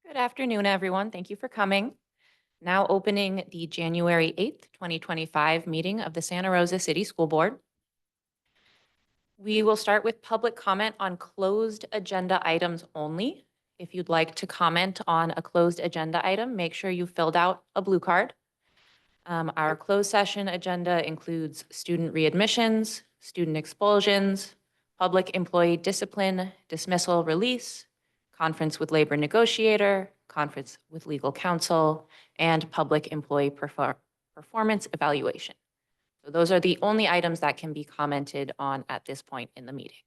Good afternoon, everyone. Thank you for coming. Now opening the January 8th, 2025 meeting of the Santa Rosa City School Board. We will start with public comment on closed agenda items only. If you'd like to comment on a closed agenda item, make sure you filled out a blue card. Our closed session agenda includes student readmissions, student expulsions, public employee discipline, dismissal, release, conference with labor negotiator, conference with legal counsel, and public employee performance evaluation. So those are the only items that can be commented on at this point in the meeting.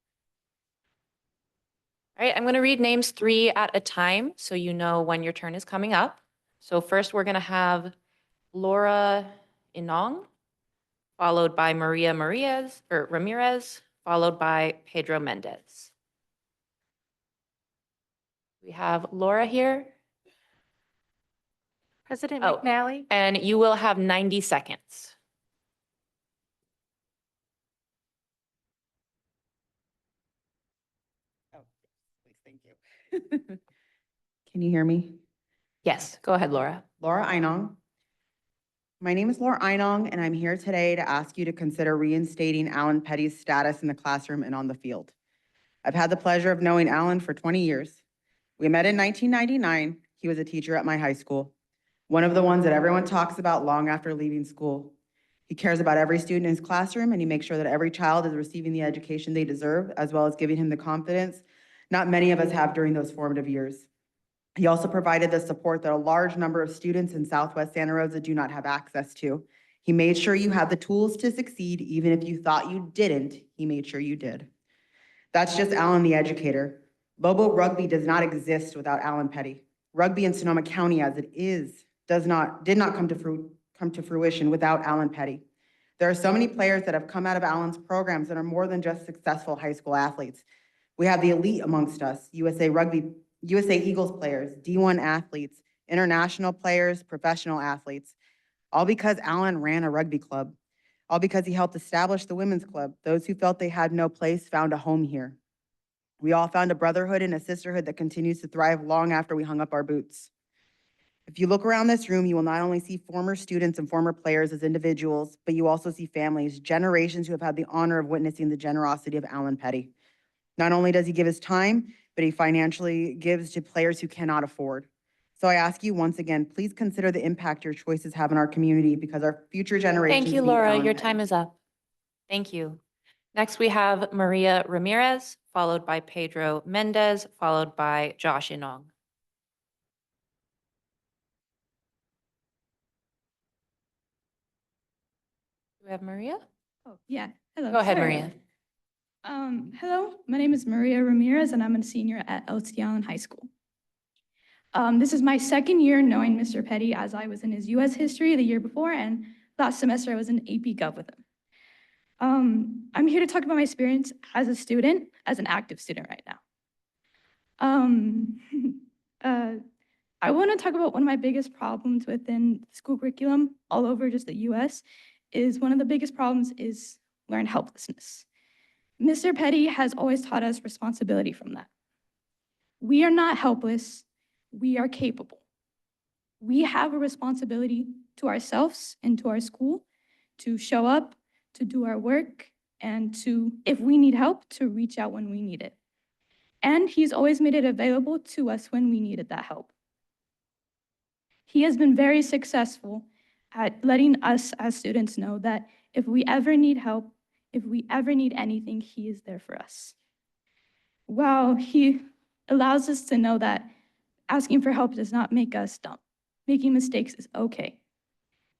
All right, I'm going to read names 3 at a time so you know when your turn is coming up. So first we're going to have Laura Inong, followed by Maria Ramirez, followed by Pedro Mendez. We have Laura here. President McNally. And you will have 90 seconds. Oh, please, thank you. Can you hear me? Yes, go ahead, Laura. Laura Einong. My name is Laura Einong, and I'm here today to ask you to consider reinstating Alan Petty's status in the classroom and on the field. I've had the pleasure of knowing Alan for 20 years. We met in 1999. He was a teacher at my high school, one of the ones that everyone talks about long after leaving school. He cares about every student in his classroom, and he makes sure that every child is receiving the education they deserve, as well as giving him the confidence not many of us have during those formative years. He also provided the support that a large number of students in Southwest Santa Rosa do not have access to. He made sure you had the tools to succeed, even if you thought you didn't, he made sure you did. That's just Alan the educator. Lobo Rugby does not exist without Alan Petty. Rugby in Sonoma County as it is did not come to fruition without Alan Petty. There are so many players that have come out of Alan's programs that are more than just successful high school athletes. We have the elite amongst us, USA Eagles players, D1 athletes, international players, professional athletes, all because Alan ran a rugby club, all because he helped establish the women's club. Those who felt they had no place found a home here. We all found a brotherhood and a sisterhood that continues to thrive long after we hung up our boots. If you look around this room, you will not only see former students and former players as individuals, but you also see families, generations who have had the honor of witnessing the generosity of Alan Petty. Not only does he give his time, but he financially gives to players who cannot afford. So I ask you once again, please consider the impact your choices have in our community, because our future generations. Thank you, Laura. Your time is up. Thank you. Next, we have Maria Ramirez, followed by Pedro Mendez, followed by Josh Inong. Do we have Maria? Oh, yeah. Hello. Go ahead, Sorry. Maria. Hello, my name is Maria Ramirez, and I'm a senior at LC Allen High School. This is my second year knowing Mr. Petty, as I was in his U.S. history the year before, and last semester I was in AP Gov with him. I'm here to talk about my experience as a student, as an active student right now. I want to talk about one of my biggest problems within school curriculum all over just the U.S. is one of the biggest problems is learned helplessness. Mr. Petty has always taught us responsibility from that. We are not helpless, we are capable. We have a responsibility to ourselves and to our school to show up, to do our work, and to, if we need help, to reach out when we need it. And he's always made it available to us when we needed that help. He has been very successful at letting us as students know that if we ever need help, if we ever need anything, he is there for us. While he allows us to know that asking for help does not make us dumb. Making mistakes is okay.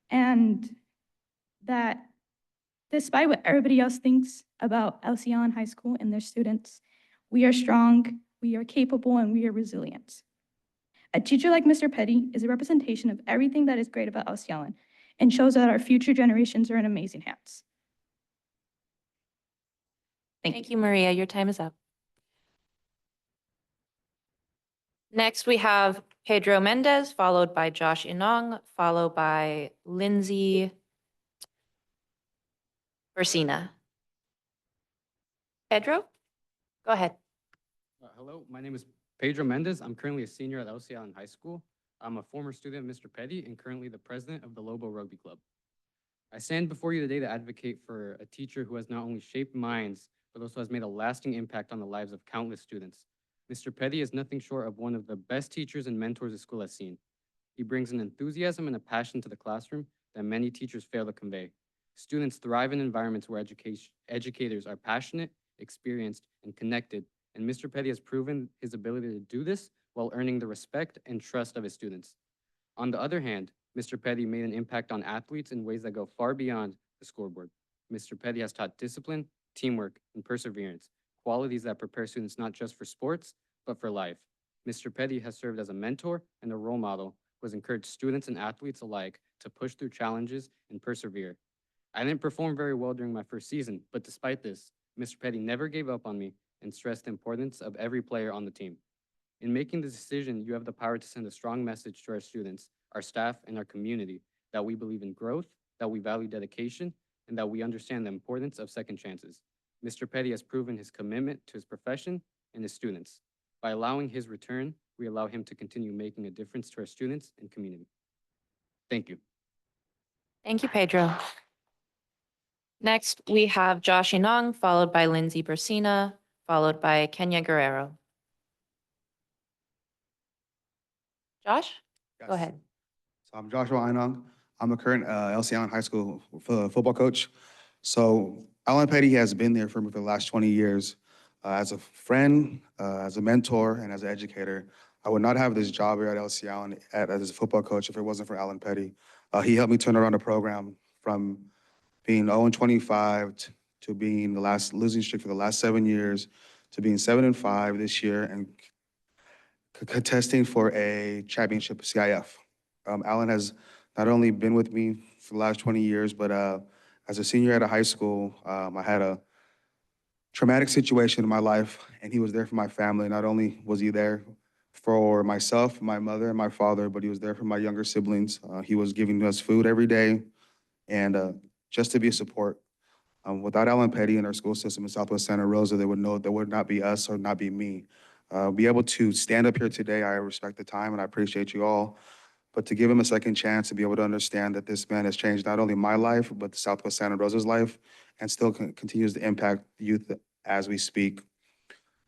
And that despite what everybody else thinks about LC Allen High School and their students, we are strong, we are capable, and we are resilient. A teacher like Mr. Petty is a representation of everything that is great about LC Allen and shows that our future generations are in amazing hands. Thank you, Maria. Your time is up. Next, we have Pedro Mendez, followed by Josh Inong, followed by Lindsay Versina. Pedro, go ahead. Hello, my name is Pedro Mendez, I'm currently a senior at LC Allen High School. I'm a former student of Mr. Petty and currently the president of the Lobo Rugby Club. I stand before you today to advocate for a teacher who has not only shaped minds, but also has made a lasting impact on the lives of countless students. Mr. Petty is nothing short of one of the best teachers and mentors the school has seen. He brings an enthusiasm and a passion to the classroom that many teachers fail to convey. Students thrive in environments where educators are passionate, experienced, and connected, and Mr. Petty has proven his ability to do this while earning the respect and trust of his students. On the other hand, Mr. Petty made an impact on athletes in ways that go far beyond the scoreboard. Mr. Petty has taught discipline, teamwork, and perseverance, qualities that prepare students not just for sports, but for life. Mr. Petty has served as a mentor and a role model who has encouraged students and athletes alike to push through challenges and persevere. I didn't perform very well during my first season, but despite this, Mr. Petty never gave up on me and stressed the importance of every player on the team. In making this decision, you have the power to send a strong message to our students, our staff, and our community that we believe in growth, that we value dedication, and that we understand the importance of second chances. Mr. Petty has proven his commitment to his profession and his students. By allowing his return, we allow him to continue making a difference to our students and community. Thank you. Thank you, Pedro. Next, we have Josh Inong, followed by Lindsay Bersina, followed by Kenya Guerrero. Josh, go Yes. ahead. So I'm Joshua Einong. I'm a current LC Allen High School football coach. So Alan Petty has been there for me for the last 20 years. As a friend, as a mentor, and as an educator. I would not have this job here at LC Allen as a football coach if it wasn't for Alan Petty. He helped me turn around the program from being 0-25 to being the last losing streak for the last 7 years to being 7-5 this year and contesting for a championship CIF. Alan has not only been with me for the last 20 years, but as a senior at a high school, I had a traumatic situation in my life, and he was there for my family. Not only was he there for myself, my mother, and my father, but he was there for my younger siblings. He was giving us food every day, and just to be a support. Without Alan Petty and our school system in Southwest Santa Rosa, there would not be us or not be me. Be able to stand up here today, I respect the time and I appreciate you all. But to give him a second chance to be able to understand that this man has changed not only my life, but the Southwest Santa Rosa's life, and still continues to impact youth as we speak.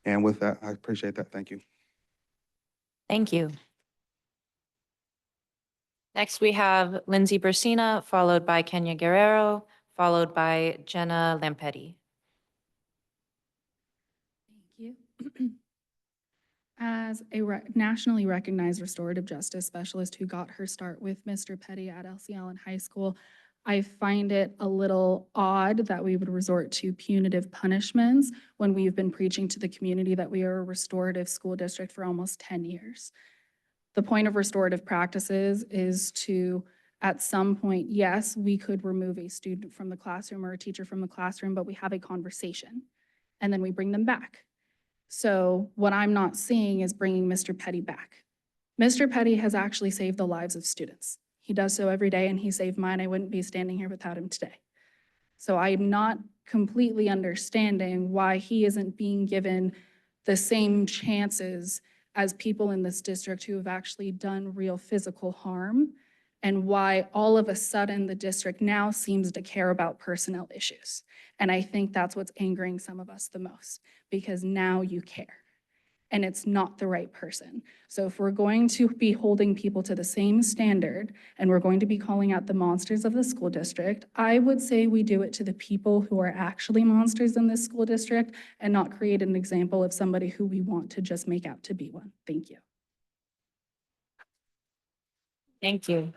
And with that, I appreciate that. Thank you. Thank you. Next, we have Lindsay Bersina, followed by Kenya Guerrero, followed by Jenna Lampetti. Thank you. As a nationally recognized restorative justice specialist who got her start with Mr. Petty at LC Allen High School, I find it a little odd that we would resort to punitive punishments when we've been preaching to the community that we are a restorative school district for almost 10 years. The point of restorative practices is to, at some point, yes, we could remove a student from the classroom or a teacher from the classroom, but we have a conversation and then we bring them back. So what I'm not seeing is bringing Mr. Petty back. Mr. Petty has actually saved the lives of students. He does so every day, and he saved mine. I wouldn't be standing here without him today. So I'm not completely understanding why he isn't being given the same chances as people in this district who have actually done real physical harm, and why all of a sudden the district now seems to care about personnel issues. And I think that's what's angering some of us the most, because now you care and it's not the right person. So if we're going to be holding people to the same standard and we're going to be calling out the monsters of the school district, I would say we do it to the people who are actually monsters in this school district and not create an example of somebody who we want to just make out to be one. Thank you. Thank you.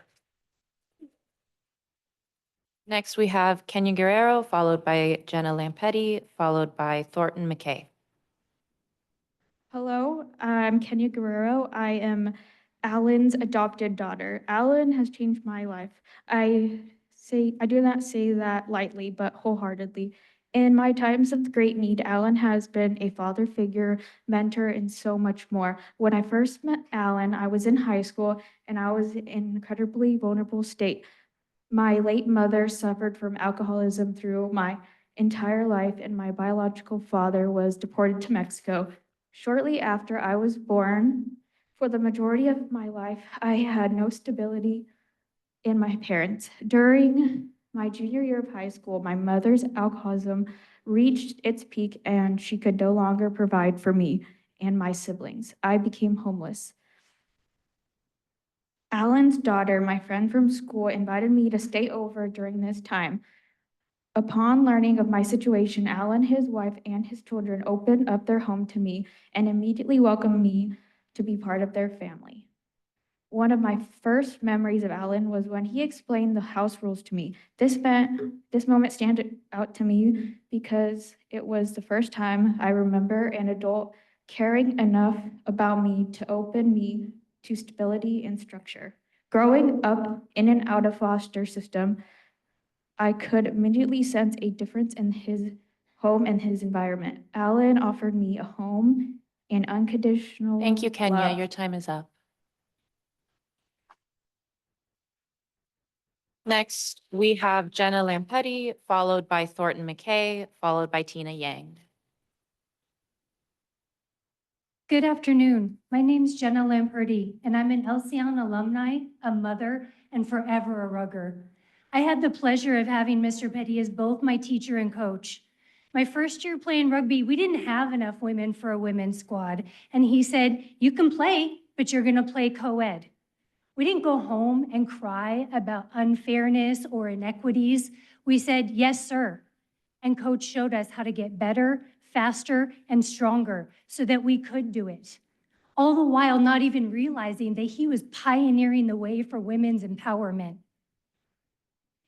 Next, we have Kenya Guerrero, followed by Jenna Lampetti, followed by Thornton McKay. Hello, I'm Kenya Guerrero. I am Alan's adopted daughter. Alan has changed my life. I do not say that lightly, but wholeheartedly. In my times of great need, Alan has been a father figure, mentor, and so much more. When I first met Alan, I was in high school and I was in an incredibly vulnerable state. My late mother suffered from alcoholism through my entire life, and my biological father was deported to Mexico. Shortly after I was born, for the majority of my life, I had no stability in my parents. During my junior year of high school, my mother's alcoholism reached its peak and she could no longer provide for me and my siblings. I became homeless. Alan's daughter, my friend from school, invited me to stay over during this time. Upon learning of my situation, Alan, his wife, and his children opened up their home to me and immediately welcomed me to be part of their family. One of my first memories of Alan was when he explained the house rules to me. This moment stands out to me because it was the first time I remember an adult caring enough about me to open me to stability and structure. Growing up in and out of foster system, I could immediately sense a difference in his home and his environment. Alan offered me a home and unconditional Thank you, Kenya. love. Your time is up. Next, we have Jenna Lampetti, followed by Thornton McKay, followed by Tina Yang. Good afternoon. My name's Jenna Lamperti, and I'm an Elsion alumni, a mother, and forever a rugger. I had the pleasure of having Mr. Petty as both my teacher and coach. My first year playing rugby, we didn't have enough women for a women's squad, and he said, "You can play, but you're gonna play co-ed." We didn't go home and cry about unfairness or inequities. We said, "Yes, sir." And coach showed us how to get better, faster, and stronger so that we could do it. All the while not even realizing that he was pioneering the way for women's empowerment.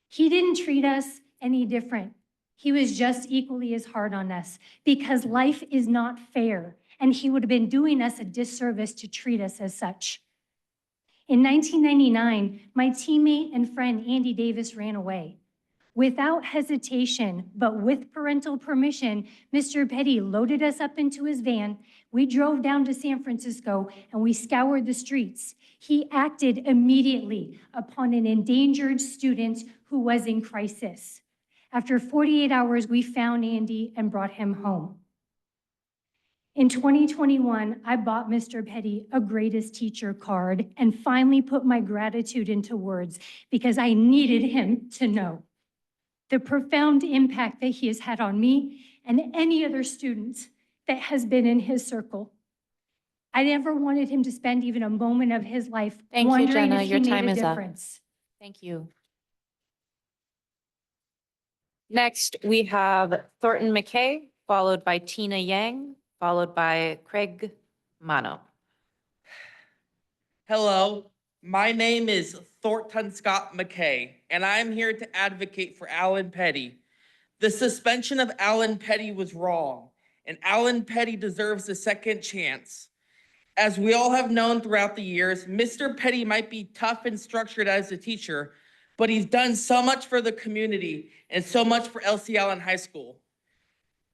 He didn't treat us any different. He was just equally as hard on us because life is not fair, and he would have been doing us a disservice to treat us as such. In 1999, my teammate and friend Andy Davis ran away. Without hesitation, but with parental permission, Mr. Petty loaded us up into his van. We drove down to San Francisco and we scoured the streets. He acted immediately upon an endangered student who was in crisis. After 48 hours, we found Andy and brought him home. In 2021, I bought Mr. Petty a greatest teacher card and finally put my gratitude into words because I needed him to know the profound impact that he has had on me and any other student that has been in his circle. I never wanted him to spend even a moment of his life Thank you, wondering Jenna. if Your he time made a is up. difference. Thank you. Next, we have Thornton McKay, followed by Tina Yang, followed by Craig Mano. Hello, my name is Thornton Scott McKay, and I'm here to advocate for Alan Petty. The suspension of Alan Petty was wrong, and Alan Petty deserves a second chance. As we all have known throughout the years, Mr. Petty might be tough and structured as a teacher, but he's done so much for the community and so much for LC Allen High School.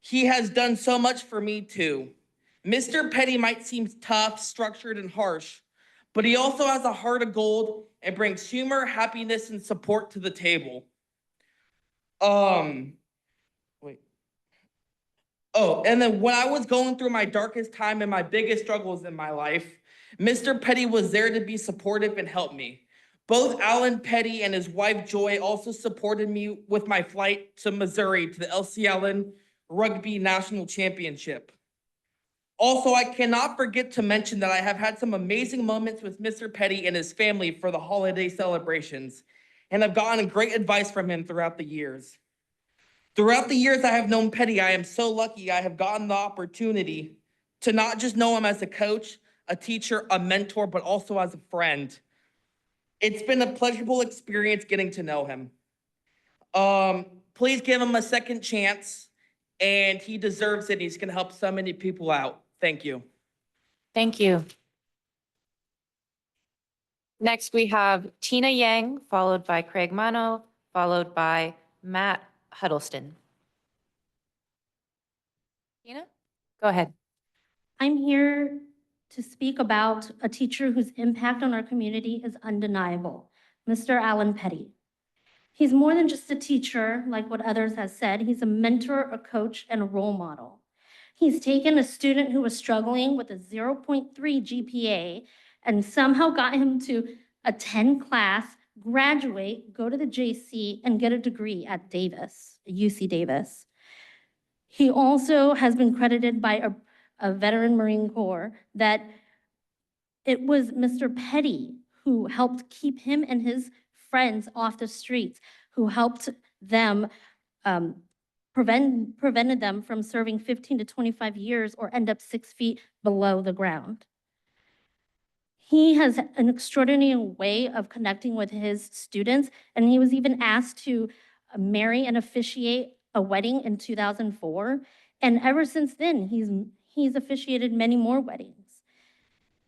He has done so much for me too. Mr. Petty might seem tough, structured, and harsh, but he also has a heart of gold and brings humor, happiness, and support to the table. And then when I was going through my darkest time and my biggest struggles in my life, Mr. Petty was there to be supportive and help me. Both Alan Petty and his wife Joy also supported me with my flight to Missouri to the LC Allen Rugby National Championship. Also, I cannot forget to mention that I have had some amazing moments with Mr. Petty and his family for the holiday celebrations, and I've gotten great advice from him throughout the years. Throughout the years I have known Petty, I am so lucky I have gotten the opportunity to not just know him as a coach, a teacher, a mentor, but also as a friend. It's been a pleasurable experience getting to know him. Please give him a second chance, and he deserves it. He's gonna help so many people out. Thank you. Thank you. Next, we have Tina Yang, followed by Craig Mano, followed by Matt Huddleston. Tina, go ahead. I'm here to speak about a teacher whose impact on our community is undeniable, Mr. Alan Petty. He's more than just a teacher, like what others have said. He's a mentor, a coach, and a role model. He's taken a student who was struggling with a 0.3 GPA and somehow got him to attend class, graduate, go to the JC, and get a degree at Davis, UC Davis. He also has been credited by a veteran Marine Corps that it was Mr. Petty who helped keep him and his friends off the streets, who helped them prevented them from serving 15 to 25 years or end up 6 feet below the ground. He has an extraordinary way of connecting with his students, and he was even asked to marry and officiate a wedding in 2004. And ever since then, he's officiated many more weddings.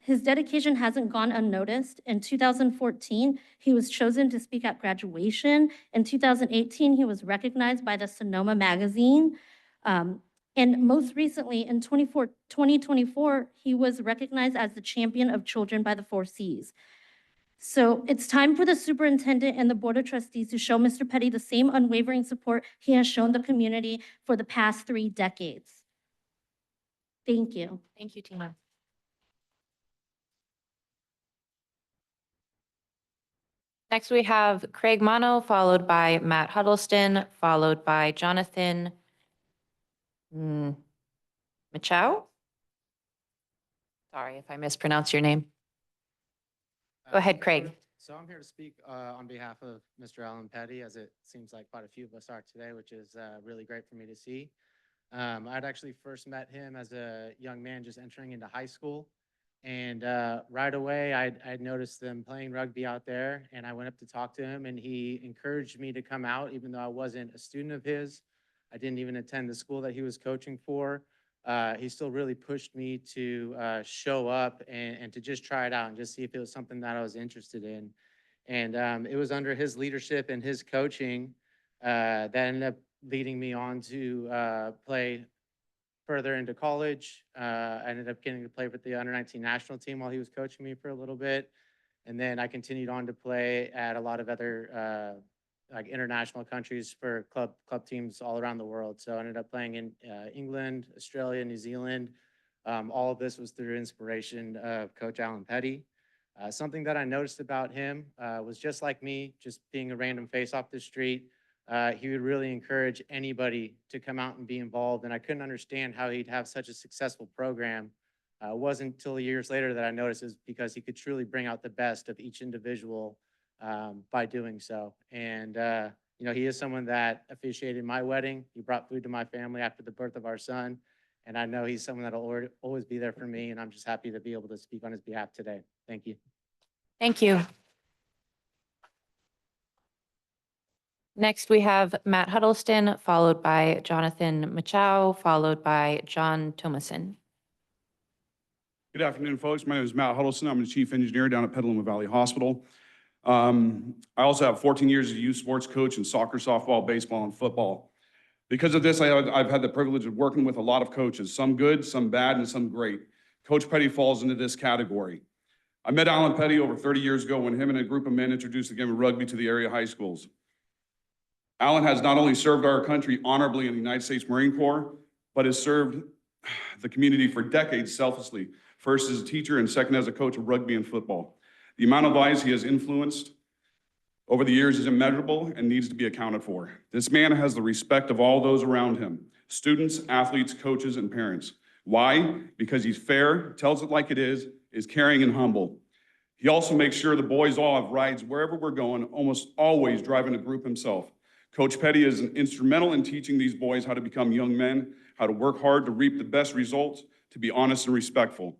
His dedication hasn't gone unnoticed. In 2014, he was chosen to speak at graduation. In 2018, he was recognized by the Sonoma magazine. And most recently, in 2024, he was recognized as the champion of children by the 4 Cs. So it's time for the superintendent and the board of trustees to show Mr. Petty the same unwavering support he has shown the community for the past 3 decades. Thank you. Thank you, Tina. Next, we have Craig Mono, followed by Matt Huddleston, followed by Jonathan Michow. Sorry if I mispronounce your name. Go ahead, Craig. So I'm here to speak on behalf of Mr. Alan Petty, as it seems like quite a few of us are today, which is really great for me to see. I'd actually first met him as a young man just entering into high school. And right away, I'd noticed them playing rugby out there, and I went up to talk to him, and he encouraged me to come out, even though I wasn't a student of his. I didn't even attend the school that he was coaching for. He still really pushed me to show up and to just try it out and just see if it was something that I was interested in. And it was under his leadership and his coaching that ended up leading me on to play further into college. I ended up getting to play with the under-19 national team while he was coaching me for a little bit. And then I continued on to play at a lot of other like international countries for club teams all around the world. So I ended up playing in England, Australia, New Zealand. All of this was through inspiration of Coach Alan Petty. Something that I noticed about him was just like me, just being a random face off the street. He would really encourage anybody to come out and be involved. And I couldn't understand how he'd have such a successful program. It wasn't until years later that I noticed is because he could truly bring out the best of each individual by doing so. And, you know, he is someone that officiated my wedding. He brought food to my family after the birth of our son. And I know he's someone that'll always be there for me. And I'm just happy to be able to speak on his behalf today. Thank you. Thank you. Next, we have Matt Huddleston, followed by Jonathan Michow, followed by John Thomason. Good afternoon, folks. My name is Matt Huddleston. I'm the chief engineer down at Petaluma Valley Hospital. I also have 14 years as a youth sports coach in soccer, softball, baseball, and football. Because of this, I've had the privilege of working with a lot of coaches, some good, some bad, and some great. Coach Petty falls into this category. I met Alan Petty over 30 years ago when him and a group of men introduced the game of rugby to the area high schools. Alan has not only served our country honorably in the United States Marine Corps, but has served the community for decades selflessly, first as a teacher and second as a coach of rugby and football. The amount of lives he has influenced over the years is immeasurable and needs to be accounted for. This man has the respect of all those around him, students, athletes, coaches, and parents. Why? Because he's fair, tells it like it is caring and humble. He also makes sure the boys all have rides wherever we're going, almost always driving a group himself. Coach Petty is instrumental in teaching these boys how to become young men, how to work hard to reap the best results, to be honest and respectful.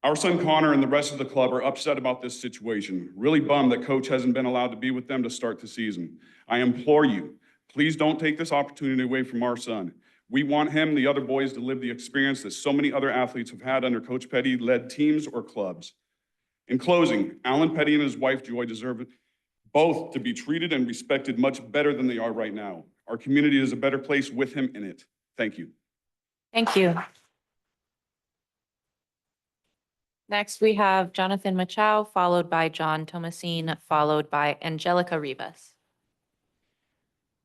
Our son Connor and the rest of the club are upset about this situation, really bummed that Coach hasn't been allowed to be with them to start the season. I implore you, please don't take this opportunity away from our son. We want him and the other boys to live the experience that so many other athletes have had under Coach Petty-led teams or clubs. In closing, Alan Petty and his wife Joy deserve both to be treated and respected much better than they are right now. Our community is a better place with him in it. Thank you. Thank you. Next, we have Jonathan Michow, followed by John Thomasin, followed by Angelica Rivas.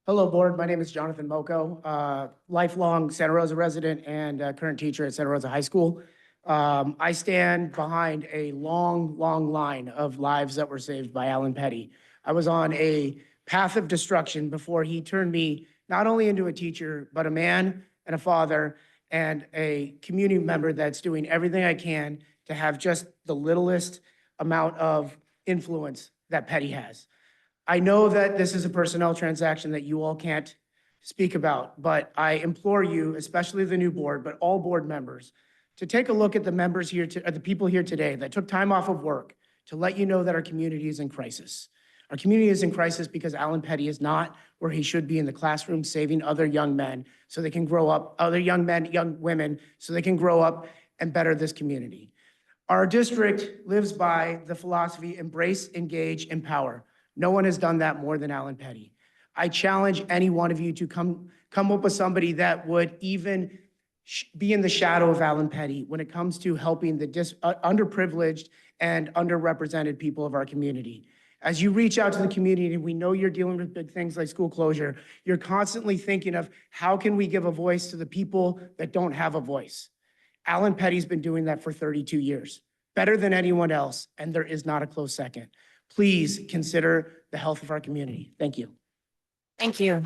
Hello, Board. My name is Jonathan Moko, lifelong Santa Rosa resident and current teacher at Santa Rosa High School. I stand behind a long, long line of lives that were saved by Alan Petty. I was on a path of destruction before he turned me not only into a teacher, but a man and a father and a community member that's doing everything I can to have just the littlest amount of influence that Petty has. I know that this is a personnel transaction that you all can't speak about, but I implore you, especially the new board, but all board members, to take a look at the members here, the people here today that took time off of work to let you know that our community is in crisis. Our community is in crisis because Alan Petty is not where he should be in the classroom, saving other young men so they can grow up, other young men, young women, so they can grow up and better this community. Our district lives by the philosophy, embrace, engage, empower. No one has done that more than Alan Petty. I challenge any one of you to come up with somebody that would even be in the shadow of Alan Petty when it comes to helping the underprivileged and underrepresented people of our community. As you reach out to the community, we know you're dealing with big things like school closure. You're constantly thinking of how can we give a voice to the people that don't have a voice. Alan Petty's been doing that for 32 years, better than anyone else, and there is not a close second. Please consider the health of our community. Thank you. Thank you.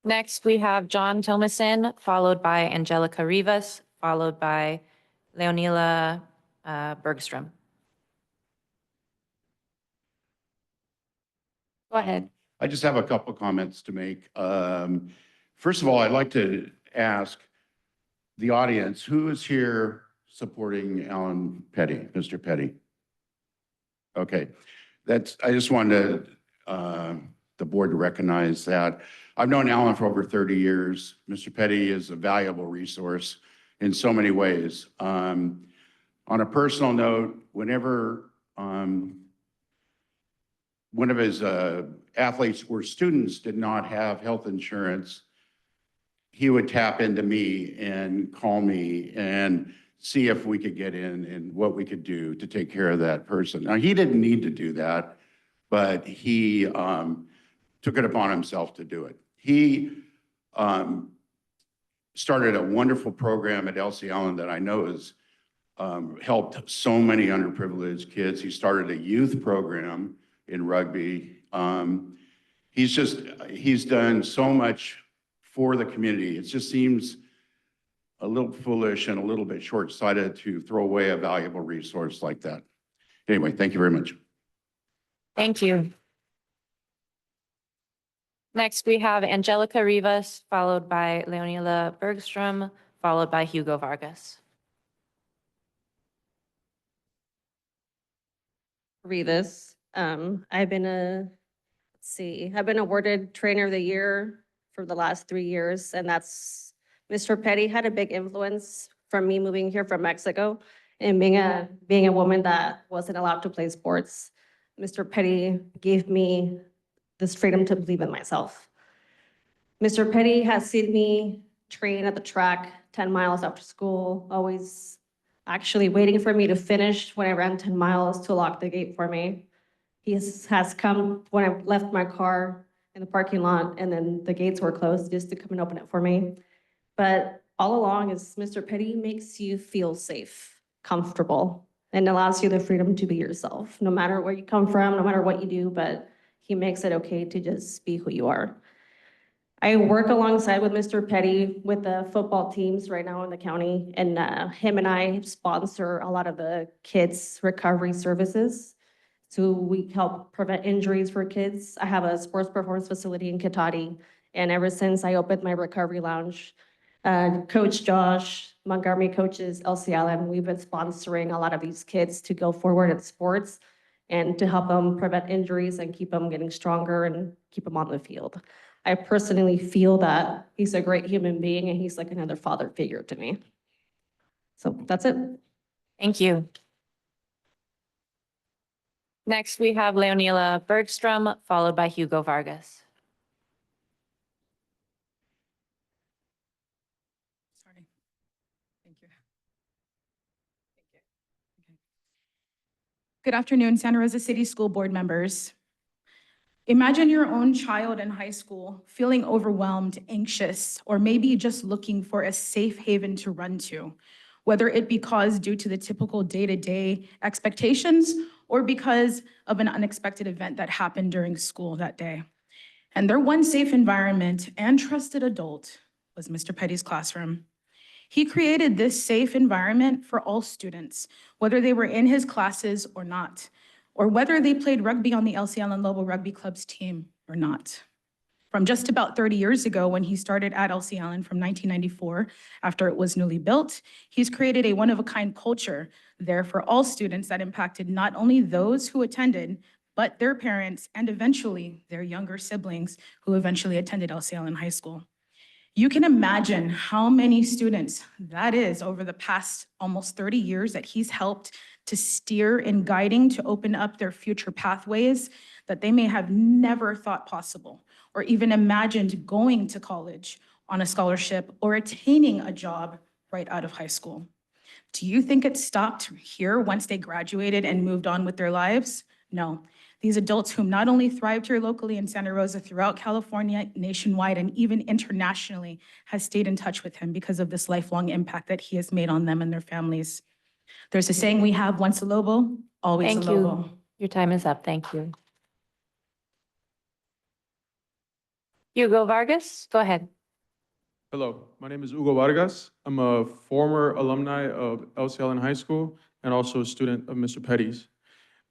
Next, we have John Thomason, followed by Angelica Rivas, followed by Leonila Bergstrom. Go ahead. I just have a couple comments to make. First of all, I'd like to ask the audience, who is here supporting Alan Petty, Mr. Petty? Okay, I just wanted the board to recognize that. I've known Alan for over 30 years. Mr. Petty is a valuable resource in so many ways. On a personal note, whenever one of his athletes or students did not have health insurance, he would tap into me and call me and see if we could get in and what we could do to take care of that person. Now, he didn't need to do that, but he took it upon himself to do it. He started a wonderful program at LC Allen that I know has helped so many underprivileged kids. He started a youth program in rugby. He's done so much for the community. It just seems a little foolish and a little bit short-sighted to throw away a valuable resource like that. Anyway, thank you very much. Thank you. Next, we have Angelica Rivas, followed by Leonila Bergstrom, followed by Hugo Vargas. Rivas. I've been awarded Trainer of the Year for the last 3 years, and that's Mr. Petty had a big influence from me moving here from Mexico and being a woman that wasn't allowed to play sports. Mr. Petty gave me this freedom to believe in myself. Mr. Petty has seen me train at the track 10 miles after school, always actually waiting for me to finish when I ran 10 miles to lock the gate for me. He has come when I left my car in the parking lot and then the gates were closed just to come and open it for me. But all along is Mr. Petty makes you feel safe, comfortable, and allows you the freedom to be yourself, no matter where you come from, no matter what you do, but he makes it okay to just be who you are. I work alongside with Mr. Petty with the football teams right now in the county, and him and I sponsor a lot of the kids' recovery services. So we help prevent injuries for kids. I have a sports performance facility in Kitati, and ever since I opened my recovery lounge, Coach Josh, Montgomery coaches, LC Allen, we've been sponsoring a lot of these kids to go forward in sports and to help them prevent injuries and keep them getting stronger and keep them on the field. I personally feel that he's a great human being and he's like another father figure to me. So that's it. Thank you. Next, we have Leonila Bergstrom, followed by Hugo Vargas. Sorry. Thank you. Okay. Good afternoon, Santa Rosa City School Board members. Imagine your own child in high school feeling overwhelmed, anxious, or maybe just looking for a safe haven to run to, whether it be caused due to the typical day-to-day expectations or because of an unexpected event that happened during school that day. And their one safe environment and trusted adult was Mr. Petty's classroom. He created this safe environment for all students, whether they were in his classes or not, or whether they played rugby on the LC Allen Lobo Rugby Club's team or not. From just about 30 years ago when he started at LC Allen from 1994, after it was newly built, he's created a one-of-a-kind culture there for all students that impacted not only those who attended, but their parents and eventually their younger siblings who eventually attended LC Allen High School. You can imagine how many students that is over the past almost 30 years that he's helped to steer and guiding to open up their future pathways that they may have never thought possible or even imagined going to college on a scholarship or attaining a job right out of high school. Do you think it stopped here once they graduated and moved on with their lives? No. These adults whom not only thrived here locally in Santa Rosa, throughout California, nationwide, and even internationally, has stayed in touch with him because of this lifelong impact that he has made on them and their families. There's a saying we have, once a Lobo, always a Thank Lobo. you. Your time is up. Thank you. Hugo Vargas, go ahead. Hello, my name is Hugo Vargas. I'm a former alumni of LC Allen High School and also a student of Mr. Petty's.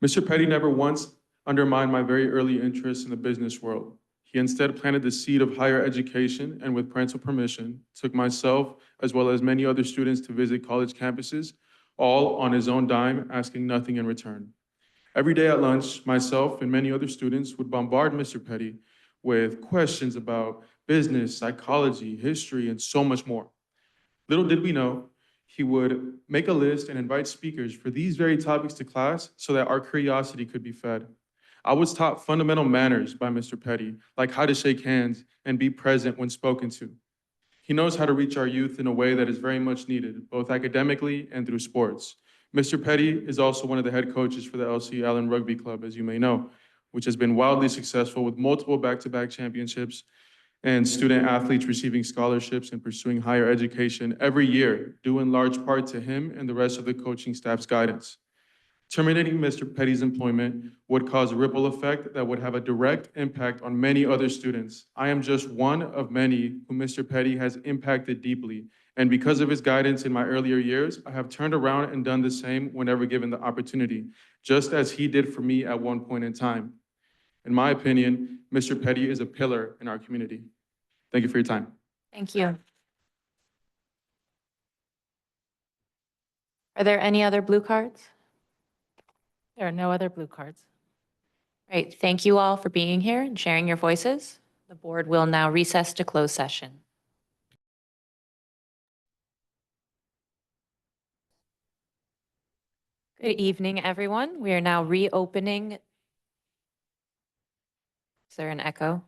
Mr. Petty never once undermined my very early interest in the business world. He instead planted the seed of higher education and with parental permission, took myself as well as many other students to visit college campuses, all on his own dime, asking nothing in return. Every day at lunch, myself and many other students would bombard Mr. Petty with questions about business, psychology, history, and so much more. Little did we know, he would make a list and invite speakers for these very topics to class so that our curiosity could be fed. I was taught fundamental manners by Mr. Petty, like how to shake hands and be present when spoken to. He knows how to reach our youth in a way that is very much needed, both academically and through sports. Mr. Petty is also one of the head coaches for the LC Allen Rugby Club, as you may know, which has been wildly successful with multiple back-to-back championships and student athletes receiving scholarships and pursuing higher education every year, due in large part to him and the rest of the coaching staff's guidance. Terminating Mr. Petty's employment would cause a ripple effect that would have a direct impact on many other students. I am just one of many who Mr. Petty has impacted deeply. And because of his guidance in my earlier years, I have turned around and done the same whenever given the opportunity, just as he did for me at one point in time. In my opinion, Mr. Petty is a pillar in our community. Thank you for your time. Thank you. Are there any other blue cards? There are no other blue cards. Great. Thank you all for being here and sharing your voices. The board will now recess to close session. Good evening, everyone. We are now reopening. Is there an echo?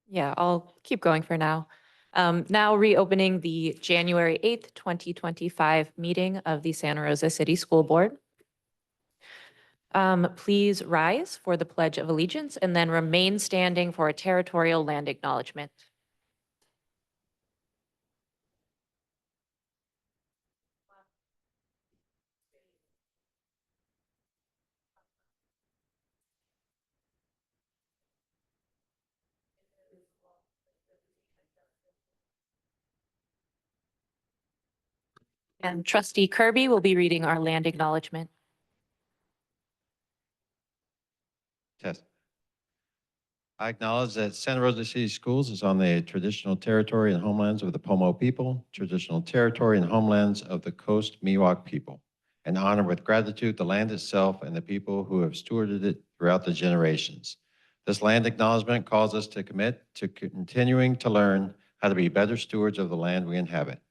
Yeah, I'll keep going for now. Now reopening the January 8th, 2025 meeting of the Santa Rosa City School Board. Please rise for the Pledge of Allegiance and then remain standing for a territorial land acknowledgement. And Trustee Kirby will be reading our land acknowledgement. Test. I acknowledge that Santa Rosa City Schools is on the traditional territory and homelands of the Pomo people, traditional territory and homelands of the Coast Miwok people, and honor with gratitude the land itself and the people who have stewarded it throughout the generations. This land acknowledgement calls us to commit to continuing to learn how to be better stewards of the land we inhabit.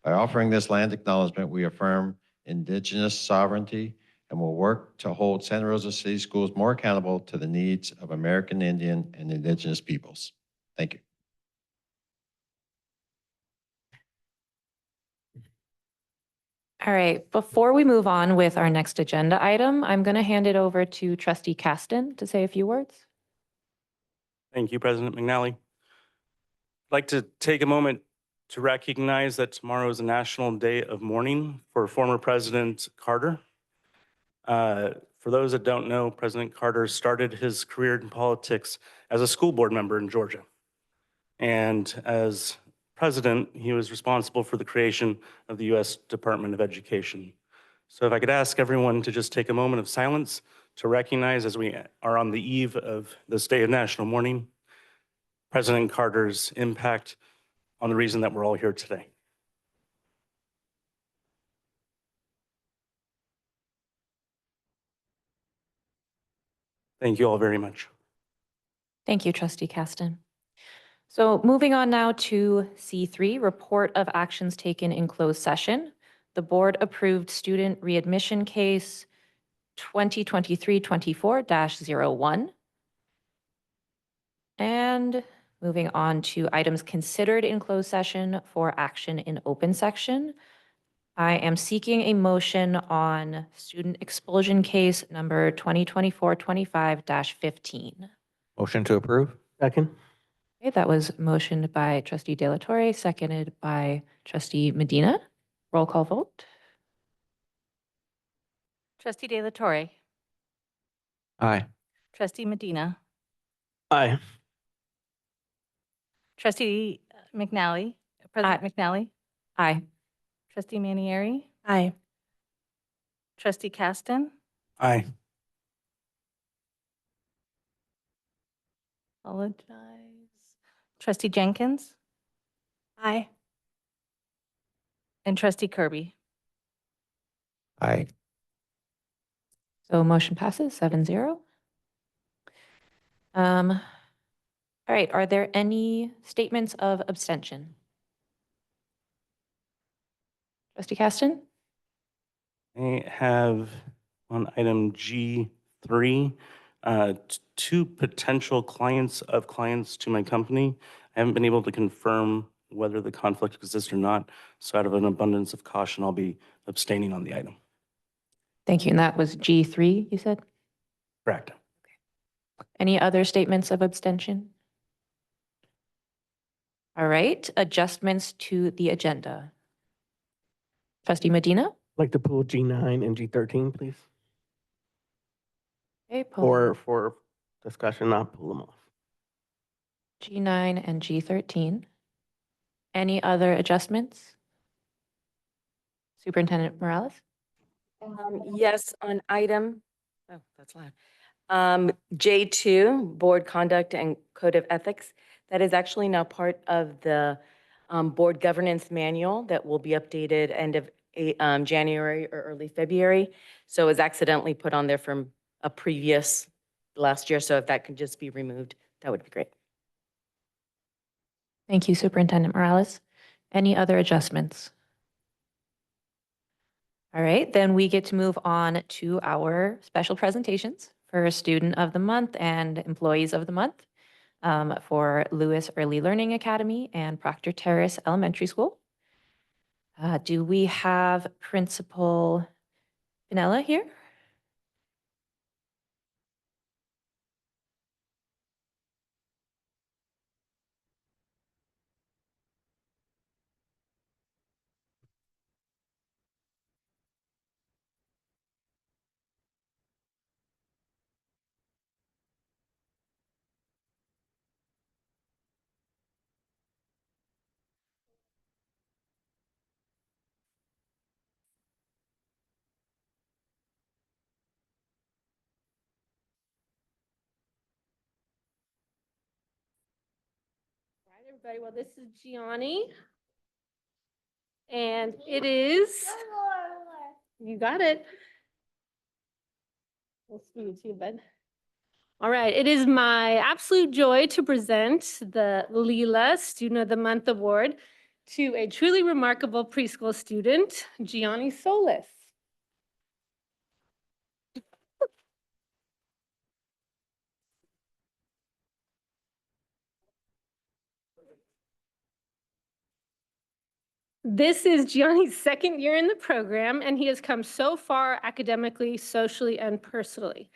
By offering this land acknowledgement, we affirm indigenous sovereignty and will work to hold Santa Rosa City Schools more accountable to the needs of American Indian and indigenous peoples. Thank you. All right, before we move on with our next agenda item, I'm going to hand it over to Trustee Caston to say a few words. Thank you, President McNally. I'd like to take a moment to recognize that tomorrow is a National Day of Mourning for former President Carter. For those that don't know, President Carter started his career in politics as a school board member in Georgia. And as president, he was responsible for the creation of the U.S. Department of Education. So if I could ask everyone to just take a moment of silence to recognize, as we are on the eve of this day of national mourning, President Carter's impact on the reason that we're all here today. Thank you all very much. Thank you, Trustee Caston. So moving on now to C3, Report of Actions Taken in Closed Session. The board approved student readmission case 2023-24-01. And moving on to items considered in closed session for action in open section. I am seeking a motion on student expulsion case number 2024-25-15. Motion to approve. Second. Okay, that was motioned by Trustee De La Torre, seconded by Trustee Medina. Roll call vote. Trustee De La Torre. Aye. Trustee Medina. Aye. Trustee McNally. President McNally. Aye. Trustee Manieri. Aye. Trustee Caston. Aye. Apologize. Trustee Jenkins. Aye. And Trustee Kirby. Aye. So motion passes 7-0. All right, are there any statements of abstention? Trustee Caston? I have on item G3, two potential clients of clients to my company. I haven't been able to confirm whether the conflict exists or not. So out of an abundance of caution, I'll be abstaining on the item. Thank you. And that was G3, you said? Correct. Any other statements of abstention? All right, adjustments to the agenda. Trustee Medina? Like to pull G9 and G13, please. Okay, Or for discussion, not pull them off. G9 and G13. Any other adjustments? Superintendent Morales? Yes, on item, oh, that's loud. J2, Board Conduct and Code of Ethics. That is actually now part of the Board Governance Manual that will be updated end of January or early February. So it was accidentally put on there from a previous last year. So if that could just be removed, that would be great. Thank you, Superintendent Morales. Any other adjustments? All right, then we get to move on to our special presentations for Student of the Month and Employees of the Month for Lewis Early Learning Academy and Proctor Terrace Elementary School. Do we have Principal Pinella here? Everybody, well, this is Gianni. And it is, you got it. We'll see you too, bud. All right, it is my absolute joy to present the Leela Student of the Month Award to a truly remarkable preschool student, Gianni Solis. This is Gianni's second year in the program, and he has come so far academically, socially, and personally.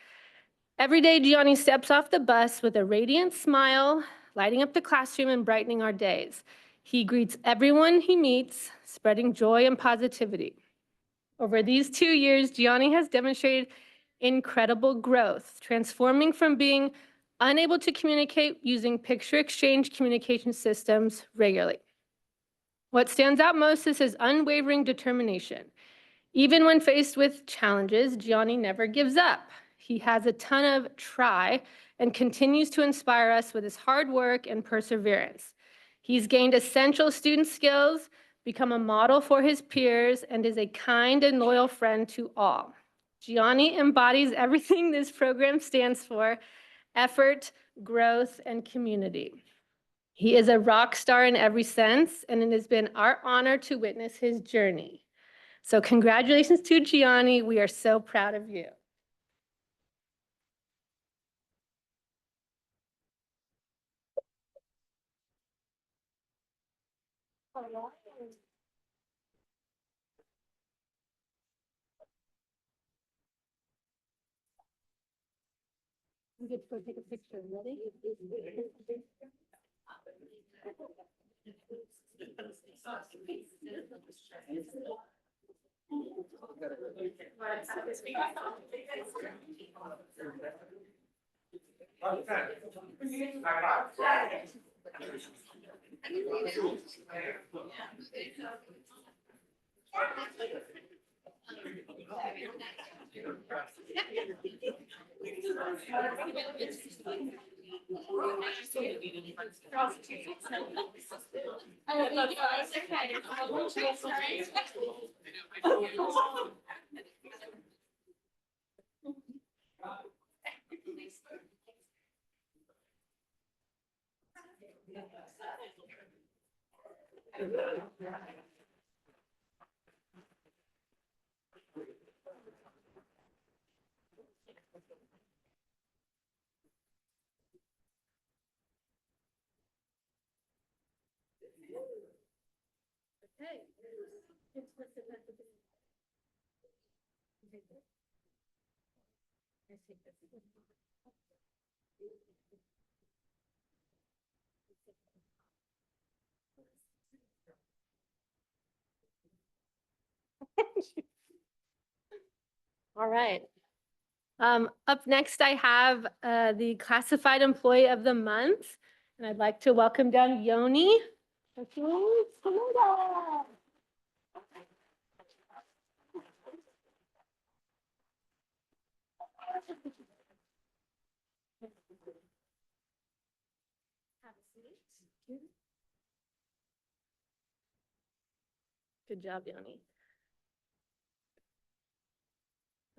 Every day, Gianni steps off the bus with a radiant smile, lighting up the classroom and brightening our days. He greets everyone he meets, spreading joy and positivity. Over these 2 years, Gianni has demonstrated incredible growth, transforming from being unable to communicate using picture exchange communication systems regularly. What stands out most is his unwavering determination. Even when faced with challenges, Gianni never gives up. He has a ton of try and continues to inspire us with his hard work and perseverance. He's gained essential student skills, become a model for his peers, and is a kind and loyal friend to all. Gianni embodies everything this program stands for: effort, growth, and community. He is a rock star in every sense, and it has been our honor to witness his journey. So congratulations to Gianni. We are so proud of you. You get to go take a picture. Ready? All right. Up next, I have the Classified Employee of the Month, and I'd like to welcome down Yoni. Good job, Yoni.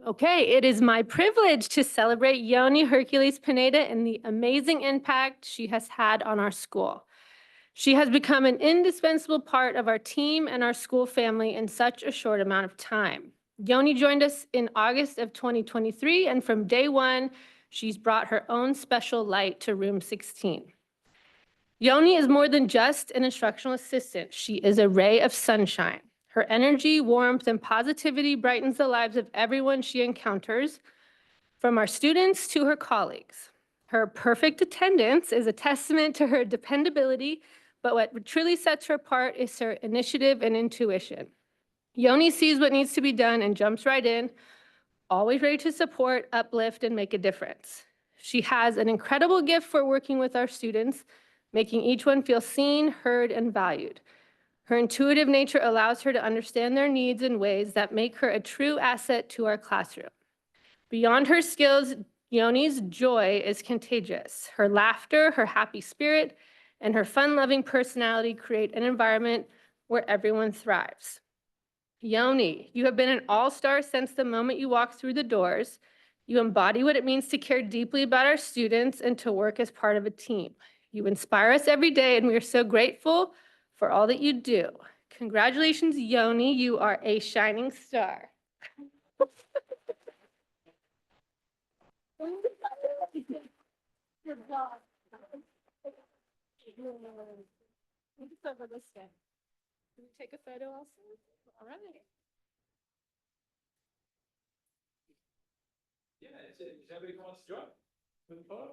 Okay, it is my privilege to celebrate Yoni Hercules Pineda and the amazing impact she has had on our school. She has become an indispensable part of our team and our school family in such a short amount of time. Yoni joined us in August of 2023, and from day one, she's brought her own special light to room 16. Yoni is more than just an instructional assistant. She is a ray of sunshine. Her energy, warmth, and positivity brightens the lives of everyone she encounters, from our students to her colleagues. Her perfect attendance is a testament to her dependability, but what truly sets her apart is her initiative and intuition. Yoni sees what needs to be done and jumps right in, always ready to support, uplift, and make a difference. She has an incredible gift for working with our students, making each one feel seen, heard, and valued. Her intuitive nature allows her to understand their needs in ways that make her a true asset to our classroom. Beyond her skills, Yoni's joy is contagious. Her laughter, her happy spirit, and her fun-loving personality create an environment where everyone thrives. Yoni, you have been an all-star since the moment you walked through the doors. You embody what it means to care deeply about our students and to work as part of a team. You inspire us every day, and we are so grateful for all that you do. Congratulations, Yoni. You are a shining star. Can we take a photo also? All right. Yeah, is everybody wants to join? For the photo?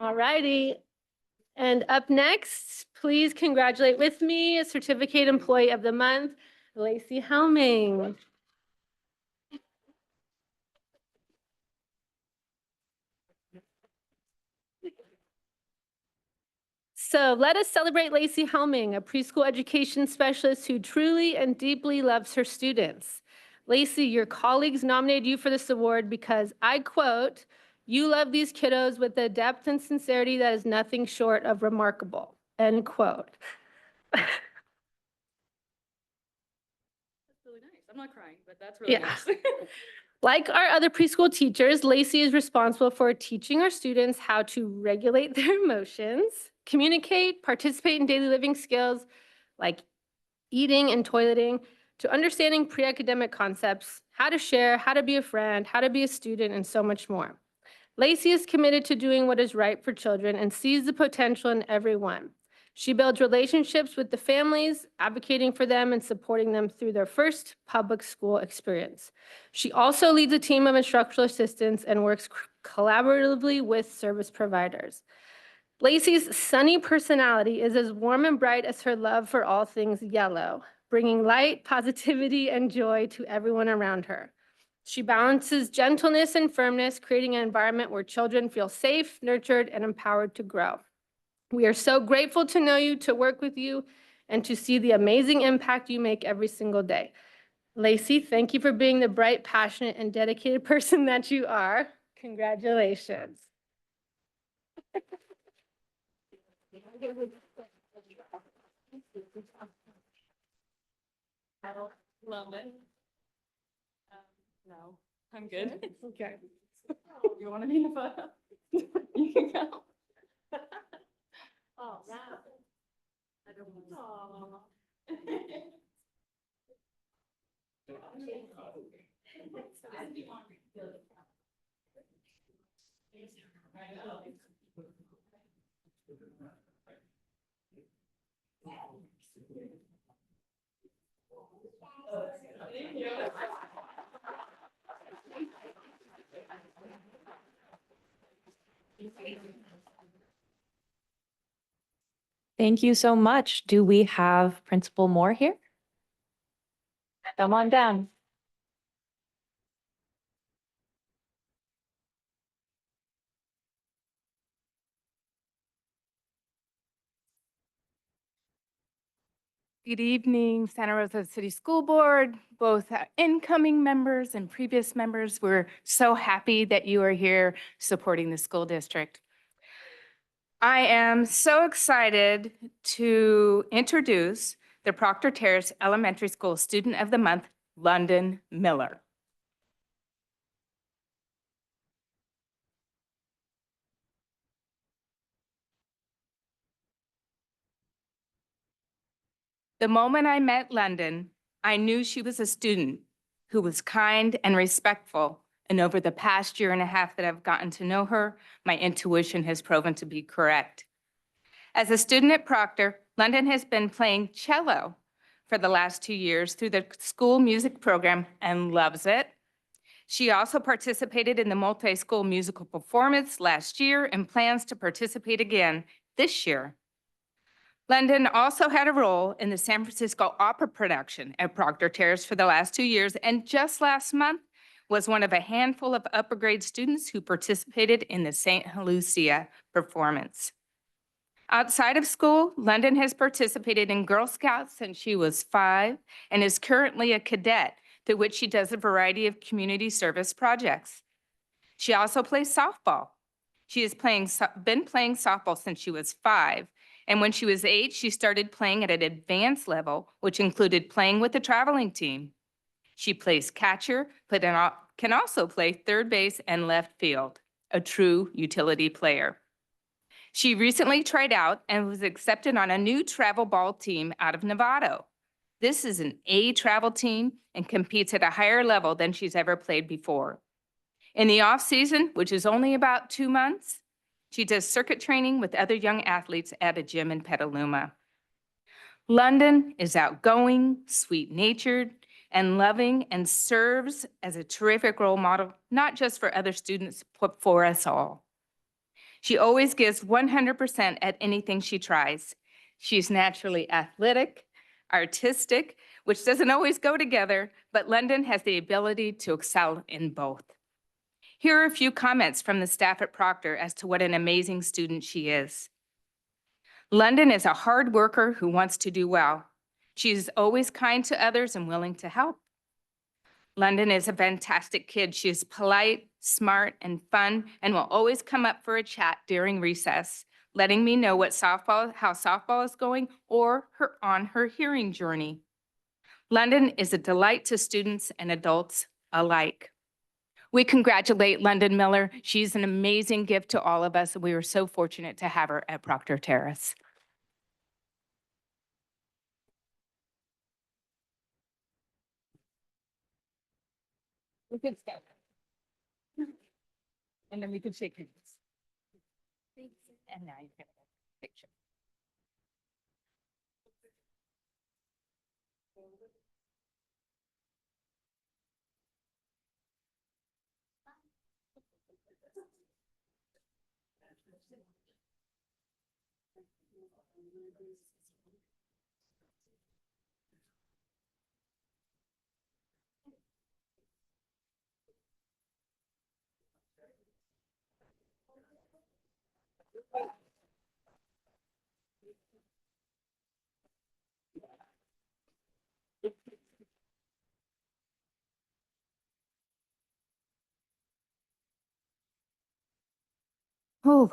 All righty. And up next, please congratulate with me, Certificate Employee of the Month, Lacey Helming. So let us celebrate Lacey Helming, a preschool education specialist who truly and deeply loves her students. Lacey, your colleagues nominated you for this award because, I quote, "You love these kiddos with a depth and sincerity that is nothing short of remarkable," end quote. That's really nice. I'm not crying, but that's really nice. Like our other preschool teachers, Lacey is responsible for teaching our students how to regulate their emotions, communicate, participate in daily living skills like eating and toileting, to understanding pre-academic concepts, how to share, how to be a friend, how to be a student, and so much more. Lacey is committed to doing what is right for children and sees the potential in everyone. She builds relationships with the families, advocating for them and supporting them through their first public school experience. She also leads a team of instructional assistants and works collaboratively with service providers. Lacey's sunny personality is as warm and bright as her love for all things yellow, bringing light, positivity, and joy to everyone around her. She balances gentleness and firmness, creating an environment where children feel safe, nurtured, and empowered to grow. We are so grateful to know you, to work with you, and to see the amazing impact you make every single day. Lacey, thank you for being the bright, passionate, and dedicated person that you are. Congratulations. I don't love it. No, I'm good. Okay. You want to be in the photo? You can go. Oh, wow. I don't know. Thank you so much. Do we have Principal Moore here? Come on down. Good evening, Santa Rosa City School Board, both incoming members and previous members. We're so happy that you are here supporting the school district. I am so excited to introduce the Proctor Terrace Elementary School Student of the Month, London Miller. The moment I met London, I knew she was a student who was kind and respectful. And over the past year and a half that I've gotten to know her, my intuition has proven to be correct. As a student at Proctor, London has been playing cello for the last 2 years through the school music program and loves it. She also participated in the multi-school musical performance last year and plans to participate again this year. London also had a role in the San Francisco opera production at Proctor Terrace for the last 2 years, and just last month was one of a handful of upper grade students who participated in the St. Lucia performance. Outside of school, London has participated in Girl Scouts since she was 5 and is currently a cadet, through which she does a variety of community service projects. She also plays softball. She has been playing softball since she was 5, and when she was 8, she started playing at an advanced level, which included playing with the traveling team. She plays catcher, but can also play third base and left field, a true utility player. She recently tried out and was accepted on a new travel ball team out of Novato. This is an A travel team and competes at a higher level than she's ever played before. In the off season, which is only about 2 months, she does circuit training with other young athletes at a gym in Petaluma. London is outgoing, sweet-natured, and loving, and serves as a terrific role model, not just for other students, but for us all. She always gives 100% at anything she tries. She's naturally athletic, artistic, which doesn't always go together, but London has the ability to excel in both. Here are a few comments from the staff at Proctor as to what an amazing student she is. London is a hard worker who wants to do well. She is always kind to others and willing to help. London is a fantastic kid. She is polite, smart, and fun, and will always come up for a chat during recess, letting me know how softball is going or on her hearing journey. London is a delight to students and adults alike. We congratulate London Miller. She's an amazing gift to all of us, and we were so fortunate to have her at Proctor Terrace. We could stand. And then we could shake hands. And now you can have a picture. Oh,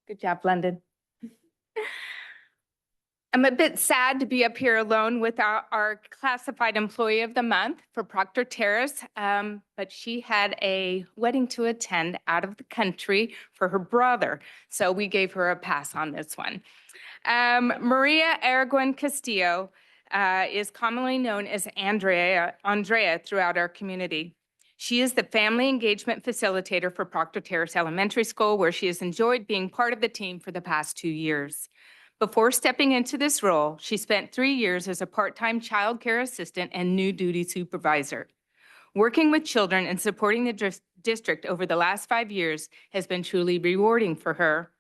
good job, London. I'm a bit sad to be up here alone with our classified employee of the month for Proctor Terrace, but she had a wedding to attend out of the country for her brother, so we gave her a pass on this one. Maria Aragon Castillo is commonly known as Andrea throughout our community. She is the family engagement facilitator for Proctor Terrace Elementary School, where she has enjoyed being part of the team for the past 2 years. Before stepping into this role, she spent 3 years as a part-time child care assistant and new duty supervisor. Working with children and supporting the district over the last 5 years has been truly rewarding for her.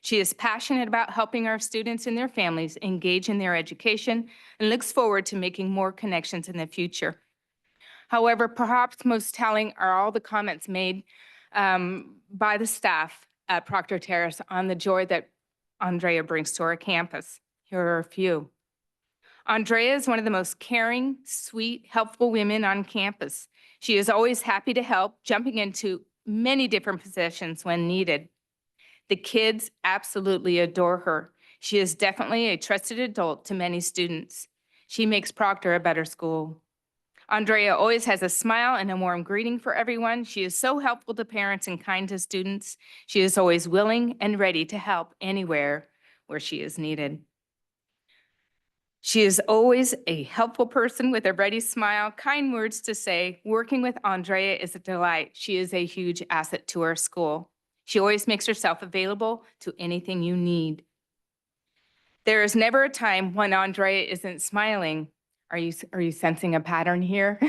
She is passionate about helping our students and their families engage in their education and looks forward to making more connections in the future. However, perhaps most telling are all the comments made by the staff at Proctor Terrace on the joy that Andrea brings to our campus. Here are a few. Andrea is one of the most caring, sweet, helpful women on campus. She is always happy to help, jumping into many different positions when needed. The kids absolutely adore her. She is definitely a trusted adult to many students. She makes Proctor a better school. Andrea always has a smile and a warm greeting for everyone. She is so helpful to parents and kind to students. She is always willing and ready to help anywhere where she is needed. She is always a helpful person with a ready smile, kind words to say. Working with Andrea is a delight. She is a huge asset to our school. She always makes herself available to anything you need. There is never a time when Andrea isn't smiling. Are you sensing a pattern here?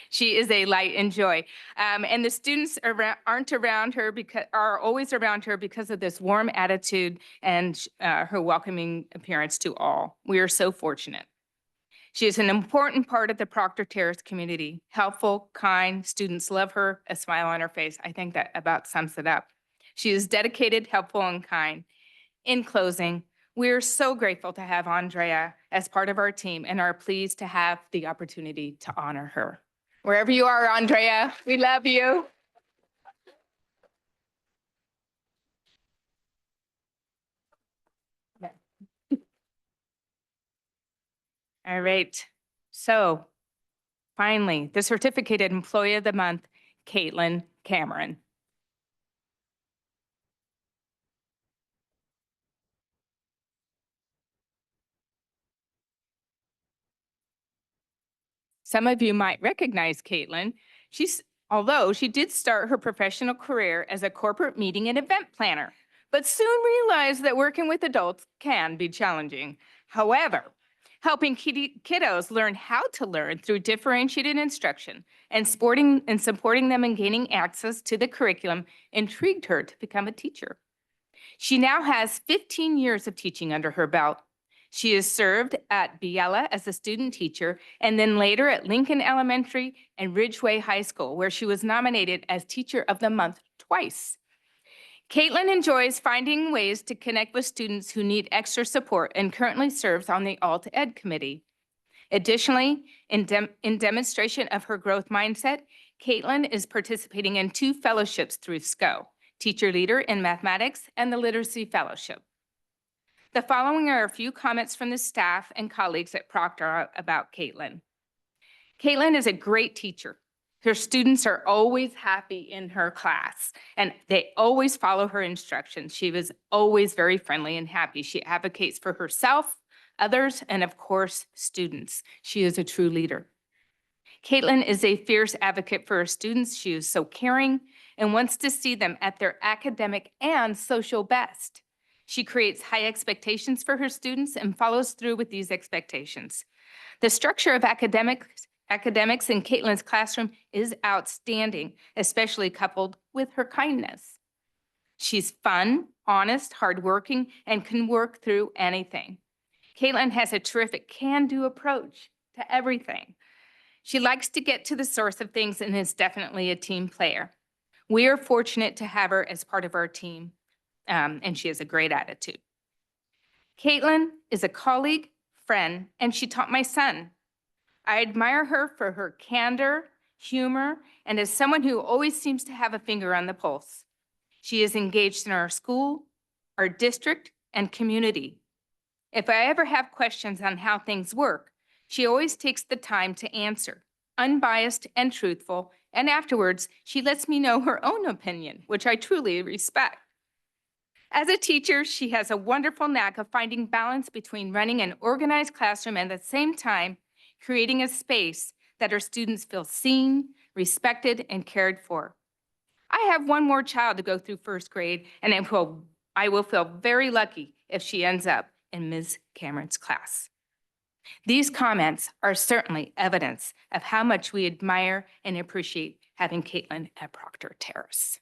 She is a light and joy. And the students are always around her because of this warm attitude and her welcoming appearance to all. We are so fortunate. She is an important part of the Proctor Terrace community. Helpful, kind, students love her, a smile on her face. I think that about sums it up. She is dedicated, helpful, and kind. In closing, we are so grateful to have Andrea as part of our team and are pleased to have the opportunity to honor her. Wherever you are, Andrea, we love you. All right, so finally, the Certificated Employee of the Month, Caitlin Cameron. Some of you might recognize Caitlin. Although she did start her professional career as a corporate meeting and event planner, but soon realized that working with adults can be challenging. However, helping kiddos learn how to learn through differentiated instruction and supporting them in gaining access to the curriculum intrigued her to become a teacher. She now has 15 years of teaching under her belt. She has served at Biella as a student teacher and then later at Lincoln Elementary and Ridgeway High School, where she was nominated as Teacher of the Month twice. Caitlin enjoys finding ways to connect with students who need extra support and currently serves on the Alt Ed Committee. Additionally, in demonstration of her growth mindset, Caitlin is participating in 2 fellowships through SCO, Teacher Leader in Mathematics and the Literacy Fellowship. The following are a few comments from the staff and colleagues at Proctor about Caitlin. Caitlin is a great teacher. Her students are always happy in her class, and they always follow her instructions. She was always very friendly and happy. She advocates for herself, others, and of course, students. She is a true leader. Caitlin is a fierce advocate for her students. She is so caring and wants to see them at their academic and social best. She creates high expectations for her students and follows through with these expectations. The structure of academics in Caitlin's classroom is outstanding, especially coupled with her kindness. She's fun, honest, hardworking, and can work through anything. Caitlin has a terrific can-do approach to everything. She likes to get to the source of things and is definitely a team player. We are fortunate to have her as part of our team, and she has a great attitude. Caitlin is a colleague, friend, and she taught my son. I admire her for her candor, humor, and as someone who always seems to have a finger on the pulse. She is engaged in our school, our district, and community. If I ever have questions on how things work, she always takes the time to answer, unbiased and truthful, and afterwards, she lets me know her own opinion, which I truly respect. As a teacher, she has a wonderful knack of finding balance between running an organized classroom and at the same time, creating a space that her students feel seen, respected, and cared for. I have one more child to go through first grade, and I will feel very lucky if she ends up in Ms. Cameron's class. These comments are certainly evidence of how much we admire and appreciate having Caitlin at Proctor Terrace.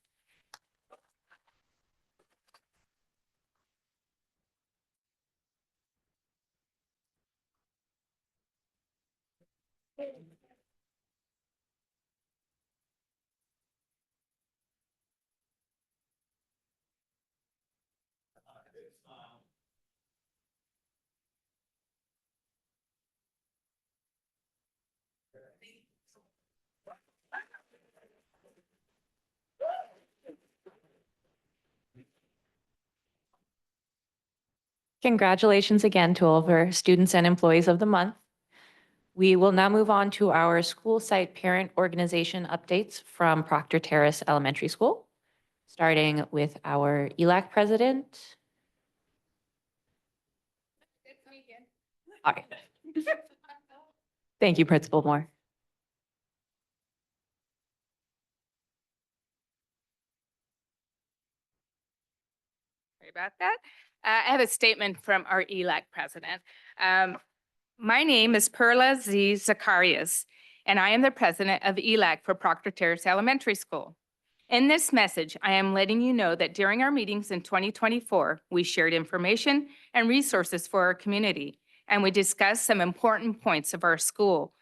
Congratulations again to all of our students and employees of the month. We will now move on to our school site parent organization updates from Proctor Terrace Elementary School, starting with our ELAC president. All right. Thank you, Principal Moore. Sorry about that. I have a statement from our ELAC president. My name is Perla Z. Zacharias, and I am the president of ELAC for Proctor Terrace Elementary School. In this message, I am letting you know that during our meetings in 2024, we shared information and resources for our community, and we discussed some important points of our school,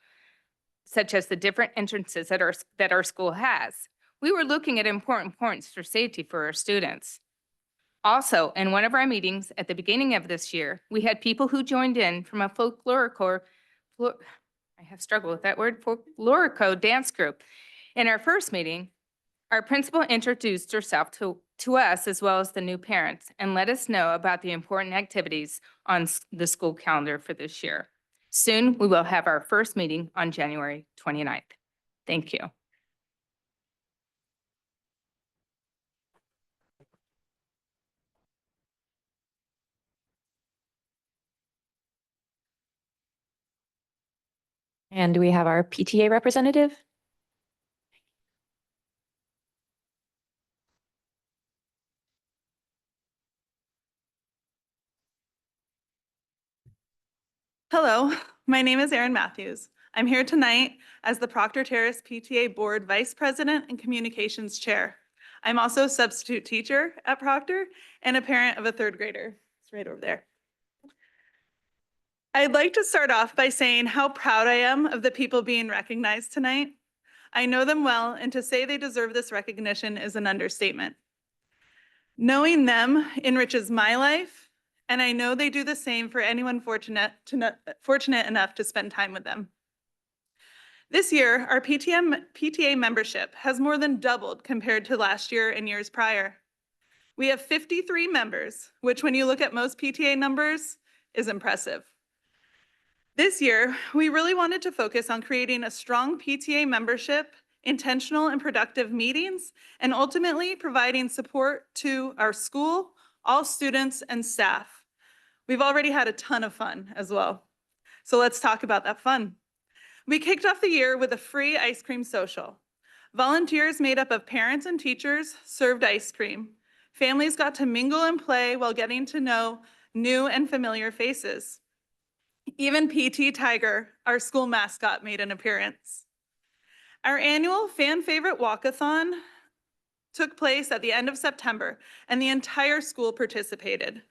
such as the different entrances that our school has. We were looking at important points for safety for our students. Also, in one of our meetings at the beginning of this year, we had people who joined in from a folklorico dance group. In our first meeting, our principal introduced herself to us as well as the new parents and let us know about the important activities on the school calendar for this year. Soon, we will have our first meeting on January 29th. Thank you. And do we have our PTA representative? Hello, my name is Erin Matthews. I'm here tonight as the Proctor Terrace PTA Board Vice President and Communications Chair. I'm also a substitute teacher at Proctor and a parent of a third grader. It's right over there. I'd like to start off by saying how proud I am of the people being recognized tonight. I know them well, and to say they deserve this recognition is an understatement. Knowing them enriches my life, and I know they do the same for anyone fortunate enough to spend time with them. This year, our PTA membership has more than doubled compared to last year and years prior. We have 53 members, which when you look at most PTA numbers is impressive. This year, we really wanted to focus on creating a strong PTA membership, intentional and productive meetings, and ultimately providing support to our school, all students, and staff. We've already had a ton of fun as well. So let's talk about that fun. We kicked off the year with a free ice cream social. Volunteers made up of parents and teachers served ice cream. Families got to mingle and play while getting to know new and familiar faces. Even PT Tiger, our school mascot, made an appearance. Our annual fan favorite walkathon took place at the end of September, and the entire school participated.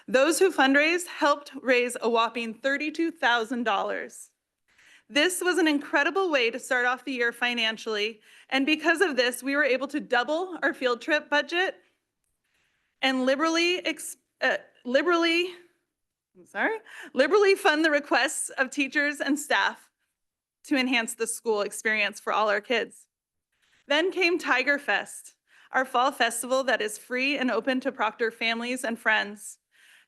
Those who fundraised helped raise a whopping $32,000. This was an incredible way to start off the year financially, and because of this, we were able to double our field trip budget and liberally fund the requests of teachers and staff to enhance the school experience for all our kids. Then came Tiger Fest, our fall festival that is free and open to Proctor families and friends.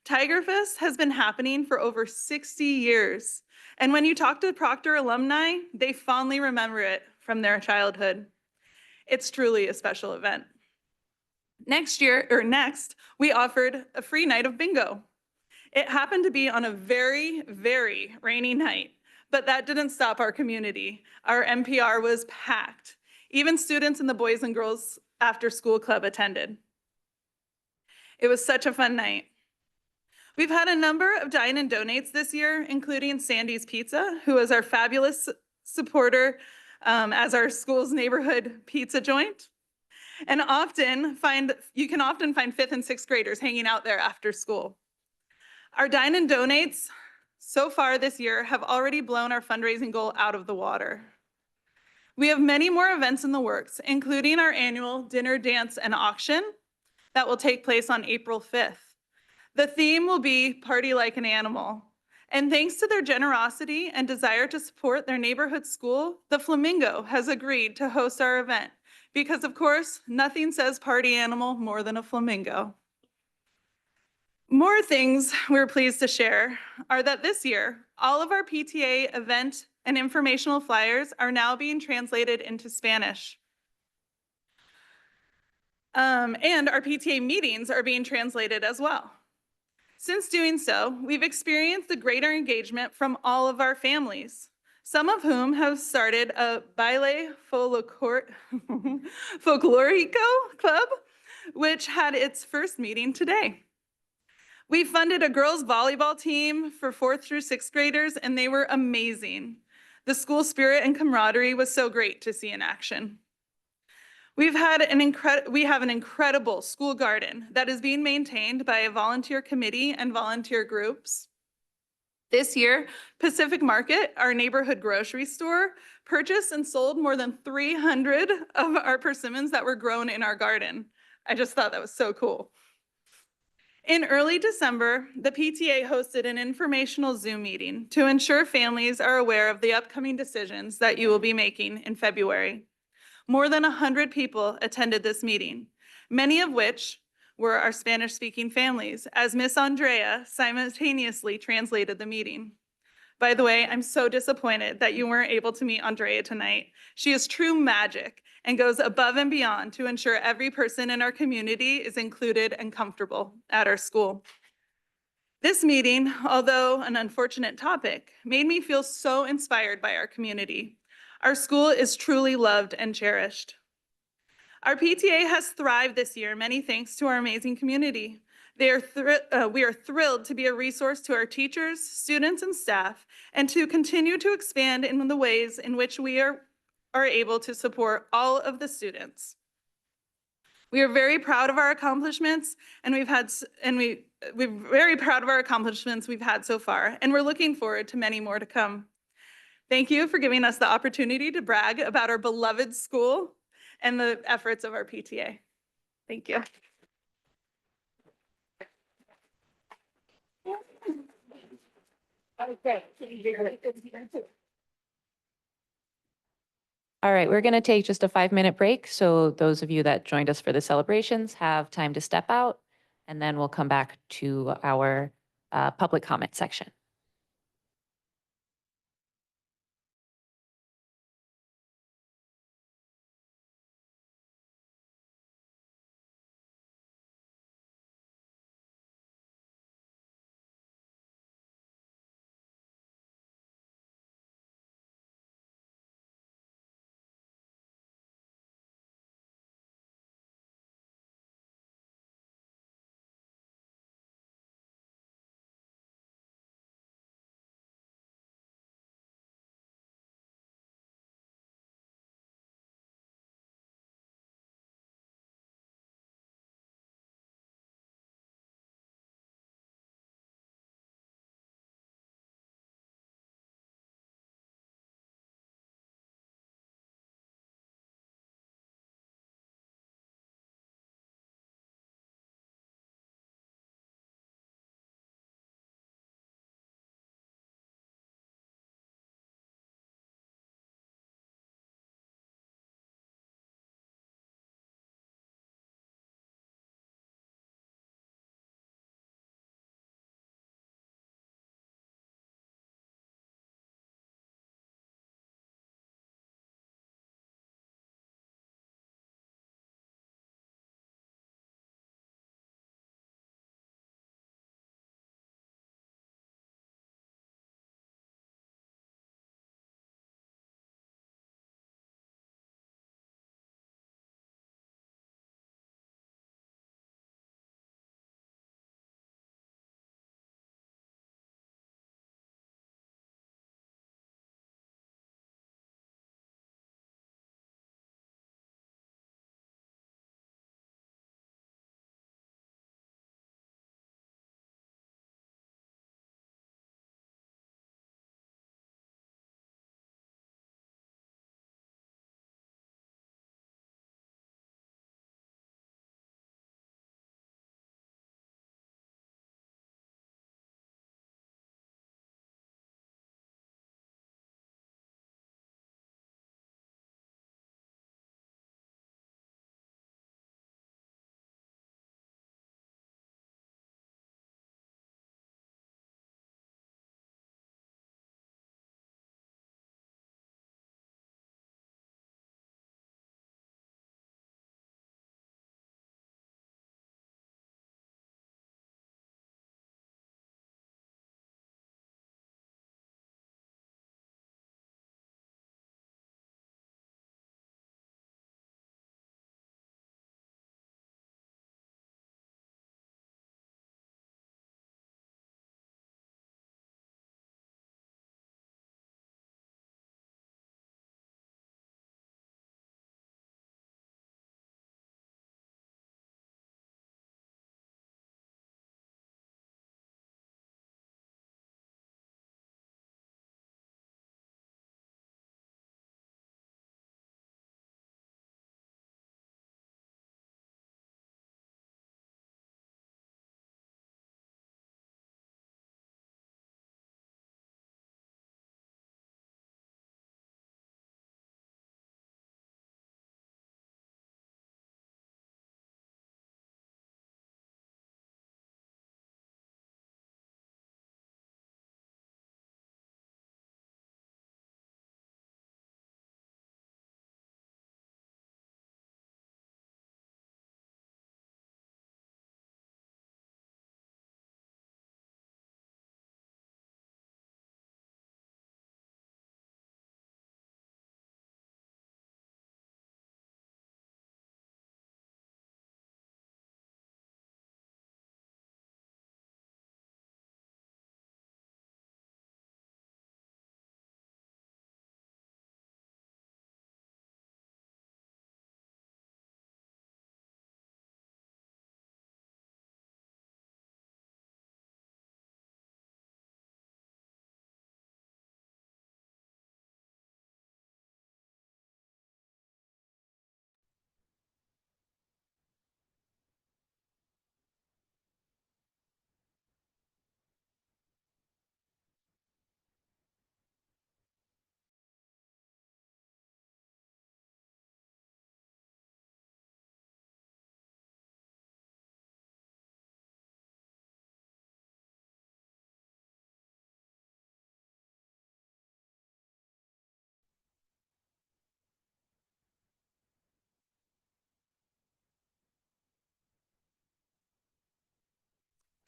Tiger Fest has been happening for over 60 years. And when you talk to Proctor alumni, they fondly remember it from their childhood. It's truly a special event. Next, we offered a free night of bingo. It happened to be on a very, very rainy night, but that didn't stop our community. Our NPR was packed. Even students in the Boys and Girls After School Club attended. It was such a fun night. We've had a number of dine and donates this year, including Sandy's Pizza, who is our fabulous supporter as our school's neighborhood pizza joint. And you can often find 5th and 6th graders hanging out there after school. Our dine and donates so far this year have already blown our fundraising goal out of the water. We have many more events in the works, including our annual dinner, dance, and auction that will take place on April 5th. The theme will be Party Like an Animal. And thanks to their generosity and desire to support their neighborhood school, the Flamingo has agreed to host our event because, of course, nothing says party animal more than a flamingo. More things we're pleased to share are that this year, all of our PTA event and informational flyers are now being translated into Spanish. And our PTA meetings are being translated as well. Since doing so, we've experienced a greater engagement from all of our families, some of whom have started a baile folklorico club, which had its first meeting today. We funded a girls volleyball team for 4th through 6th graders, and they were amazing. The school spirit and camaraderie was so great to see in action. We have an incredible school garden that is being maintained by a volunteer committee and volunteer groups. This year, Pacific Market, our neighborhood grocery store, purchased and sold more than 300 of our persimmons that were grown in our garden. I just thought that was so cool. In early December, the PTA hosted an informational Zoom meeting to ensure families are aware of the upcoming decisions that you will be making in February. More than 100 people attended this meeting, many of which were our Spanish-speaking families, as Miss Andrea simultaneously translated the meeting. By the way, I'm so disappointed that you weren't able to meet Andrea tonight. She is true magic and goes above and beyond to ensure every person in our community is included and comfortable at our school. This meeting, although an unfortunate topic, made me feel so inspired by our community. Our school is truly loved and cherished. Our PTA has thrived this year, many thanks to our amazing community. We are thrilled to be a resource to our teachers, students, and staff, and to continue to expand in the ways in which we are able to support all of the students. We are very proud of our accomplishments, and we're very proud of our accomplishments we've had so far, and we're looking forward to many more to come. Thank you for giving us the opportunity to brag about our beloved school and the efforts of our PTA. Thank you. All right, we're going to take just a 5-minute break. So those of you that joined us for the celebrations have time to step out, and then we'll come back to our public comment section.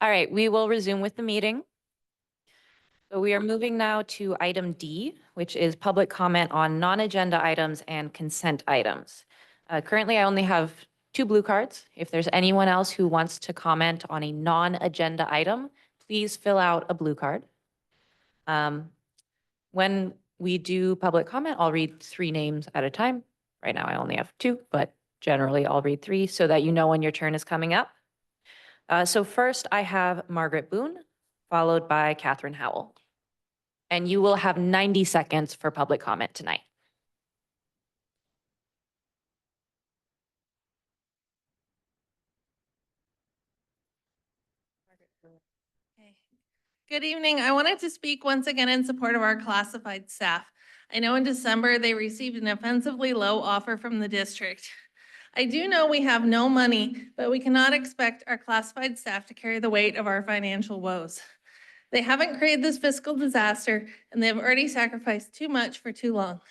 All right, we will resume with the meeting. So we are moving now to item D, which is public comment on non-agenda items and consent items. Currently, I only have 2 blue cards. If there's anyone else who wants to comment on a non-agenda item, please fill out a blue card. When we do public comment, I'll read 3 names at a time. Right now, I only have 2, but generally I'll read 3 so that you know when your turn is coming up. So first, I have Margaret Boone, followed by Catherine Howell. And you will have 90 seconds for public comment tonight. Good evening. I wanted to speak once again in support of our classified staff. I know in December they received an offensively low offer from the district. I do know we have no money, but we cannot expect our classified staff to carry the weight of our financial woes. They haven't created this fiscal disaster, and they have already sacrificed too much for too long.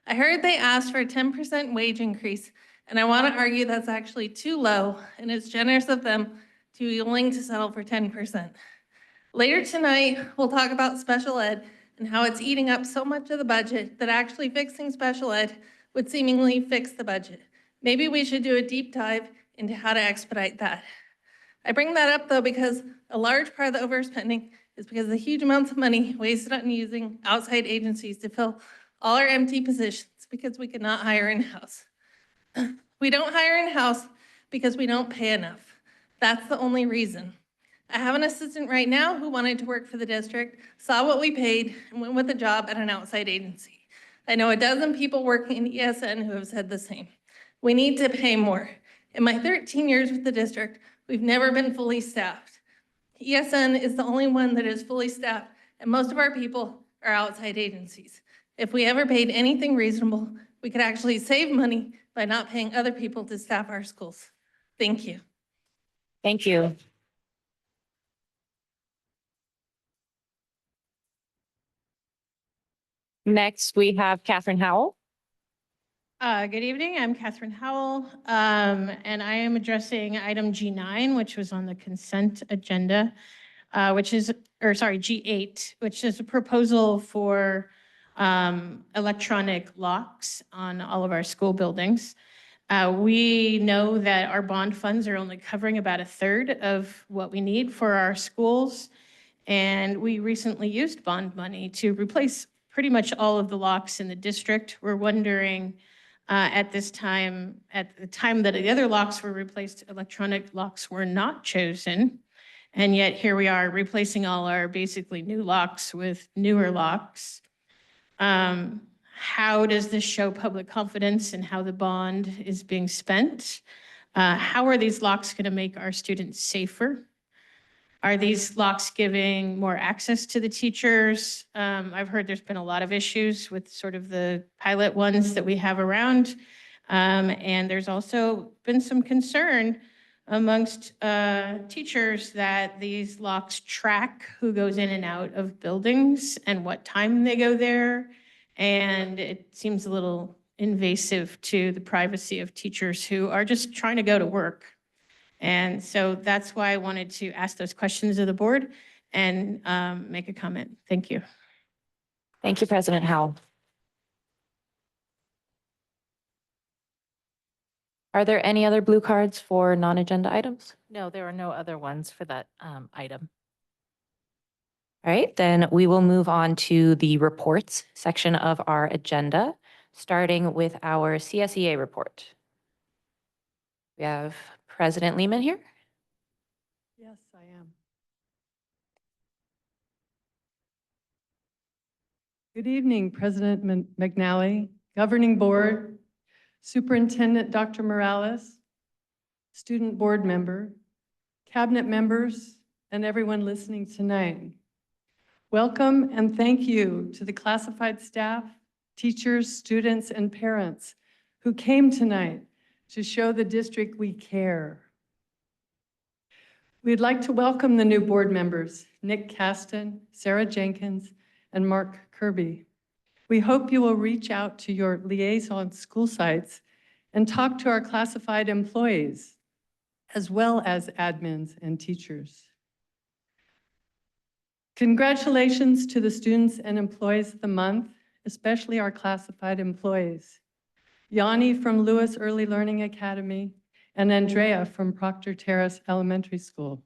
I heard they asked for a 10% wage increase, and I want to argue that's actually too low, and it's generous of them to be willing to settle for 10%. Later tonight, we'll talk about special ed and how it's eating up so much of the budget that actually fixing special ed would seemingly fix the budget. Maybe we should do a deep dive into how to expedite that. I bring that up though because a large part of the overspending is because of the huge amounts of money wasted on using outside agencies to fill all our empty positions because we could not hire in-house. We don't hire in-house because we don't pay enough. That's the only reason. I have an assistant right now who wanted to work for the district, saw what we paid, and went with a job at an outside agency. I know a dozen people working in ESN who have said the same. We need to pay more. In my 13 years with the district, we've never been fully staffed. ESN is the only one that is fully staffed, and most of our people are outside agencies. If we ever paid anything reasonable, we could actually save money by not paying other people to staff our schools. Thank you. Thank you. Next, we have Catherine Howell. Good evening, I'm Catherine Howell, and I am addressing item G9, which was on the consent agenda, G8, which is a proposal for electronic locks on all of our school buildings. We know that our bond funds are only covering about 1/3 of what we need for our schools, and we recently used bond money to replace pretty much all of the locks in the district. We're wondering at the time that the other locks were replaced, electronic locks were not chosen. And yet here we are replacing all our basically new locks with newer locks. How does this show public confidence in how the bond is being spent? How are these locks going to make our students safer? Are these locks giving more access to the teachers? I've heard there's been a lot of issues with sort of the pilot ones that we have around. And there's also been some concern amongst teachers that these locks track who goes in and out of buildings and what time they go there. And it seems a little invasive to the privacy of teachers who are just trying to go to work. And so that's why I wanted to ask those questions of the board and make a comment. Thank you. Thank you, President Howell. Are there any other blue cards for non-agenda items? No, there are no other ones for that item. All right, then we will move on to the reports section of our agenda, starting with our CSEA report. We have President Lehman here. Yes, I am. Good evening, President McNally, Governing Board, Superintendent Dr. Morales, student board member, cabinet members, and everyone listening tonight. Welcome and thank you to the classified staff, teachers, students, and parents who came tonight to show the district we care. We'd like to welcome the new board members, Nick Caston, Sarah Jenkins, and Mark Kirby. We hope you will reach out to your liaison school sites and talk to our classified employees, as well as admins and teachers. Congratulations to the students and employees of the month, especially our classified employees. Yanni from Lewis Early Learning Academy and Andrea from Proctor Terrace Elementary School.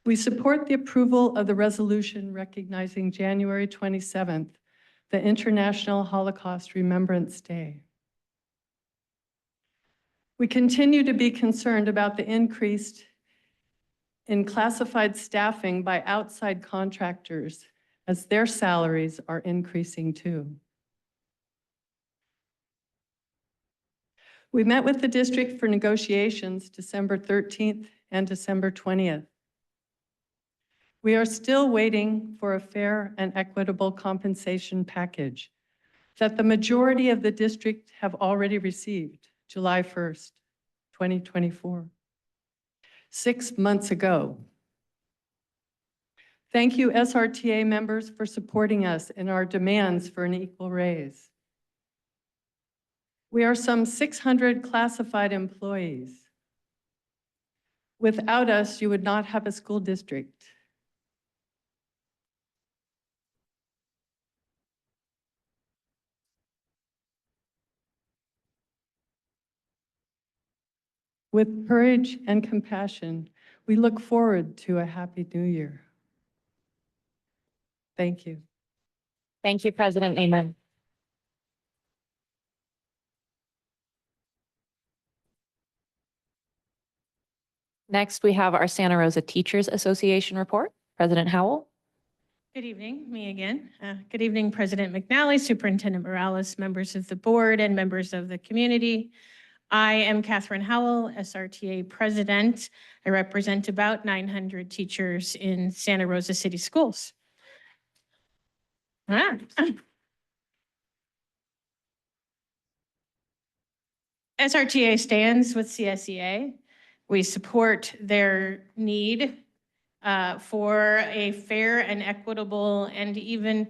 We support the approval of the resolution recognizing January 27th, the International Holocaust Remembrance Day. We continue to be concerned about the increase in classified staffing by outside contractors as their salaries are increasing too. We met with the district for negotiations December 13th and December 20th. We are still waiting for a fair and equitable compensation package that the majority of the district have already received July 1st, 2024, 6 months ago. Thank you, SRTA members, for supporting us in our demands for an equal raise. We are some 600 classified employees. Without us, you would not have a school district. With courage and compassion, we look forward to a happy new year. Thank you. Thank you, President Neiman. Next, we have our Santa Rosa Teachers Association report. President Howell. Good evening, me again. Good evening, President McNally, Superintendent Morales, members of the board, and members of the community. I am Catherine Howell, SRTA President. I represent about 900 teachers in Santa Rosa City Schools. SRTA stands with CSEA. We support their need for a fair and equitable and even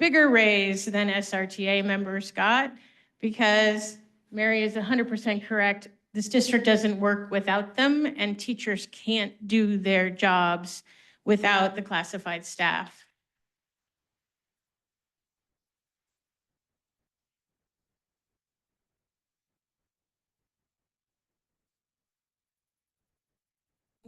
bigger raise than SRTA members got, because Mary is 100% correct. This district doesn't work without them, and teachers can't do their jobs without the classified staff.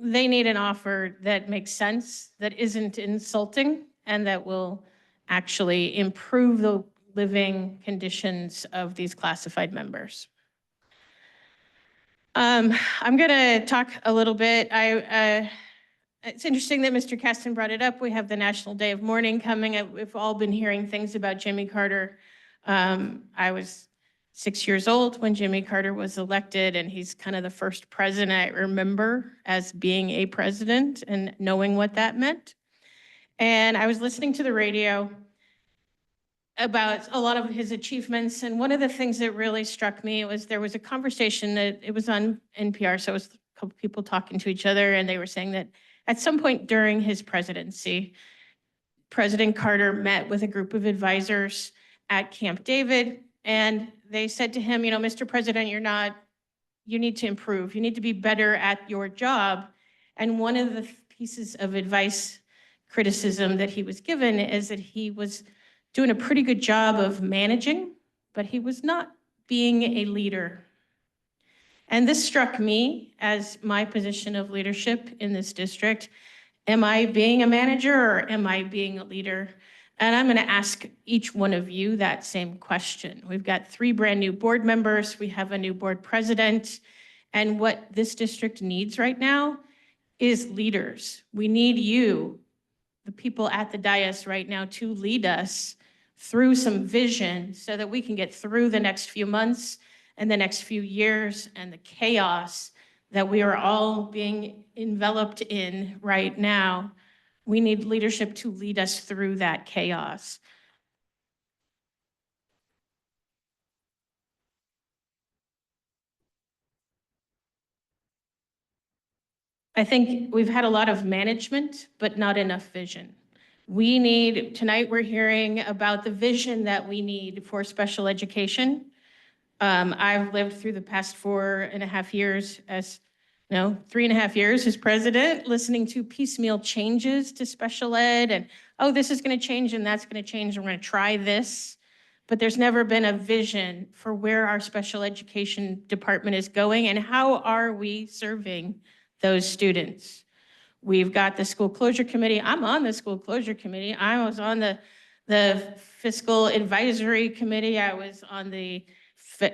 They need an offer that makes sense, that isn't insulting, and that will actually improve the living conditions of these classified members. I'm going to talk a little bit. It's interesting that Mr. Kasten brought it up. We have the National Day of Mourning coming. We've all been hearing things about Jimmy Carter. I was 6 years old when Jimmy Carter was elected, and he's kind of the first president I remember as being a president and knowing what that meant. And I was listening to the radio about a lot of his achievements, and one of the things that really struck me was there was a conversation that it was on NPR, so it was a couple people talking to each other, and they were saying that at some point during his presidency, President Carter met with a group of advisors at Camp David, and they said to him, you know, Mr. President, you need to improve. You need to be better at your job. And one of the pieces of advice, criticism that he was given is that he was doing a pretty good job of managing, but he was not being a leader. And this struck me as my position of leadership in this district. Am I being a manager or am I being a leader? And I'm going to ask each one of you that same question. We've got 3 brand new board members. We have a new board president. And what this district needs right now is leaders. We need you, the people at the dais right now, to lead us through some vision so that we can get through the next few months and the next few years and the chaos that we are all being enveloped in right now. We need leadership to lead us through that chaos. I think we've had a lot of management, but not enough vision. Tonight we're hearing about the vision that we need for special education. I've lived through the past 4.5 years as 3.5 years as president, listening to piecemeal changes to special ed and, oh, this is going to change and that's going to change. And we're going to try this. But there's never been a vision for where our special education department is going and how are we serving those students. We've got the school closure committee. I'm on the school closure committee. I was on the fiscal advisory committee. I was on the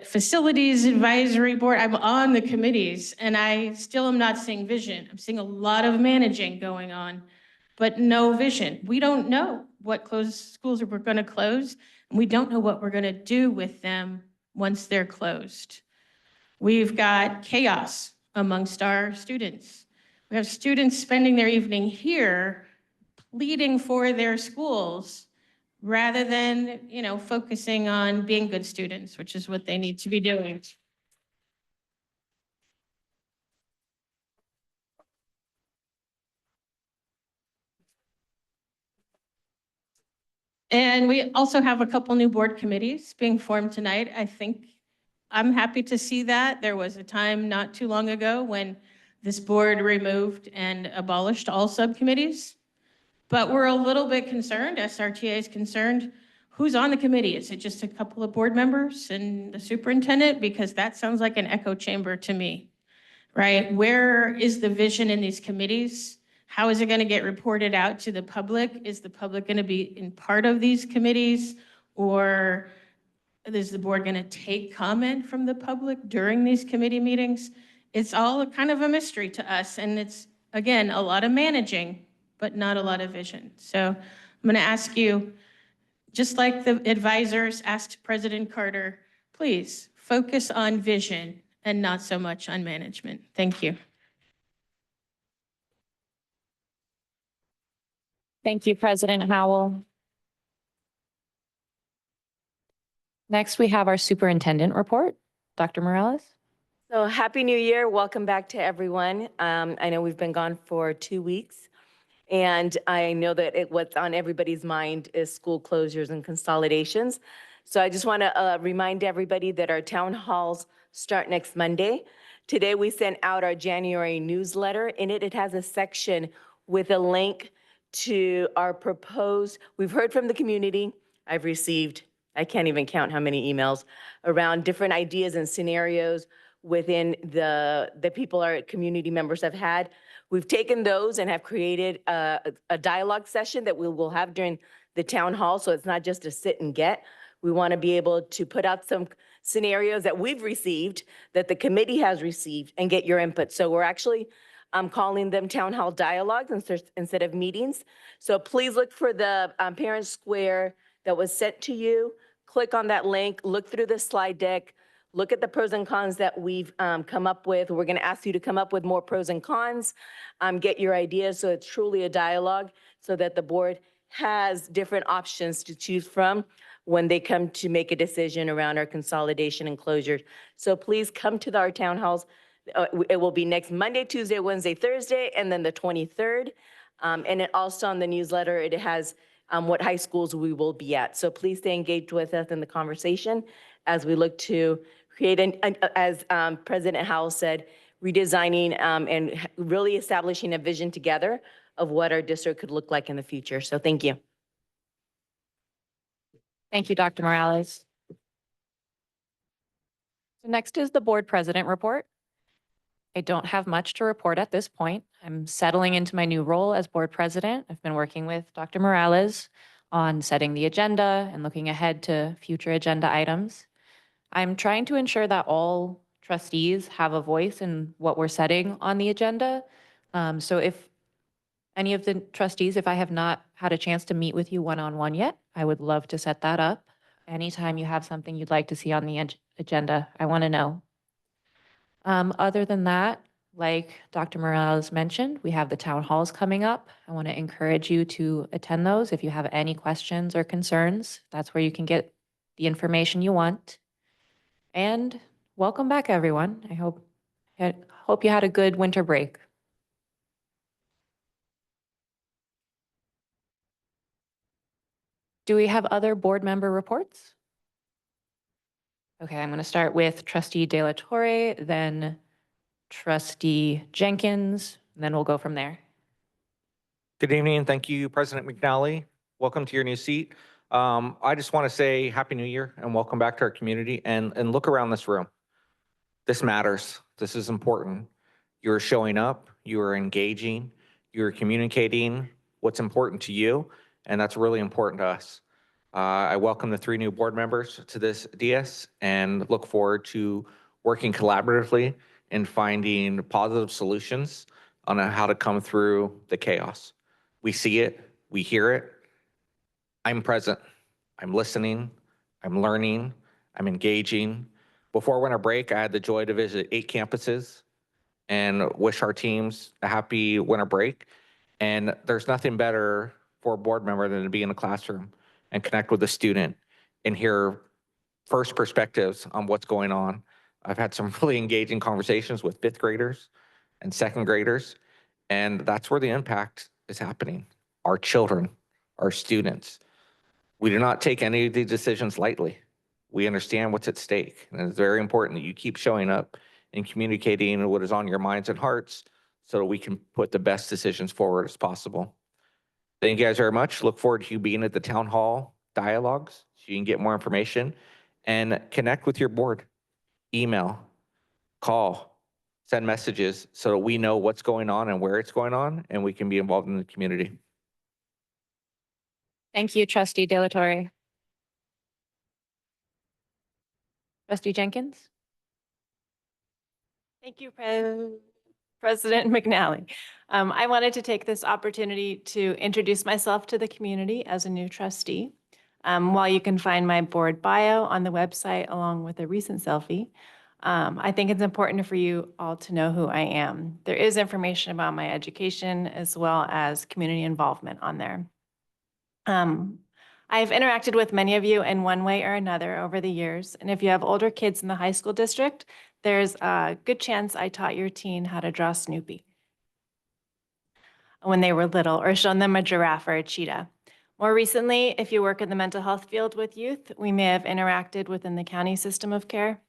facilities advisory board. I'm on the committees and I still am not seeing vision. I'm seeing a lot of managing going on, but no vision. We don't know what schools we're going to close, and we don't know what we're going to do with them once they're closed. We've got chaos amongst our students. We have students spending their evening here pleading for their schools rather than, focusing on being good students, which is what they need to be doing. And we also have a couple new board committees being formed tonight. I'm happy to see that. There was a time not too long ago when this board removed and abolished all subcommittees. But we're a little bit concerned, SRTA is concerned, who's on the committee? Is it just a couple of board members and the superintendent? Because that sounds like an echo chamber to me, right? Where is the vision in these committees? How is it going to get reported out to the public? Is the public going to be in part of these committees? Or is the board going to take comment from the public during these committee meetings? It's all kind of a mystery to us. And it's, again, a lot of managing, but not a lot of vision. So I'm going to ask you, just like the advisors asked President Carter, please focus on vision and not so much on management. Thank you. Thank you, President Howell. Next, we have our superintendent report. Dr. Morales. So Happy New Year. Welcome back to everyone. I know we've been gone for 2 weeks, and I know that what's on everybody's mind is school closures and consolidations. So I just want to remind everybody that our town halls start next Monday. Today, we sent out our January newsletter. In it, it has a section with a link to our proposed, we've heard from the community. I've received, I can't even count how many emails around different ideas and scenarios within the people our community members have had. We've taken those and have created a dialogue session that we will have during the town hall. So it's not just a sit and get. We want to be able to put out some scenarios that we've received, that the committee has received, and get your input. So we're actually calling them town hall dialogues instead of meetings. So please look for the parent square that was sent to you. Click on that link, look through the slide deck, look at the pros and cons that we've come up with. We're going to ask you to come up with more pros and cons, get your ideas so it's truly a dialogue so that the board has different options to choose from when they come to make a decision around our consolidation and closure. So please come to our town halls. It will be next Monday, Tuesday, Wednesday, Thursday, and then the 23rd. And it also on the newsletter, it has what high schools we will be at. So please stay engaged with us in the conversation as we look to create, as President Howell said, redesigning and really establishing a vision together of what our district could look like in the future. So thank you. Thank you, Dr. Morales. So next is the board president report. I don't have much to report at this point. I'm settling into my new role as board president. I've been working with Dr. Morales on setting the agenda and looking ahead to future agenda items. I'm trying to ensure that all trustees have a voice in what we're setting on the agenda. So if any of the trustees, if I have not had a chance to meet with you one-on-one yet, I would love to set that up. Anytime you have something you'd like to see on the agenda, I want to know. Other than that, like Dr. Morales mentioned, we have the town halls coming up. I want to encourage you to attend those. If you have any questions or concerns, that's where you can get the information you want. And welcome back, everyone. I hope you had a good winter break. Do we have other board member reports? Okay, I'm going to start with Trustee De La Torre, then Trustee Jenkins, and then we'll go from there. Good evening, and thank you, President McNally. Welcome to your new seat. I just want to say Happy New Year and welcome back to our community, and look around this room. This matters. This is important. You're showing up, you are engaging, you're communicating what's important to you, and that's really important to us. I welcome the 3 new board members to this DS and look forward to working collaboratively and finding positive solutions on how to come through the chaos. We see it, we hear it. I'm present, I'm listening, I'm learning, I'm engaging. Before winter break, I had the joy to visit 8 campuses and wish our teams a happy winter break. And there's nothing better for a board member than to be in a classroom and connect with a student and hear first perspectives on what's going on. I've had some really engaging conversations with 5th graders and 2nd graders, and that's where the impact is happening. Our children, our students. We do not take any of these decisions lightly. We understand what's at stake, and it's very important that you keep showing up and communicating what is on your minds and hearts so that we can put the best decisions forward as possible. Thank you guys very much. Look forward to you being at the town hall dialogues so you can get more information and connect with your board. Email, call, send messages so that we know what's going on and where it's going on, and we can be involved in the community. Thank you, Trustee De La Torre. Trustee Jenkins? Thank you, President McNally. I wanted to take this opportunity to introduce myself to the community as a new trustee. While you can find my board bio on the website along with a recent selfie, I think it's important for you all to know who I am. There is information about my education as well as community involvement on there. I've interacted with many of you in one way or another over the years, and if you have older kids in the high school district, there's a good chance I taught your teen how to draw Snoopy when they were little, or shown them a giraffe or a cheetah. More recently, if you work in the mental health field with youth, we may have interacted within the county system of care.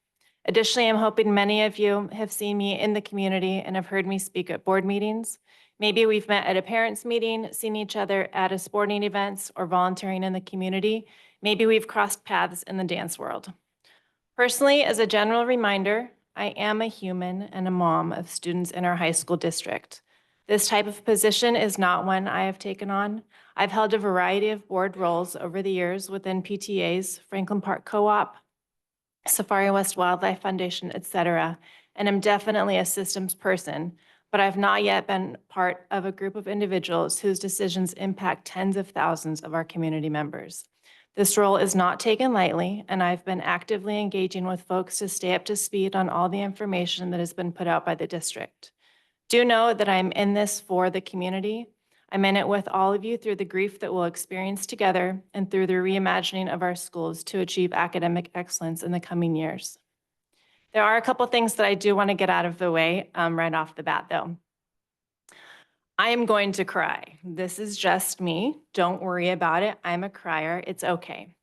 Additionally, I'm hoping many of you have seen me in the community and have heard me speak at board meetings. Maybe we've met at a parents' meeting, seen each other at a sporting events, or volunteering in the community. Maybe we've crossed paths in the dance world. Personally, as a general reminder, I am a human and a mom of students in our high school district. This type of position is not one I have taken on. I've held a variety of board roles over the years within PTAs, Franklin Park Co-op, Safari West Wildlife Foundation, etc., and I'm definitely a systems person, but I've not yet been part of a group of individuals whose decisions impact tens of thousands of our community members. This role is not taken lightly, and I've been actively engaging with folks to stay up to speed on all the information that has been put out by the district. Do know that I'm in this for the community. I'm in it with all of you through the grief that we'll experience together and through the reimagining of our schools to achieve academic excellence in the coming years. There are a couple things that I do want to get out of the way right off the bat, though. I am going to cry. This is just me. Don't worry about it. I'm a crier. It's okay.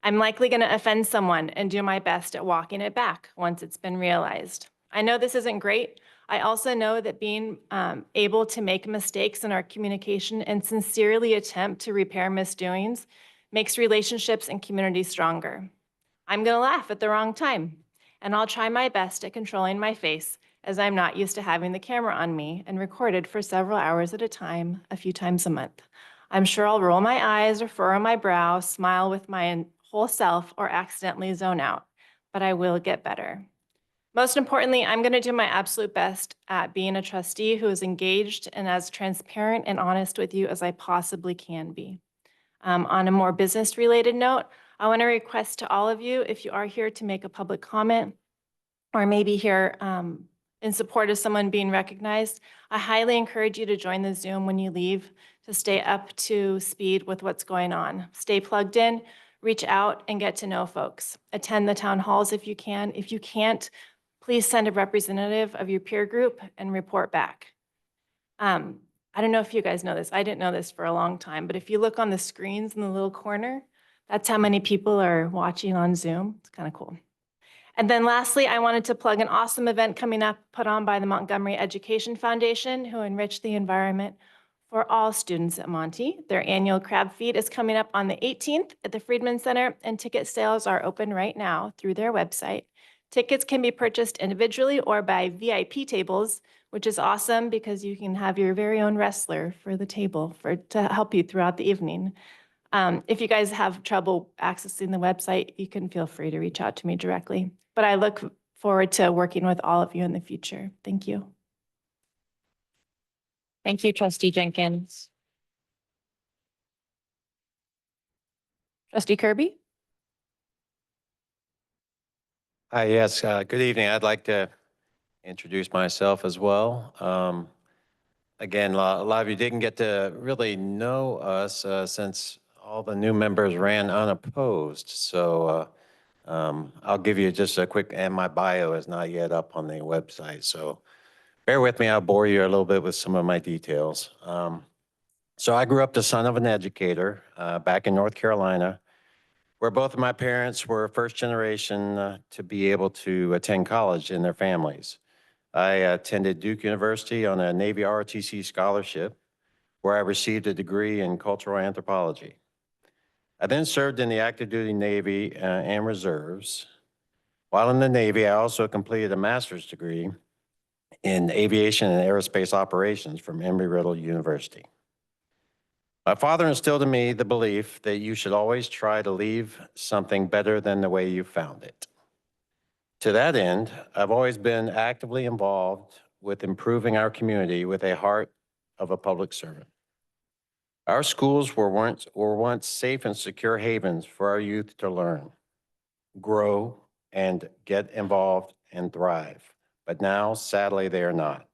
I'm likely going to offend someone and do my best at walking it back once it's been realized. I know this isn't great. I also know that being able to make mistakes in our communication and sincerely attempt to repair misdoings makes relationships and community stronger. I'm going to laugh at the wrong time, and I'll try my best at controlling my face, as I'm not used to having the camera on me and recorded for several hours at a time, a few times a month. I'm sure I'll roll my eyes or furrow my brow, smile with my whole self, or accidentally zone out, but I will get better. Most importantly, I'm going to do my absolute best at being a trustee who is engaged and as transparent and honest with you as I possibly can be. On a more business-related note, I want to request to all of you, if you are here to make a public comment or maybe here in support of someone being recognized, I highly encourage you to join the Zoom when you leave to stay up to speed with what's going on. Stay plugged in, reach out, and get to know folks. Attend the town halls if you can. If you can't, please send a representative of your peer group and report back. I don't know if you guys know this. I didn't know this for a long time, but if you look on the screens in the little corner, that's how many people are watching on Zoom. It's kind of cool. And then lastly, I wanted to plug an awesome event coming up put on by the Montgomery Education Foundation, who enrich the environment for all students at Monty. Their annual crab feed is coming up on the 18th at the Friedman Center, and ticket sales are open right now through their website. Tickets can be purchased individually or by VIP tables, which is awesome because you can have your very own wrestler for the table to help you throughout the evening. If you guys have trouble accessing the website, you can feel free to reach out to me directly. But I look forward to working with all of you in the future. Thank you. Thank you, Trustee Jenkins. Trustee Kirby? Hi, yes, good evening. I'd like to introduce myself as well. Again, a lot of you didn't get to really know us since all the new members ran unopposed. So I'll give you just a quick, and my bio is not yet up on the website. So bear with me, I'll bore you a little bit with some of my details. So I grew up the son of an educator back in North Carolina, where both of my parents were first generation to be able to attend college in their families. I attended Duke University on a Navy ROTC scholarship, where I received a degree in cultural anthropology. I then served in the active duty Navy and reserves. While in the Navy, I also completed a master's degree in aviation and aerospace operations from Embry-Riddle University. My father instilled in me the belief that you should always try to leave something better than the way you found it. To that end, I've always been actively involved with improving our community with a heart of a public servant. Our schools were once safe and secure havens for our youth to learn, grow, and get involved and thrive. But now, sadly, they are not.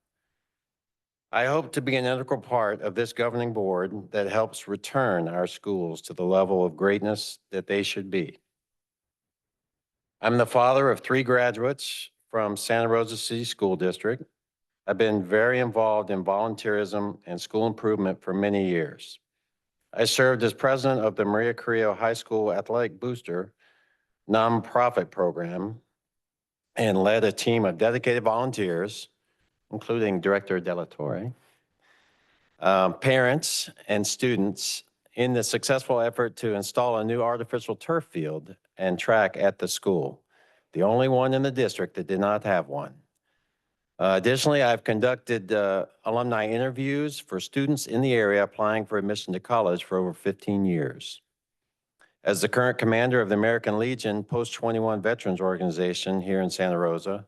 I hope to be an integral part of this governing board that helps return our schools to the level of greatness that they should be. I'm the father of 3 graduates from Santa Rosa City School District. I've been very involved in volunteerism and school improvement for many years. I served as president of the Maria Carrillo High School Athletic Booster nonprofit program and led a team of dedicated volunteers, including Director Della Torre, parents, and students in the successful effort to install a new artificial turf field and track at the school, the only one in the district that did not have one. Additionally, I've conducted alumni interviews for students in the area applying for admission to college for over 15 years. As the current commander of the American Legion Post-21 Veterans Organization here in Santa Rosa,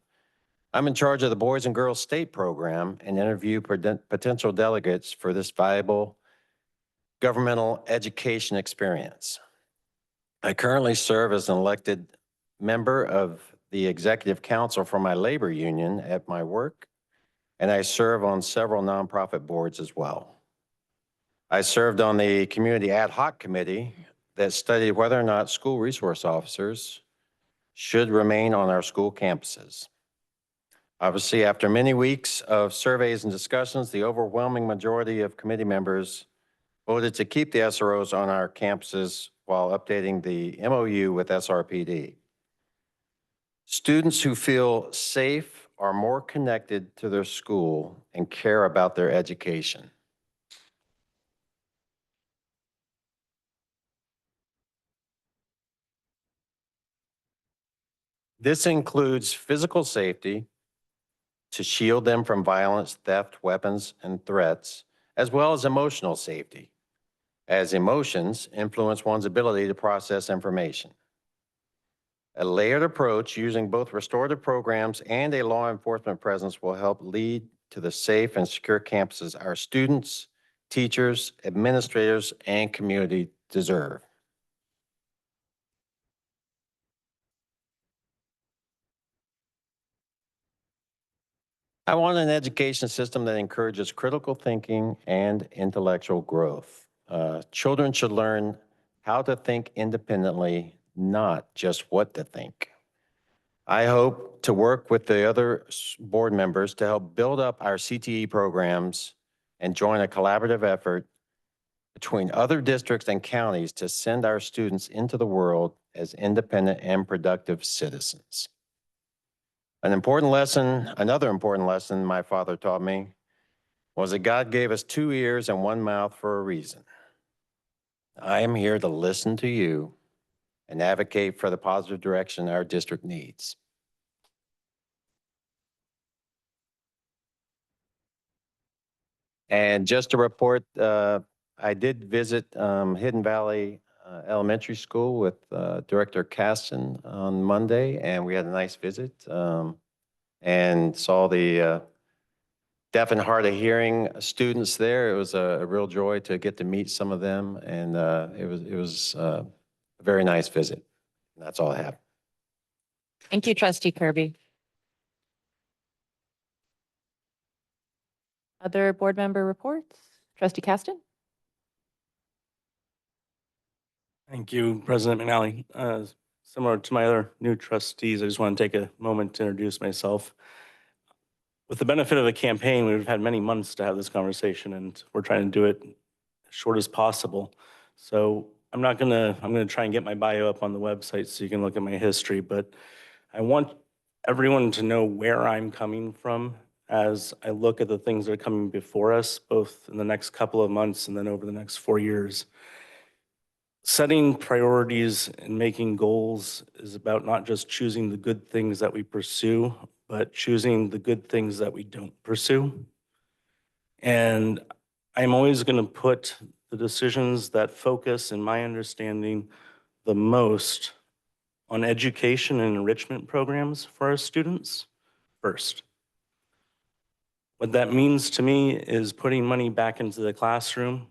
I'm in charge of the Boys and Girls State Program and interview potential delegates for this valuable governmental education experience. I currently serve as an elected member of the Executive Council for my labor union at my work, and I serve on several nonprofit boards as well. I served on the Community Ad Hoc Committee that studied whether or not school resource officers should remain on our school campuses. Obviously, after many weeks of surveys and discussions, the overwhelming majority of committee members voted to keep the SROs on our campuses while updating the MOU with SRPD. Students who feel safe are more connected to their school and care about their education. This includes physical safety to shield them from violence, theft, weapons, and threats, as well as emotional safety, as emotions influence one's ability to process information. A layered approach using both restorative programs and a law enforcement presence will help lead to the safe and secure campuses our students, teachers, administrators, and community deserve. I want an education system that encourages critical thinking and intellectual growth. Children should learn how to think independently, not just what to think. I hope to work with the other board members to help build up our CTE programs and join a collaborative effort between other districts and counties to send our students into the world as independent and productive citizens. Another important lesson my father taught me was that God gave us 2 ears and 1 mouth for a reason. I am here to listen to you and advocate for the positive direction our district needs. And just to report, I did visit Hidden Valley Elementary School with Director Caston on Monday, and we had a nice visit and saw the deaf and hard of hearing students there. It was a real joy to get to meet some of them, and it was a very nice visit. And that's all I have. Thank you, Trustee Kirby. Other board member reports? Trustee Caston? Thank you, President McNally. Similar to my other new trustees, I just want to take a moment to introduce myself. With the benefit of a campaign, we've had many months to have this conversation, and we're trying to do it as short as possible. So I'm gonna try and get my bio up on the website so you can look at my history, but I want everyone to know where I'm coming from as I look at the things that are coming before us, both in the next couple of months and then over the next 4 years. Setting priorities and making goals is about not just choosing the good things that we pursue, but choosing the good things that we don't pursue. And I'm always going to put the decisions that focus, in my understanding, the most on education and enrichment programs for our students first. What that means to me is putting money back into the classroom,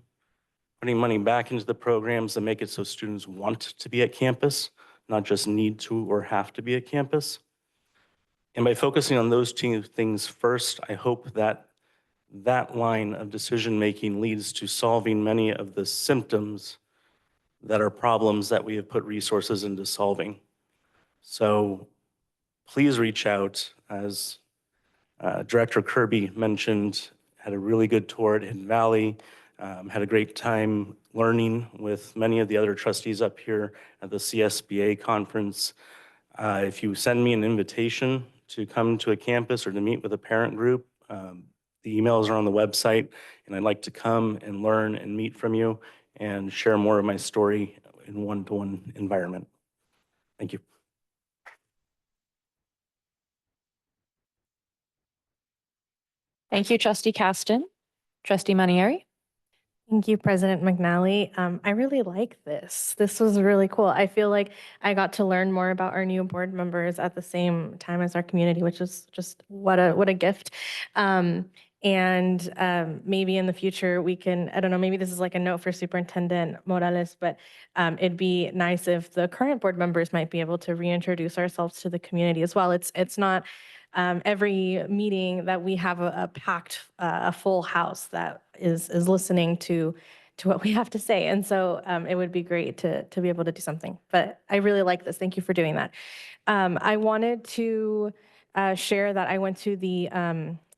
putting money back into the programs that make it so students want to be at campus, not just need to or have to be at campus. And by focusing on those two things first, I hope that that line of decision-making leads to solving many of the symptoms that are problems that we have put resources into solving. So please reach out. As Director Kirby mentioned, had a really good tour at Hidden Valley, had a great time learning with many of the other trustees up here at the CSBA conference. If you send me an invitation to come to a campus or to meet with a parent group, the emails are on the website, and I'd like to come and learn and meet from you and share more of my story in one-to-one environment. Thank you. Thank you, Trustee Caston. Trustee Manieri? Thank you, President McNally. I really like this. This was really cool. I feel like I got to learn more about our new board members at the same time as our community, which is just what a gift. Maybe in the future we can, I don't know, maybe this is like a note for Superintendent Morales, but it'd be nice if the current board members might be able to reintroduce ourselves to the community as well. It's not every meeting that we have a packed, a full house that is listening to what we have to say. And so it would be great to be able to do something. But I really like this. Thank you for doing that. I wanted to share that I went to the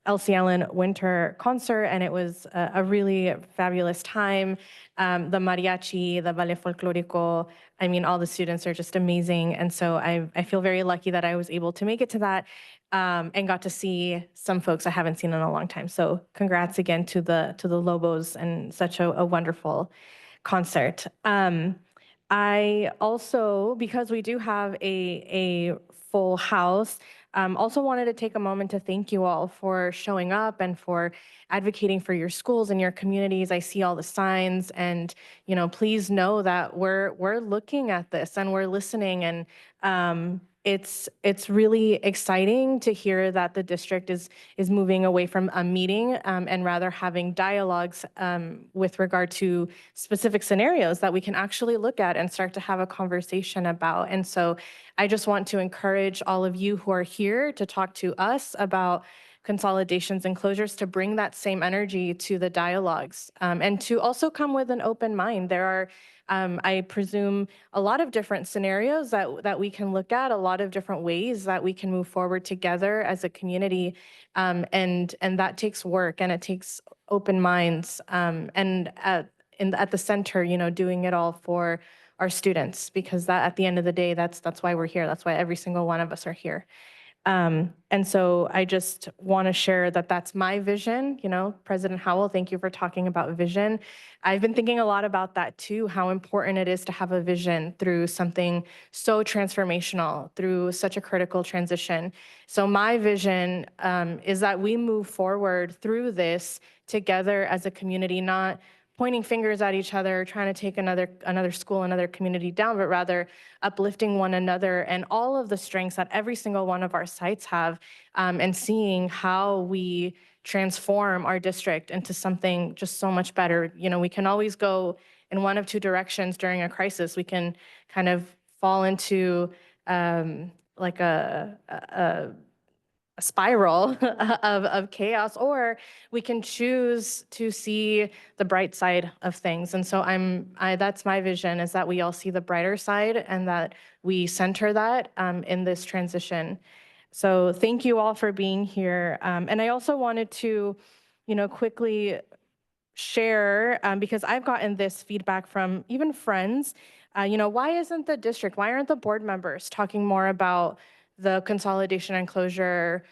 Elsie Allen Winter Concert, and it was a really fabulous time. The mariachi, the ballet folklorico, I mean, all the students are just amazing. And so I feel very lucky that I was able to make it to that and got to see some folks I haven't seen in a long time. So congrats again to the Lobos and such a wonderful concert. I also, because we do have a full house, also wanted to take a moment to thank you all for showing up and for advocating for your schools and your communities. I see all the signs, and please know that we're looking at this and we're listening, and it's really exciting to hear that the district is moving away from a meeting and rather having dialogues with regard to specific scenarios that we can actually look at and start to have a conversation about. And so I just want to encourage all of you who are here to talk to us about consolidations and closures, to bring that same energy to the dialogues and to also come with an open mind. There are I presume a lot of different scenarios that we can look at, a lot of different ways that we can move forward together as a community, and that takes work and it takes open minds, and at the center, doing it all for our students, because that at the end of the day, that's why we're here. That's why every single one of us are here. And so I just want to share that that's my vision. You know, President Howell, thank you for talking about vision. I've been thinking a lot about that too, how important it is to have a vision through something so transformational, through such a critical transition. So my vision is that we move forward through this together as a community, not pointing fingers at each other, trying to take another school, another community down, but rather uplifting one another and all of the strengths that every single one of our sites have, and seeing how we transform our district into something just so much better. You know, we can always go in one of two directions during a crisis. We can kind of fall into like a spiral of chaos, or we can choose to see the bright side of things. And so that's my vision, is that we all see the brighter side and that we center that in this transition. So thank you all for being here. And I also wanted to, quickly share, because I've gotten this feedback from even friends, why isn't the district, why aren't the board members talking more about the consolidation and closure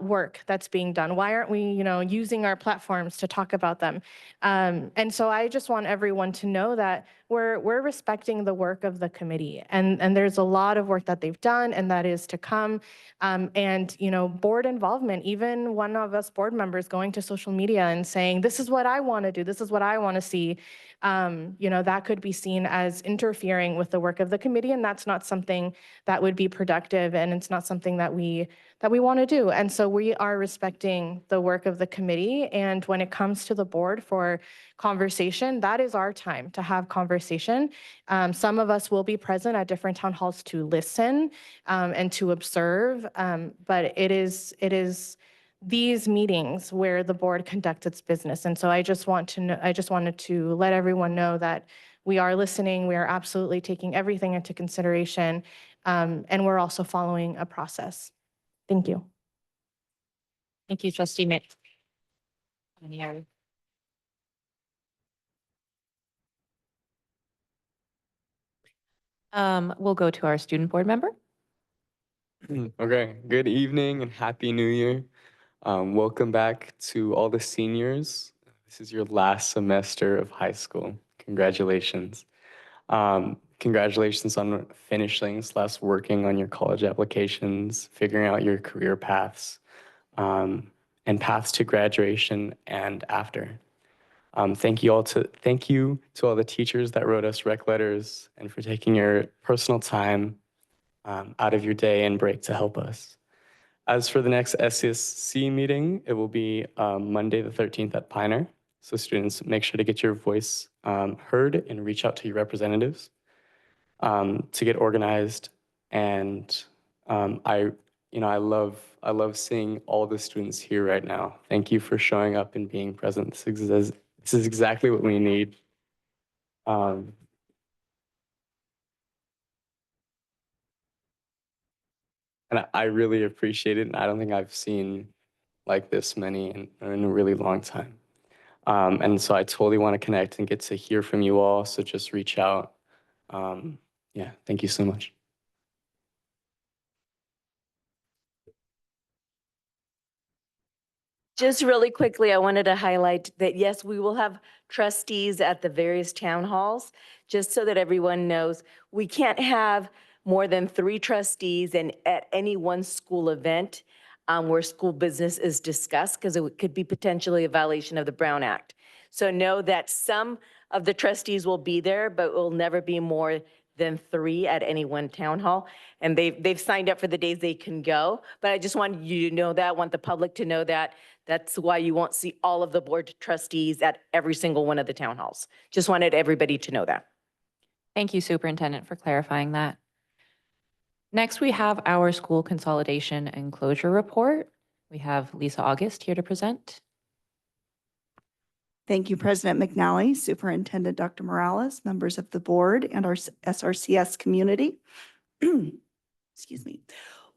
work that's being done? Why aren't we, using our platforms to talk about them? And so I just want everyone to know that we're respecting the work of the committee, and there's a lot of work that they've done and that is to come. And board involvement, even one of us board members going to social media and saying, this is what I want to do, this is what I want to see, that could be seen as interfering with the work of the committee, and that's not something that would be productive, and it's not something that we want to do. And so we are respecting the work of the committee, and when it comes to the board for conversation, that is our time to have conversation. Some of us will be present at different town halls to listen and to observe, but it is these meetings where the board conducts its business. And so I just wanted to let everyone know that we are listening, we are absolutely taking everything into consideration, and we're also following a process. Thank you. Thank you, Trustee Mitt. We'll go to our student board member. Okay, good evening and Happy New Year. Welcome back to all the seniors. This is your last semester of high school. Congratulations. Congratulations on finishing / working on your college applications, figuring out your career paths, and paths to graduation and after. Thank you to all the teachers that wrote us rec letters and for taking your personal time out of your day and break to help us. As for the next SRCS meeting, it will be Monday the 13th at Pioneer. So students, make sure to get your voice heard and reach out to your representatives to get organized. And I love seeing all the students here right now. Thank you for showing up and being present. This is exactly what we need. And I really appreciate it. And I don't think I've seen like this many in a really long time. And so I totally want to connect and get to hear from you all. So just reach out. Yeah, thank you so much. Just really quickly, I wanted to highlight that, yes, we will have trustees at the various town halls, just so that everyone knows. We can't have more than 3 trustees and at any one school event where school business is discussed, because it could be potentially a violation of the Brown Act. So know that some of the trustees will be there, but it will never be more than 3 at any one town hall. And they've signed up for the days they can go. But I just wanted you to know that, want the public to know that. That's why you won't see all of the board trustees at every single one of the town halls. Just wanted everybody to know that. Thank you, Superintendent, for clarifying that. Next, we have our school consolidation and closure report. We have Lisa August here to present. Thank you, President McNally, Superintendent Dr. Morales, members of the board, and our SRCS community. Excuse me.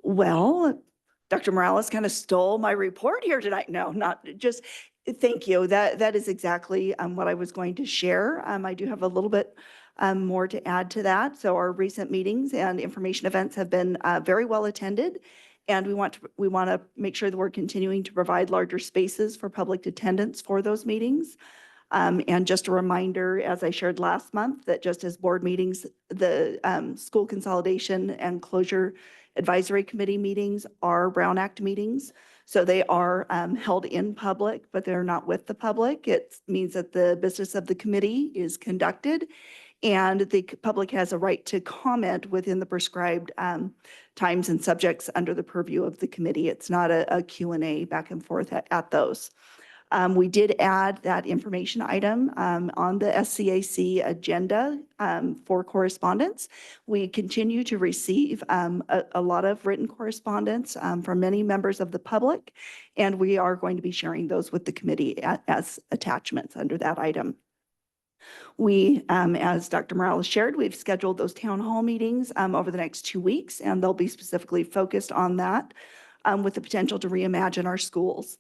Well, Dr. Morales kind of stole my report here tonight. No, not just, thank you. That is exactly what I was going to share. I do have a little bit more to add to that. So our recent meetings and information events have been very well attended, And we want to make sure that we're continuing to provide larger spaces for public attendance for those meetings. And just a reminder, as I shared last month, that just as board meetings, the school consolidation and closure advisory committee meetings are Brown Act meetings. So they are held in public, but they're not with the public. It means that the business of the committee is conducted and the public has a right to comment within the prescribed times and subjects under the purview of the committee. It's not a Q&A back and forth at those. We did add that information item on the SCAC agenda for correspondence. We continue to receive a lot of written correspondence from many members of the public, and we are going to be sharing those with the committee as attachments under that item. We, as Dr. Morales shared, we've scheduled those town hall meetings over the next 2 weeks, and they'll be specifically focused on that with the potential to reimagine our schools.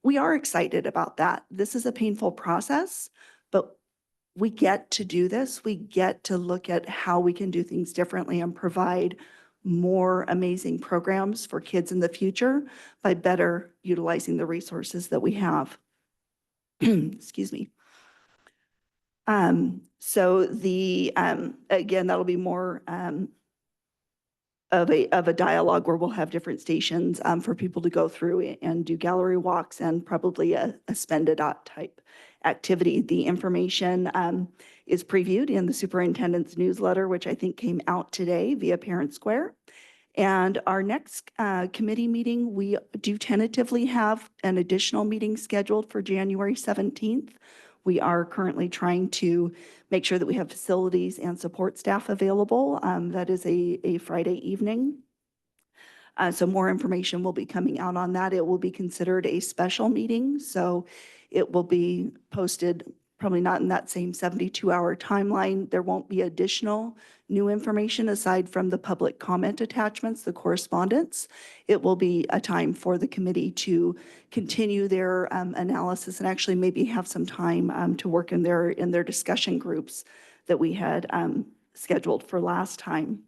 We are excited about that. This is a painful process, but we get to do this. We get to look at how we can do things differently and provide more amazing programs for kids in the future by better utilizing the resources that we have. Excuse me. So the, again, that'll be more of a dialogue where we'll have different stations for people to go through and do gallery walks and probably a spend a dot type activity. The information is previewed in the superintendent's newsletter, which I think came out today via Parent Square. And our next committee meeting, we do tentatively have an additional meeting scheduled for January 17th. We are currently trying to make sure that we have facilities and support staff available. That is a Friday evening. So more information will be coming out on that. It will be considered a special meeting. So it will be posted probably not in that same 72-hour timeline. There won't be additional new information aside from the public comment attachments, the correspondence. It will be a time for the committee to continue their analysis and actually maybe have some time to work in their discussion groups that we had scheduled for last time.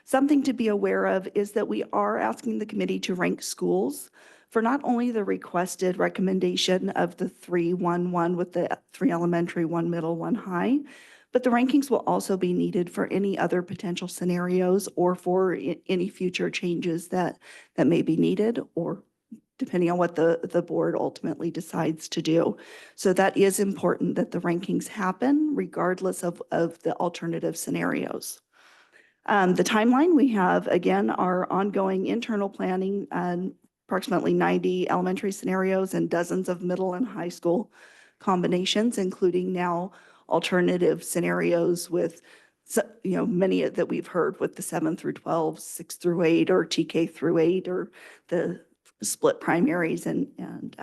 Something to be aware of is that we are asking the committee to rank schools for not only the requested recommendation of the 3-1-1 with the 3 elementary, 1 middle, 1 high, but the rankings will also be needed for any other potential scenarios or for any future changes that may be needed or depending on what the board ultimately decides to do. So that is important that the rankings happen regardless of the alternative scenarios. The timeline we have, again, our ongoing internal planning and approximately 90 elementary scenarios and dozens of middle and high school combinations, including now alternative scenarios with, many that we've heard with the 7 through 12, 6 through 8, or TK through 8, or the split primaries and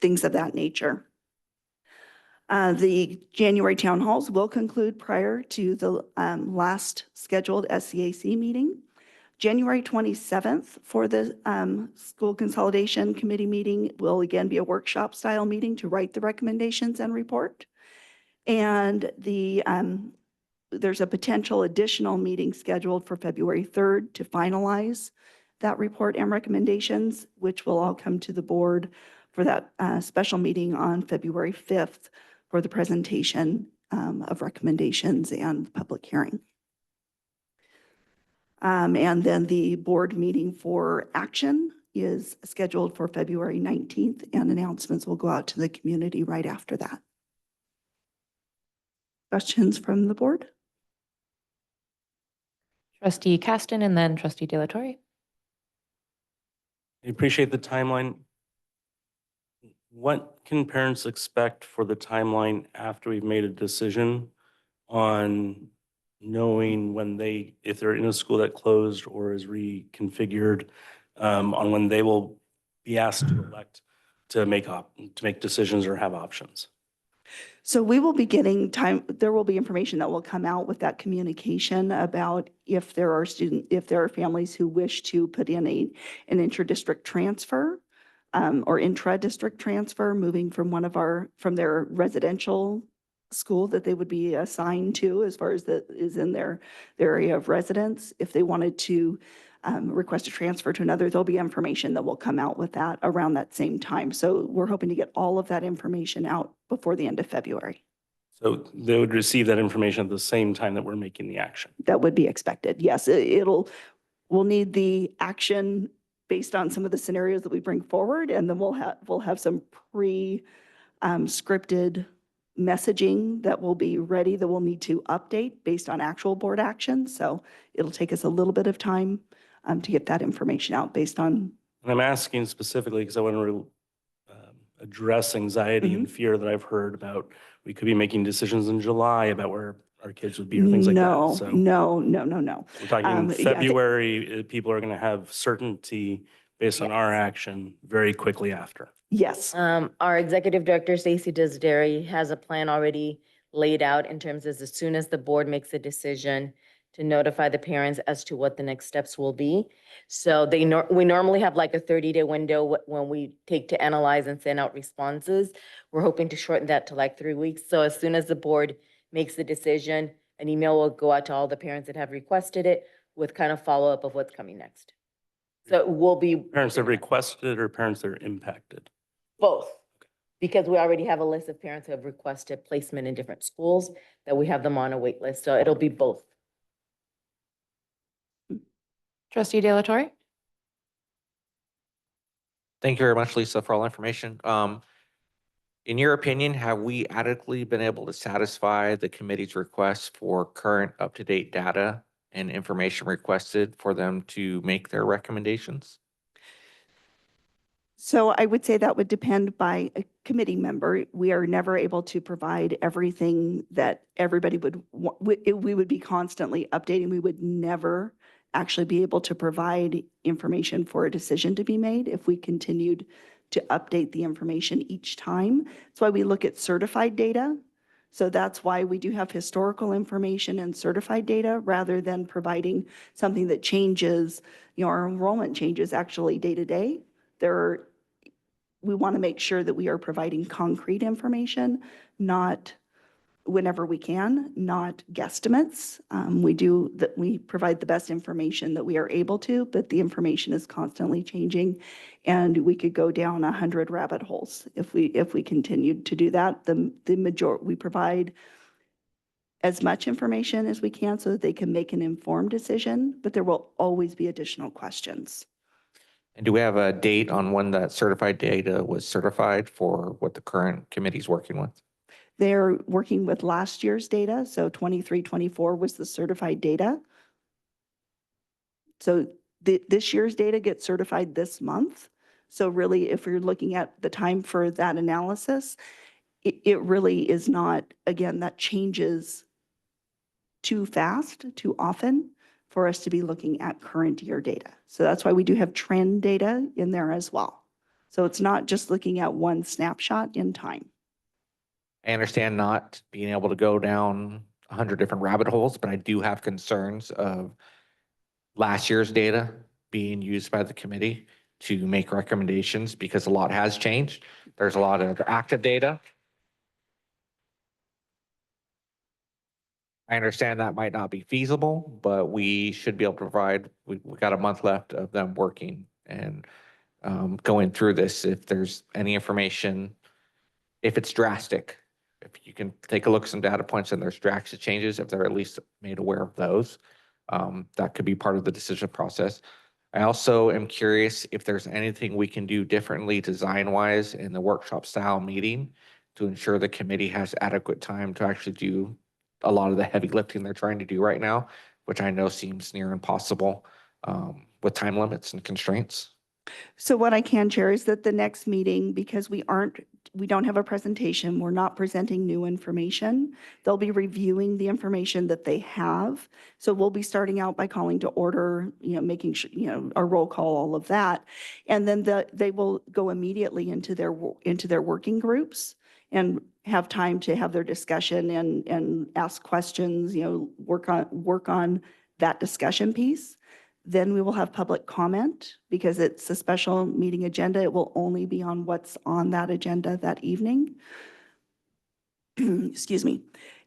things of that nature. The January town halls will conclude prior to the last scheduled SCAC meeting. January 27th for the school consolidation committee meeting will again be a workshop style meeting to write the recommendations and report. And there's a potential additional meeting scheduled for February 3rd to finalize that report and recommendations, which will all come to the board for that special meeting on February 5th for the presentation of recommendations and public hearing. And then the board meeting for action is scheduled for February 19th, and announcements will go out to the community right after that. Questions from the board? Trustee Caston and then Trustee De La Torre. I appreciate the timeline. What can parents expect for the timeline after we've made a decision on knowing when if they're in a school that closed or is reconfigured, on when they will be asked to elect to make decisions or have options? So we will be getting there will be information that will come out with that communication about if there are families who wish to put in an intra-district transfer or intra-district transfer, moving from their residential school that they would be assigned to as far as is in their area of residence. If they wanted to request a transfer to another, there'll be information that will come out with that around that same time. So we're hoping to get all of that information out before the end of February. So they would receive that information at the same time that we're making the action. That would be expected. Yes, we'll need the action based on some of the scenarios that we bring forward, and then we'll have some scripted messaging that will be ready that we'll need to update based on actual board action. So it'll take us a little bit of time to get that information out based on. And I'm asking specifically because I want to address anxiety and fear that I've heard about. We could be making decisions in July about where our kids would be or things like that. So No. we're talking February, people are going to have certainty based on our action very quickly after. Yes. Our executive director, Stacey Desideri, has a plan already laid out in terms of as soon as the board makes a decision to notify the parents as to what the next steps will be. So we normally have like a 30-day window when we take to analyze and send out responses. We're hoping to shorten that to like 3 weeks. So as soon as the board makes the decision, an email will go out to all the parents that have requested it with kind of follow-up of what's coming next. So it will be Parents that have requested or parents that are impacted? both, because we already have a list of parents who have requested placement in different schools that we have them on a wait list. So it'll be both. Trustee De La Torre? Thank you very much, Lisa, for all the information. In your opinion, have we adequately been able to satisfy the committee's requests for current up-to-date data and information requested for them to make their recommendations? So I would say that would depend by a committee member. We are never able to provide everything that everybody would want. We would be constantly updating. We would never actually be able to provide information for a decision to be made if we continued to update the information each time. That's why we look at certified data. So that's why we do have historical information and certified data rather than providing something that changes, our enrollment changes actually day to day. We want to make sure that we are providing concrete information, not whenever we can, not guesstimates. We provide the best information that we are able to, but the information is constantly changing, and we could go down 100 rabbit holes if we continued to do that. We provide as much information as we can so that they can make an informed decision, but there will always be additional questions. And do we have a date on when that certified data was certified for what the current committee is working with? They're working with last year's data. So 23-24 was the certified data. So this year's data gets certified this month. So really, if you're looking at the time for that analysis, it really is not, again, that changes too fast, too often for us to be looking at current year data. So that's why we do have trend data in there as well. So it's not just looking at one snapshot in time. I understand not being able to go down 100 different rabbit holes, but I do have concerns of last year's data being used by the committee to make recommendations because a lot has changed. There's a lot of active data. I understand that might not be feasible, but we should be able to provide, we've got a month left of them working and going through this. If there's any information, if it's drastic, if you can take a look at some data points and there's drastic changes, if they're at least made aware of those, that could be part of the decision process. I also am curious if there's anything we can do differently design-wise in the workshop style meeting to ensure the committee has adequate time to actually do a lot of the heavy lifting they're trying to do right now, which I know seems near impossible with time limits and constraints. So what I can share is that the next meeting, because we don't have a presentation, we're not presenting new information. They'll be reviewing the information that they have. So we'll be starting out by calling to order, making sure, our roll call, all of that. And then they will go immediately into their working groups and have time to have their discussion and ask questions, work on that discussion piece. Then we will have public comment because it's a special meeting agenda. It will only be on what's on that agenda that evening. Excuse me.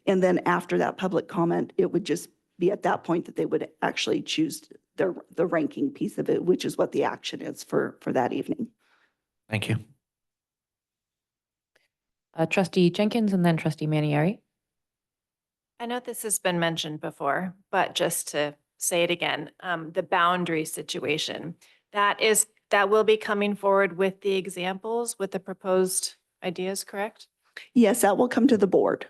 And then after that public comment, it would just be at that point that they would actually choose the ranking piece of it, which is what the action is for that evening. Thank you. Trustee Jenkins and then trustee Manieri. I know this has been mentioned before, but just to say it again, the boundary situation, that will be coming forward with the examples, with the proposed ideas, correct? Yes, that will come to the board.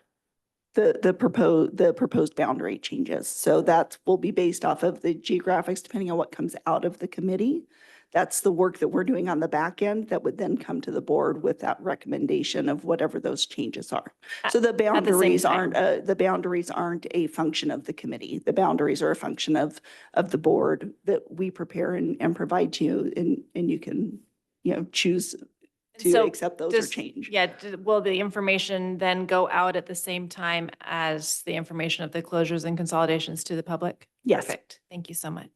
The proposed boundary changes. So that will be based off of the geographics, depending on what comes out of the committee. That's the work that we're doing on the back end that would then come to the board with that recommendation of whatever those changes are. So the boundaries aren't a function of the committee. The boundaries are a function of the board that we prepare and provide to you, and you can, choose to So accept those or does- change. Yeah, will the information then go out at the same time as the information of the closures and consolidations to the public? Yes. Perfect. Thank you so much.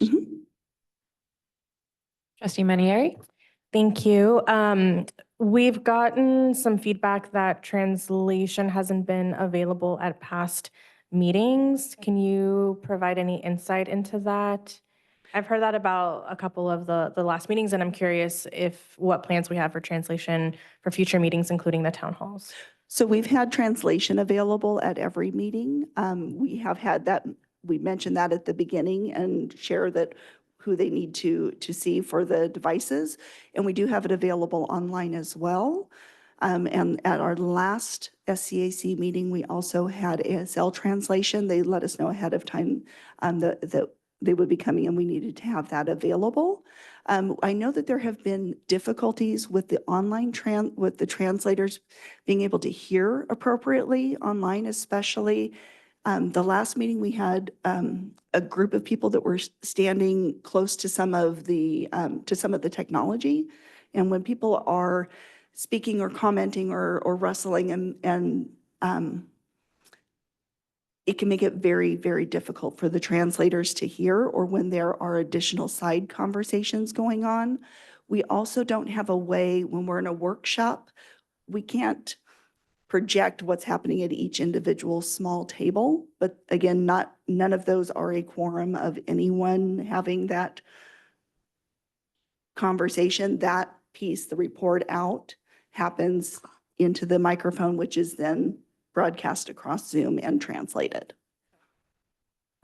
Trustee Manieri. Thank you. We've gotten some feedback that translation hasn't been available at past meetings. Can you provide any insight into that? I've heard that about a couple of the last meetings, and I'm curious what plans we have for translation for future meetings, including the town halls. So we've had translation available at every meeting. We have had that, we mentioned that at the beginning and share that who they need to see for the devices. And we do have it available online as well. And at our last SCAC meeting, we also had ASL translation. They let us know ahead of time that they would be coming and we needed to have that available. I know that there have been difficulties with the online with the translators being able to hear appropriately online, especially. The last meeting we had a group of people that were standing close to some of the technology. And when people are speaking or commenting or rustling and it can make it very, very difficult for the translators to hear, or when there are additional side conversations going on. We also don't have a way, when we're in a workshop, we can't project what's happening at each individual small table. But again, none of those are a quorum of anyone having that conversation. That piece, the report out, happens into the microphone, which is then broadcast across Zoom and translated.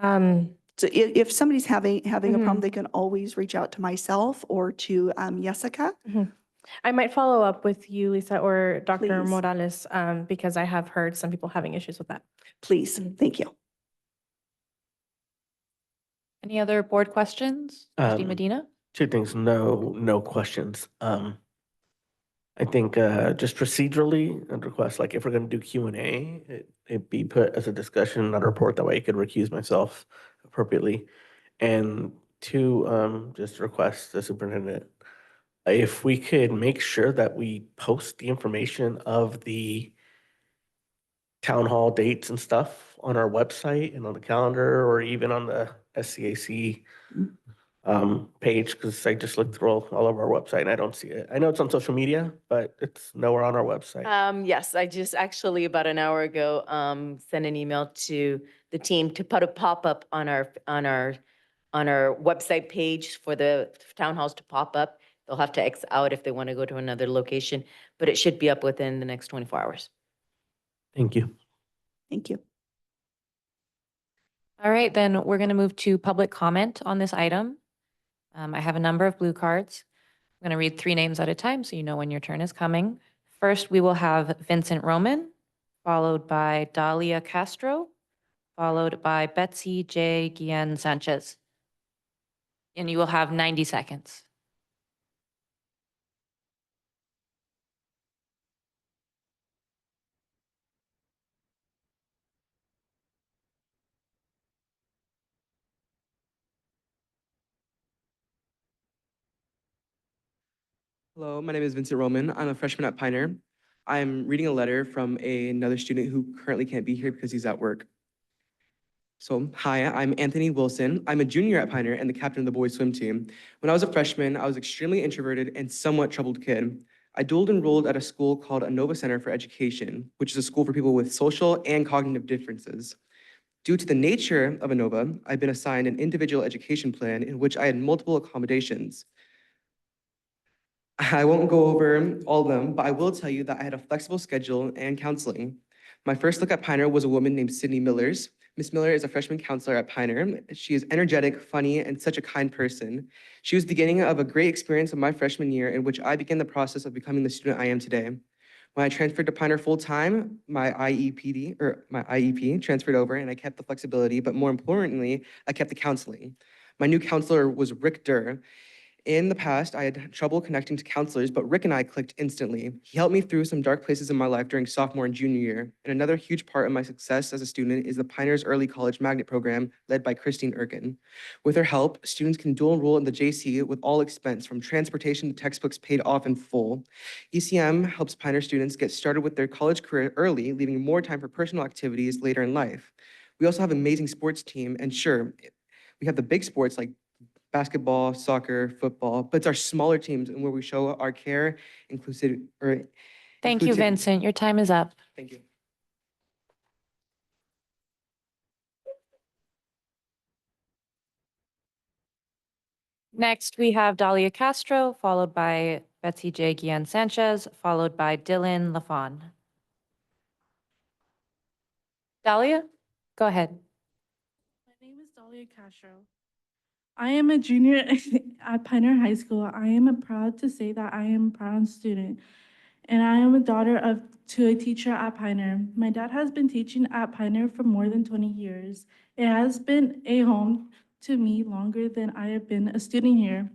So if somebody's having a problem, they can always reach out to myself or to Jessica. I might follow up with you, Lisa, or Dr. Please. Morales, because I have heard some people having issues with that. Please, thank you. Any other board questions? Trustee Medina? Two things, no questions. I think just procedurally, I'd request, like, if we're gonna do Q&A, it be put as a discussion, not a report. That way I could recuse myself appropriately. And two, just request the superintendent, if we could make sure that we post the information of the town hall dates and stuff on our website and on the calendar, or even on the SCAC page, because I just looked through all of our website and I don't see it. I know it's on social media, but it's nowhere on our website. Yes, I just actually about an hour ago sent an email to the team to put a pop-up on our website page for the town halls to pop up. They'll have to X out if they want to go to another location, but it should be up within the next 24 hours. Thank you. Thank you. All right, then we're going to move to public comment on this item. I have a number of blue cards. I'm going to read 3 names at a time so you know when your turn is coming. First, we will have Vincent Roman, followed by Dalia Castro, followed by Betsy J. Guillen Sanchez. And you will have 90 seconds. Hello, my name is Vincent Roman. I'm a freshman at Pioneer. I'm reading a letter from another student who currently can't be here because he's at work. So, hi, I'm Anthony Wilson. I'm a junior at Pioneer and the captain of the boys swim team. When I was a freshman, I was extremely introverted and somewhat troubled kid. I dual enrolled at a school called Nova Center for Education, which is a school for people with social and cognitive differences. Due to the nature of ANOVA, I've been assigned an individual education plan in which I had multiple accommodations. I won't go over all of them, but I will tell you that I had a flexible schedule and counseling. My first look at Pioneer was a woman named Sydney Millers. Miss Miller is a freshman counselor at Pioneer. She is energetic, funny, and such a kind person. She was the beginning of a great experience of my freshman year in which I began the process of becoming the student I am today. When I transferred to Pioneer full-time, my IEP transferred over and I kept the flexibility, but more importantly, I kept the counseling. My new counselor was Rick Durr. In the past, I had trouble connecting to counselors, but Rick and I clicked instantly. He helped me through some dark places in my life during sophomore and junior year. And another huge part of my success as a student is the Pioneers Early College Magnet Program led by Christine Erkin. With her help, students can dual enroll in the JC with all expense from transportation to textbooks paid off in full. ECM helps Pioneer students get started with their college career early, leaving more time for personal activities later in life. We also have an amazing sports team, and sure, we have the big sports like basketball, soccer, football, but it's our smaller teams and where we show our care, inclusive, or Thank you, inclusive- Vincent. Your time is up. Thank you. Next, we have Dalia Castro, followed by Betsy J. Guillen Sanchez, followed by Dylan Lafon. Dalia, go ahead. My name is Dalia Castro. I am a junior at Pioneer High School. I am proud to say that I am a proud student, and I am a daughter to a teacher at Pioneer. My dad has been teaching at Pioneer for more than 20 years. It has been a home to me longer than I have been a student here.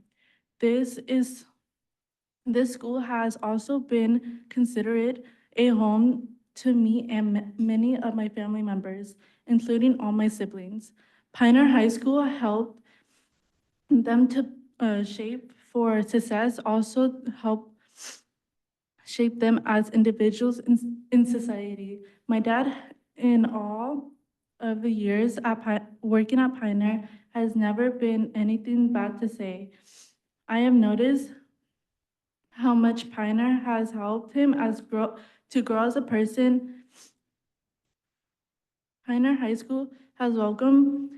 This school has also been considered a home to me and many of my family members, including all my siblings. Pioneer High School helped them to shape for success, also help shape them as individuals in society. My dad, in all of the years working at Pioneer, has never been anything bad to say. I have noticed how much Pioneer has helped him to grow as a person. Pioneer High School has welcomed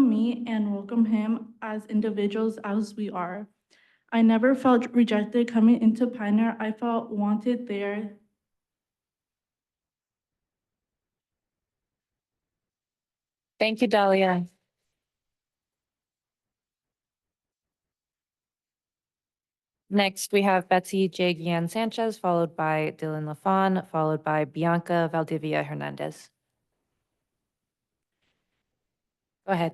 me and welcomed him as individuals as we are. I never felt rejected coming into Pioneer. I felt wanted there. Thank you, Dalia. Next, we have Betsy J. Guillen Sanchez, followed by Dylan Lafon, followed by Bianca Valdivia Hernandez. Go ahead.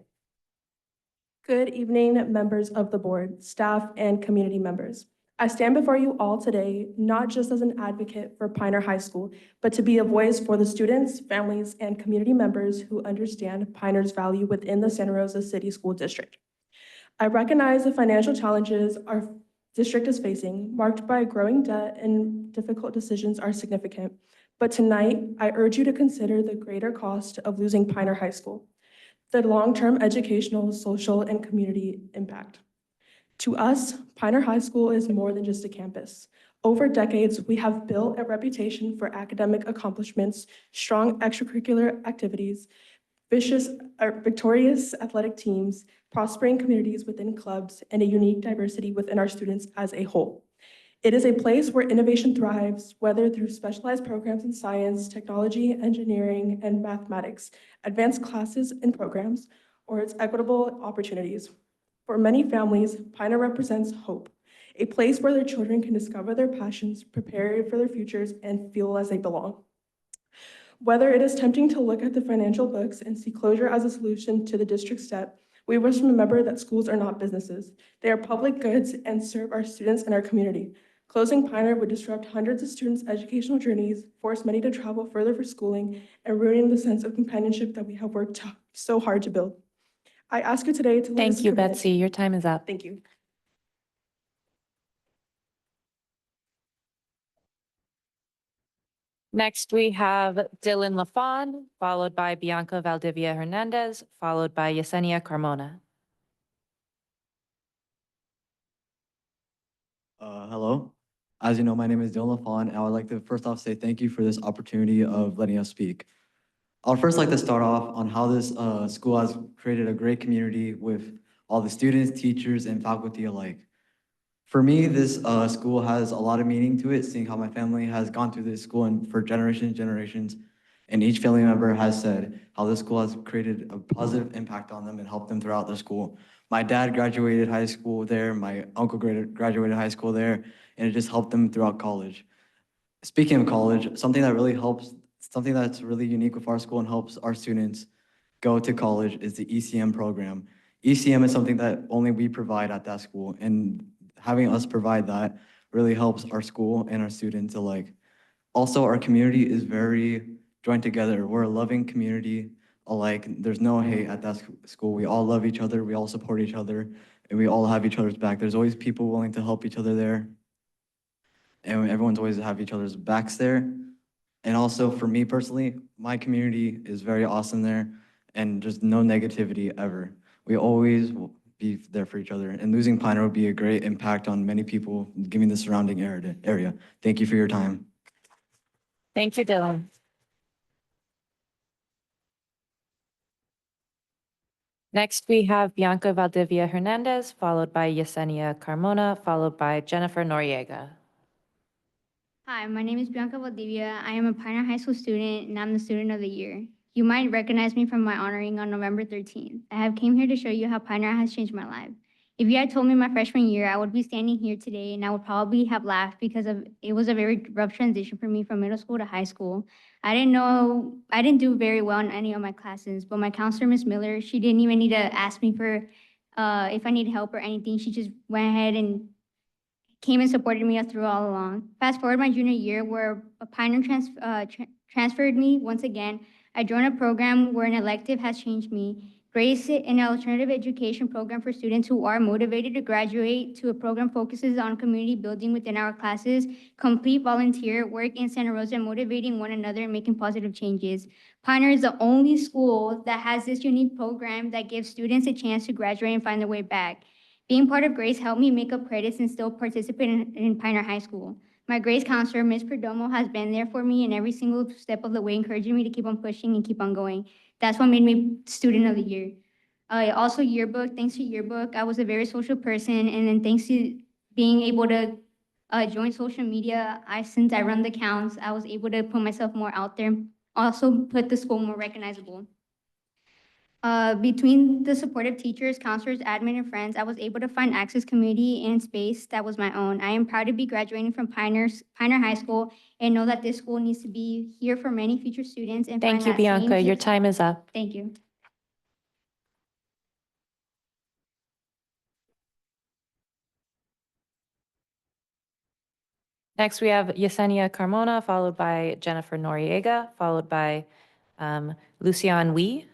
Good evening, members of the board, staff, and community members. I stand before you all today, not just as an advocate for Pioneer High School, but to be a voice for the students, families, and community members who understand Pioneer's value within the Santa Rosa City School District. I recognize the financial challenges our district is facing, marked by growing debt and difficult decisions are significant. But tonight, I urge you to consider the greater cost of losing Pioneer High School, the long-term educational, social, and community impact. To us, Pioneer High School is more than just a campus. Over decades, we have built a reputation for academic accomplishments, strong extracurricular activities, victorious athletic teams, prospering communities within clubs, and a unique diversity within our students as a whole. It is a place where innovation thrives, whether through specialized programs in science, technology, engineering, and mathematics, advanced classes and programs, or its equitable opportunities. For many families, Pioneer represents hope, a place where their children can discover their passions, prepare for their futures, and feel as they belong. Whether it is tempting to look at the financial books and see closure as a solution to the district's debt, we must remember that schools are not businesses. They are public goods and serve our students and our community. Closing Pioneer would disrupt hundreds of students' educational journeys, force many to travel further for schooling, and ruin the sense of companionship that we have worked so hard to build. I ask you today to let us Thank you, commit- Betsy. Your time is up. Thank you. Next, we have Dylan Lafon, followed by Bianca Valdivia Hernandez, followed by Yesenia Carmona. Hello. As you know, my name is Dylan Lafon, and I would like to first off say thank you for this opportunity of letting us speak. I would first like to start off on how this school has created a great community with all the students, teachers, and faculty alike. For me, this school has a lot of meaning to it, seeing how my family has gone through this school and for generations and generations. And each family member has said how this school has created a positive impact on them and helped them throughout their school. My dad graduated high school there, my uncle graduated high school there, and it just helped them throughout college. Speaking of college, something that's really unique with our school and helps our students go to college is the ECM program. ECM is something that only we provide at that school, and having us provide that really helps our school and our students alike. Also, our community is very joined together. We're a loving community alike. There's no hate at that school. We all love each other, we all support each other, and we all have each other's back. There's always people willing to help each other there, and everyone's always have each other's backs there. And also for me personally, my community is very awesome there, and just no negativity ever. We always will be there for each other, and losing Piner would be a great impact on many people, given the surrounding area. Thank you for your time. Thank you, Dylan. Next, we have Bianca Valdivia Hernandez, followed by Yesenia Carmona, followed by Jennifer Noriega. Hi, my name is Bianca Valdivia. I am a Pioneer High School student, and I'm the Student of the Year. You might recognize me from my honoring on November 13th. I have came here to show you how Pioneer has changed my life. If you had told me my freshman year, I would be standing here today, and I would probably have laughed because it was a very rough transition for me from middle school to high school. I didn't do very well in any of my classes, but my counselor, Miss Miller, she didn't even need to ask me for if I needed help or anything. She just went ahead and came and supported me through all along. Fast forward my junior year, where a Pioneer transferred me once again. I joined a program where an elective has changed me. Grace, an alternative education program for students who are motivated to graduate, to a program focuses on community building within our classes, complete volunteer work in Santa Rosa, motivating one another and making positive changes. Pioneer is the only school that has this unique program that gives students a chance to graduate and find their way back. Being part of Grace helped me make up credits and still participate in Pioneer High School. My Grace counselor, Ms. Perdomo, has been there for me in every single step of the way, encouraging me to keep on pushing and keep on going. That's what made me Student of the Year. Also yearbook, thanks to yearbook, I was a very social person, and then thanks to being able to join social media, since I run the accounts, I was able to put myself more out there, also put the school more recognizable. Between the supportive teachers, counselors, admin, and friends, I was able to find access, community, and space that was my own. I am proud to be graduating from Pioneer High School and know that this school needs to be here for many future students. And Thank find you, that same Bianca. Your time is up. Thank you. Next, we have Yesenia Carmona, followed by Jennifer Noriega, followed by Lucian Wee.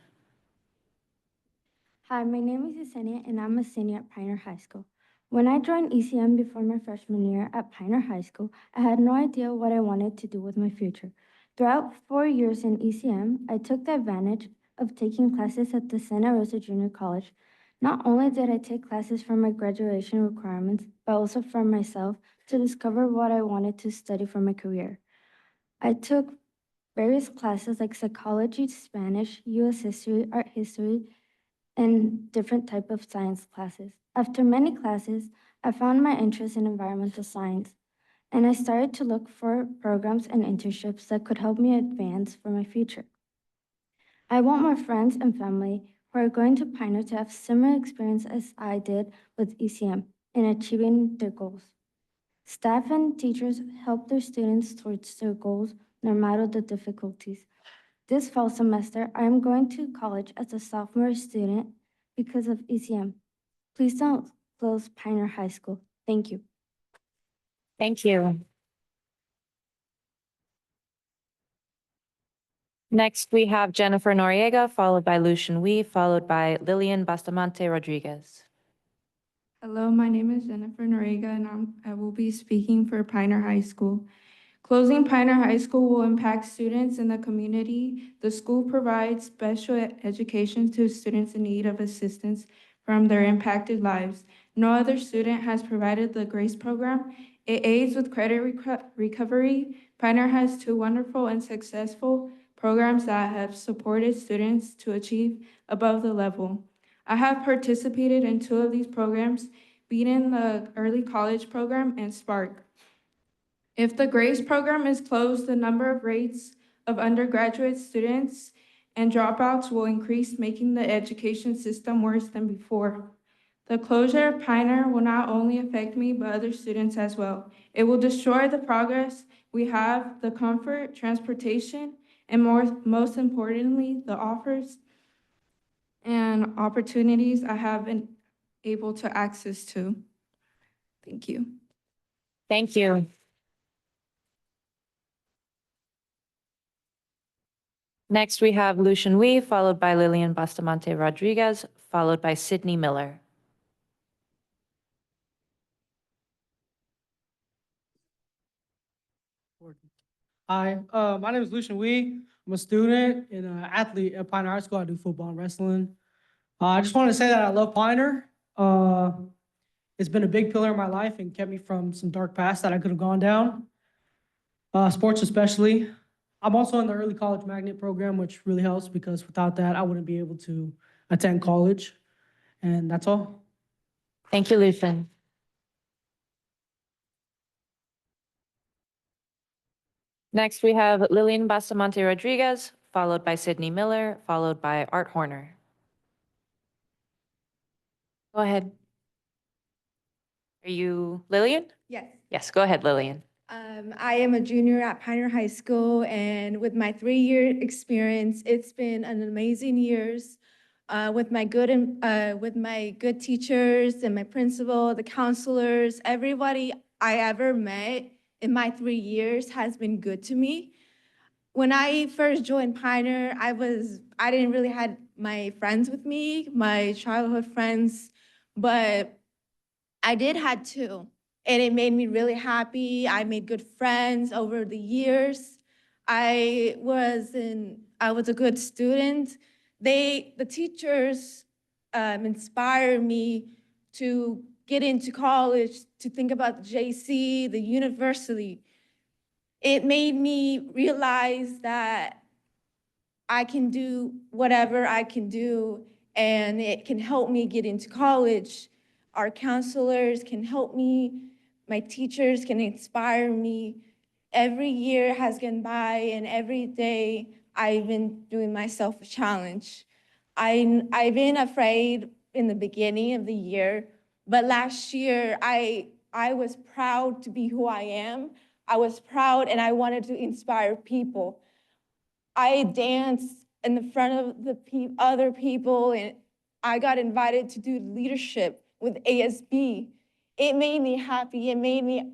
Hi, my name is Yesenia, and I'm a senior at Pioneer High School. When I joined ECM before my freshman year at Pioneer High School, I had no idea what I wanted to do with my future. Throughout 4 years in ECM, I took the advantage of taking classes at the Santa Rosa Junior College. Not only did I take classes for my graduation requirements, but also for myself to discover what I wanted to study for my career. I took various classes like psychology, Spanish, US history, art history, and different type of science classes. After many classes, I found my interest in environmental science, and I started to look for programs and internships that could help me advance for my future. I want my friends and family who are going to Pioneer to have similar experience as I did with ECM in achieving their goals. Staff and teachers help their students towards their goals no matter the difficulties. This fall semester, I am going to college as a sophomore student because of ECM. Please don't close Pioneer High School. Thank you. Thank you. Next, we have Jennifer Noriega, followed by Lucian Wee, followed by Lillian Bustamante Rodriguez. Hello, my name is Jennifer Noriega, and I will be speaking for Pioneer High School. Closing Pioneer High School will impact students in the community. The school provides special education to students in need of assistance from their impacted lives. No other student has provided the GRACE program. It aids with credit recovery. Pioneer has 2 wonderful and successful programs that have supported students to achieve above the level. I have participated in 2 of these programs, being the Early College Program and Spark. If the GRACE program is closed, the number of rates of undergraduate students and dropouts will increase, making the education system worse than before. The closure of Pioneer will not only affect me, but other students as well. It will destroy the progress we have, the comfort, transportation, and most importantly, the offers and opportunities I have been able to access to. Thank you. Thank you. Next, we have Lucian Wee, followed by Lillian Bustamante Rodriguez, followed by Sydney Miller. Hi, my name is Lucian Wee. I'm a student and an athlete at Pioneer High School. I do football and wrestling. I just wanted to say that I love Pioneer. It's been a big pillar in my life and kept me from some dark paths that I could have gone down. Sports especially. I'm also in the early college magnet program, which really helps because without that, I wouldn't be able to attend college. And that's all. Thank you, Lucian. Next, we have Lillian Bustamante Rodriguez, followed by Sydney Miller, followed by Art Horner. Go ahead. Are you Lillian? Yes. Yes, go ahead, Lillian. I am a junior at Pioneer High School, and with my 3-year experience, it's been an amazing years with my good teachers and my principal, the counselors, everybody I ever met in my 3 years has been good to me. When I first joined Pioneer, I didn't really had my friends with me, my childhood friends, but I did had 2. And it made me really happy. I made good friends over the years. I was a good student. The teachers inspired me to get into college, to think about the JC, the university. It made me realize that I can do whatever I can do, and it can help me get into college. Our counselors can help me. My teachers can inspire me. Every year has gone by, and every day I've been doing myself a challenge. I've been afraid in the beginning of the year, but last year I was proud to be who I am. I was proud, and I wanted to inspire people. I danced in the front of the other people, and I got invited to do leadership with ASB. It made me happy. It made me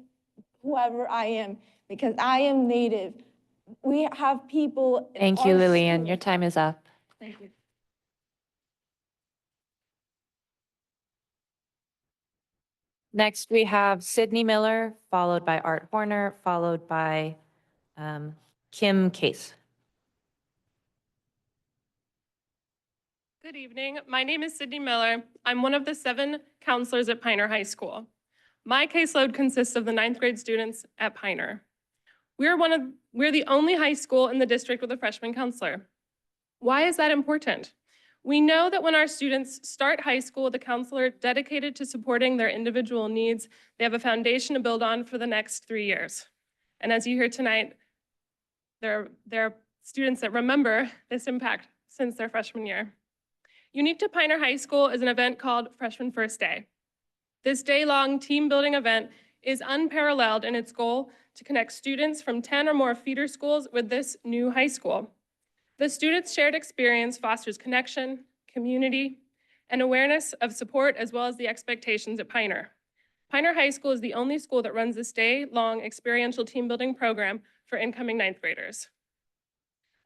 whoever I am because I am Native. We have people. Thank you, Lillian. Your time is up. Thank you. Next, we have Sydney Miller, followed by Art Horner, followed by Kim Case. Good evening. My name is Sydney Miller. I'm one of the 7 counselors at Pioneer High School. My caseload consists of the 9th grade students at Pioneer. We're the only high school in the district with a freshman counselor. Why is that important? We know that when our students start high school with a counselor dedicated to supporting their individual needs, they have a foundation to build on for the next 3 years. And as you hear tonight, there are students that remember this impact since their freshman year. Unique to Pioneer High School is an event called Freshman First Day. This day-long team-building event is unparalleled in its goal to connect students from 10 or more feeder schools with this new high school. The students' shared experience fosters connection, community, and awareness of support, as well as the expectations at Pioneer. Pioneer High School is the only school that runs this day-long experiential team-building program for incoming 9th graders.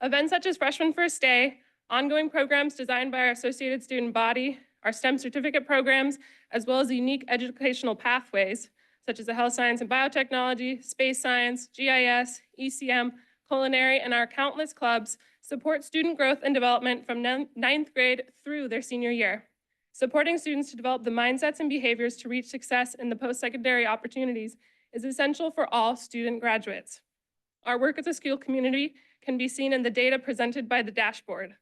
Events such as Freshman First Day, ongoing programs designed by our associated student body, our STEM certificate programs, as well as the unique educational pathways, such as the health science and biotechnology, space science, GIS, ECM, culinary, and our countless clubs, support student growth and development from 9th grade through their senior year. Supporting students to develop the mindsets and behaviors to reach success in the post-secondary opportunities is essential for all student graduates. Our work as a school community can be seen in the data presented by the dashboard.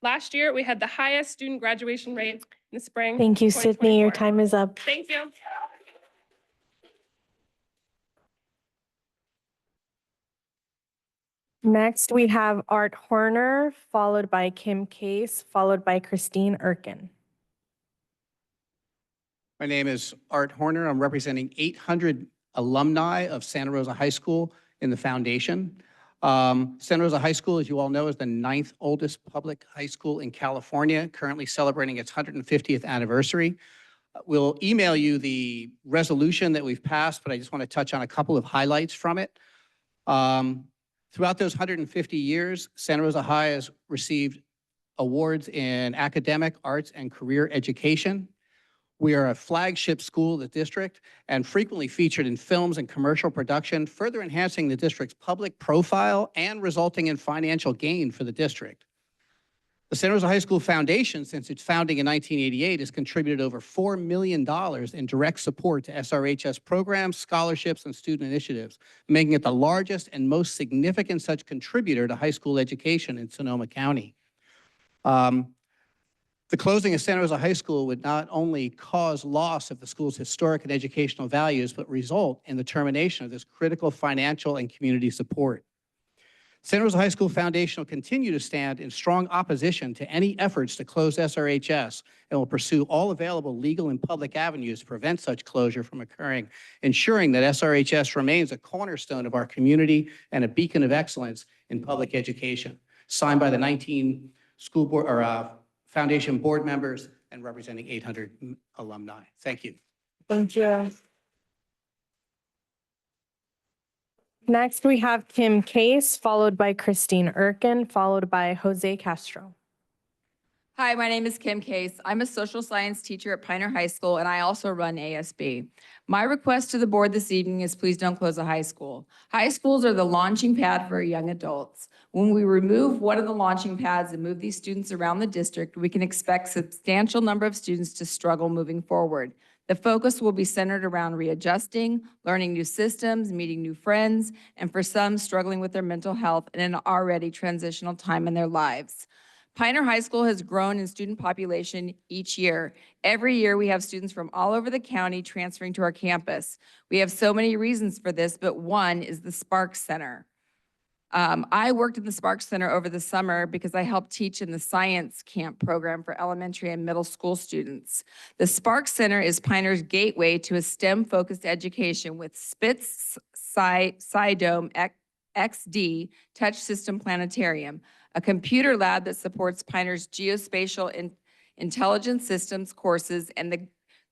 Last year, we had the highest student graduation rate in the spring. Thank you, of Sydney. Your 2024. time is up. Thank you. Next, we have Art Horner, followed by Kim Case, followed by Christine Erkin. My name is Art Horner. I'm representing 800 alumni of Santa Rosa High School in the foundation. Santa Rosa High School, as you all know, is the 9th oldest public high school in California, currently celebrating its 150th anniversary. We'll email you the resolution that we've passed, but I just want to touch on a couple of highlights from it. Throughout those 150 years, Santa Rosa High has received awards in academic, arts, and career education. We are a flagship school of the district and frequently featured in films and commercial production, further enhancing the district's public profile and resulting in financial gain for the district. The Santa Rosa High School Foundation, since its founding in 1988, has contributed over $4 million in direct support to SRHS programs, scholarships, and student initiatives, making it the largest and most significant such contributor to high school education in Sonoma County. The closing of Santa Rosa High School would not only cause loss of the school's historic and educational values, but result in the termination of this critical financial and community support. Santa Rosa High School Foundation will continue to stand in strong opposition to any efforts to close SRHS and will pursue all available legal and public avenues to prevent such closure from occurring, ensuring that SRHS remains a cornerstone of our community and a beacon of excellence in public education. Signed by the 19 school board or foundation board members and representing 800 alumni. Thank you. Thank you. Next, we have Kim Case, followed by Christine Erkin, followed by Jose Castro. Hi, my name is Kim Case. I'm a social science teacher at Pioneer High School, and I also run ASB. My request to the board this evening is please don't close a high school. High schools are the launching pad for young adults. When we remove one of the launching pads and move these students around the district, we can expect a substantial number of students to struggle moving forward. The focus will be centered around readjusting, learning new systems, meeting new friends, and for some, struggling with their mental health in an already transitional time in their lives. Pioneer High School has grown in student population each year. Every year, we have students from all over the county transferring to our campus. We have so many reasons for this, but one is the Sparks Center. I worked in the Sparks Center over the summer because I helped teach in the science camp program for elementary and middle school students. The Sparks Center is Pioneer's gateway to a STEM-focused education with SPITS, SciDome XD, Touch System Planetarium, a computer lab that supports Pioneer's geospatial intelligence systems courses, and the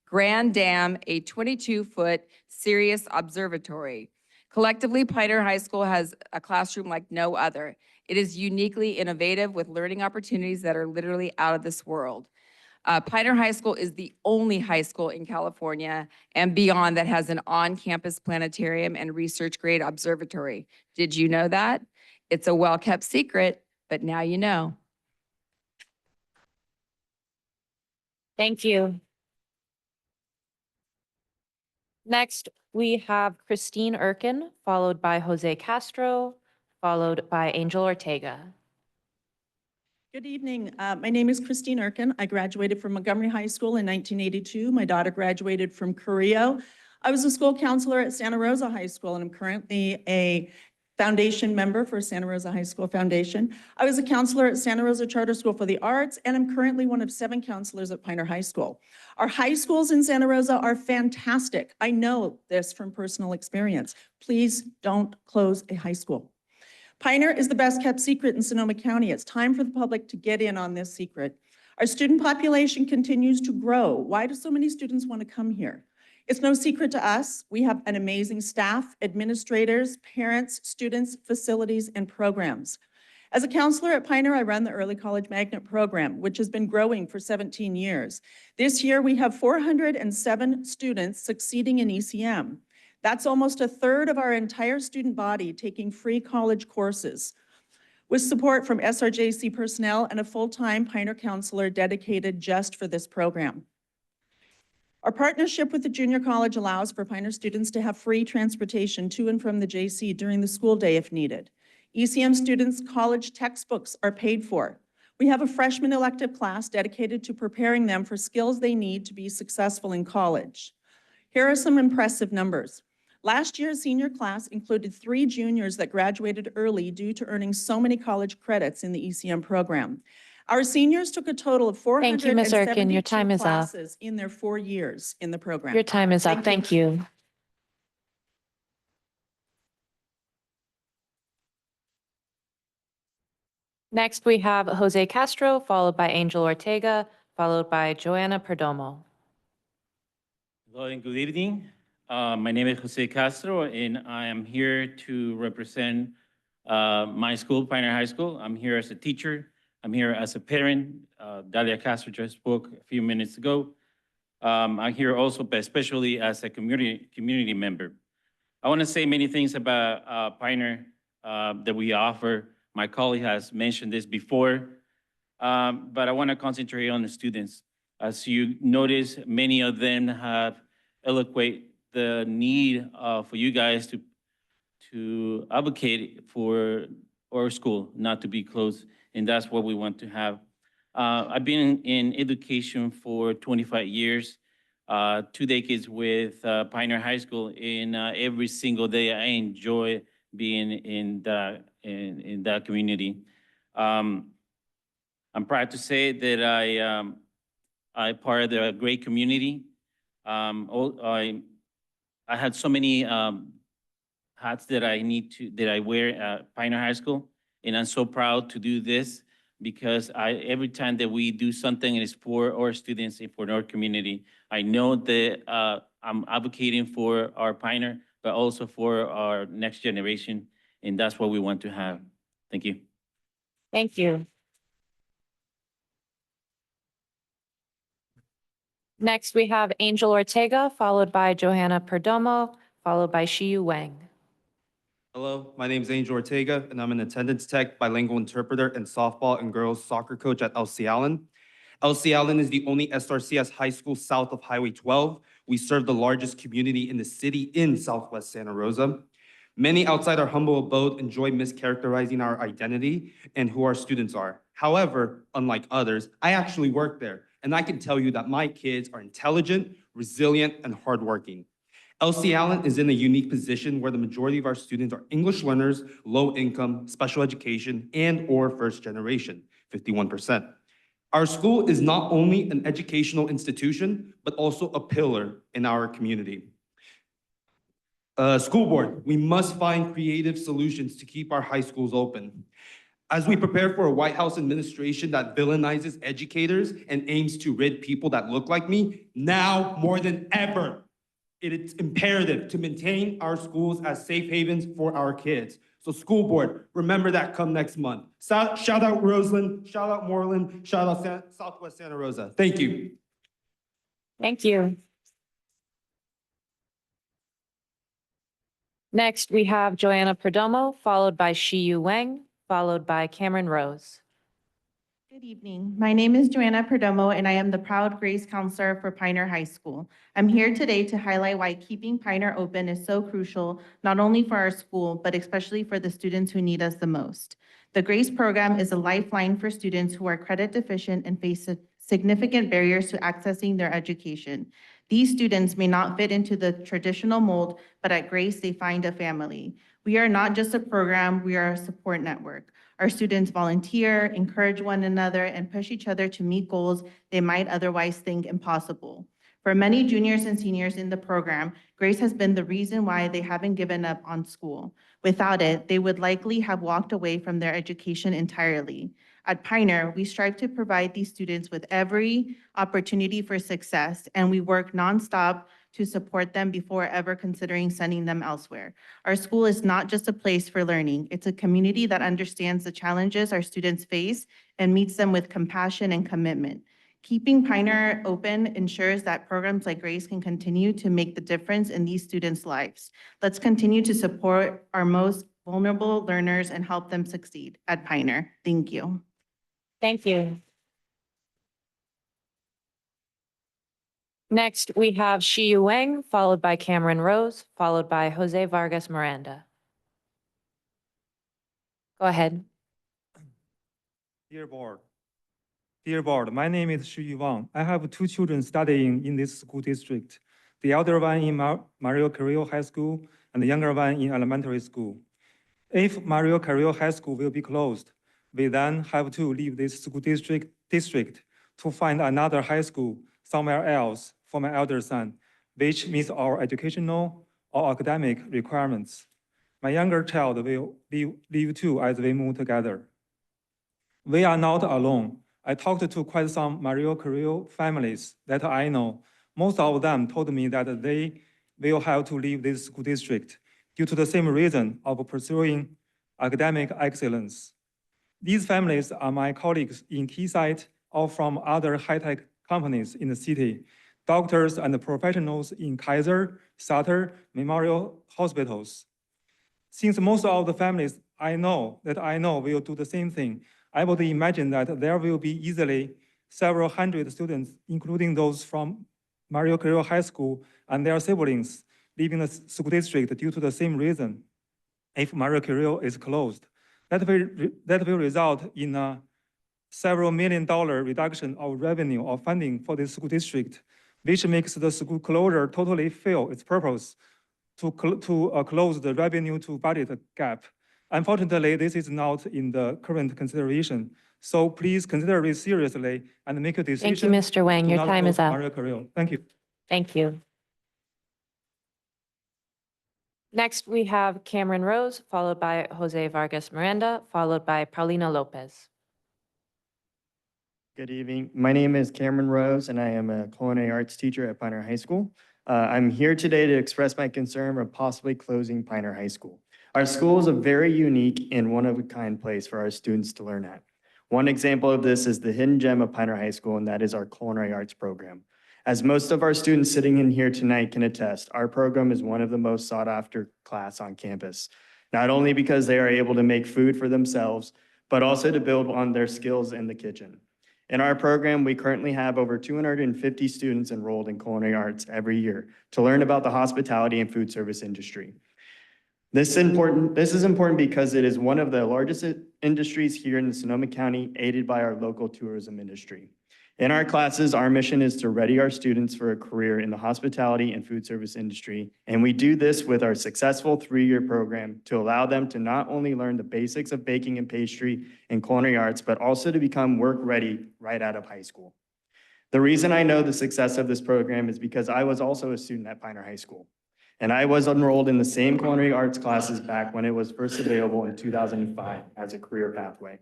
Grand Dam, a 22-foot Sirius observatory. Collectively, Pioneer High School has a classroom like no other. It is uniquely innovative with learning opportunities that are literally out of this world. Pioneer High School is the only high school in California and beyond that has an on-campus planetarium and research-grade observatory. Did you know that? It's a well-kept secret, but now you know. Thank you. Next, we have Christine Erkin, followed by Jose Castro, followed by Angel Ortega. Good evening. My name is Christine Erkin. I graduated from Montgomery High School in 1982. My daughter graduated from Carrillo. I was a school counselor at Santa Rosa High School, and I'm currently a foundation member for Santa Rosa High School Foundation. I was a counselor at Santa Rosa Charter School for the Arts, and I'm currently one of 7 counselors at Pioneer High School. Our high schools in Santa Rosa are fantastic. I know this from personal experience. Please don't close a high school. Pioneer is the best kept secret in Sonoma County. It's time for the public to get in on this secret. Our student population continues to grow. Why do so many students want to come here? It's no secret to us. We have an amazing staff, administrators, parents, students, facilities, and programs. As a counselor at Pioneer, I run the Early College Magnet Program, which has been growing for 17 years. This year, we have 407 students succeeding in ECM. That's almost a third of our entire student body taking free college courses, with support from SRJC personnel and a full-time Pioneer counselor dedicated just for this program. Our partnership with the junior college allows for Pioneer students to have free transportation to and from the JC during the school day if needed. ECM students' college textbooks are paid for. We have a freshman elective class dedicated to preparing them for skills they need to be successful in college. Here are some impressive numbers. Last year's senior class included 3 juniors that graduated early due to earning so many college credits in the ECM program. Our seniors took a total of Thank you, Ms. Erkin. Your 472 time is up. classes in their 4 years in the program. Your time is up. Thank you. Next, we have Jose Castro, followed by Angel Ortega, followed by Joanna Perdomo. Hello and good evening. My name is Jose Castro, and I am here to represent my school, Pioneer High School. I'm here as a teacher. I'm here as a parent. Dalia Castro just spoke a few minutes ago. I'm here also, but especially as a community member. I want to say many things about Pioneer that we offer. My colleague has mentioned this before, but I want to concentrate on the students. As you notice, many of them have eloquated the need for you guys to advocate for our school not to be closed, and that's what we want to have. I've been in education for 25 years, 2 decades with Pioneer High School, and every single day I enjoy being in that community. I'm proud to say that I part of the great community. I had so many hats that I wear at Pioneer High School, and I'm so proud to do this because every time that we do something and it's for our students and for our community, I know that I'm advocating for our Pioneer, but also for our next generation, and that's what we want to have. Thank you. Thank you. Next, we have Angel Ortega, followed by Johanna Perdomo, followed by Shiyu Wang. Hello, my name is Angel Ortega, and I'm an attendance tech, bilingual interpreter, and softball and girls soccer coach at LC Allen. LC Allen is the only SRCS high school south of Highway 12. We serve the largest community in the city in Southwest Santa Rosa. Many outside our humble abode enjoy mischaracterizing our identity and who our students are. However, unlike others, I actually work there, and I can tell you that my kids are intelligent, resilient, and hardworking. LC Allen is in a unique position where the majority of our students are English learners, low income, special education, and/or first generation, 51%. Our school is not only an educational institution, but also a pillar in our community. School board, we must find creative solutions to keep our high schools open. As we prepare for a White House administration that villainizes educators and aims to rid people that look like me, now more than ever, it is imperative to maintain our schools as safe havens for our kids. So school board, remember that come next month. Shout out Roseland, shout out Moreland, shout out Southwest Santa Rosa. Thank you. Thank you. Next, we have Joanna Perdomo, followed by Shiyu Wang, followed by Cameron Rose. Good evening. My name is Joanna Perdomo, and I am the proud Grace Counselor for Pioneer High School. I'm here today to highlight why keeping Pioneer open is so crucial, not only for our school, but especially for the students who need us the most. The Grace program is a lifeline for students who are credit deficient and face significant barriers to accessing their education. These students may not fit into the traditional mold, but at Grace, they find a family. We are not just a program, we are a support network. Our students volunteer, encourage one another, and push each other to meet goals they might otherwise think impossible. For many juniors and seniors in the program, Grace has been the reason why they haven't given up on school. Without it, they would likely have walked away from their education entirely. At Pioneer, we strive to provide these students with every opportunity for success, and we work nonstop to support them before ever considering sending them elsewhere. Our school is not just a place for learning. It's a community that understands the challenges our students face and meets them with compassion and commitment. Keeping Pioneer open ensures that programs like Grace can continue to make the difference in these students' lives. Let's continue to support our most vulnerable learners and help them succeed at Pioneer. Thank you. Thank you. Next, we have Shiyu Wang, followed by Cameron Rose, followed by Jose Vargas Miranda. Go ahead. Dear Board, my name is Shi Wang. I have two children studying in this school district. The elder one in Mario Carrillo High School and the younger one in elementary school. If Mario Carrillo High School will be closed, we then have to leave this school district to find another high school somewhere else for my elder son, which meets our educational or academic requirements. My younger child will leave too as we move together. We are not alone. I talked to quite some Mario Carrillo families that I know. Most of them told me that they will have to leave this school district due to the same reason of pursuing academic excellence. These families are my colleagues in Keysight or from other high-tech companies in the city, doctors and professionals in Kaiser, Sutter, Memorial Hospitals. Since most of the families I know will do the same thing, I would imagine that there will be easily several hundred students, including those from Mario Carrillo High School and their siblings, leaving the school district due to the same reason. If Mario Carrillo is closed, that will result in a several $1 million reduction of revenue or funding for the school district, which makes the school closure totally fail its purpose to close the revenue to budget gap. Unfortunately, this is not in the current consideration. So please consider it seriously and make a decision. Thank you, Mr. Wang. to Your not time is close up. Mario Carrillo. Thank you. Thank you. Next, we have Cameron Rose, followed by Jose Vargas Miranda, followed by Paulina Lopez. Good evening. My name is Cameron Rose, and I am a culinary arts teacher at Pioneer High School. I'm here today to express my concern of possibly closing Pioneer High School. Our school is a very unique and one-of-a-kind place for our students to learn at. One example of this is the hidden gem of Pioneer High School, and that is our culinary arts program. As most of our students sitting in here tonight can attest, our program is one of the most sought-after class on campus, not only because they are able to make food for themselves, but also to build on their skills in the kitchen. In our program, we currently have over 250 students enrolled in culinary arts every year to learn about the hospitality and food service industry. This is important because it is one of the largest industries here in Sonoma County, aided by our local tourism industry. In our classes, our mission is to ready our students for a career in the hospitality and food service industry, and we do this with our successful 3-year program to allow them to not only learn the basics of baking and pastry and culinary arts, but also to become work ready right out of high school. The reason I know the success of this program is because I was also a student at Pioneer High School, and I was enrolled in the same culinary arts classes back when it was first available in 2005 as a career pathway.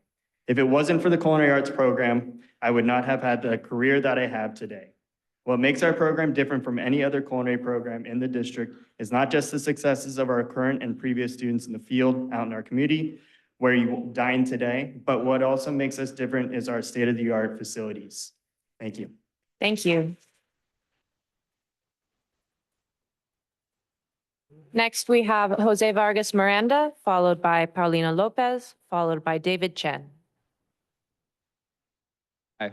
If it wasn't for the culinary arts program, I would not have had the career that I have today. What makes our program different from any other culinary program in the district is not just the successes of our current and previous students in the field out in our community where you dine today, but what also makes us different is our state-of-the-art facilities. Thank you. Thank you. Next, we have Jose Vargas Miranda, followed by Paulina Lopez, followed by David Chen. Hi,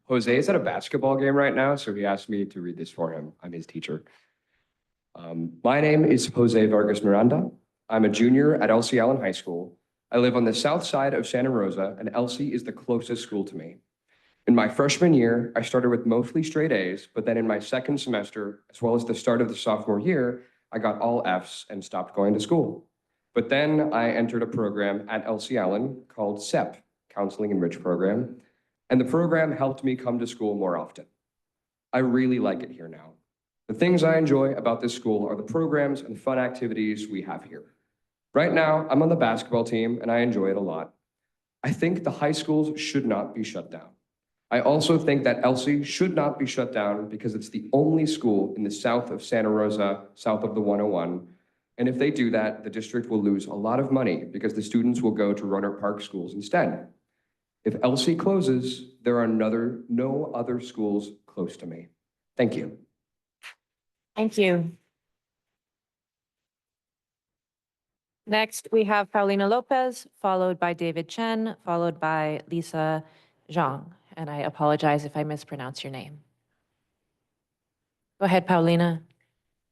Jose is at a basketball game right now, so he asked me to read this for him. I'm his teacher. My name is Jose Vargas Miranda. I'm a junior at Elsie Allen High School. I live on the south side of Santa Rosa, and Elsie is the closest school to me. In my freshman year, I started with mostly straight A's, but then in my second semester, as well as the start of the sophomore year, I got all F's and stopped going to school. But then I entered a program at Elsie Allen called CEP, Counseling Enrich Program, and the program helped me come to school more often. I really like it here now. The things I enjoy about this school are the programs and fun activities we have here. Right now, I'm on the basketball team and I enjoy it a lot. I think the high schools should not be shut down. I also think that Elsie should not be shut down because it's the only school in the south of Santa Rosa, south of the 101. And if they do that, the district will lose a lot of money because the students will go to Roanoke Park schools instead. If Elsie closes, there are no other schools close to me. Thank you. Thank you. Next, we have Paulina Lopez, followed by David Chen, followed by Lisa Zhang. And I apologize if I mispronounce your name. Go ahead, Paulina.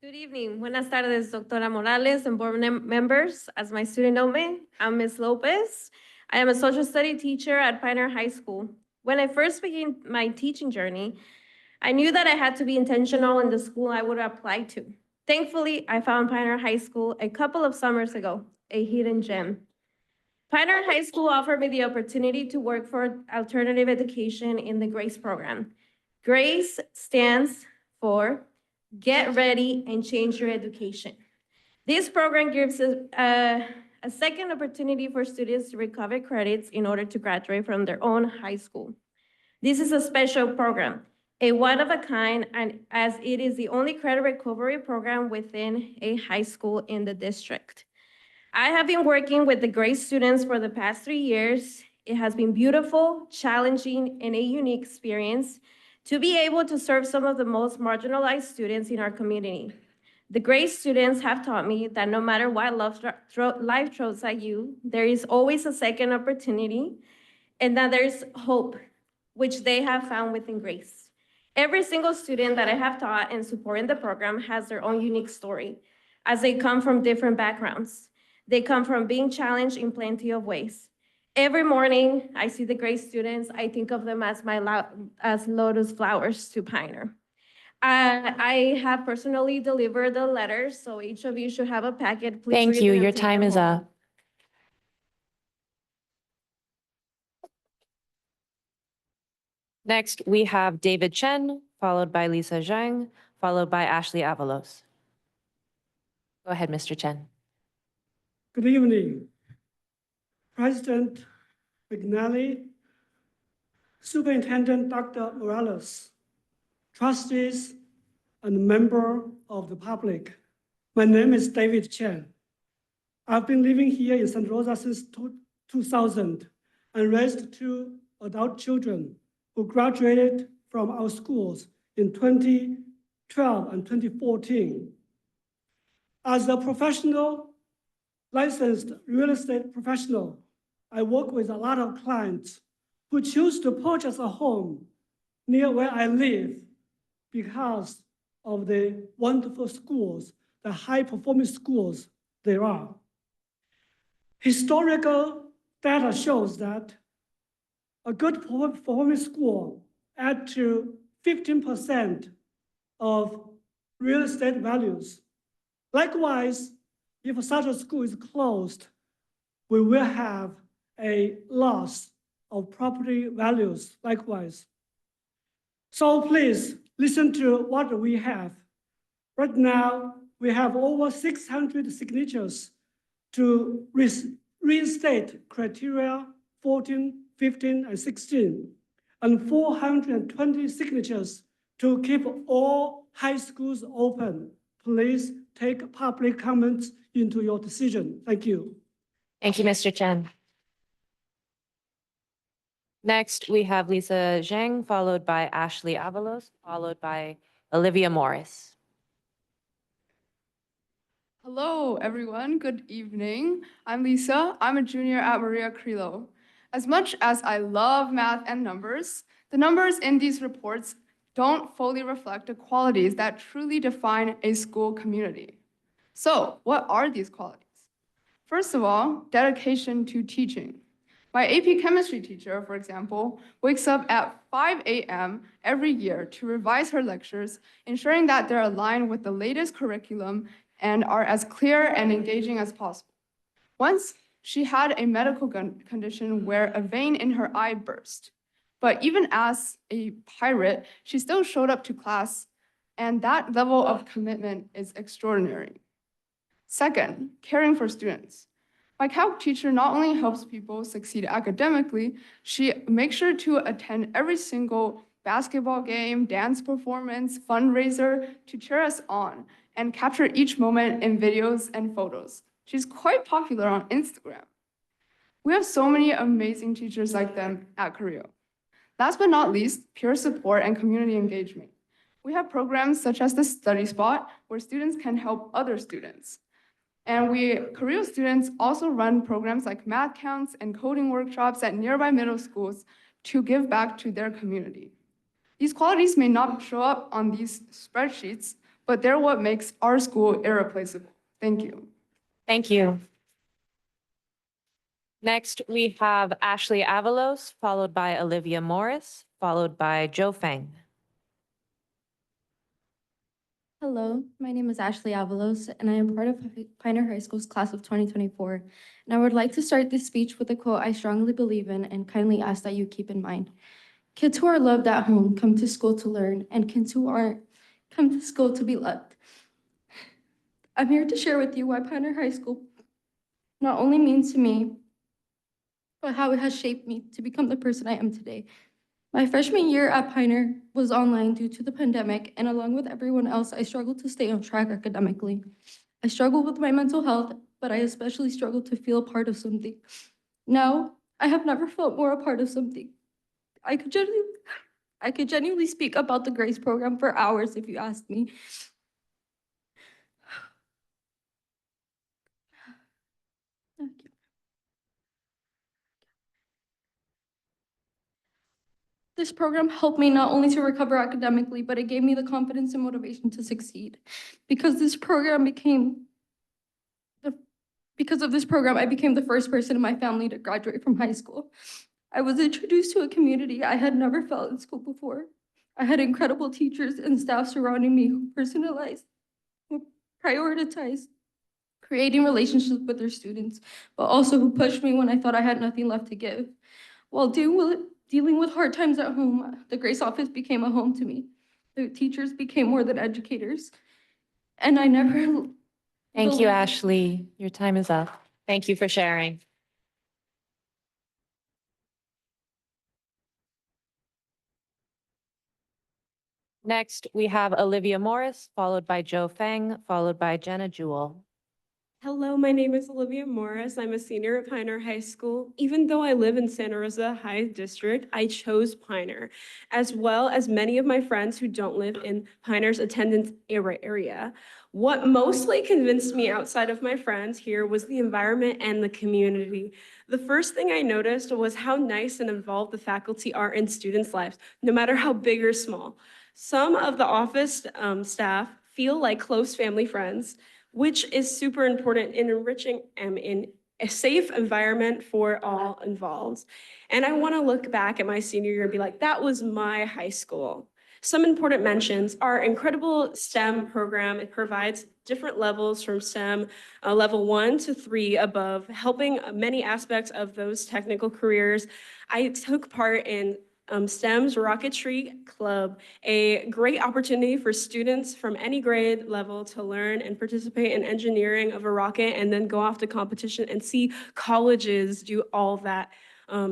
Good evening. Buenas tardes, Doctora Morales and board members. As my student know me, I'm Ms. Lopez. I am a social study teacher at Pioneer High School. When I first began my teaching journey, I knew that I had to be intentional in the school I would apply to. Thankfully, I found Pioneer High School a couple of summers ago, a hidden gem. Pioneer High School offered me the opportunity to work for alternative education in the GRACE program. GRACE stands for Get Ready and Change Your Education. This program gives a second opportunity for students to recover credits in order to graduate from their own high school. This is a special program, a one-of-a-kind, and as it is the only credit recovery program within a high school in the district. I have been working with the GRACE students for the past 3 years. It has been beautiful, challenging, and a unique experience to be able to serve some of the most marginalized students in our community. The GRACE students have taught me that no matter what life throws at you, there is always a second opportunity and that there's hope, which they have found within GRACE. Every single student that I have taught and support in the program has their own unique story, as they come from different backgrounds. They come from being challenged in plenty of ways. Every morning, I see the GRACE students, I think of them as as lotus flowers to Pioneer. I have personally delivered the letters, so each of you should have a packet. Please Thank read you. them and Your take time them is home. up. Next, we have David Chen, followed by Lisa Zhang, followed by Ashley Avalos. Go ahead, Mr. Chen. Good evening, President McNally, Superintendent Dr. Morales, trustees, and member of the public. My name is David Chen. I've been living here in Santa Rosa since 2000 and raised 2 adult children who graduated from our schools in 2012 and 2014. As a professional, licensed real estate professional, I work with a lot of clients who choose to purchase a home near where I live because of the wonderful schools, the high-performing schools there are. Historical data shows that a good performing school adds to 15% of real estate values. Likewise, if such a school is closed, we will have a loss of property values likewise. So please listen to what we have. Right now, we have over 600 signatures to reinstate criteria 14, 15, and 16, and 420 signatures to keep all high schools open. Please take public comments into your decision. Thank you. Thank you, Mr. Chen. Next, we have Lisa Zhang, followed by Ashley Avalos, followed by Olivia Morris. Hello, everyone. Good evening. I'm Lisa. I'm a junior at Maria Carrillo. As much as I love math and numbers, the numbers in these reports don't fully reflect the qualities that truly define a school community. So, what are these qualities? First of all, dedication to teaching. My AP chemistry teacher, for example, wakes up at 5 a.m. every year to revise her lectures, ensuring that they're aligned with the latest curriculum and are as clear and engaging as possible. Once, she had a medical condition where a vein in her eye burst. But even as a pirate, she still showed up to class, and that level of commitment is extraordinary. Second, caring for students. My calc teacher not only helps people succeed academically, she makes sure to attend every single basketball game, dance performance, fundraiser to cheer us on and capture each moment in videos and photos. She's quite popular on Instagram. We have so many amazing teachers like them at Carrillo. Last but not least, peer support and community engagement. We have programs such as the Study Spot, where students can help other students. And Carrillo students also run programs like math counts and coding workshops at nearby middle schools to give back to their community. These qualities may not show up on these spreadsheets, but they're what makes our school irreplaceable. Thank you. Thank you. Next, we have Ashley Avalos, followed by Olivia Morris, followed by Joe Feng. Hello, my name is Ashley Avalos, and I am part of Pioneer High School's class of 2024. And I would like to start this speech with a quote I strongly believe in and kindly ask that you keep in mind. Kids who are loved at home come to school to learn, and kids who aren't come to school to be loved. I'm here to share with you why Pioneer High School not only means to me, but how it has shaped me to become the person I am today. My freshman year at Pioneer was online due to the pandemic, and along with everyone else, I struggled to stay on track academically. I struggled with my mental health, but I especially struggled to feel a part of something. Now, I have never felt more a part of something. I could genuinely speak about the GRACE program for hours if you asked me. Thank you. This program helped me not only to recover academically, but it gave me the confidence and motivation to succeed. Because of this program, I became the first person in my family to graduate from high school. I was introduced to a community I had never felt in school before. I had incredible teachers and staff surrounding me who prioritized creating relationships with their students, but also who pushed me when I thought I had nothing left to give. While dealing with hard times at home, the Grace office became a home to me. The teachers became more than educators, and I never. Thank you, Ashley. Your time is up. Thank you for sharing. Next, we have Olivia Morris, followed by Joe Feng, followed by Jenna Jewell. Hello, my name is Olivia Morris. I'm a senior at Pioneer High School. Even though I live in Santa Rosa High District, I chose Pioneer, as well as many of my friends who don't live in Pioneer's attendance area. What mostly convinced me outside of my friends here was the environment and the community. The first thing I noticed was how nice and involved the faculty are in students' lives, no matter how big or small. Some of the office staff feel like close family friends, which is super important in enriching in a safe environment for all involved. And I want to look back at my senior year and be like, that was my high school. Some important mentions: our incredible STEM program. It provides different levels from STEM, level 1 to 3 above, helping many aspects of those technical careers. I took part in STEM's Rocketry Club, a great opportunity for students from any grade level to learn and participate in engineering of a rocket and then go off to competition and see colleges do all that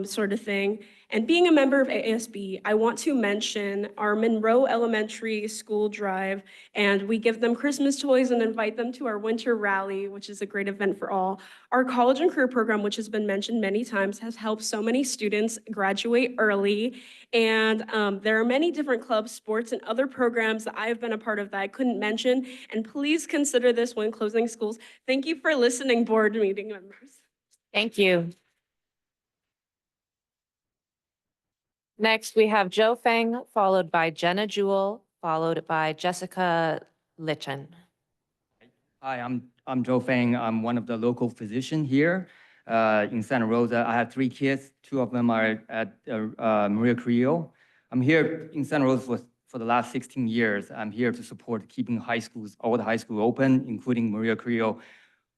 sort of thing. And being a member of ASB, I want to mention our Monroe Elementary School Drive, and we give them Christmas toys and invite them to our winter rally, which is a great event for all. Our college and career program, which has been mentioned many times, has helped so many students graduate early. And there are many different clubs, sports, and other programs that I've been a part of that I couldn't mention. And please consider this when closing schools. Thank you for listening, board meeting members. Thank you. Next, we have Joe Feng, followed by Jenna Jewell, followed by Jessica Litchen. Hi, I'm Joe Feng. I'm one of the local physicians here in Santa Rosa. I have 3 kids. 2 of them are at Maria Carrillo. I'm here in Santa Rosa for the last 16 years. I'm here to support keeping all the high schools open, including Maria Carrillo.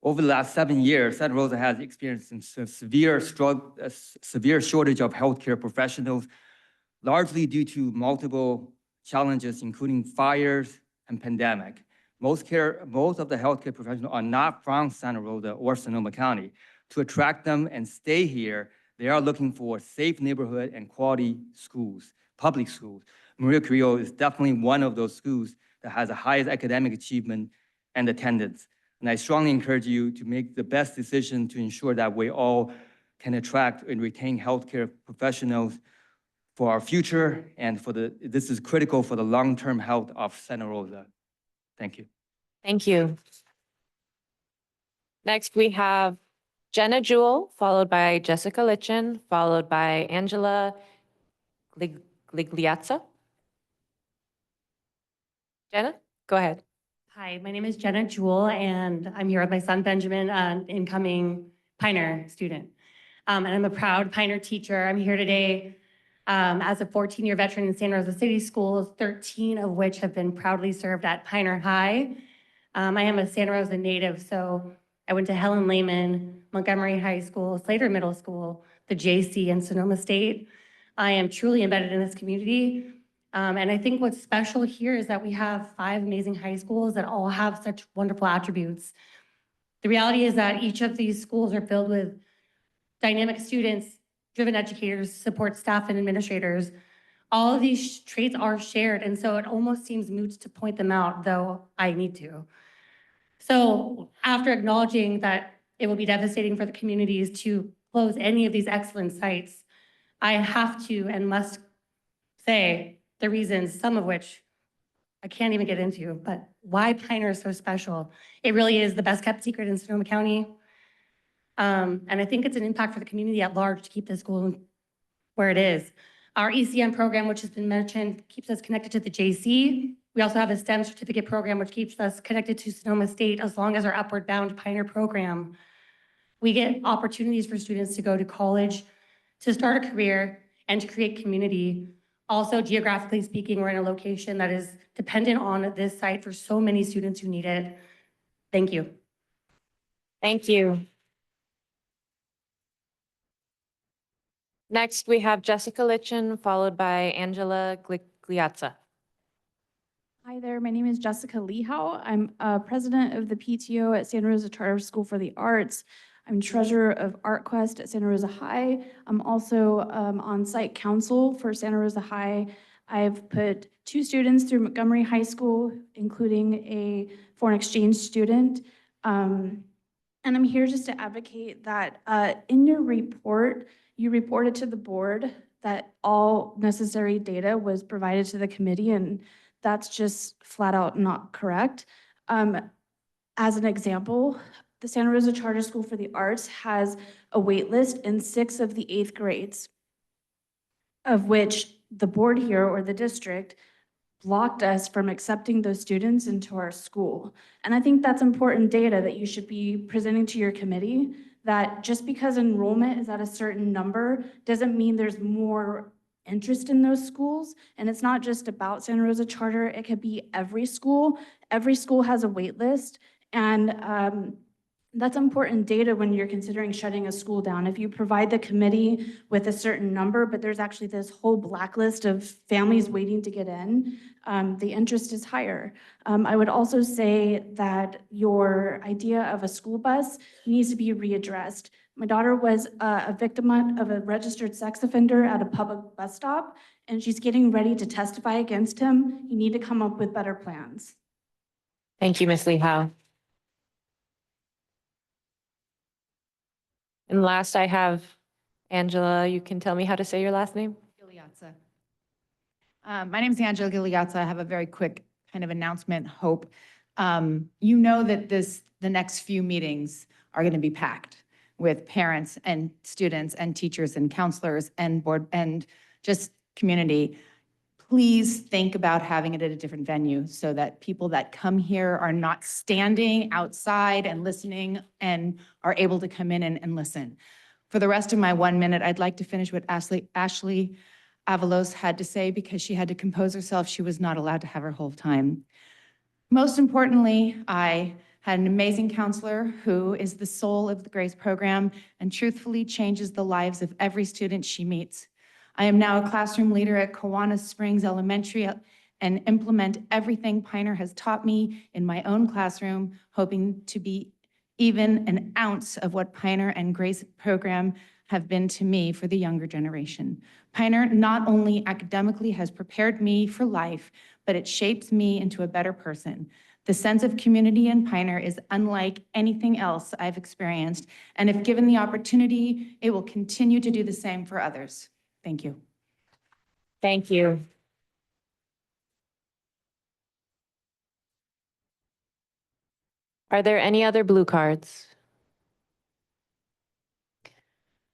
Over the last 7 years, Santa Rosa has experienced a severe shortage of healthcare professionals, largely due to multiple challenges, including fires and pandemic. Most of the healthcare professionals are not from Santa Rosa or Sonoma County. To attract them and stay here, they are looking for safe neighborhood and quality schools, public schools. Maria Carrillo is definitely one of those schools that has the highest academic achievement and attendance. And I strongly encourage you to make the best decision to ensure that we all can attract and retain healthcare professionals for our future, and this is critical for the long-term health of Santa Rosa. Thank you. Thank you. Next, we have Jenna Jewell, followed by Jessica Litchen, followed by Angela Gligliazza. Jenna, go ahead. Hi, my name is Jenna Jewell, and I'm here with my son Benjamin, an incoming Pioneer student. And I'm a proud Pioneer teacher. I'm here today as a 14-year veteran in Santa Rosa City Schools, 13 of which have been proudly served at Pioneer High. I am a Santa Rosa native, so I went to Helen Lehman, Montgomery High School, Slater Middle School, the JC, and Sonoma State. I am truly embedded in this community. And I think what's special here is that we have 5 amazing high schools that all have such wonderful attributes. The reality is that each of these schools are filled with dynamic students, driven educators, support staff, and administrators. All of these traits are shared, and so it almost seems moot to point them out, though I need to. So after acknowledging that it will be devastating for the communities to close any of these excellent sites, I have to and must say the reasons, some of which I can't even get into, but why Pioneer is so special. It really is the best kept secret in Sonoma County. And I think it's an impact for the community at large to keep this school where it is. Our ECM program, which has been mentioned, keeps us connected to the JC. We also have a STEM certificate program, which keeps us connected to Sonoma State as long as our upward bound Pioneer program. We get opportunities for students to go to college, to start a career, and to create community. Also, geographically speaking, we're in a location that is dependent on this site for so many students who need it. Thank you. Thank you. Next, we have Jessica Litchin, followed by Angela Gliazza. Hi there, my name is Jessica Lehau. I'm president of the PTO at Santa Rosa Charter School for the Arts. I'm treasurer of ArtQuest at Santa Rosa High. I'm also on site council for Santa Rosa High. I've put 2 students through Montgomery High School, including a foreign exchange student. And I'm here just to advocate that in your report, you reported to the board that all necessary data was provided to the committee, and that's just flat out not correct. As an example, the Santa Rosa Charter School for the Arts has a wait list in 6 of the 8th grades, of which the board here or the district blocked us from accepting those students into our school. And I think that's important data that you should be presenting to your committee, that just because enrollment is at a certain number doesn't mean there's more interest in those schools. And it's not just about Santa Rosa Charter, it could be every school. Every school has a wait list, and that's important data when you're considering shutting a school down. If you provide the committee with a certain number, but there's actually this whole blacklist of families waiting to get in, the interest is higher. I would also say that your idea of a school bus needs to be readdressed. My daughter was a victim of a registered sex offender at a public bus stop, and she's getting ready to testify against him. You need to come up with better plans. Thank you, Ms. Lehau. And last I have Angela. You can tell me how to say your last name? Gigliazza. My name is Angela Gigliazza. I have a very quick kind of announcement, hope. You know that the next few meetings are going to be packed with parents and students and teachers and counselors and board and just community. Please think about having it at a different venue so that people that come here are not standing outside and listening and are able to come in and listen. For the rest of my 1 minute, I'd like to finish what Ashley Avalos had to say because she had to compose herself. She was not allowed to have her whole time. Most importantly, I had an amazing counselor who is the soul of the GRACE program and truthfully changes the lives of every student she meets. I am now a classroom leader at Kiwanis Springs Elementary and implement everything Pioneer has taught me in my own classroom, hoping to be even an ounce of what Pioneer and GRACE program have been to me for the younger generation. Pioneer not only academically has prepared me for life, but it shapes me into a better person. The sense of community in Pioneer is unlike anything else I've experienced, and if given the opportunity, it will continue to do the same for others. Thank you. Thank you. Are there any other blue cards?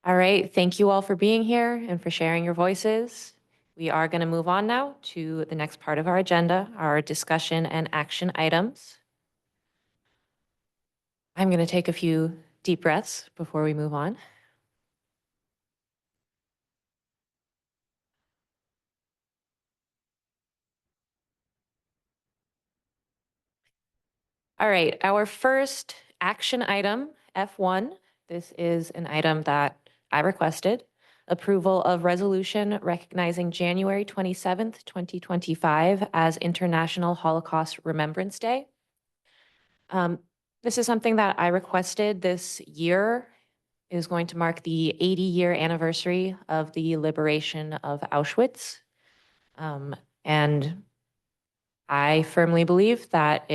All right, thank you all for being here and for sharing your voices. We are going to move on now to the next part of our agenda, our discussion and action items. I'm going to take a few deep breaths before we move on. All right, our first action item, F1. This is an item that I requested. Approval of resolution recognizing January 27th, 2025 as International Holocaust Remembrance Day. This is something that I requested this year. It is going to mark the 80-year anniversary of the liberation of Auschwitz. And I firmly believe that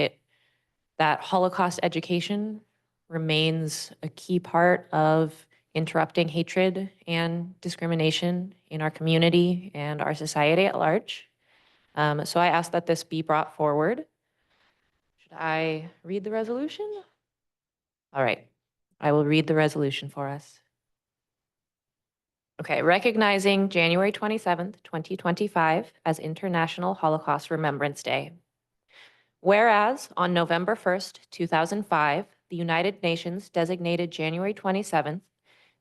that Holocaust education remains a key part of interrupting hatred and discrimination in our community and our society at large. So I ask that this be brought forward. Should I read the resolution? All right, I will read the resolution for us. Okay, recognizing January 27th, 2025 as International Holocaust Remembrance Day. Whereas on November 1st, 2005, the United Nations designated January 27th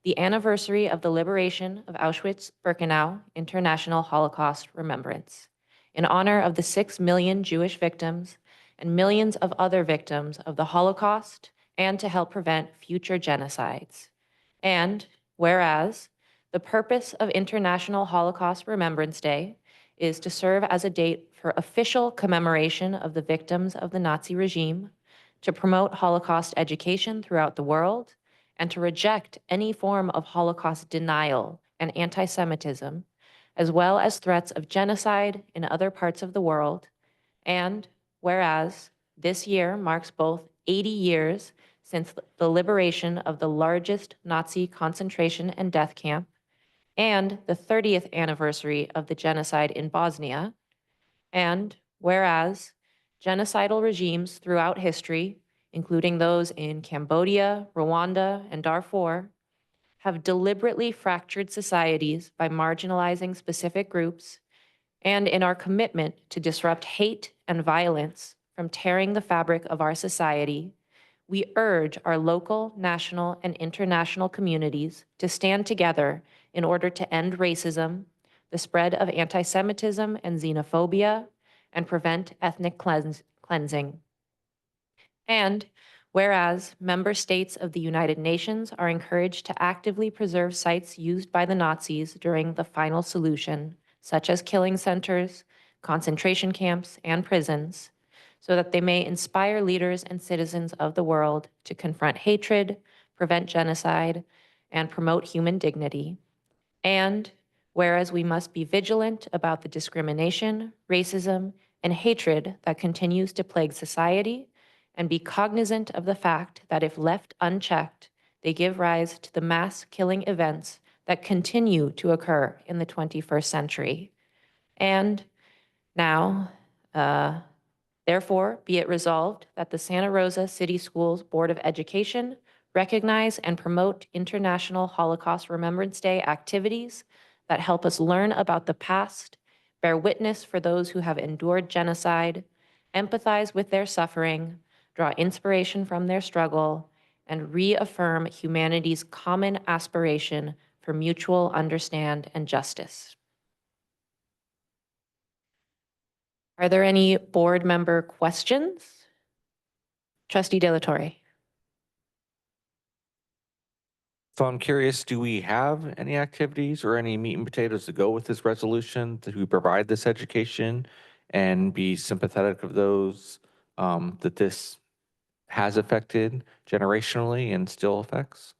the anniversary of the liberation of Auschwitz-Birkenau International Holocaust Remembrance, in honor of the 6 million Jewish victims and millions of other victims of the Holocaust, and to help prevent future genocides. And whereas the purpose of International Holocaust Remembrance Day is to serve as a date for official commemoration of the victims of the Nazi regime, to promote Holocaust education throughout the world, and to reject any form of Holocaust denial and anti-Semitism, as well as threats of genocide in other parts of the world. And whereas this year marks both 80 years since the liberation of the largest Nazi concentration and death camp, and the 30th anniversary of the genocide in Bosnia. And whereas genocidal regimes throughout history, including those in Cambodia, Rwanda, and Darfur, have deliberately fractured societies by marginalizing specific groups, and in our commitment to disrupt hate and violence from tearing the fabric of our society, we urge our local, national, and international communities to stand together in order to end racism, the spread of anti-Semitism and xenophobia, and prevent ethnic cleansing. And whereas member states of the United Nations are encouraged to actively preserve sites used by the Nazis during the final solution, such as killing centers, concentration camps, and prisons, so that they may inspire leaders and citizens of the world to confront hatred, prevent genocide, and promote human dignity. And whereas we must be vigilant about the discrimination, racism, and hatred that continues to plague society, and be cognizant of the fact that if left unchecked, they give rise to the mass killing events that continue to occur in the 21st century. And now, therefore, be it resolved that the Santa Rosa City Schools Board of Education recognize and promote International Holocaust Remembrance Day activities that help us learn about the past, bear witness for those who have endured genocide, empathize with their suffering, draw inspiration from their struggle, and reaffirm humanity's common aspiration for mutual understanding and justice. Are there any board member questions? Trustee De La Torre. So I'm curious, do we have any activities or any meat and potatoes to go with this resolution to provide this education and be sympathetic of those that this has affected generationally and still affects?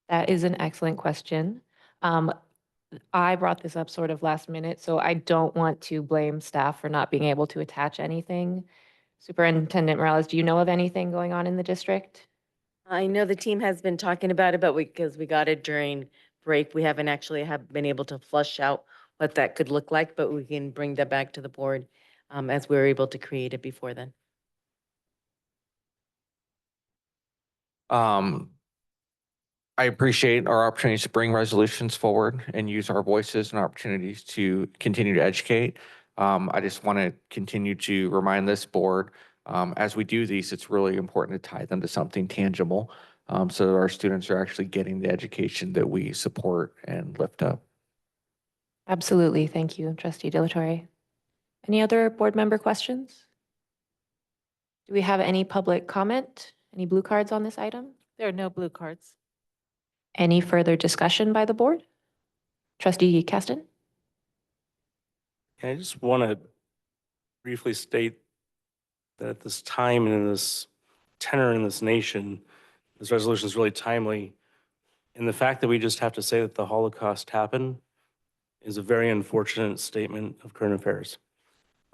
That is an excellent question. I brought this up sort of last minute, so I don't want to blame staff for not being able to attach anything. Superintendent Morales, do you know of anything going on in the district? I know the team has been talking about it, but because we got it during break, we haven't actually been able to flush out what that could look like, but we can bring that back to the board as we're able to create it before then. I appreciate our opportunities to bring resolutions forward and use our voices and opportunities to continue to educate. I just want to continue to remind this board As we do these, it's really important to tie them to something tangible, so our students are actually getting the education that we support and lift up. Absolutely. Thank you, Trustee Delatorre. Any other board member questions? Do we have any public comment? Any blue cards on this item? There are no blue cards. Any further discussion by the board? Trustee Caston? I just want to briefly state that at this time and in this tenor in this nation, this resolution is really timely. And the fact that we just have to say that the Holocaust happened is a very unfortunate statement of current affairs.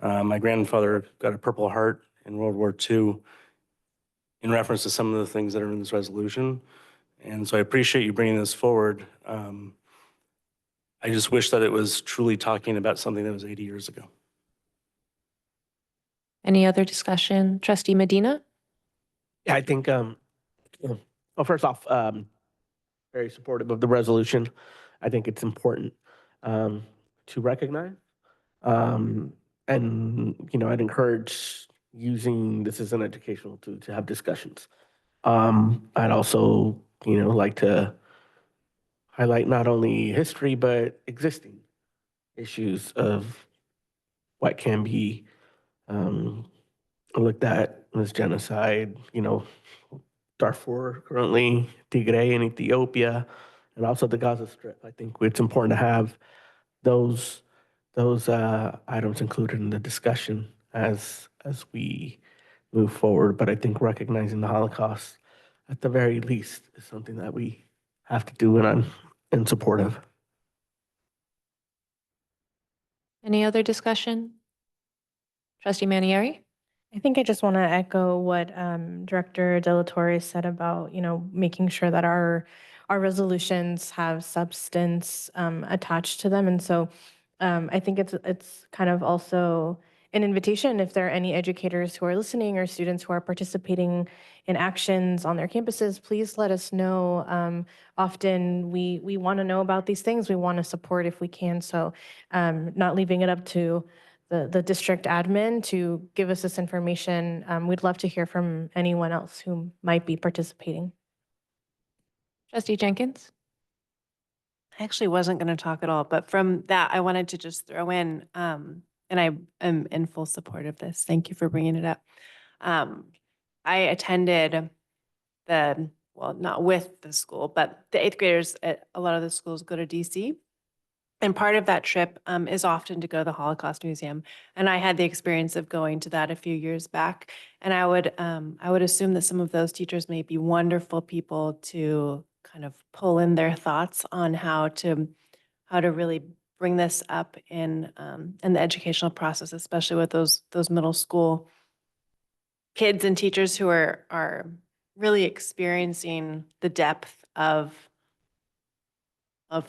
My grandfather got a Purple Heart in World War II in reference to some of the things that are in this resolution. And so I appreciate you bringing this forward. I just wish that it was truly talking about something that was 80 years ago. Any other discussion? Trustee Medina? Yeah, I think, well, first off, very supportive of the resolution. I think it's important to recognize. And, I'd encourage using this as an educational tool to have discussions. I'd also, like to highlight not only history, but existing issues of what can be looked at as genocide, Darfur currently, Tigray in Ethiopia, and also the Gaza Strip. I think it's important to have those items included in the discussion as we move forward. But I think recognizing the Holocaust, at the very least, is something that we have to do, and I'm in support of. Any other discussion? Trustee Manieri? I think I just want to echo what Director Delatorre said about, making sure that our resolutions have substance attached to them. And so I think it's kind of also an invitation, if there are any educators who are listening or students who are participating in actions on their campuses, please let us know. Often we want to know about these things. We want to support if we can. So not leaving it up to the district admin to give us this information. We'd love to hear from anyone else who might be participating. Trustee Jenkins? I actually wasn't going to talk at all, but from that, I wanted to just throw in, and I am in full support of this. Thank you for bringing it up. I attended well, not with the school, but the 8th graders at a lot of the schools go to DC. And part of that trip is often to go to the Holocaust Museum. And I had the experience of going to that a few years back. And I would assume that some of those teachers may be wonderful people to kind of pull in their thoughts on how to really bring this up in the educational process, especially with those middle school kids and teachers who are really experiencing the depth of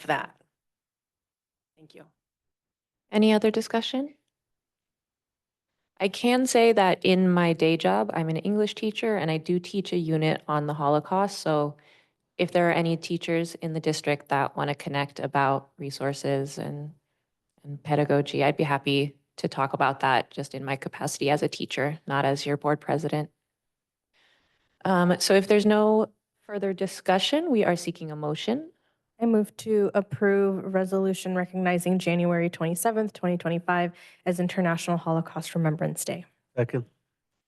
that. Thank you. Any other discussion? I can say that in my day job, I'm an English teacher and I do teach a unit on the Holocaust. So if there are any teachers in the district that want to connect about resources and pedagogy, I'd be happy to talk about that just in my capacity as a teacher, not as your board president. So if there's no further discussion, we are seeking a motion. I move to approve resolution recognizing January 27th, 2025 as International Holocaust Remembrance Day. Second.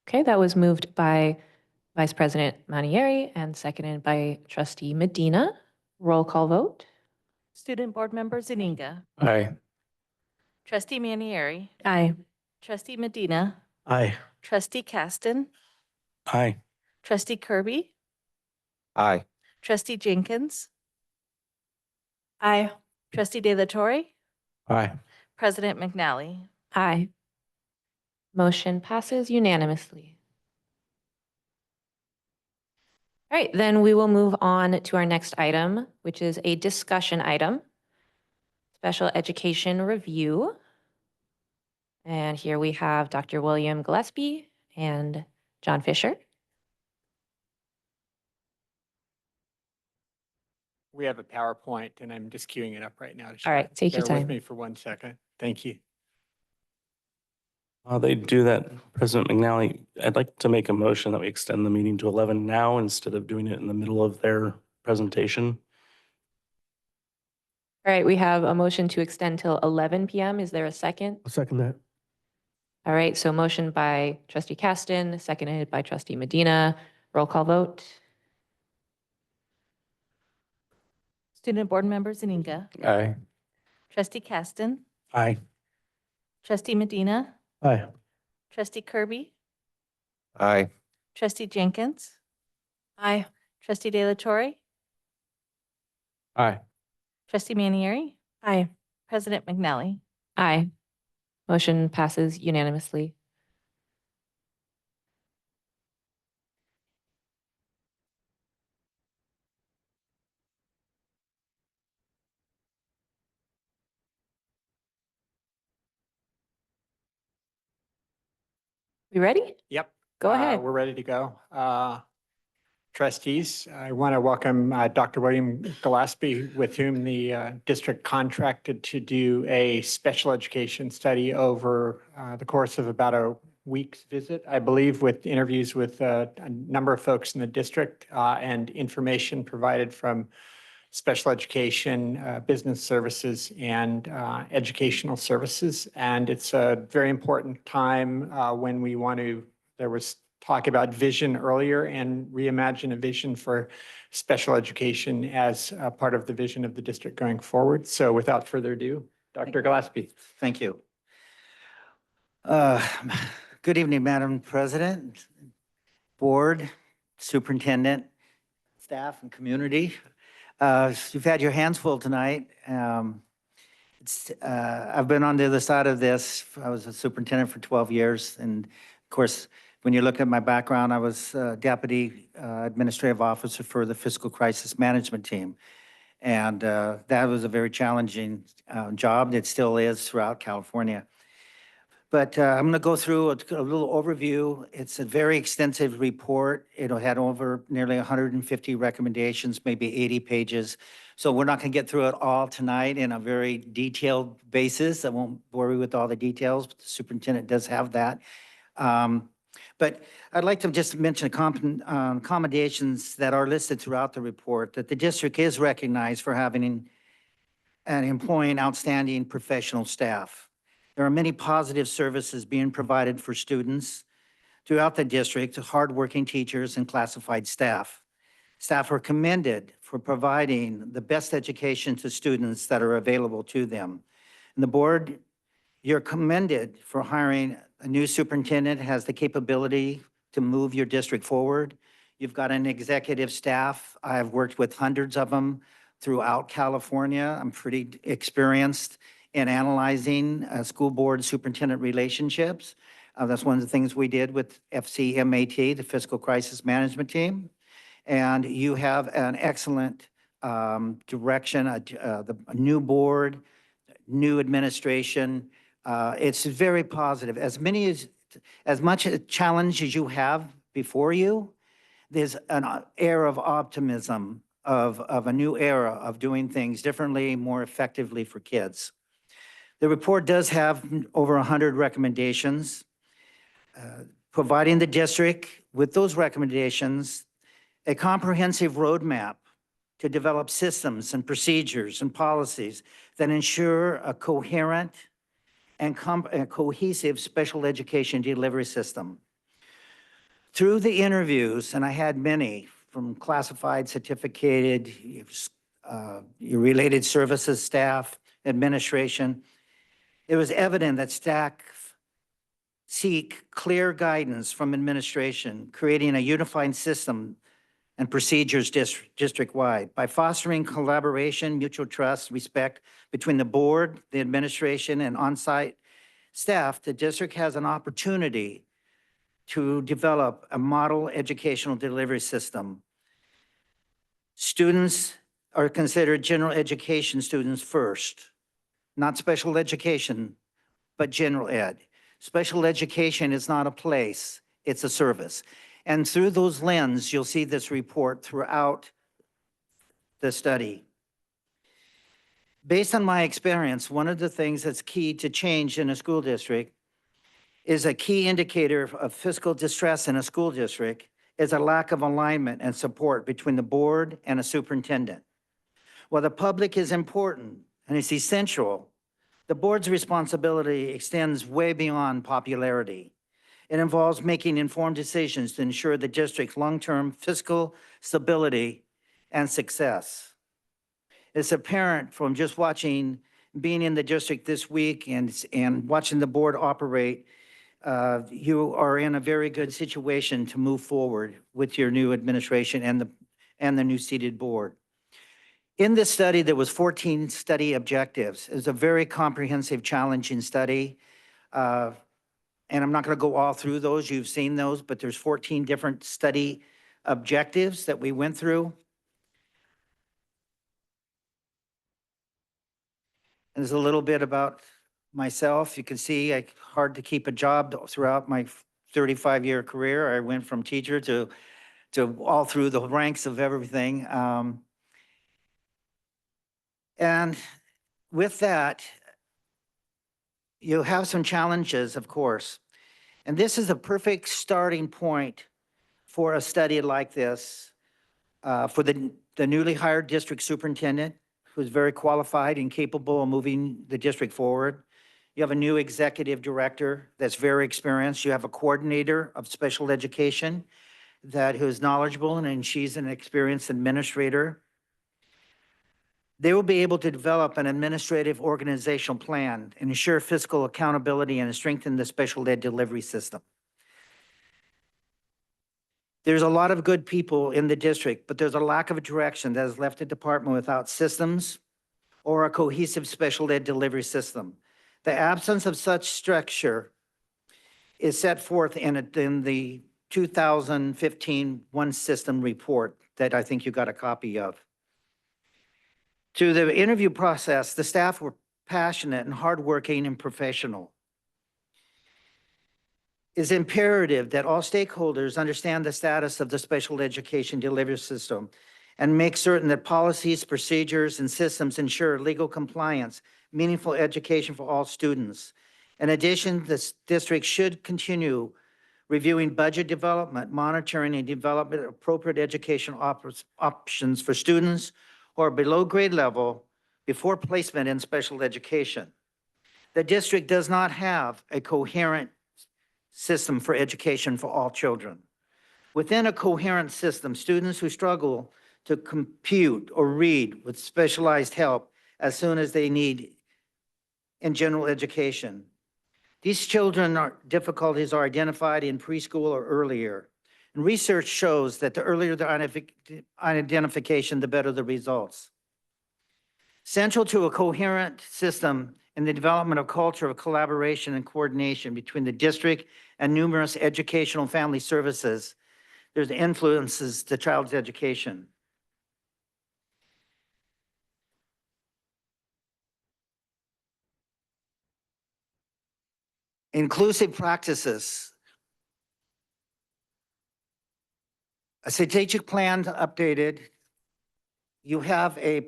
Okay, that was moved by Vice President Manieri and seconded by Trustee Medina. Roll call vote. Student Board Member Zuniga. Aye. Trustee Manieri. Aye. Trustee Medina. Aye. Trustee Caston. Aye. Trustee Kirby. Aye. Trustee Jenkins. Aye. Trustee De La Torre. Aye. President McNally. Aye. Motion passes unanimously. All right, then we will move on to our next item, which is a discussion item, special education review. And here we have Dr. William Gillespie and John Fisher. We have a PowerPoint and I'm just queuing it up right now. All right, take your Bear with time. me for 1 second. Thank you. They do that, President McNally. I'd like to make a motion that we extend the meeting to 11 now instead of doing it in the middle of their presentation. All right, we have a motion to extend till 11 PM. Is there a second? I'll second that. All right, so motion by trustee Caston, seconded by trustee Medina. Roll call vote. Student Board Member Zaninga, Aye. Trustee Caston, Aye. Trustee Medina, Aye. Trustee Kirby, Aye. Trustee Jenkins, Aye. Trustee De La Torre, Aye. Trustee Manieri, Aye. President McNally. Aye. Motion passes unanimously. We ready? Yep. Go ahead. We're ready to go. Trustees, I want to welcome Dr. William Gillespie, with whom the district contracted to do a special education study over the course of about a week's visit, I believe, with interviews with a number of folks in the district and information provided from special education, business services, and educational services. And it's a very important time when we want to, there was talk about vision earlier, and reimagine a vision for special education as a part of the vision of the district going forward. So without further ado, Dr. Gillespie. Thank you. Good evening, Madam President, Board, Superintendent, staff, and community. You've had your hands full tonight. I've been on the other side of this. I was a superintendent for 12 years. And of course, when you look at my background, I was Deputy Administrative Officer for the Fiscal Crisis Management Team. And that was a very challenging job. It still is throughout California. But I'm going to go through a little overview. It's a very extensive report. It had over nearly 150 recommendations, maybe 80 pages. So we're not going to get through it all tonight in a very detailed basis. I won't bore you with all the details, but the superintendent does have that. But I'd like to just mention accommodations that are listed throughout the report, that the district is recognized for having and employing outstanding professional staff. There are many positive services being provided for students throughout the district, hardworking teachers and classified staff. Staff are commended for providing the best education to students that are available to them. And the board, you're commended for hiring a new superintendent who has the capability to move your district forward. You've got an executive staff. I've worked with hundreds of them throughout California. I'm pretty experienced in analyzing school board superintendent relationships. That's one of the things we did with FCMAT, the Fiscal Crisis Management Team. And you have an excellent direction, a new board, new administration. It's very positive. As much a challenge as you have before you, there's an air of optimism of a new era of doing things differently, more effectively for kids. The report does have over 100 recommendations, providing the district with those recommendations a comprehensive roadmap to develop systems and procedures and policies that ensure a coherent and cohesive special education delivery system. Through the interviews, and I had many from classified, certificated, your related services staff, administration, it was evident that staff seek clear guidance from administration, creating a unified system and procedures district-wide. By fostering collaboration, mutual trust, respect between the board, the administration, and on-site staff, the district has an opportunity to develop a model educational delivery system. Students are considered general education students first, not special education, but general ed. Special education is not a place, it's a service. And through those lenses, you'll see this report throughout the study. Based on my experience, one of the things that's key to change in a school district is a key indicator of fiscal distress in a school district is a lack of alignment and support between the board and a superintendent. While the public is important and it's essential, the board's responsibility extends way beyond popularity. It involves making informed decisions to ensure the district's long-term fiscal stability and success. It's apparent from just being in the district this week and watching the board operate, you are in a very good situation to move forward with your new administration and the new seated board. In this study, there was 14 study objectives. It was a very comprehensive, challenging study. And I'm not going to go all through those. You've seen those, but there's 14 different study objectives that we went through. And there's a little bit about myself. You can see it's hard to keep a job throughout my 35-year career. I went from teacher to all through the ranks of everything. And with that, you have some challenges, of course. And this is a perfect starting point for a study like this for the newly hired district superintendent, who's very qualified and capable of moving the district forward. You have a new executive director that's very experienced. You have a coordinator of special education who is knowledgeable, and she's an experienced administrator. They will be able to develop an administrative organizational plan and ensure fiscal accountability and strengthen the special ed delivery system. There's a lot of good people in the district, but there's a lack of direction that has left the department without systems or a cohesive special ed delivery system. The absence of such structure is set forth in the 2015 One System report that I think you got a copy of. Through the interview process, the staff were passionate and hardworking and professional. It's imperative that all stakeholders understand the status of the special education delivery system and make certain that policies, procedures, and systems ensure legal compliance, meaningful education for all students. In addition, the district should continue reviewing budget development, monitoring, and development of appropriate education options for students who are below grade level before placement in special education. The district does not have a coherent system for education for all children. Within a coherent system, students who struggle to compute or read with specialized help as soon as they need in general education. These difficulties are identified in preschool or earlier. And research shows that the earlier the identification, the better the results. Central to a coherent system in the development of culture of collaboration and coordination between the district and numerous educational family services, there's influences the child's education. Inclusive practices. A strategic plan updated. You have a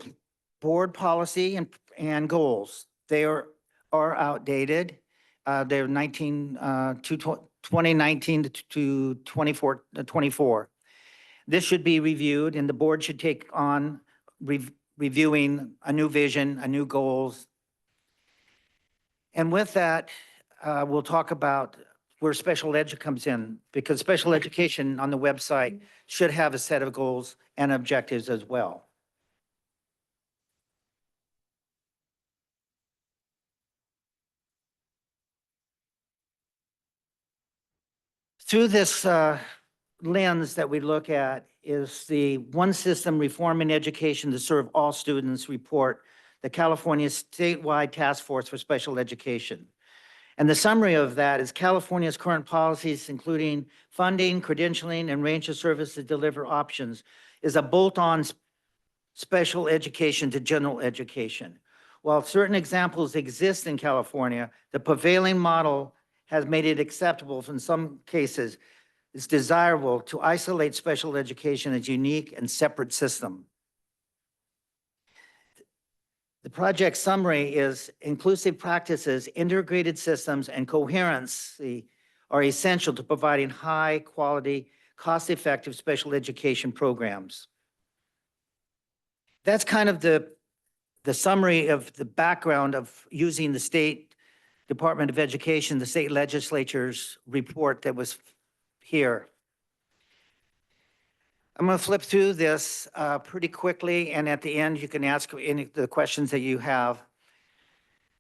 board policy and goals. They are outdated. They're 2019 to 24. This should be reviewed, and the board should take on reviewing a new vision, a new goals. And with that, we'll talk about where special ed comes in, because special education on the website should have a set of goals and objectives as well. Through this lens that we look at is the One System Reforming Education to Serve All Students report, the California Statewide Task Force for Special Education. And the summary of that is California's current policies, including funding, credentialing, and range of services deliver options, is a bolt-on special education to general education. While certain examples exist in California, the prevailing model has made it acceptable in some cases. It's desirable to isolate special education as a unique and separate system. The project summary is inclusive practices, integrated systems, and coherency are essential to providing high-quality, cost-effective special education programs. That's kind of the summary of the background of using the State Department of Education, the state legislature's report that was here. I'm going to flip through this pretty quickly, and at the end, you can ask any of the questions that you have.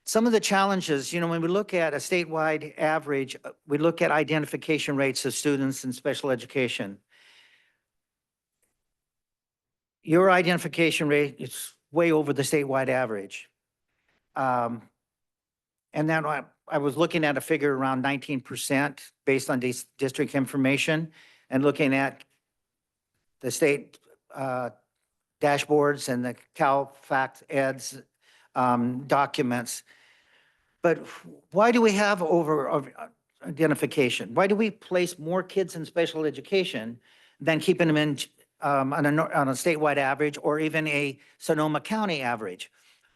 Some of the challenges, when we look at a statewide average, we look at identification rates of students in special education. Your identification rate is way over the statewide average. And then I was looking at a figure around 19% based on district information and looking at the state dashboards and the CalFact Ed's documents. But why do we have over identification? Why do we place more kids in special education than keeping them in on a statewide average or even a Sonoma County average?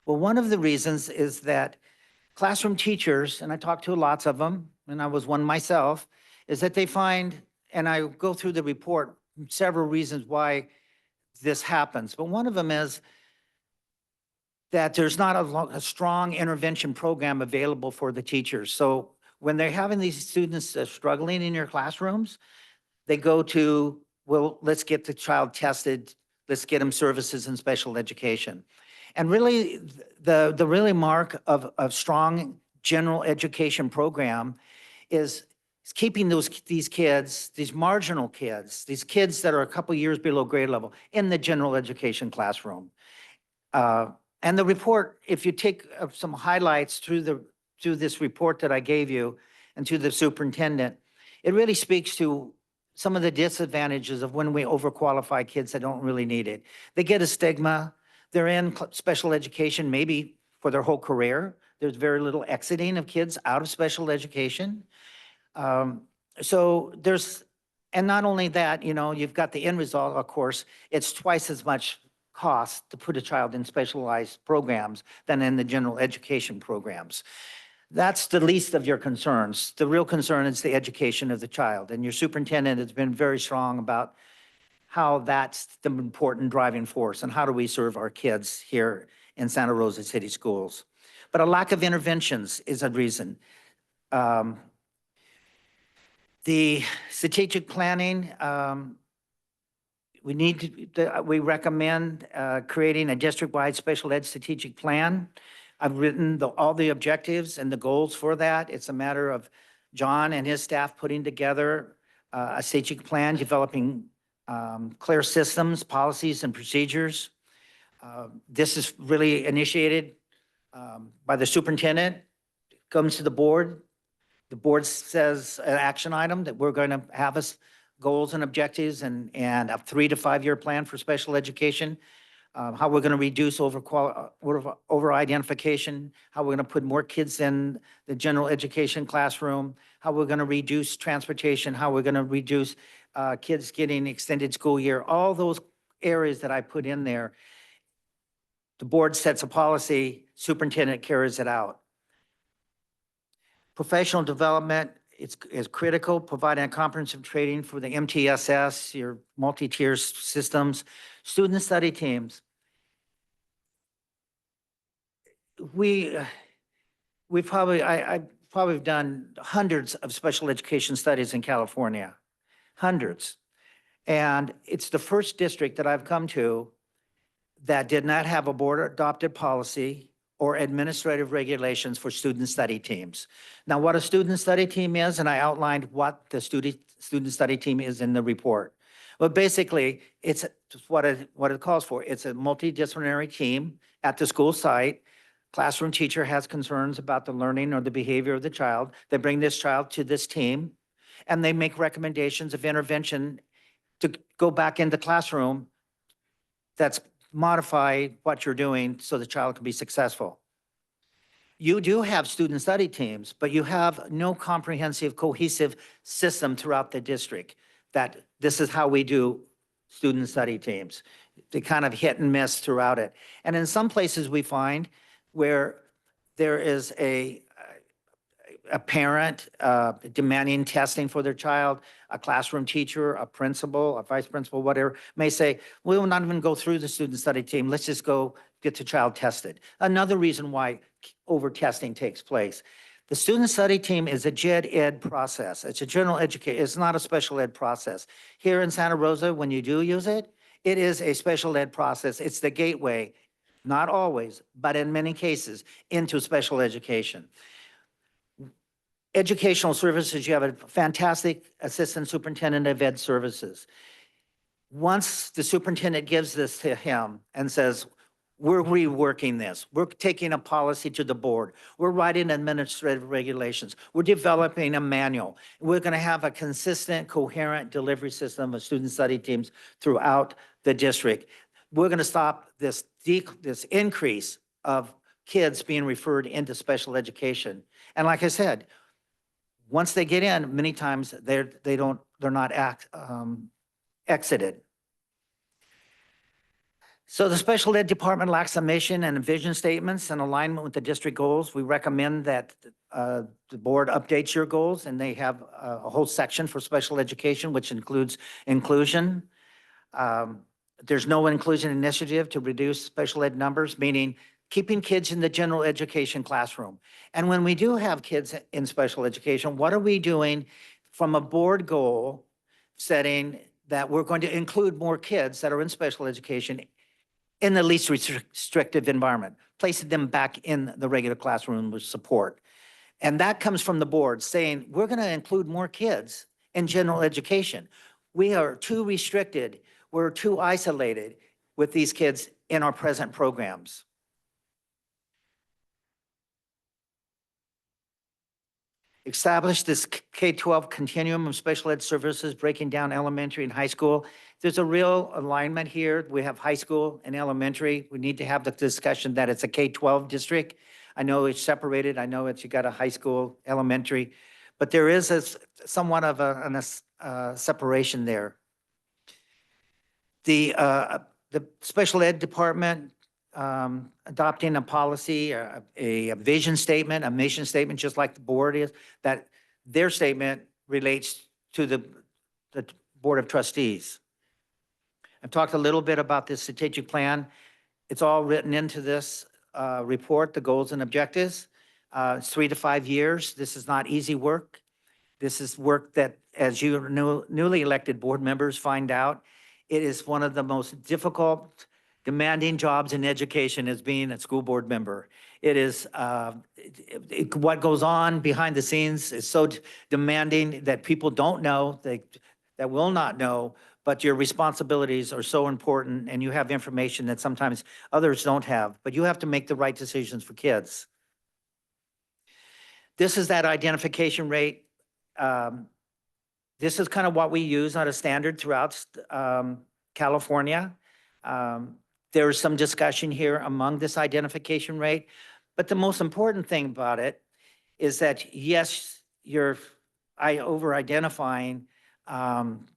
Well, one of the reasons is that classroom teachers, and I talked to lots of them, and I was one myself, is that they find, and I go through the report, several reasons why this happens. But one of them is that there's not a strong intervention program available for the teachers. So when they're having these students struggling in your classrooms, they go to, well, let's get the child tested, let's get them services in special education. And really, the really mark of a strong general education program is keeping these kids, these marginal kids, these kids that are a couple years below grade level in the general education classroom. And the report, if you take some highlights through this report that I gave you and to the superintendent, it really speaks to some of the disadvantages of when we overqualify kids that don't really need it. They get a stigma. They're in special education maybe for their whole career. There's very little exiting of kids out of special education. So there's, and not only that, you've got the end result, of course, it's twice as much cost to put a child in specialized programs than in the general education programs. That's the least of your concerns. The real concern is the education of the child. And your superintendent has been very strong about how that's the important driving force and how do we serve our kids here in Santa Rosa City Schools. But a lack of interventions is a reason. The strategic planning, we recommend creating a district-wide special ed strategic plan. I've written all the objectives and the goals for that. It's a matter of John and his staff putting together a strategic plan, developing clear systems, policies, and procedures. This is really initiated by the superintendent, comes to the board. The board says an action item that we're going to have us goals and objectives and a 3 to 5 year plan for special education. How we're going to reduce over identification, how we're going to put more kids in the general education classroom, how we're going to reduce transportation, how we're going to reduce kids getting extended school year, all those areas that I put in there. The board sets a policy, superintendent carries it out. Professional development is critical, providing a comprehensive training for the MTSS, your multi-tier systems, student study teams. I've probably done hundreds of special education studies in California, hundreds. And it's the first district that I've come to that did not have a board adopted policy or administrative regulations for student study teams. Now, what a student study team is, and I outlined what the student study team is in the report. But basically, it's what it calls for. It's a multidisciplinary team at the school site. Classroom teacher has concerns about the learning or the behavior of the child. They bring this child to this team, and they make recommendations of intervention to go back in the classroom that's modify what you're doing so the child can be successful. You do have student study teams, but you have no comprehensive, cohesive system throughout the district that this is how we do student study teams. They kind of hit and miss throughout it. And in some places we find where there is a parent demanding testing for their child, a classroom teacher, a principal, a vice principal, whatever, may say, we will not even go through the student study team. Let's just go get the child tested. Another reason why over-testing takes place. The student study team is a gen ed process. It's a general education. It's not a special ed process. Here in Santa Rosa, when you do use it, it is a special ed process. It's the gateway, not always, but in many cases, into special education. Educational services, you have a fantastic assistant superintendent of ed services. Once the superintendent gives this to him and says, we're reworking this, we're taking a policy to the board, we're writing administrative regulations, we're developing a manual, we're going to have a consistent, coherent delivery system of student study teams throughout the district. We're going to stop this increase of kids being referred into special education. And like I said, once they get in, many times they're not exited. So the special ed department lacks a mission and a vision statements in alignment with the district goals. We recommend that the board updates your goals, and they have a whole section for special education, which includes inclusion. There's no inclusion initiative to reduce special ed numbers, meaning keeping kids in the general education classroom. And when we do have kids in special education, what are we doing from a board goal setting that we're going to include more kids that are in special education in the least restrictive environment, placing them back in the regular classroom with support. And that comes from the board saying, we're going to include more kids in general education. We are too restricted, we're too isolated with these kids in our present programs. Establish this K-12 continuum of special ed services, breaking down elementary and high school. There's a real alignment here. We have high school and elementary. We need to have the discussion that it's a K-12 district. I know it's separated. I know that you got a high school, elementary, but there is somewhat of a separation there. The special ed department adopting a policy, a vision statement, a mission statement, just like the board is, that their statement relates to the Board of Trustees. I've talked a little bit about this strategic plan. It's all written into this report, the goals and objectives. It's 3 to 5 years. This is not easy work. This is work that, as you newly elected board members find out, it is one of the most difficult, demanding jobs in education as being a school board member. It is, what goes on behind the scenes is so demanding that people don't know, that will not know, but your responsibilities are so important and you have information that sometimes others don't have, but you have to make the right decisions for kids. This is that identification rate. This is kind of what we use on a standard throughout California. There's some discussion here among this identification rate, but the most important thing about it is that, yes, you're over-identifying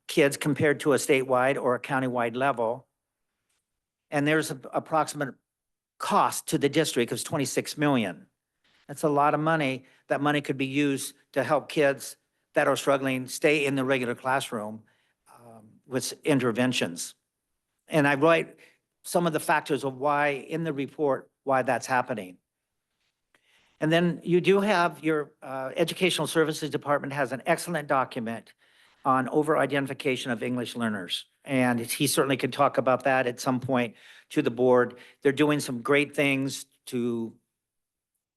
kids compared to a statewide or a countywide level. And there's an approximate cost to the district of 26 million. That's a lot of money. That money could be used to help kids that are struggling stay in the regular classroom with interventions. And I write some of the factors of why in the report, why that's happening. And then you do have your Educational Services Department has an excellent document on over-identification of English learners. And he certainly could talk about that at some point to the board. They're doing some great things to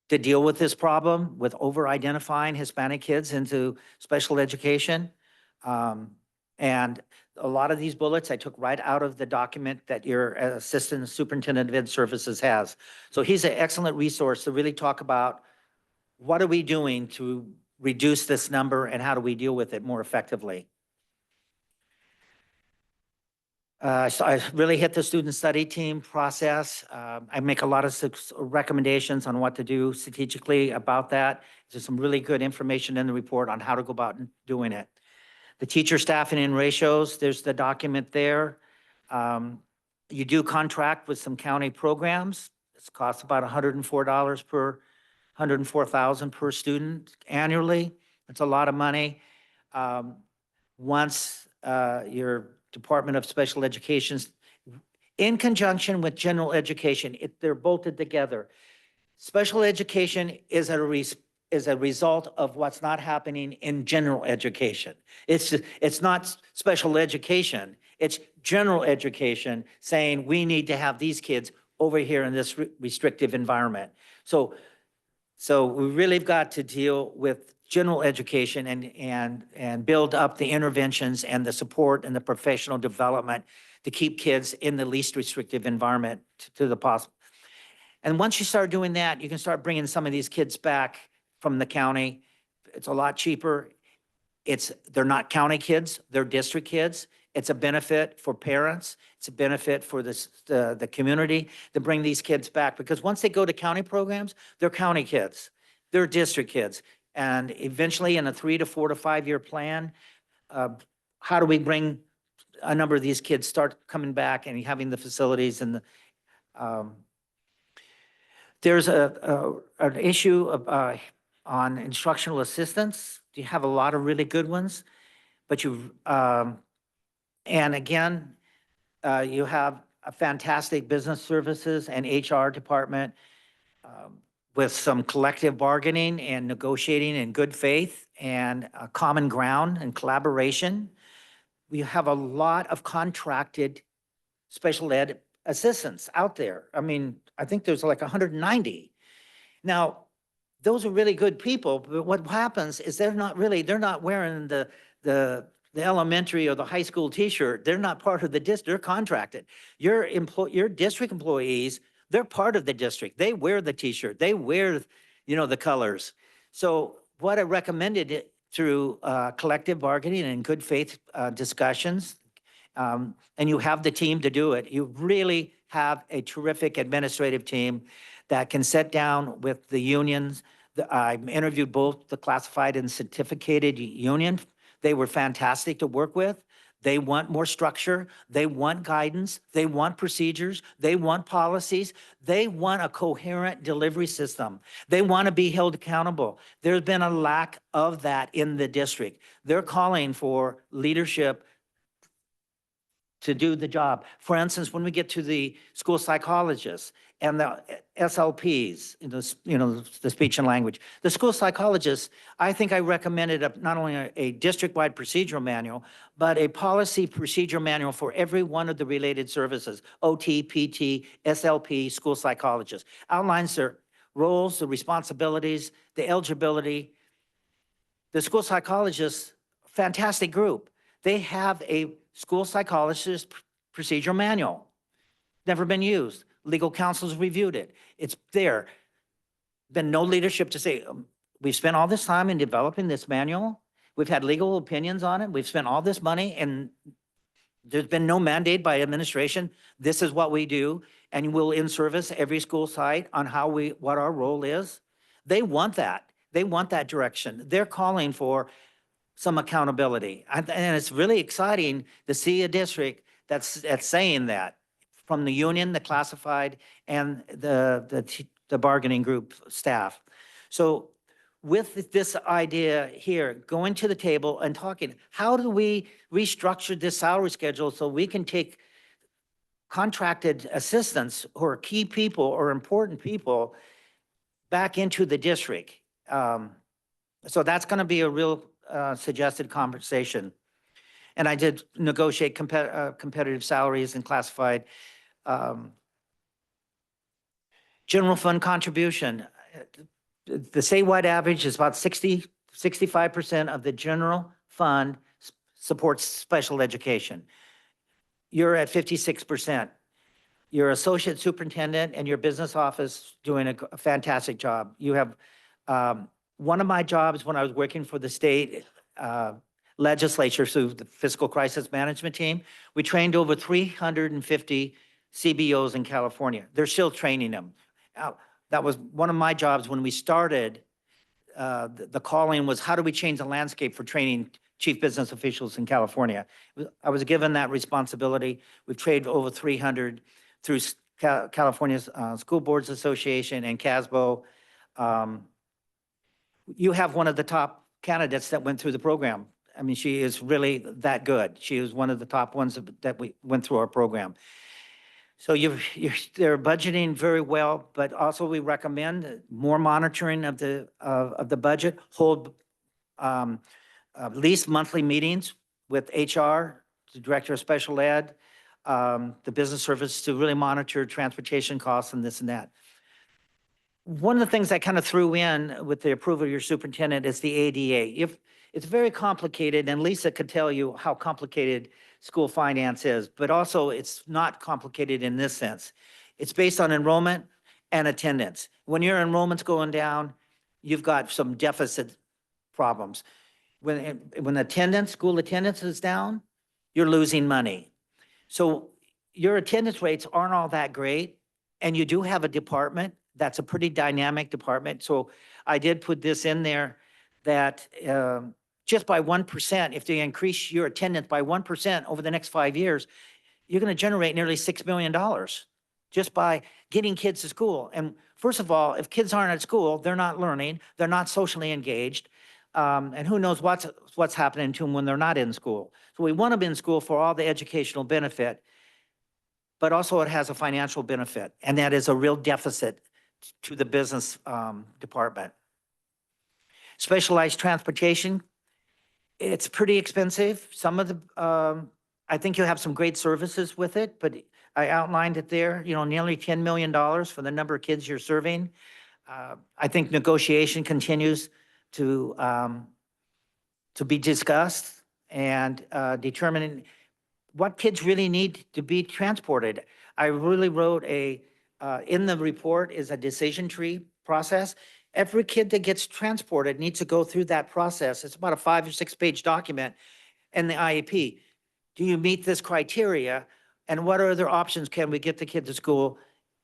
deal with this problem with over-identifying Hispanic kids into special education. And a lot of these bullets I took right out of the document that your Assistant Superintendent of Ed Services has. So he's an excellent resource to really talk about what are we doing to reduce this number and how do we deal with it more effectively. So I really hit the student study team process. I make a lot of recommendations on what to do strategically about that. There's some really good information in the report on how to go about doing it. The teacher staffing and ratios, there's the document there. You do contract with some county programs. It costs about $104 per, $104,000 per student annually. It's a lot of money. Once your Department of Special Education, in conjunction with general education, they're bolted together. Special education is a result of what's not happening in general education. It's not special education. It's general education saying we need to have these kids over here in this restrictive environment. So we really have got to deal with general education and build up the interventions and the support and the professional development to keep kids in the least restrictive environment to the possible. And once you start doing that, you can start bringing some of these kids back from the county. It's a lot cheaper. They're not county kids, they're district kids. It's a benefit for parents. It's a benefit for the community to bring these kids back, because once they go to county programs, they're county kids, they're district kids. And eventually in a 3 to 4 to 5 year plan, how do we bring a number of these kids start coming back and having the facilities and there's an issue of, on instructional assistants. You have a lot of really good ones, but and again, you have a fantastic business services and HR department with some collective bargaining and negotiating in good faith and a common ground and collaboration. We have a lot of contracted special ed assistants out there. I mean, I think there's like 190. Now, those are really good people, but what happens is they're not wearing the elementary or the high school t-shirt. They're not part of the district, they're contracted. Your district employees, they're part of the district. They wear the t-shirt, they wear, the colors. So what I recommended through collective bargaining and good faith discussions, and you have the team to do it. You really have a terrific administrative team that can sit down with the unions. I interviewed both the classified and certificated union. They were fantastic to work with. They want more structure. They want guidance. They want procedures. They want policies. They want a coherent delivery system. They want to be held accountable. There's been a lack of that in the district. They're calling for leadership to do the job. For instance, when we get to the school psychologists and the SLPs, the speech and language, the school psychologists, I think I recommended not only a district-wide procedural manual, but a policy procedure manual for every one of the related services, OT, PT, SLP, school psychologists. Outlines their roles, the responsibilities, the eligibility. The school psychologists, fantastic group. They have a school psychologist procedure manual. Never been used. Legal counsel's reviewed it. It's there. Been no leadership to say, we've spent all this time in developing this manual. We've had legal opinions on it. We've spent all this money and there's been no mandate by administration. This is what we do. And we'll in-service every school site on what our role is. They want that. They want that direction. They're calling for some accountability. And it's really exciting to see a district that's saying that, from the union, the classified, and the bargaining group staff. So with this idea here, going to the table and talking, how do we restructure this salary schedule so we can take contracted assistants who are key people or important people back into the district? So that's going to be a real suggested conversation. And I did negotiate competitive salaries and classified. General fund contribution. The statewide average is about 65% of the general fund supports special education. You're at 56%. Your associate superintendent and your business office doing a fantastic job. You have one of my jobs when I was working for the state legislature through the fiscal crisis management team, we trained over 350 CBOs in California. They're still training them. That was one of my jobs when we started. The calling was, how do we change the landscape for training chief business officials in California. I was given that responsibility. We've trained over 300 through California's School Boards Association and CASBO. You have one of the top candidates that went through the program. I mean, she is really that good. She was one of the top ones that we went through our program. So they're budgeting very well, but also we recommend more monitoring of the budget, hold at least monthly meetings with HR, the Director of Special Ed, the business service to really monitor transportation costs and this and that. One of the things I kind of threw in with the approval of your superintendent is the ADA. It's very complicated, and Lisa could tell you how complicated school finance is, but also it's not complicated in this sense. It's based on enrollment and attendance. When your enrollment's going down, you've got some deficit problems. When attendance, school attendance is down, you're losing money. So your attendance rates aren't all that great, and you do have a department that's a pretty dynamic department. So I did put this in there that just by 1%, if they increase your attendance by 1% over the next 5 years, you're going to generate nearly $6 million just by getting kids to school. And first of all, if kids aren't at school, they're not learning, they're not socially engaged, and who knows what's happening to them when they're not in school. So we want them in school for all the educational benefit, but also it has a financial benefit, and that is a real deficit to the business department. Specialized transportation, it's pretty expensive. Some of the, I think you have some great services with it, but I outlined it there, nearly $10 million for the number of kids you're serving. I think negotiation continues to be discussed and determining what kids really need to be transported. I really wrote in the report is a decision tree process. Every kid that gets transported needs to go through that process. It's about a 5 or 6 page document in the IEP. Do you meet this criteria? And what other options can we get the kid to school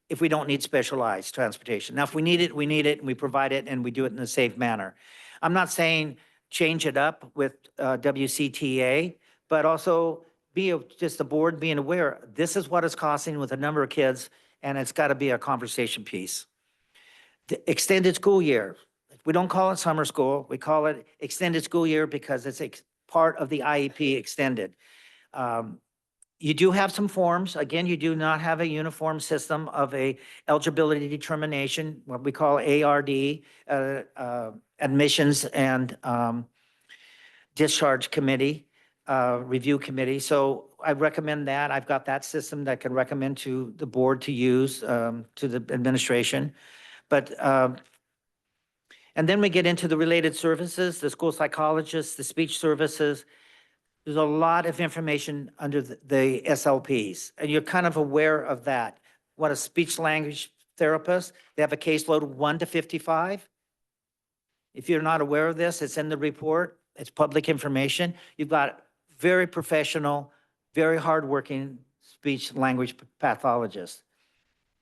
if we don't need specialized transportation? Now, if we need it, and we provide it, and we do it in a safe manner. I'm not saying change it up with WCTA, but also just the board being aware, this is what it's costing with a number of kids, and it's got to be a conversation piece. The extended school year. We don't call it summer school. We call it extended school year because it's part of the IEP extended. You do have some forms. Again, you do not have a uniform system of a eligibility determination, what we call ARD, admissions and discharge committee, review committee. So I recommend that. I've got that system that I can recommend to the board to use, to the administration. But, and then we get into the related services, the school psychologists, the speech services. There's a lot of information under the SLPs, and you're kind of aware of that. What a speech language therapist, they have a caseload of 1 to 55. If you're not aware of this, it's in the report. It's public information. You've got very professional, very hardworking speech language pathologists.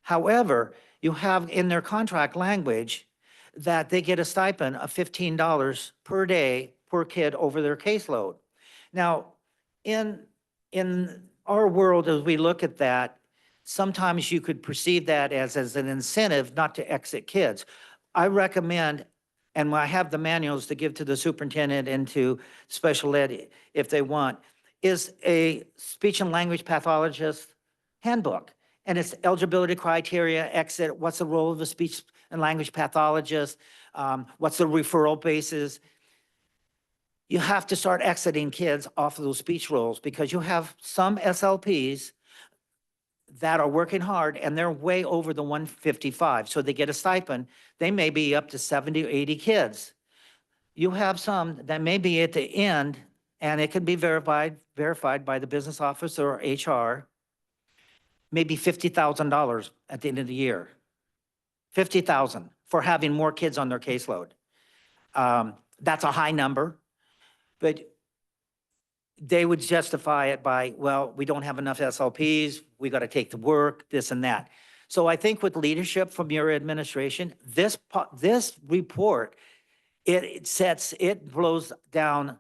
However, you have in their contract language that they get a stipend of $15 per day per kid over their caseload. Now, in our world, as we look at that, sometimes you could perceive that as an incentive not to exit kids. I recommend, and I have the manuals to give to the superintendent and to special ed if they want, is a speech and language pathologist handbook. And it's eligibility criteria, exit, what's the role of a speech and language pathologist, what's the referral basis. You have to start exiting kids off of those speech roles because you have some SLPs that are working hard and they're way over the 155. So they get a stipend. They may be up to 70 or 80 kids. You have some that may be at the end, and it can be verified by the business office or HR, maybe $50,000 at the end of the year. $50,000 for having more kids on their caseload. That's a high number, but they would justify it by, well, we don't have enough SLPs, we got to take the work, this and that. So I think with leadership from your administration, this report, it blows down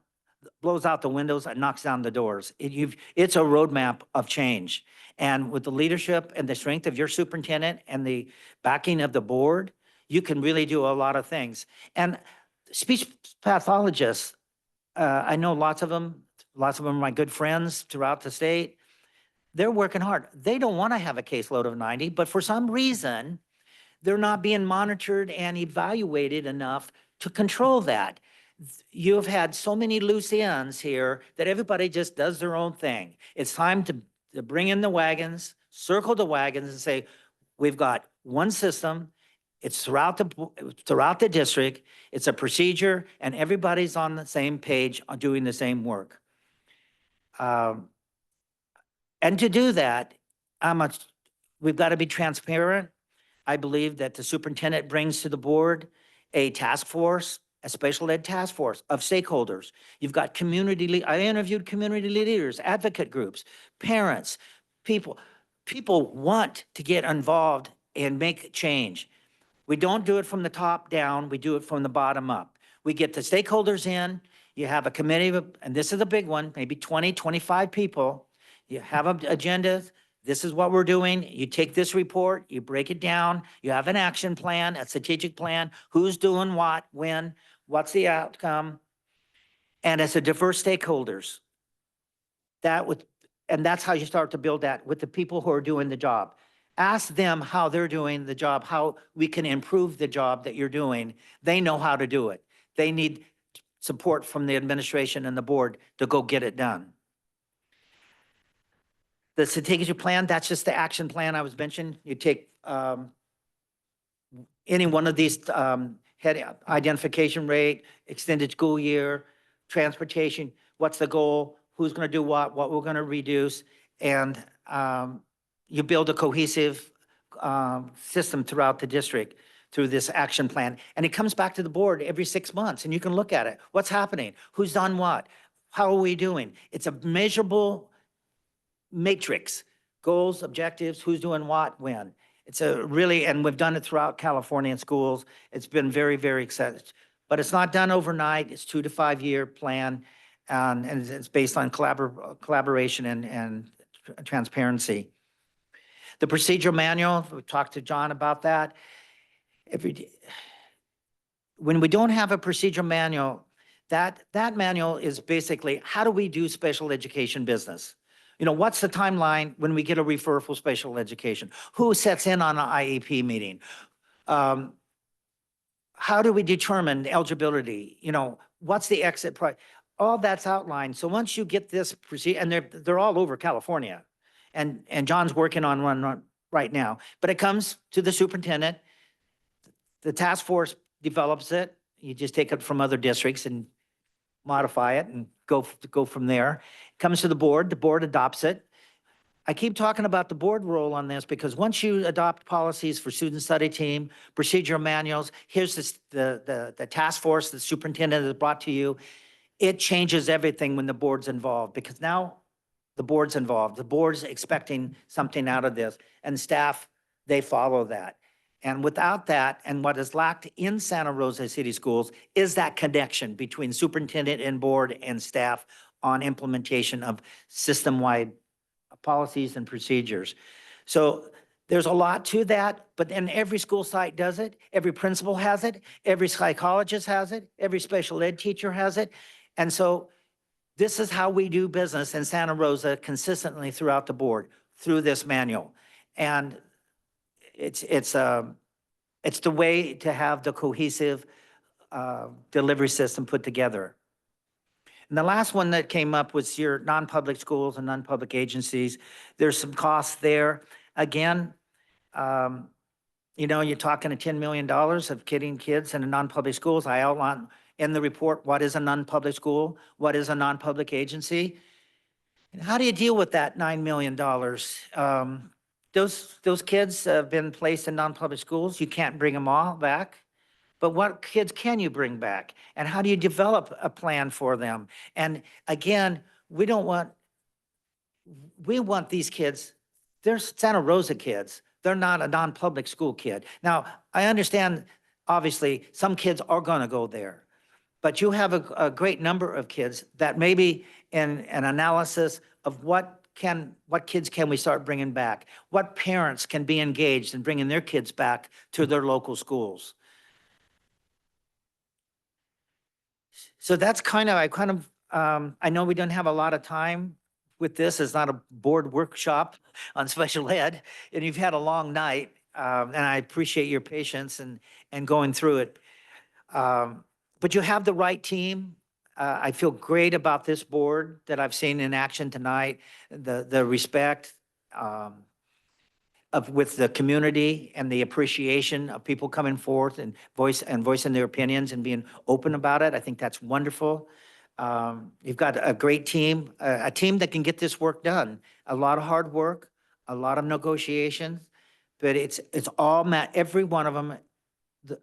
blows out the windows and knocks down the doors. It's a roadmap of change. And with the leadership and the strength of your superintendent and the backing of the board, you can really do a lot of things. And speech pathologists, I know lots of them are my good friends throughout the state. They're working hard. They don't want to have a caseload of 90, but for some reason, they're not being monitored and evaluated enough to control that. You've had so many loose ends here that everybody just does their own thing. It's time to bring in the wagons, circle the wagons and say, we've got one system. It's throughout the district. It's a procedure and everybody's on the same page on doing the same work. And to do that, we've got to be transparent. I believe that the superintendent brings to the board a task force, a special ed task force of stakeholders. You've got I interviewed community leaders, advocate groups, parents, people. People want to get involved and make change. We don't do it from the top down, we do it from the bottom up. We get the stakeholders in, you have a committee, and this is a big one, maybe 20, 25 people. You have an agenda. This is what we're doing. You take this report, you break it down, you have an action plan, a strategic plan, who's doing what, when, what's the outcome, and it's a diverse stakeholders. And that's how you start to build that with the people who are doing the job. Ask them how they're doing the job, how we can improve the job that you're doing. They know how to do it. They need support from the administration and the board to go get it done. The strategic plan, that's just the action plan I was mentioning. You take any one of these head identification rate, extended school year, transportation, what's the goal, who's going to do what we're going to reduce, and you build a cohesive system throughout the district through this action plan. And it comes back to the board every 6 months and you can look at it. What's happening? Who's done what? How are we doing? It's a measurable matrix, goals, objectives, who's doing what, when. It's a really, and we've done it throughout California in schools. It's been very, very exciting. But it's not done overnight. It's 2 to 5 year plan. And it's based on collaboration and transparency. The procedural manual, we talked to John about that. When we don't have a procedural manual, that manual is basically, how do we do special education business? You know, what's the timeline when we get a referral for special education? Who sets in on an IEP meeting? How do we determine eligibility? You know, what's the exit price? All that's outlined. So once you get this procedure, and they're all over California, and John's working on one right now, but it comes to the superintendent. The task force develops it. You just take it from other districts and modify it and go from there. It comes to the board adopts it. I keep talking about the board role on this because once you adopt policies for student study team, procedural manuals, here's the task force the superintendent has brought to you. It changes everything when the board's involved because now the board's involved. The board's expecting something out of this and staff, they follow that. And without that, and what is lacked in Santa Rosa City Schools is that connection between superintendent and board and staff on implementation of system-wide policies and procedures. So there's a lot to that, but then every school site does it. Every principal has it. Every psychologist has it. Every special ed teacher has it. And so this is how we do business in Santa Rosa consistently throughout the board, through this manual. And it's the way to have the cohesive delivery system put together. And the last one that came up was your non-public schools and non-public agencies. There's some costs there. Again, you know, you're talking $10 million of getting kids in non-public schools. I outline in the report what is a non-public school, what is a non-public agency, and how do you deal with that $9 million? Those kids have been placed in non-public schools. You can't bring them all back. But what kids can you bring back? And how do you develop a plan for them? And again, we want these kids, they're Santa Rosa kids. They're not a non-public school kid. Now, I understand, obviously, some kids are going to go there. but you have a great number of kids that maybe in an analysis of what kids can we start bringing back? What parents can be engaged in bringing their kids back to their local schools? So that's I know we don't have a lot of time with this. It's not a board workshop on special ed, and you've had a long night, and I appreciate your patience and going through it. But you have the right team. I feel great about this board that I've seen in action tonight, the respect with the community and the appreciation of people coming forth and voicing their opinions and being open about it. I think that's wonderful. You've got a great team, a team that can get this work done. A lot of hard work, a lot of negotiations, but it's all met. Every one of them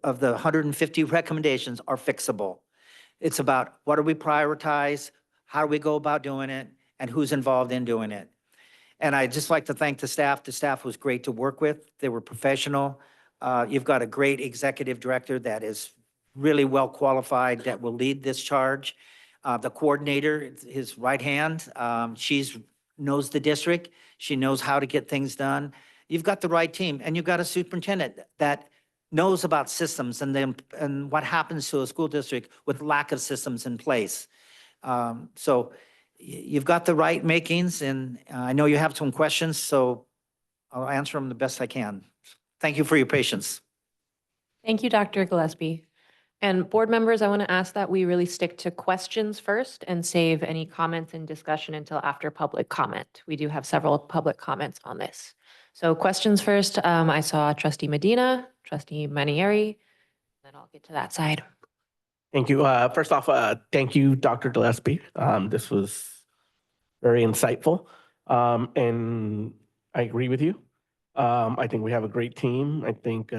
of the 150 recommendations are fixable. It's about what do we prioritize, how do we go about doing it, and who's involved in doing it. And I'd just like to thank the staff. The staff was great to work with. They were professional. You've got a great executive director that is really well qualified that will lead this charge. The coordinator, his right hand, she's knows the district. She knows how to get things done. You've got the right team, and you've got a superintendent that knows about systems and what happens to a school district with lack of systems in place. So you've got the right makings, and I know you have some questions, so I'll answer them the best I can. Thank you for your patience. Thank you, Dr. Gillespie. And board members, I want to ask that we really stick to questions first and save any comments and discussion until after public comment. We do have several public comments on this. So questions first. I saw Trustee Medina, Trustee Manieri, then I'll get to that side. Thank you. First off, thank you, Dr. Gillespie. This was very insightful, and I agree with you. I think we have a great team. I think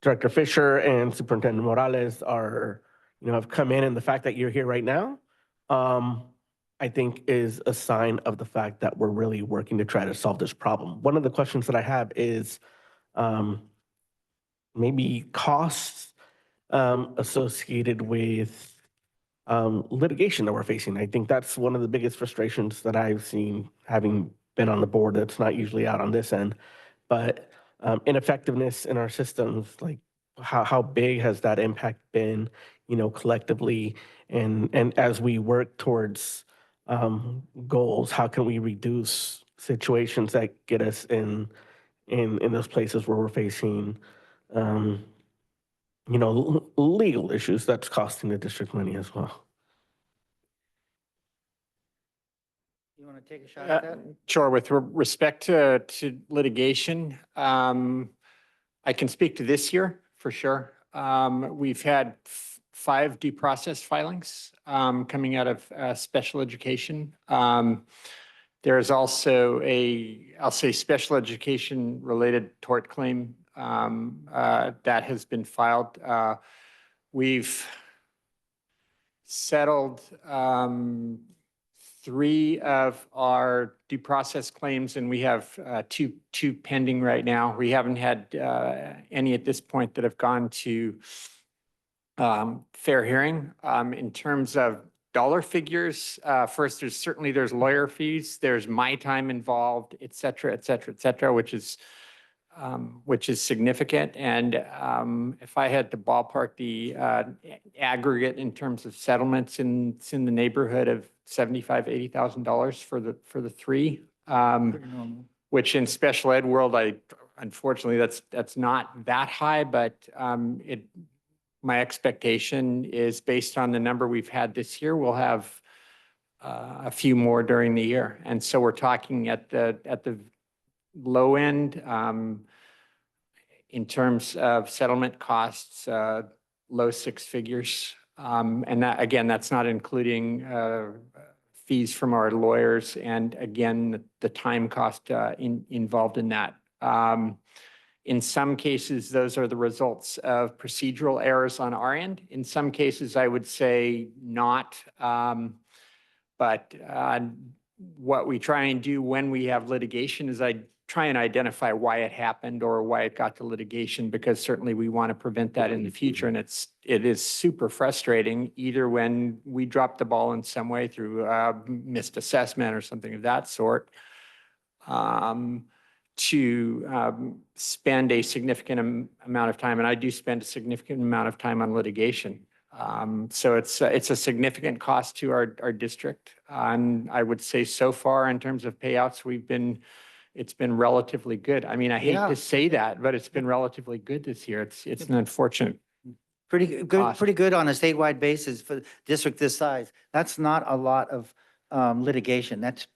Director Fisher and Superintendent Morales have come in, and the fact that you're here right now, I think is a sign of the fact that we're really working to try to solve this problem. One of the questions that I have is maybe costs associated with litigation that we're facing. I think that's one of the biggest frustrations that I've seen having been on the board that's not usually out on this end. But ineffectiveness in our systems, like how big has that impact been, collectively? And as we work towards goals, how can we reduce situations that get us in those places where we're facing legal issues that's costing the district money as well? You want to take a shot at that? Sure. With respect to litigation, I can speak to this year for sure. We've had 5 due process filings coming out of special education. There's also I'll say special education related tort claim that has been filed. We've settled 3 of our due process claims, and we have two pending right now. We haven't had any at this point that have gone to fair hearing. In terms of dollar figures, first, there's lawyer fees, there's my time involved, et cetera, which is significant. And if I had to ballpark the aggregate in terms of settlements, it's in the neighborhood of $75,000, $80,000 for the 3, which in special ed world, unfortunately that's not that high, but my expectation is based on the number we've had this year, we'll have a few more during the year. And so we're talking at the low end in terms of settlement costs, low 6 figures. And that, again, that's not including fees from our lawyers, and again, the time cost involved in that. In some cases, those are the results of procedural errors on our end. In some cases, I would say not. But what we try and do when we have litigation is try and identify why it happened or why it got to litigation, because certainly we want to prevent that in the future. And it is super frustrating, either when we drop the ball in some way through missed assessment or something of that sort, to spend a significant amount of time, and I do spend a significant amount of time on litigation. So it's a significant cost to our district. And I would say so far in terms of payouts, it's been relatively good. I mean, I hate to say that, but it's been relatively good this year. It's an unfortunate. Pretty good on a statewide basis for a district this size. That's not a lot of litigation. That's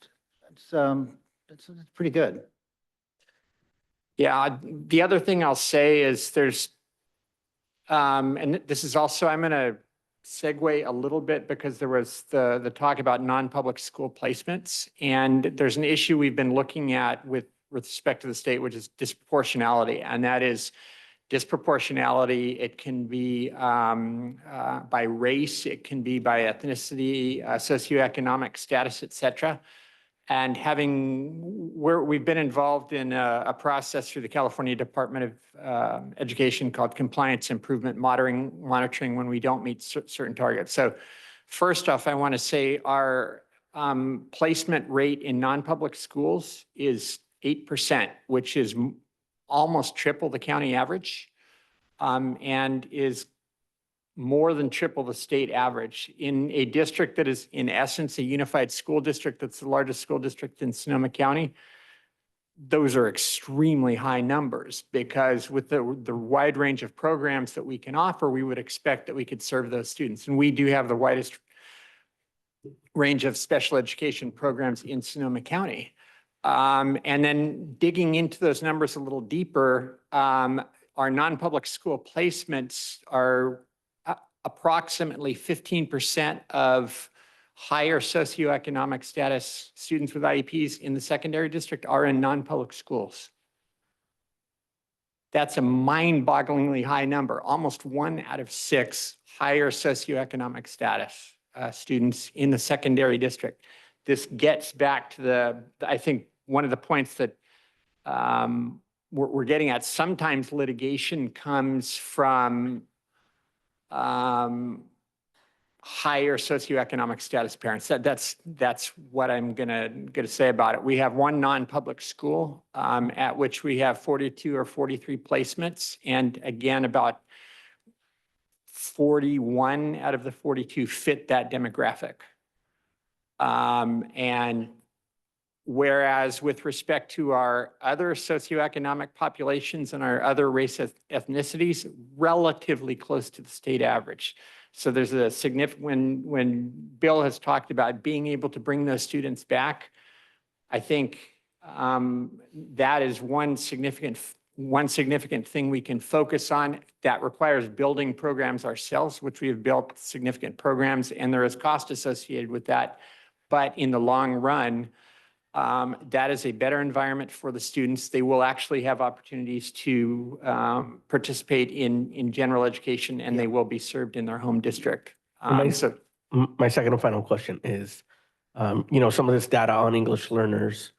pretty good. Yeah, the other thing I'll say is there's, and this is also, I'm going to segue a little bit because there was the talk about non-public school placements. And there's an issue we've been looking at with respect to the state, which is disproportionality. And that is disproportionality. It can be by race, it can be by ethnicity, socioeconomic status, et cetera. And we've been involved in a process through the California Department of Education called compliance improvement monitoring when we don't meet certain targets. So first off, I want to say our placement rate in non-public schools is 8%, which is almost triple the county average, and is more than triple the state average in a district that is in essence a unified school district. That's the largest school district in Sonoma County. Those are extremely high numbers because with the wide range of programs that we can offer, we would expect that we could serve those students. And we do have the widest range of special education programs in Sonoma County. And then digging into those numbers a little deeper, our non-public school placements are approximately 15% of higher socioeconomic status students with IEPs in the secondary district are in non-public schools. That's a mind-bogglingly high number. Almost 1 out of 6 higher socioeconomic status students in the secondary district. This gets back to I think one of the points that we're getting at. Sometimes litigation comes from higher socioeconomic status parents. That's what I'm gonna say about it. We have one non-public school at which we have 42 or 43 placements, and again, about 41 out of the 42 fit that demographic. And whereas with respect to our other socioeconomic populations and our other race ethnicities, relatively close to the state average. So there's a significant, when Bill has talked about being able to bring those students back, I think that is one significant thing we can focus on. That requires building programs ourselves, which we have built significant programs, and there is cost associated with that. But in the long run, that is a better environment for the students. They will actually have opportunities to participate in general education, and they will be served in their home district. My second and final question is, some of this data on English learners,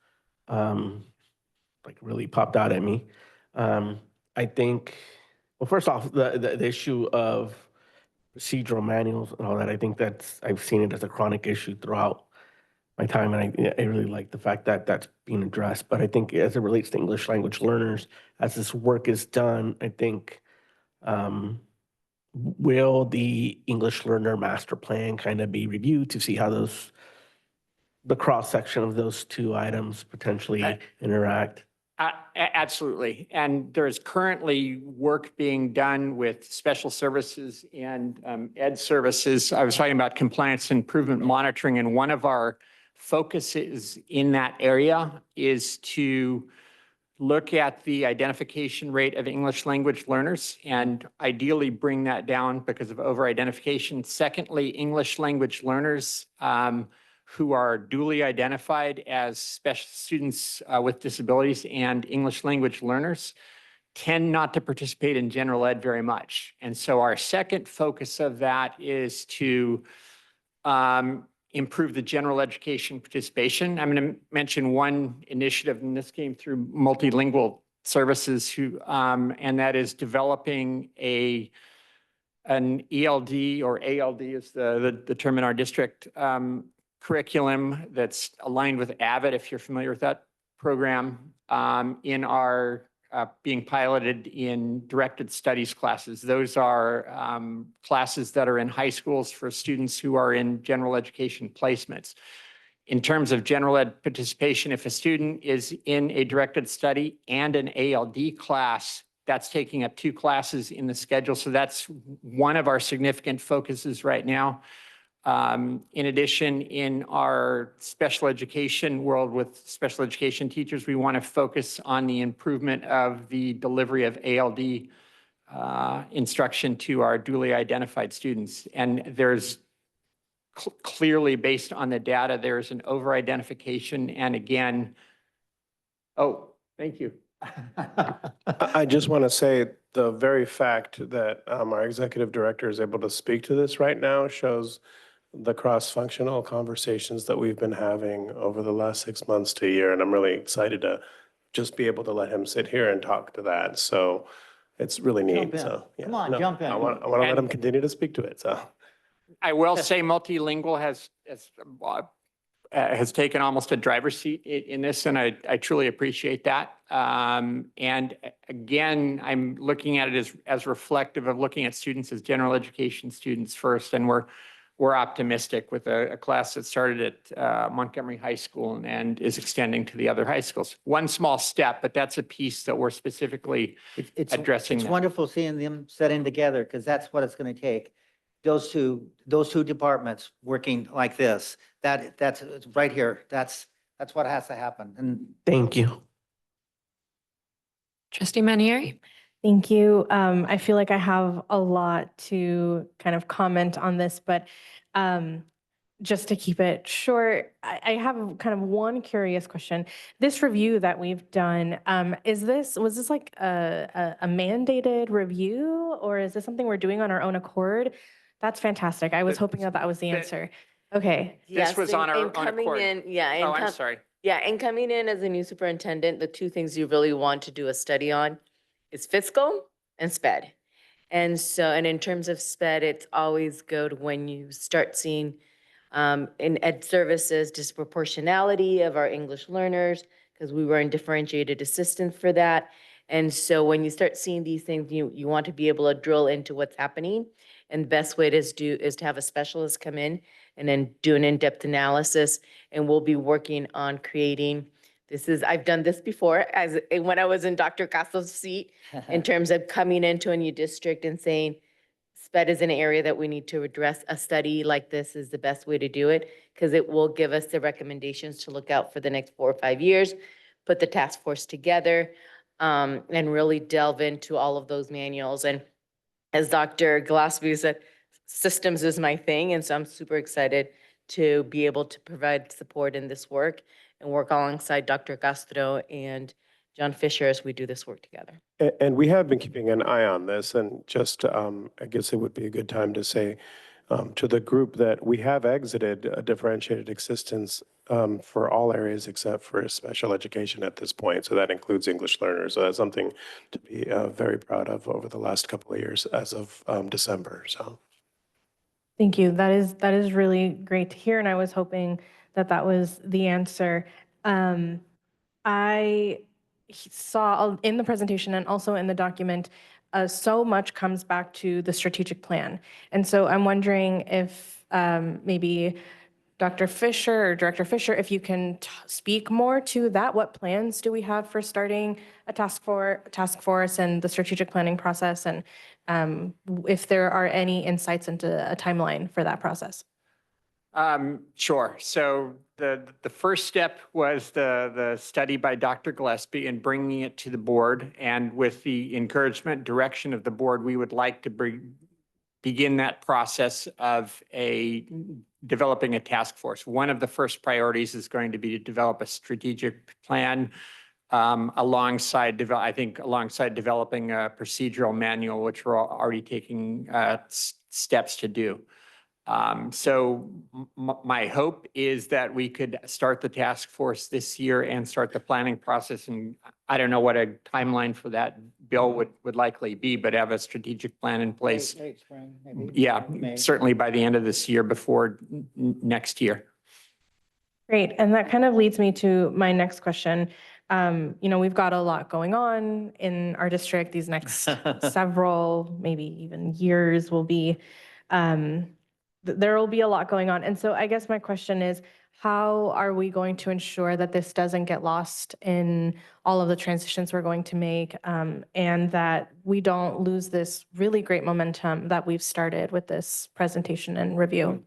really popped out at me. I think, well, first off, the issue of procedural manuals and all that, I think I've seen it as a chronic issue throughout my time, and I really like the fact that that's being addressed. But I think as it relates to English language learners, as this work is done, I think, will the English learner master plan kind of be reviewed to see how the cross-section of those two items potentially interact? Absolutely. And there is currently work being done with special services and ed services. I was talking about compliance improvement monitoring, and one of our focuses in that area is to look at the identification rate of English language learners and ideally bring that down because of over-identification. Secondly, English language learners who are duly identified as special students with disabilities and English language learners tend not to participate in general ed very much. And so our second focus of that is to improve the general education participation. I'm going to mention one initiative, and this came through multilingual services, and that is developing an ELD or ALD is the term in our district, curriculum that's aligned with AVID, if you're familiar with that program, in our being piloted in directed studies classes. Those are classes that are in high schools for students who are in general education placements. In terms of general ed participation, if a student is in a directed study and an ALD class, that's taking up 2 classes in the schedule. So that's one of our significant focuses right now. In addition, in our special education world with special education teachers, we want to focus on the improvement of the delivery of ALD instruction to our duly identified students. And there's clearly, based on the data, there's an over-identification. And again, oh, thank you. I just want to say the very fact that our executive director is able to speak to this right now shows the cross-functional conversations that we've been having over the last 6 months to a year. And I'm really excited to just be able to let him sit here and talk to that. So it's really neat. Jump in. So yeah, Come on, jump in. I want to let him continue to speak to it. So I will say multilingual has taken almost a driver's seat in this, and I truly appreciate that. And again, I'm looking at it as reflective of looking at students as general education students first, and we're optimistic with a class that started at Montgomery High School and is extending to the other high schools. One small step, but that's a piece that we're specifically addressing. It's now. wonderful seeing them setting together, because that's what it's going to take. Those two departments working like this, that's right here. That's what has to happen. And Thank you. Trustee Manieri? Thank you. I feel like I have a lot to kind of comment on this, but just to keep it short, I have kind of one curious question. This review that we've done, was this like a mandated review, or is this something we're doing on our own accord? That's fantastic. I was hoping that was the answer. Okay. This was on our own coming accord. in, yeah. Oh, I'm sorry. Yeah, and coming in as a new superintendent, the 2 things you really want to do a study on is fiscal and SPED. And in terms of SPED, it's always good when you start seeing in ed services disproportionality of our English learners, because we were in differentiated assistance for that. And so when you start seeing these things, you want to be able to drill into what's happening. And the best way is to have a specialist come in and then do an in-depth analysis. And we'll be working on creating, I've done this before when I was in Dr. Caso's seat, in terms of coming into a new district and saying, SPED is an area that we need to address. A study like this is the best way to do it, because it will give us the recommendations to look out for the next 4 or 5 years, put the task force together, and really delve into all of those manuals. And as Dr. Gillespie said, systems is my thing. And so I'm super excited to be able to provide support in this work and work alongside Dr. Castro and John Fisher as we do this work together. And we have been keeping an eye on this, and just I guess it would be a good time to say to the group that we have exited a differentiated existence for all areas except for special education at this point. So that includes English learners. So that's something to be very proud of over the last couple of years as of December. So. Thank you. That is really great to hear, and I was hoping that was the answer. I saw in the presentation and also in the document, so much comes back to the strategic plan. And so I'm wondering if maybe Dr. Fisher or Director Fisher, if you can speak more to that. What plans do we have for starting a task force and the strategic planning process, and if there are any insights into a timeline for that process? Sure. So the first step was the study by Dr. Gillespie and bringing it to the board. And with the encouragement, direction of the board, we would like to begin that process of developing a task force. One of the first priorities is going to be to develop a strategic plan alongside developing a procedural manual, which we're already taking steps to do. So my hope is that we could start the task force this year and start the planning process. And I don't know what a timeline for that bill would likely be, but have a strategic plan in place. Late spring, maybe? Yeah, May. certainly by the end of this year, before next year. Great. And that kind of leads me to my next question. We've got a lot going on in our district. These next several, maybe even years will be, there will be a lot going on. And so I guess my question is, how are we going to ensure that this doesn't get lost in all of the transitions we're going to make, and that we don't lose this really great momentum that we've started with this presentation and review?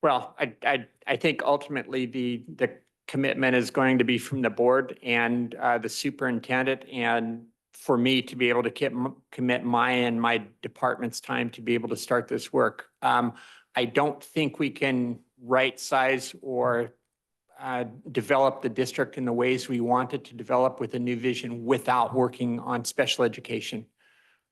Well, I think ultimately the commitment is going to be from the board and the superintendent, and for me to be able to commit my department's time to be able to start this work. I don't think we can right size or develop the district in the ways we want it to develop with a new vision without working on special education.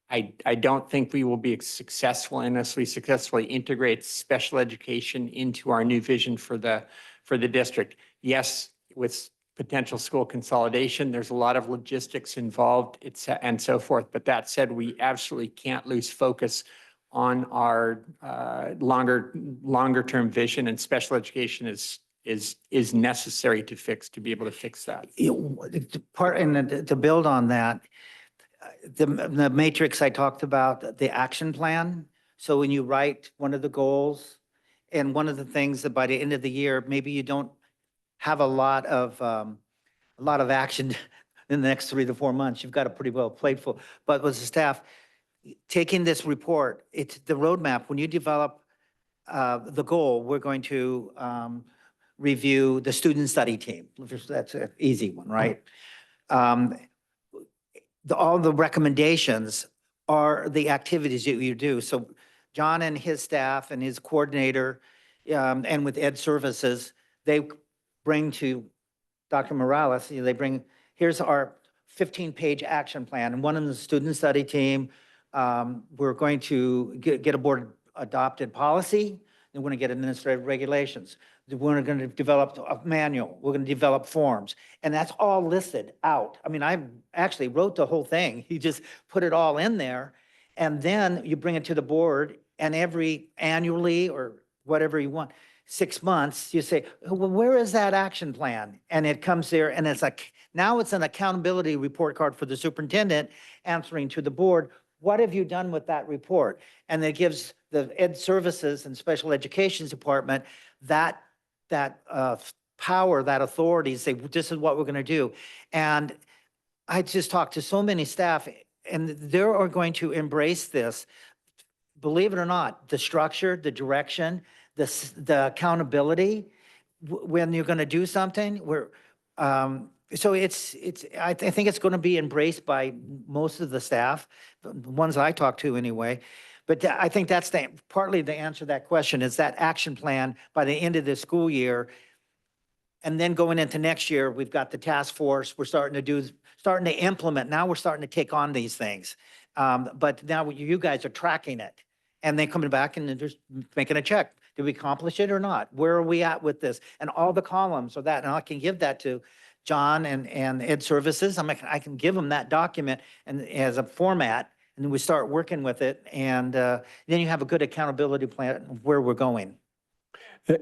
I don't think we will be successful unless we successfully integrate special education into our new vision for the district. Yes, with potential school consolidation, there's a lot of logistics involved, and so forth. But that said, we absolutely can't lose focus on our longer term vision, and special education is necessary to be able to fix that. To build on that, the matrix I talked about, the action plan. So when you write one of the goals, and one of the things that by the end of the year, maybe you don't have a lot of action in the next 3 to 4 months. You've got a pretty well plate full. But with the staff, taking this report, it's the roadmap. When you develop the goal, we're going to review the student study team. That's an easy one, right? All the recommendations are the activities that you do. So John and his staff and his coordinator, and with Ed Services, they bring to Dr. Morales, here's our 15-page action plan. And one of the student study team, we're going to get a board adopted policy, and we're going to get administrative regulations. We're going to develop a manual. We're going to develop forms. And that's all listed out. I mean, I actually wrote the whole thing. You just put it all in there. And then you bring it to the board, and annually or whatever you want, 6 months, you say, well, where is that action plan? And it comes there, and it's like, now it's an accountability report card for the superintendent answering to the board. What have you done with that report? And it gives the Ed Services and Special Education Department that power, that authority to say, this is what we're going to do. And I just talked to so many staff, and they are going to embrace this. Believe it or not, the structure, the direction, the accountability, when you're going to do something, so I think it's going to be embraced by most of the staff, the ones I talk to anyway. But I think that's partly the answer to that question is that action plan by the end of the school year. And then going into next year, we've got the task force. We're starting to implement. Now we're starting to take on these things. But now you guys are tracking it, and then coming back and just making a check. Did we accomplish it or not? Where are we at with this? And all the columns are that. And I can give that to John and Ed Services. I can give them that document and as a format, and then we start working with it. And then you have a good accountability plan of where we're going.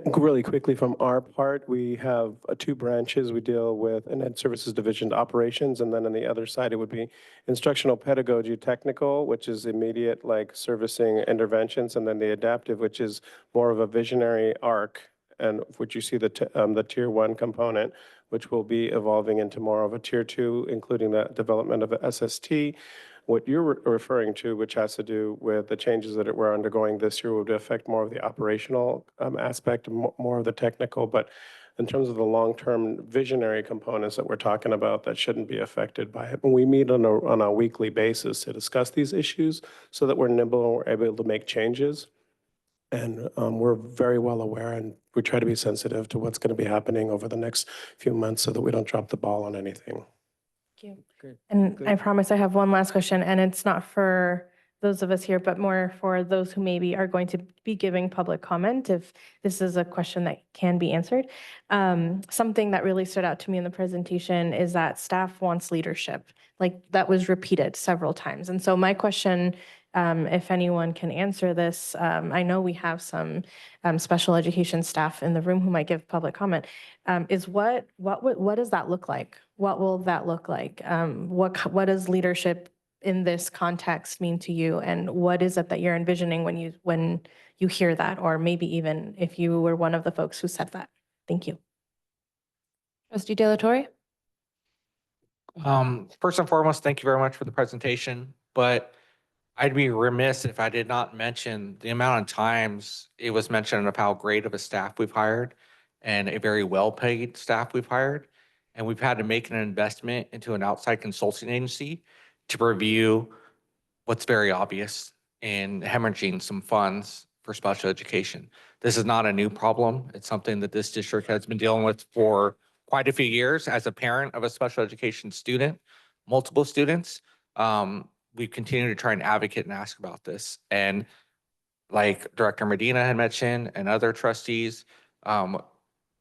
Really quickly from our part, we have 2 branches. We deal with an Ed Services Division operations, and then on the other side, it would be instructional pedagogy technical, which is immediate, like servicing interventions, and then the adaptive, which is more of a visionary arc, and which you see the tier 1 component, which will be evolving into more of a tier 2, including the development of a SST. What you're referring to, which has to do with the changes that we're undergoing this year, would affect more of the operational aspect, more of the technical. But in terms of the long-term visionary components that we're talking about, that shouldn't be affected by it. And we meet on a weekly basis to discuss these issues so that we're nimble and we're able to make changes. And we're very well aware, and we try to be sensitive to what's going to be happening over the next few months so that we don't drop the ball on anything. Thank you. And I promise I have one last question, and it's not for those of us here, but more for those who maybe are going to be giving public comment, if this is a question that can be answered. Something that really stood out to me in the presentation is that staff wants leadership. Like, that was repeated several times. And so my question, if anyone can answer this, I know we have some special education staff in the room who might give public comment, is what does that look like? What will that look like? What does leadership in this context mean to you, and what is it that you're envisioning when you hear that, or maybe even if you were one of the folks who said that? Thank you. Trustee De La Torre? First and foremost, thank you very much for the presentation, but I'd be remiss if I did not mention the amount of times it was mentioned of how great of a staff we've hired and a very well-paid staff we've hired. And we've had to make an investment into an outside consulting agency to review what's very obvious in hemorrhaging some funds for special education. This is not a new problem. It's something that this district has been dealing with for quite a few years. As a parent of a special education student, multiple students, we continue to try and advocate and ask about this. And like Director Medina had mentioned and other trustees,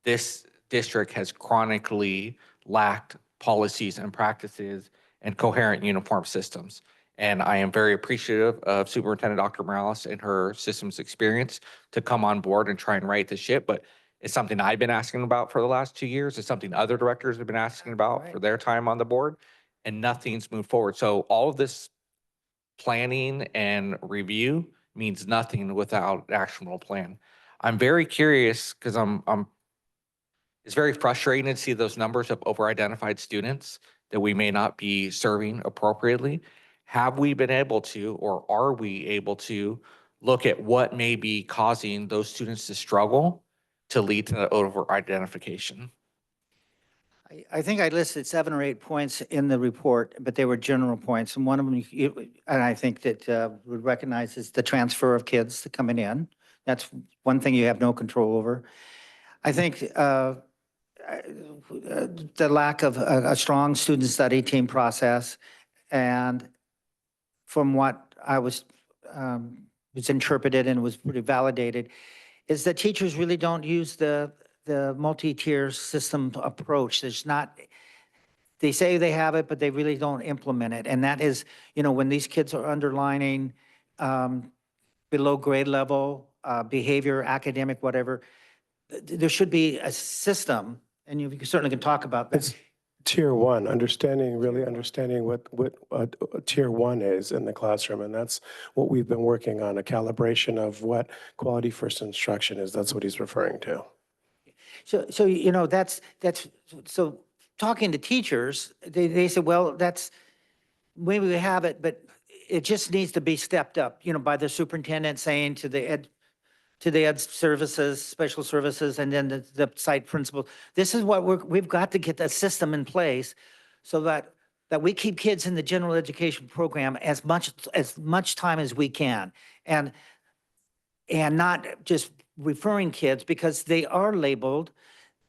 this district has chronically lacked policies and practices and coherent uniform systems. And I am very appreciative of Superintendent Dr. Morales and her systems experience to come on board and try and right the ship. But it's something I've been asking about for the last 2 years. It's something other directors have been asking about for their time on the board, and nothing's moved forward. So all of this planning and review means nothing without an actionable plan. I'm very curious because it's very frustrating to see those numbers of over-identified students that we may not be serving appropriately. Have we been able to, or are we able to, look at what may be causing those students to struggle to lead to the over-identification? I think I listed 7 or 8 points in the report, but they were general points. And one of them, and I think that would recognize, is the transfer of kids coming in. That's one thing you have no control over. I think the lack of a strong student study team process, and from what I was interpreted and was pretty validated, is that teachers really don't use the multi-tier system approach. There's not, they say they have it, but they really don't implement it. And that is, when these kids are underlining below grade level, behavior, academic, whatever, there should be a system, and you certainly can talk about that. It's tier 1, really understanding what tier 1 is in the classroom. And that's what we've been working on, a calibration of what quality first instruction is. That's what he's referring to. So so talking to teachers, they said, well, that's, maybe we have it, but it just needs to be stepped up, by the superintendent saying to the ed services, special services, and then the site principal. This is what we've got to get that system in place so that we keep kids in the general education program as much time as we can, and not just referring kids because they are labeled,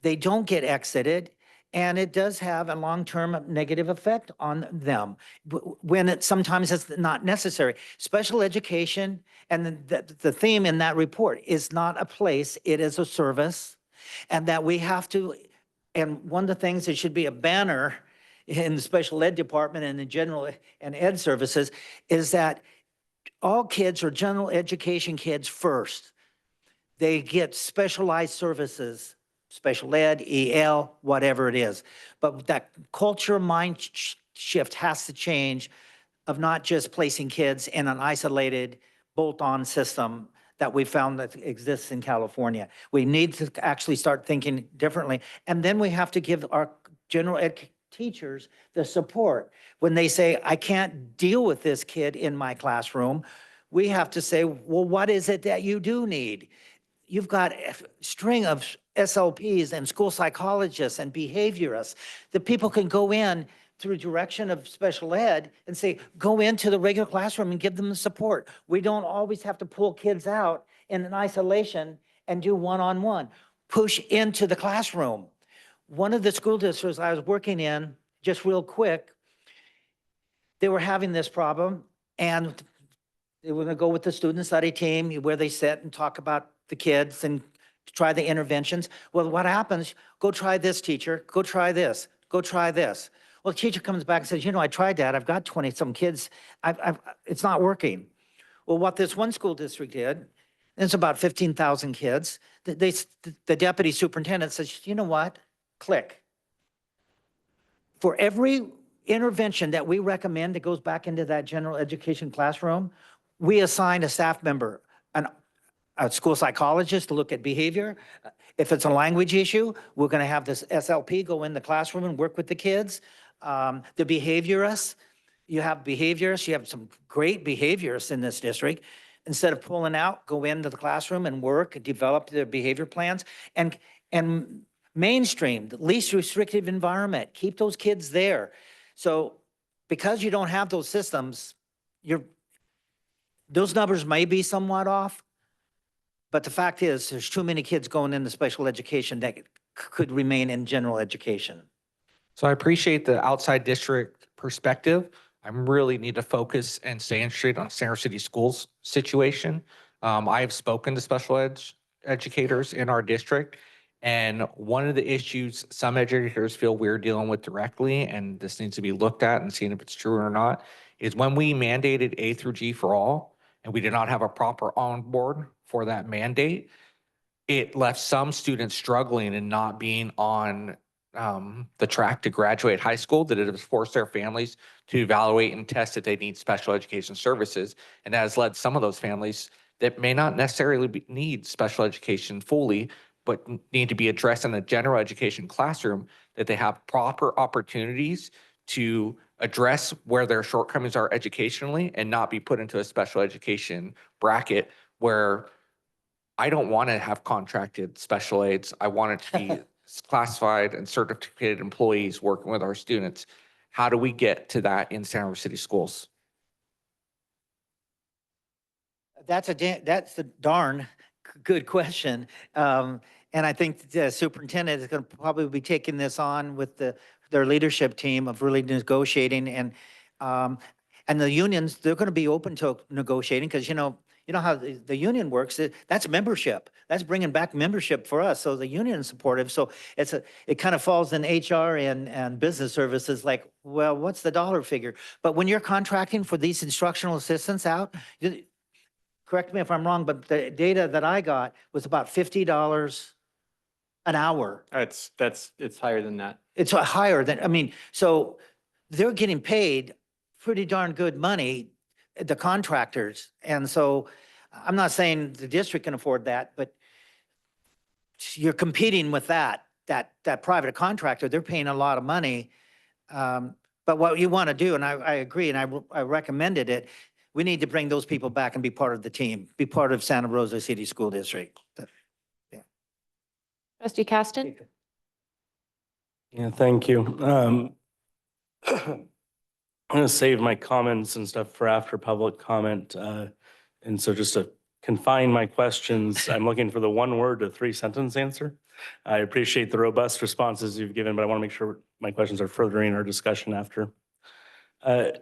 they don't get exited, and it does have a long-term negative effect on them when it sometimes is not necessary. Special education, and the theme in that report is not a place, it is a service, and that we have to, and one of the things that should be a banner in the special ed department and the general and ed services is that all kids are general education kids first. They get specialized services, special ed, EL, whatever it is. But that culture mind shift has to change of not just placing kids in an isolated bolt-on system that we found that exists in California. We need to actually start thinking differently. And then we have to give our general ed teachers the support. When they say, I can't deal with this kid in my classroom, we have to say, well, what is it that you do need? You've got a string of SLPs and school psychologists and behaviorists that people can go in through direction of special ed and say, go into the regular classroom and give them the support. We don't always have to pull kids out in an isolation and do one-on-one. Push into the classroom. One of the school districts I was working in, just real quick, they were having this problem, and We're going to go with the student study team where they sit and talk about the kids and try the interventions. Well, what happens? Go try this, teacher. Go try this. Go try this. Well, the teacher comes back and says, you know, I tried that. I've got 20 some kids. It's not working. Well, what this one school district did, it's about 15,000 kids. The deputy superintendent says, you know what? Click. For every intervention that we recommend that goes back into that general education classroom, we assign a staff member, a school psychologist to look at behavior. If it's a language issue, we're going to have this SLP go in the classroom and work with the kids. The behaviorists, you have behaviorists, you have some great behaviorists in this district. Instead of pulling out, go into the classroom and work, develop their behavior plans, and mainstream, the least restrictive environment, keep those kids there. So because you don't have those systems, those numbers may be somewhat off, but the fact is there's too many kids going into special education that could remain in general education. So I appreciate the outside district perspective. I really need to focus and stay interested on Center City Schools situation. I have spoken to special educators in our district, and one of the issues some educators feel we're dealing with directly, and this needs to be looked at and seen if it's true or not, is when we mandated A through G for all, and we did not have a proper onboard for that mandate, it left some students struggling and not being on the track to graduate high school, that it has forced their families to evaluate and test if they need special education services. And that has led some of those families that may not necessarily need special education fully, but need to be addressed in a general education classroom, that they have proper opportunities to address where their shortcomings are educationally and not be put into a special education bracket where I don't want to have contracted special aids. I want it to be classified and certificated employees working with our students. How do we get to that in Santa Rosa City Schools? That's a darn good question. And I think the superintendent is going to probably be taking this on with their leadership team of really negotiating, and the unions, they're going to be open to negotiating because, you know how the union works. That's membership. That's bringing back membership for us. So the union is supportive. So it kind of falls in HR and business services like, well, what's the dollar figure? But when you're contracting for these instructional assistants out, correct me if I'm wrong, but the data that I got was about $50 an hour. It's higher than that. It's higher than, so they're getting paid pretty darn good money, the contractors. And so I'm not saying the district can afford that, but you're competing with that private contractor. They're paying a lot of money. But what you want to do, and I agree, and I recommended it, we need to bring those people back and be part of the team, be part of Santa Rosa City School District. Yeah. Trustee Caston? Yeah, thank you. I'm going to save my comments and stuff for after public comment. And so just to confine my questions, I'm looking for the 1 word to 3 sentence answer. I appreciate the robust responses you've given, but I want to make sure my questions are furthering our discussion after. I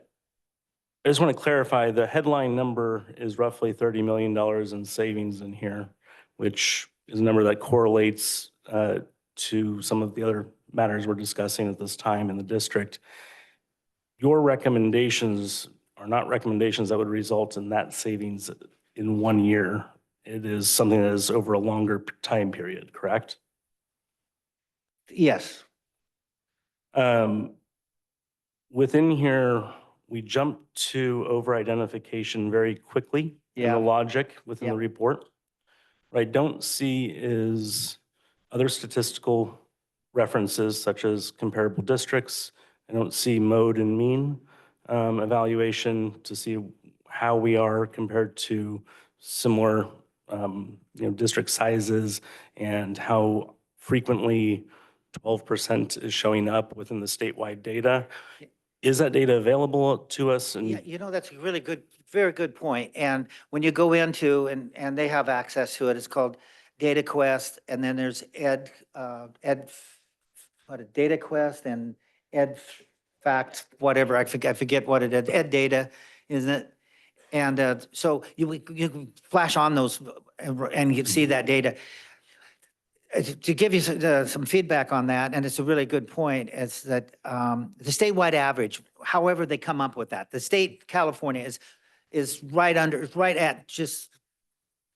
just want to clarify, the headline number is roughly $30 million in savings in here, which is a number that correlates to some of the other matters we're discussing at this time in the district. Your recommendations are not recommendations that would result in that savings in 1 year. It is something that is over a longer time period, correct? Yes. Within here, we jump to over-identification very quickly in the logic within the report. What I don't see is other statistical references such as comparable districts. I don't see mode and mean evaluation to see how we are compared to similar district sizes and how frequently 12% is showing up within the statewide data. Is that data available to us? And Yeah, that's a really good, very good point. And when you go into, and they have access to it, it's called Data Quest, and then there's Data Quest and Ed Fact, whatever, I forget what it is, Ed Data, isn't it? And so you can flash on those and you see that data. To give you some feedback on that, and it's a really good point, is that the statewide average, however they come up with that, the state California is right at just,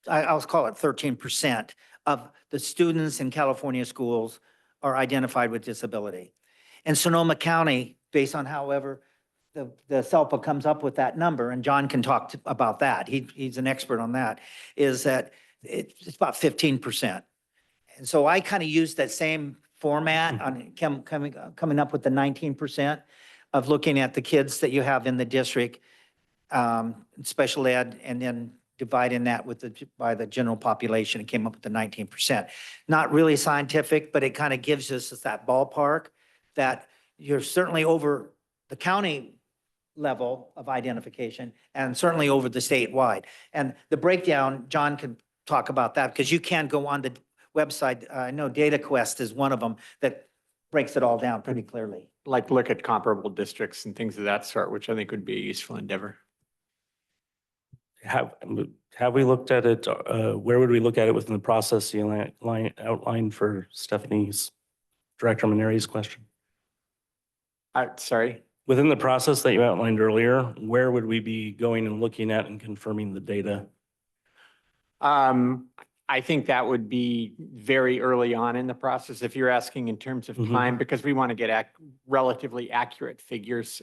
I'll call it 13% of the students in California schools are identified with disability. And Sonoma County, based on however the SELPA comes up with that number, and John can talk about that, he's an expert on that, is that it's about 15%. And so I kind of used that same format on coming up with the 19% of looking at the kids that you have in the district, special ed, and then dividing that by the general population, and came up with the 19%. Not really scientific, but it kind of gives us that ballpark that you're certainly over the county level of identification and certainly over the statewide. And the breakdown, John can talk about that, because you can go on the website. I know DataQuest is one of them that breaks it all down pretty clearly. Like look at comparable districts and things of that sort, which I think would be a useful endeavor. Have we looked at it? Where would we look at it within the process you outlined for Stephanie's, Director Maneri's question? Sorry? Within the process that you outlined earlier, where would we be going and looking at and confirming the data? I think that would be very early on in the process, if you're asking in terms of time, because we want to get relatively accurate figures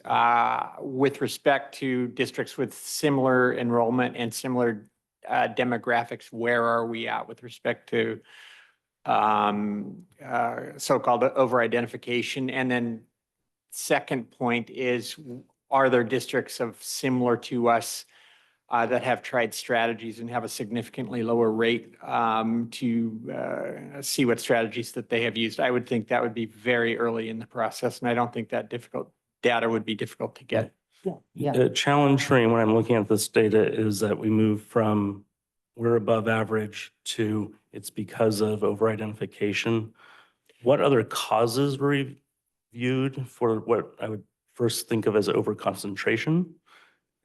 with respect to districts with similar enrollment and similar demographics. Where are we at with respect to so-called over-identification? And then second point is, are there districts of similar to us that have tried strategies and have a significantly lower rate to see what strategies that they have used? I would think that would be very early in the process, and I don't think that data would be difficult to get. The challenge for me when I'm looking at this data is that we move from we're above average to it's because of over-identification. What other causes were reviewed for what I would first think of as over-concentration?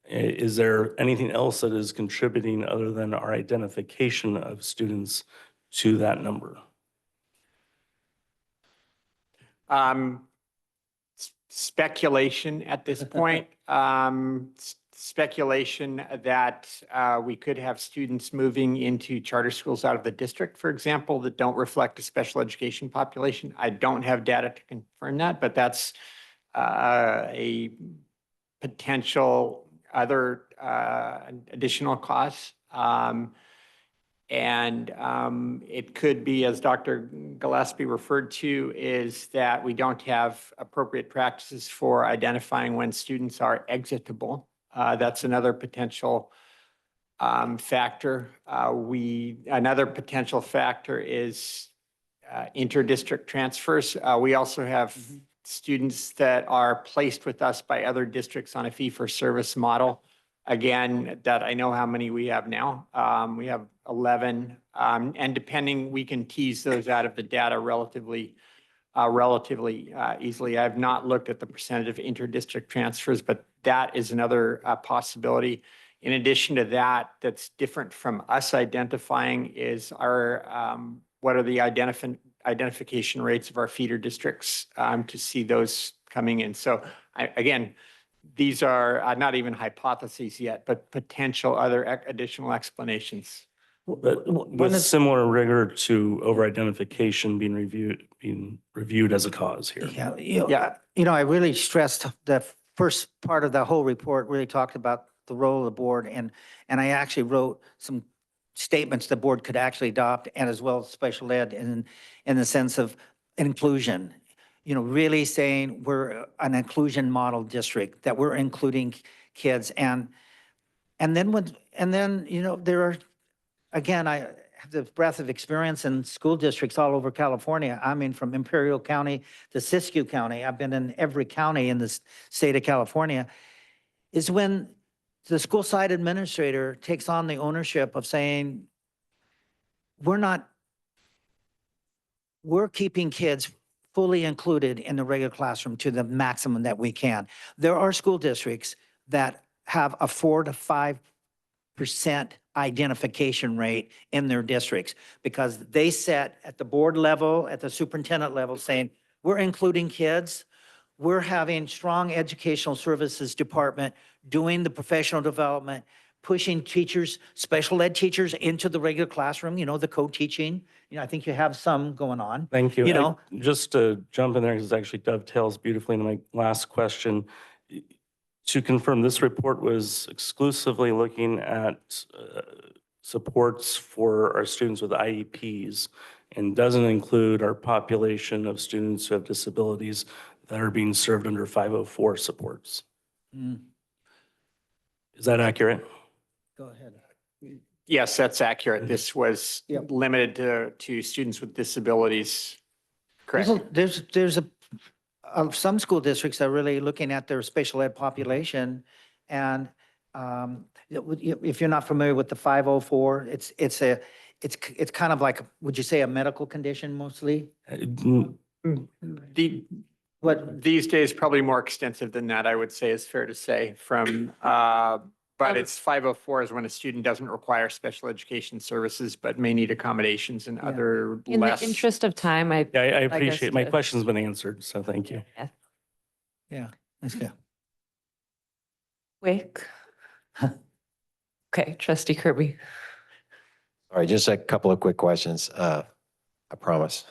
Is there anything else that is contributing other than our identification of students to that number? Speculation at this point. Speculation that we could have students moving into charter schools out of the district, for example, that don't reflect a special education population. I don't have data to confirm that, but that's a potential other additional costs. It could be, as Dr. Gillespie referred to, is that we don't have appropriate practices for identifying when students are exitable. That's another potential factor. Another potential factor is inter-district transfers. We also have students that are placed with us by other districts on a fee-for-service model. Again, that I know how many we have now. We have 11, and depending, we can tease those out of the data relatively easily. I have not looked at the percentage of inter-district transfers, but that is another possibility. In addition to that, that's different from us identifying is our what are the identification rates of our feeder districts to see those coming in. So again, these are not even hypotheses yet, but potential other additional explanations. But with similar rigor to over-identification being reviewed as a cause here. I really stressed the first part of the whole report really talked about the role of the board, and I actually wrote some statements the board could actually adopt, and as well as special ed in the sense of inclusion. Really saying we're an inclusion model district, that we're including kids, and then there are, again, I have the breadth of experience in school districts all over California. I mean, from Imperial County to Siskiyou County, I've been in every county in the state of California, is when the school site administrator takes on the ownership of saying, we're keeping kids fully included in the regular classroom to the maximum that we can. There are school districts that have a 4 to 5 identification rate in their districts, because they set at the board level, at the superintendent level, saying, we're including kids. We're having strong educational services department doing the professional development, pushing teachers, special ed teachers into the regular classroom, the co-teaching. I think you have some going on. Thank you. You know, Just to jump in there, because it actually dovetails beautifully into my last question. To confirm, this report was exclusively looking at supports for our students with IEPs and doesn't include our population of students who have disabilities that are being served under 504 supports. Is that accurate? Go ahead. Yes, that's accurate. This was limited to students with disabilities. Correct. There's some school districts that are really looking at their special ed population. And if you're not familiar with the 504, it's kind of like, would you say a medical condition mostly? These days, probably more extensive than that, I would say is fair to say but it's 504 is when a student doesn't require special education services, but may need accommodations and other In less. the interest of time, I appreciate, my question's been answered, so thank you. Yeah, that's good. Wake. Okay, Trustee Kirby. All right, just a couple of quick questions. I promise.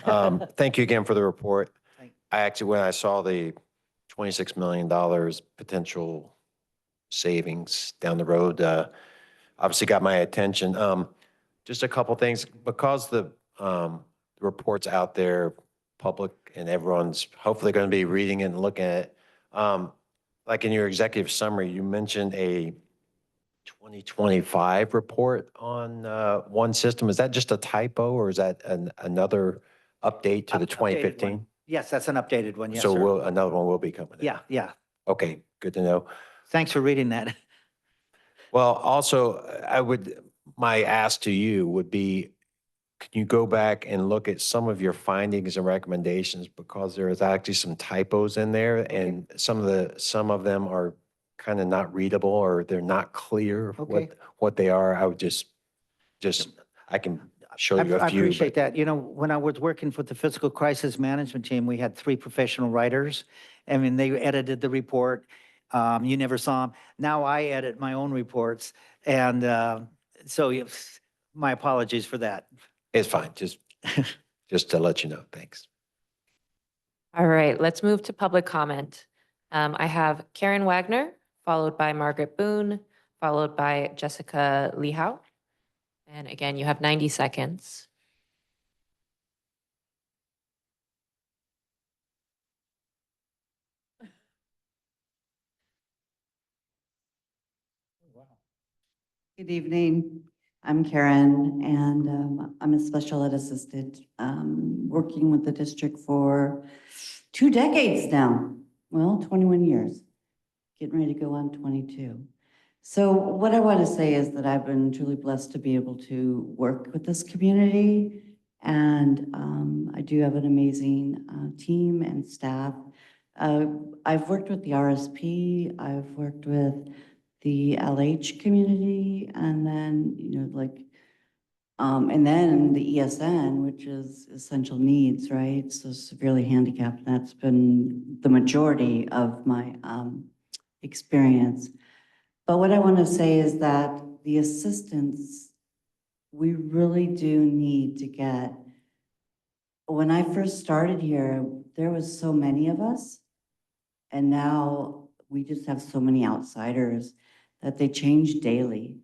Thank you again for the report. I actually, when I saw the $26 million potential savings down the road, obviously got my attention. Just a couple things, because the report's out there, public, and everyone's hopefully going to be reading it and looking at it. Like in your executive summary, you mentioned a 2025 report on one system. Is that just a typo, or is that another update to the 2015? Yes, that's an updated one. Yes, sir. So another one will be coming in. Yeah. Okay, good to know. Thanks for reading that. Well, also, my ask to you would be, can you go back and look at some of your findings and recommendations, because there is actually some typos in there, and some of them are kind of not readable, or they're not clear what they are. I would just I can show you a few. I appreciate that. When I was working with the fiscal crisis management team, we had 3 professional writers. I mean, they edited the report. You never saw them. Now I edit my own reports. And so my apologies for that. It's fine. Just to let you know. Thanks. All right, let's move to public comment. I have Karen Wagner, followed by Margaret Boone, followed by Jessica Lehow. And again, you have 90 seconds. Good evening. I'm Karen, and I'm a special ed assistant working with the district for 2 decades now. Well, 21 years, getting ready to go on 22. So what I want to say is that I've been truly blessed to be able to work with this community, and I do have an amazing team and staff. I've worked with the RSP, I've worked with the LH community, and then, and then the ESN, which is essential needs, right? So severely handicapped. That's been the majority of my experience. But what I want to say is that the assistance, we really do need to get. When I first started here, there was so many of us, and now we just have so many outsiders that they change daily.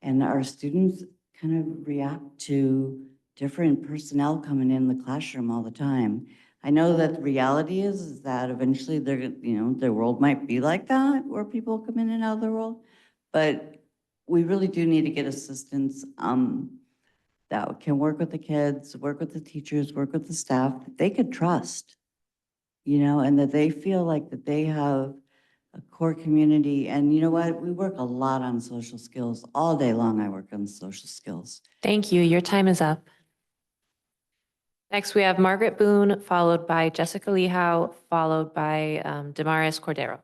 And our students kind of react to different personnel coming in the classroom all the time. I know that the reality is that eventually their world might be like that, where people come in and out of the world. But we really do need to get assistance that can work with the kids, work with the teachers, work with the staff that they could trust, and that they feel like that they have a core community. And you know what? We work a lot on social skills. All day long, I work on social skills. Thank you. Your time is up. Next, we have Margaret Boone, followed by Jessica Lehow, followed by Damaris Cordero.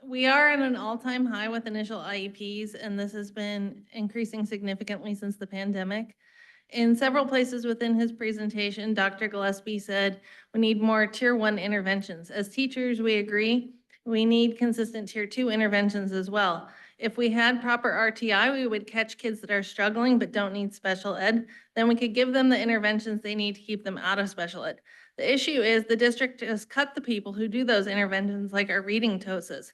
We are at an all-time high with initial IEPs, and this has been increasing significantly since the pandemic. In several places within his presentation, Dr. Gillespie said we need more tier 1 interventions. As teachers, we agree we need consistent tier 2 interventions as well. If we had proper RTI, we would catch kids that are struggling but don't need special ed. Then we could give them the interventions they need to keep them out of special ed. The issue is the district has cut the people who do those interventions, like our reading TOSAs.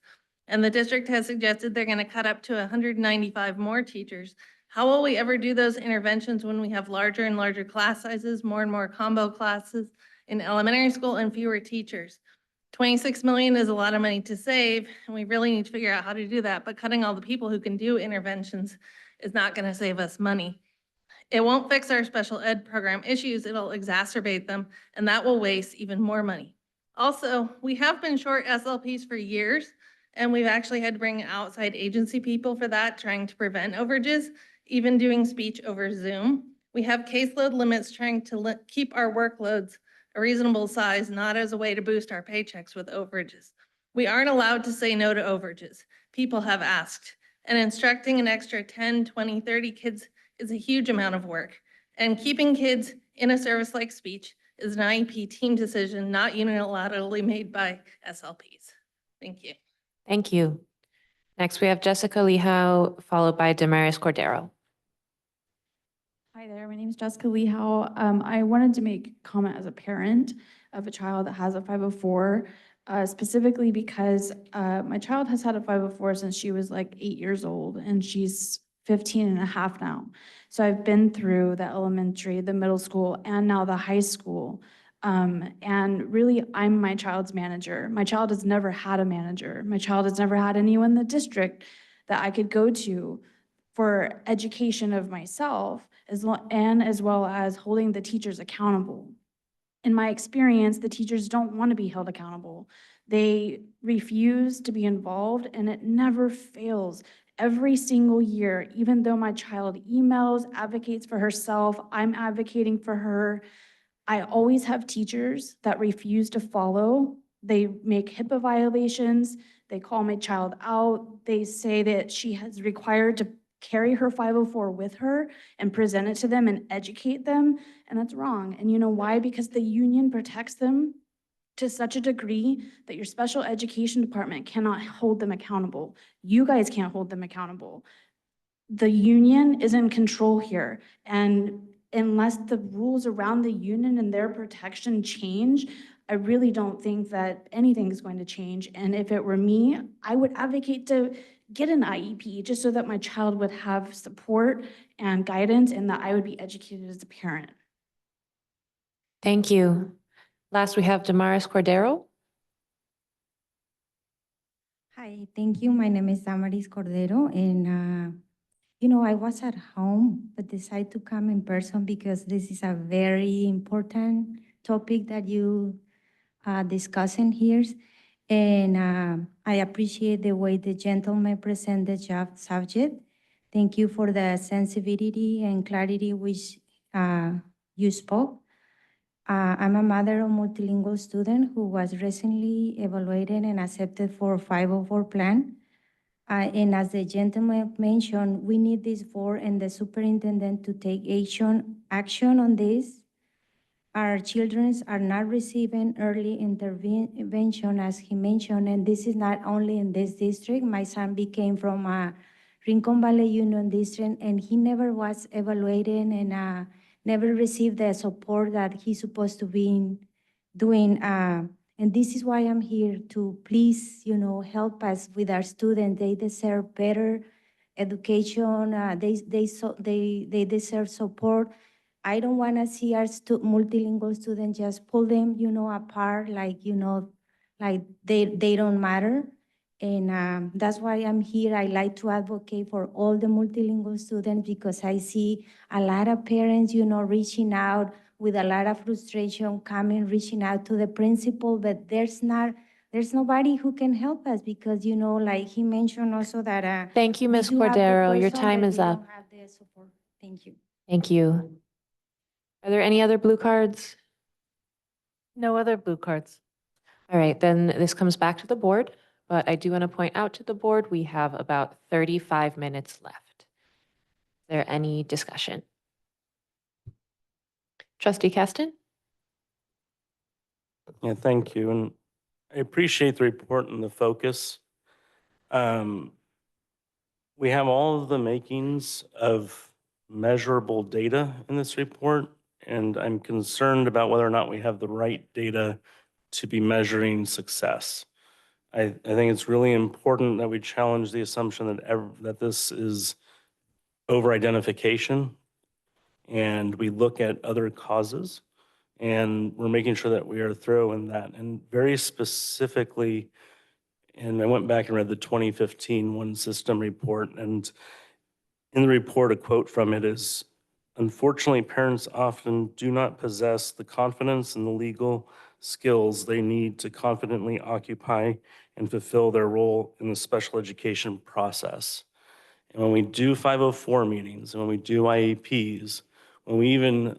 And the district has suggested they're going to cut up to 195 more teachers. How will we ever do those interventions when we have larger and larger class sizes, more and more combo classes in elementary school, and fewer teachers? 26 million is a lot of money to save, and we really need to figure out how to do that. But cutting all the people who can do interventions is not going to save us money. It won't fix our special ed program issues, it'll exacerbate them, and that will waste even more money. Also, we have been short SLPs for years, and we've actually had to bring outside agency people for that, trying to prevent overages, even doing speech over Zoom. We have caseload limits trying to keep our workloads a reasonable size, not as a way to boost our paychecks with overages. We aren't allowed to say no to overages. People have asked, and instructing an extra 10, 20, 30 kids is a huge amount of work. And keeping kids in a service like speech is an IEP team decision, not unilaterally made by SLPs. Thank you. Thank you. Next, we have Jessica Lehau, followed by Damaris Cordero. Hi there, my name is Jessica Lehau. I wanted to make a comment as a parent of a child that has a 504, specifically because my child has had a 504 since she was like 8 years old, and she's 15 and a half now. So I've been through the elementary, the middle school, and now the high school. And really, I'm my child's manager. My child has never had a manager. My child has never had anyone in the district that I could go to for education of myself, as well as holding the teachers accountable. In my experience, the teachers don't want to be held accountable. They refuse to be involved, and it never fails. Every single year, even though my child emails, advocates for herself, I'm advocating for her, I always have teachers that refuse to follow. They make HIPAA violations. They call my child out. They say that she is required to carry her 504 with her and present it to them and educate them, and that's wrong. And you know why? Because the union protects them to such a degree that your special education department cannot hold them accountable. You guys can't hold them accountable. The union is in control here, and unless the rules around the union and their protection change, I really don't think that anything is going to change. And if it were me, I would advocate to get an IEP just so that my child would have support and guidance, and that I would be educated as a parent. Thank you. Last, we have Damaris Cordero. Hi, thank you. My name is Damaris Cordero, and I was at home but decided to come in person because this is a very important topic that you discussing here. And I appreciate the way the gentleman presented the subject. Thank you for the sensitivity and clarity which you spoke. I'm a mother of multilingual student who was recently evaluated and accepted for 504 plan. And as the gentleman mentioned, we need this board and the superintendent to take action on this. Our children are not receiving early intervention, as he mentioned, and this is not only in this district. My son became from a Rincon Valley Union district, and he never was evaluated and never received the support that he's supposed to be doing. And this is why I'm here to please, help us with our students. They deserve better education. They deserve support. I don't want to see our multilingual students just pull them, apart, like they don't matter. And that's why I'm here. I like to advocate for all the multilingual students because I see a lot of parents, reaching out with a lot of frustration, reaching out to the principal, but there's nobody who can help us because, like he mentioned also that. Thank you, Ms. we do have the Cordero. Your person, time but is we up. don't have the support. Thank you. Thank you. Are there any other blue cards? No other blue cards. All right, then this comes back to the board, but I do want to point out to the board, we have about 35 minutes left. Is there any discussion? Trustee Keston? Yeah, thank you. And I appreciate the report and the focus. We have all of the makings of measurable data in this report, and I'm concerned about whether or not we have the right data to be measuring success. I think it's really important that we challenge the assumption that this is over-identification, and we look at other causes, and we're making sure that we are thorough in that. And very specifically, and I went back and read the 2015 One System report, and in the report, a quote from it is, "Unfortunately, parents often do not possess the confidence and the legal skills they need to confidently occupy and fulfill their role in the special education process." And when we do 504 meetings, and when we do IEPs, when we even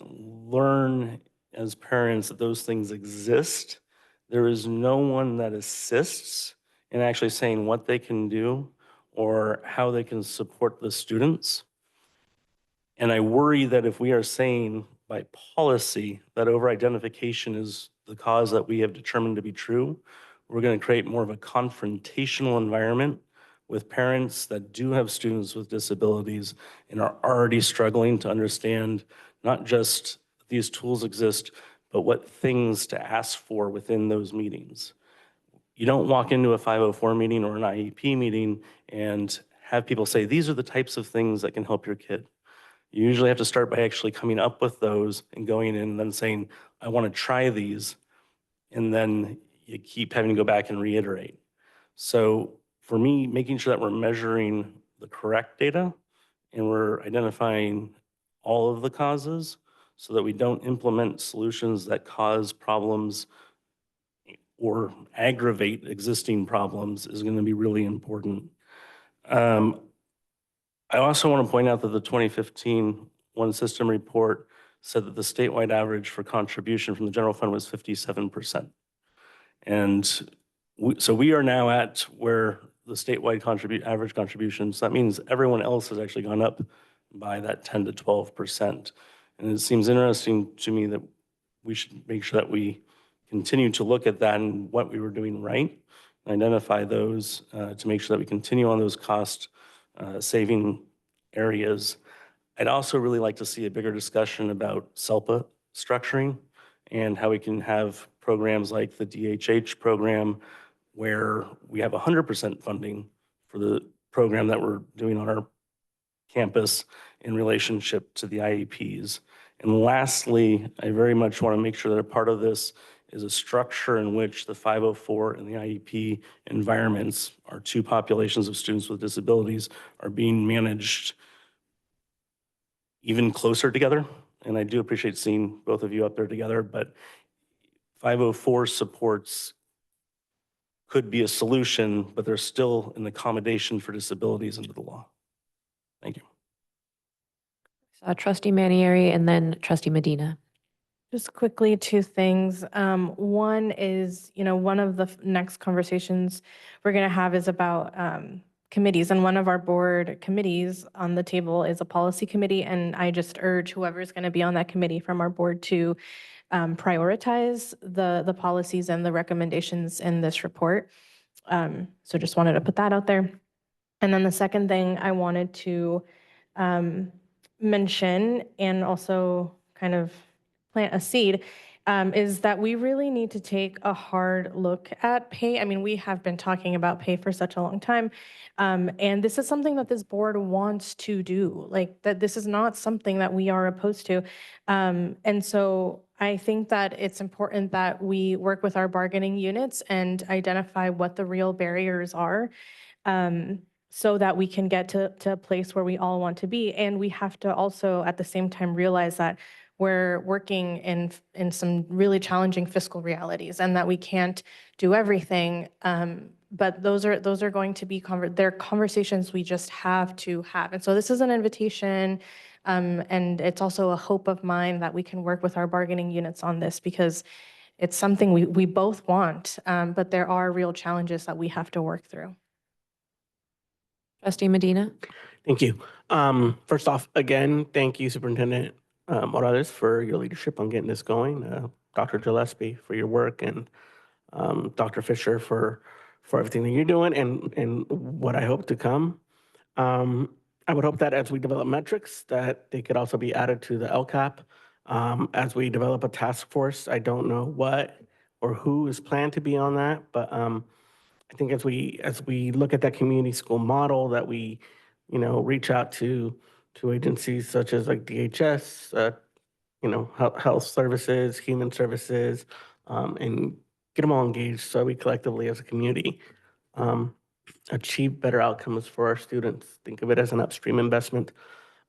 learn as parents that those things exist, there is no one that assists in actually saying what they can do or how they can support the students. And I worry that if we are saying by policy that over-identification is the cause that we have determined to be true, we're going to create more of a confrontational environment with parents that do have students with disabilities and are already struggling to understand not just that these tools exist, but what things to ask for within those meetings. You don't walk into a 504 meeting or an IEP meeting and have people say, these are the types of things that can help your kid. You usually have to start by actually coming up with those and going in and then saying, I want to try these. And then you keep having to go back and reiterate. So for me, making sure that we're measuring the correct data and we're identifying all of the causes so that we don't implement solutions that cause problems or aggravate existing problems is going to be really important. I also want to point out that the 2015 One System report said that the statewide average for contribution from the general fund was 57%. And so we are now at where the statewide average contributions, that means everyone else has actually gone up by that 10 to 12%. And it seems interesting to me that we should make sure that we continue to look at that and what we were doing right, identify those to make sure that we continue on those cost saving areas. I'd also really like to see a bigger discussion about SELPA structuring and how we can have programs like the DHH program where we have 100% funding for the program that we're doing on our campus in relationship to the IEPs. And lastly, I very much want to make sure that a part of this is a structure in which the 504 and the IEP environments, our two populations of students with disabilities, are being managed even closer together. And I do appreciate seeing both of you up there together, but 504 supports could be a solution, but there's still an accommodation for disabilities under the law. Thank you. Trustee Manieri and then Trustee Medina. Just quickly, two things. One is, one of the next conversations we're going to have is about committees. And one of our board committees on the table is a policy committee. And I just urge whoever is going to be on that committee from our board to prioritize the policies and the recommendations in this report. So just wanted to put that out there. And then the second thing I wanted to mention and also kind of plant a seed is that we really need to take a hard look at pay. I mean, we have been talking about pay for such a long time. And this is something that this board wants to do, like that this is not something that we are opposed to. And so I think that it's important that we work with our bargaining units and identify what the real barriers are. So that we can get to a place where we all want to be. And we have to also at the same time realize that we're working in some really challenging fiscal realities and that we can't do everything. But those are going to be they're conversations we just have to have. And so this is an invitation and it's also a hope of mine that we can work with our bargaining units on this because it's something we both want, but there are real challenges that we have to work through. Trustee Medina? Thank you. First off, again, thank you, Superintendent Morales, for your leadership on getting this going. Dr. Gillespie for your work, and Dr. Fisher for everything that you're doing and what I hope to come. I would hope that as we develop metrics, that they could also be added to the LCAP. As we develop a task force, I don't know what or who is planned to be on that, but I think as we look at that community school model, that we, reach out to agencies such as like DHS, health services, human services, and get them all engaged so we collectively as a community achieve better outcomes for our students. Think of it as an upstream investment.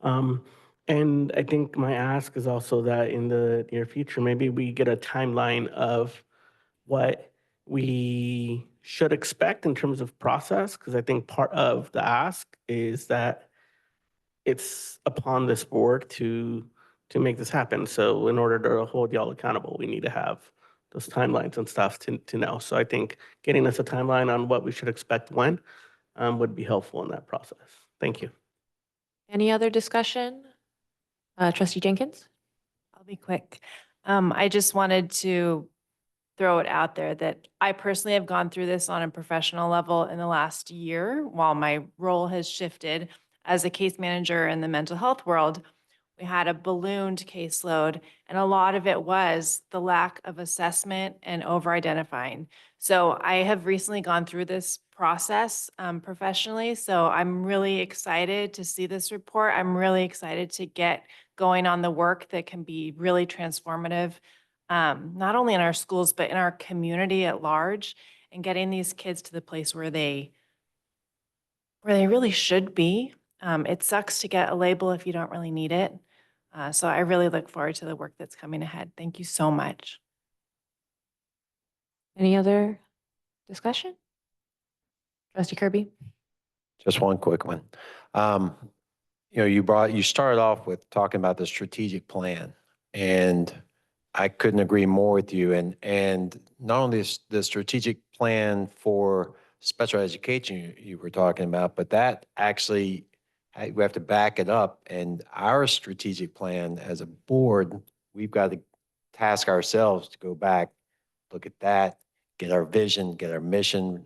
And I think my ask is also that in the near future, maybe we get a timeline of what we should expect in terms of process, because I think part of the ask is that it's upon this board to make this happen. So in order to hold y'all accountable, we need to have those timelines and stuff to know. So I think getting us a timeline on what we should expect when would be helpful in that process. Thank you. Any other discussion? Trustee Jenkins? I'll be quick. I just wanted to throw it out there that I personally have gone through this on a professional level in the last year while my role has shifted as a case manager in the mental health world. We had a ballooned caseload, and a lot of it was the lack of assessment and over-identifying. So I have recently gone through this process professionally, so I'm really excited to see this report. I'm really excited to get going on the work that can be really transformative, not only in our schools, but in our community at large, and getting these kids to the place where they really should be. It sucks to get a label if you don't really need it. So I really look forward to the work that's coming ahead. Thank you so much. Any other discussion? Trustee Kirby? Just one quick one. You started off with talking about the strategic plan, and I couldn't agree more with you. And not only the strategic plan for special education you were talking about, but that actually, we have to back it up. And our strategic plan as a board, we've got to task ourselves to go back, look at that, get our vision, get our mission,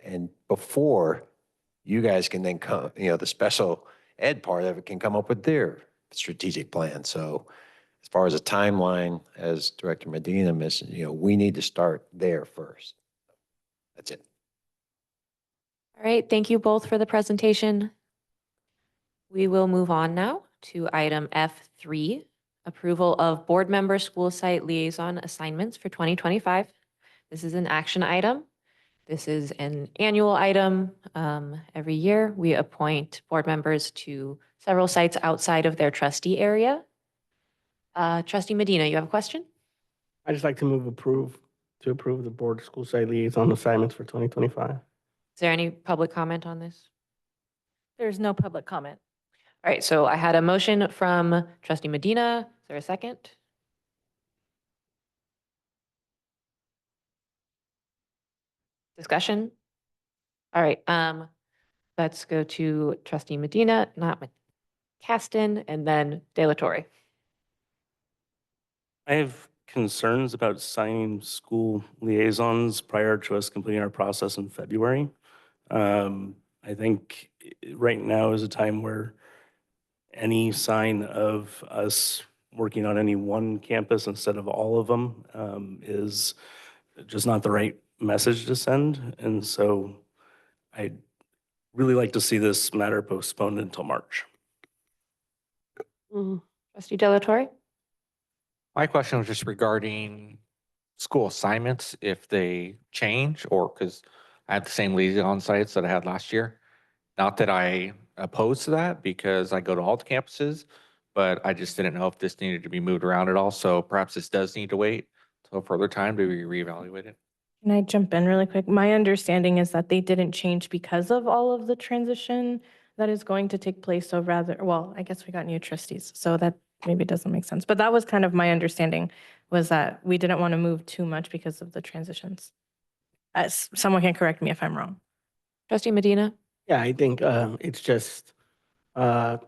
and before you guys can then come, the special ed part of it can come up with their strategic plan. So as far as a timeline, as Director Medina mentioned, we need to start there first. That's it. All right, thank you both for the presentation. We will move on now to item F3, approval of board member school site liaison assignments for 2025. This is an action item. This is an annual item. Every year, we appoint board members to several sites outside of their trustee area. Trustee Medina, you have a question? I just like to move to approve the board school site liaison assignments for 2025. Is there any public comment on this? There's no public comment. All right, so I had a motion from Trustee Medina. Is there a second? Discussion? All right, let's go to Trustee Medina, not Caston, and then De La Torre. I have concerns about signing school liaisons prior to us completing our process in February. I think right now is a time where any sign of us working on any one campus instead of all of them is just not the right message to send. And so I'd really like to see this matter postponed until March. Trustee De La Torre? My question was just regarding school assignments, if they change, or because I had the same liaison sites that I had last year. Not that I oppose to that, because I go to all the campuses, but I just didn't know if this needed to be moved around at all. So perhaps this does need to wait till further time to reevaluate it. Can I jump in really quick? My understanding is that they didn't change because of all of the transition that is going to take place. So rather, well, I guess we got new trustees, so that maybe doesn't make sense. But that was kind of my understanding was that we didn't want to move too much because of the transitions. Someone can correct me if I'm wrong. Trustee Medina? Yeah, I think it's just uh,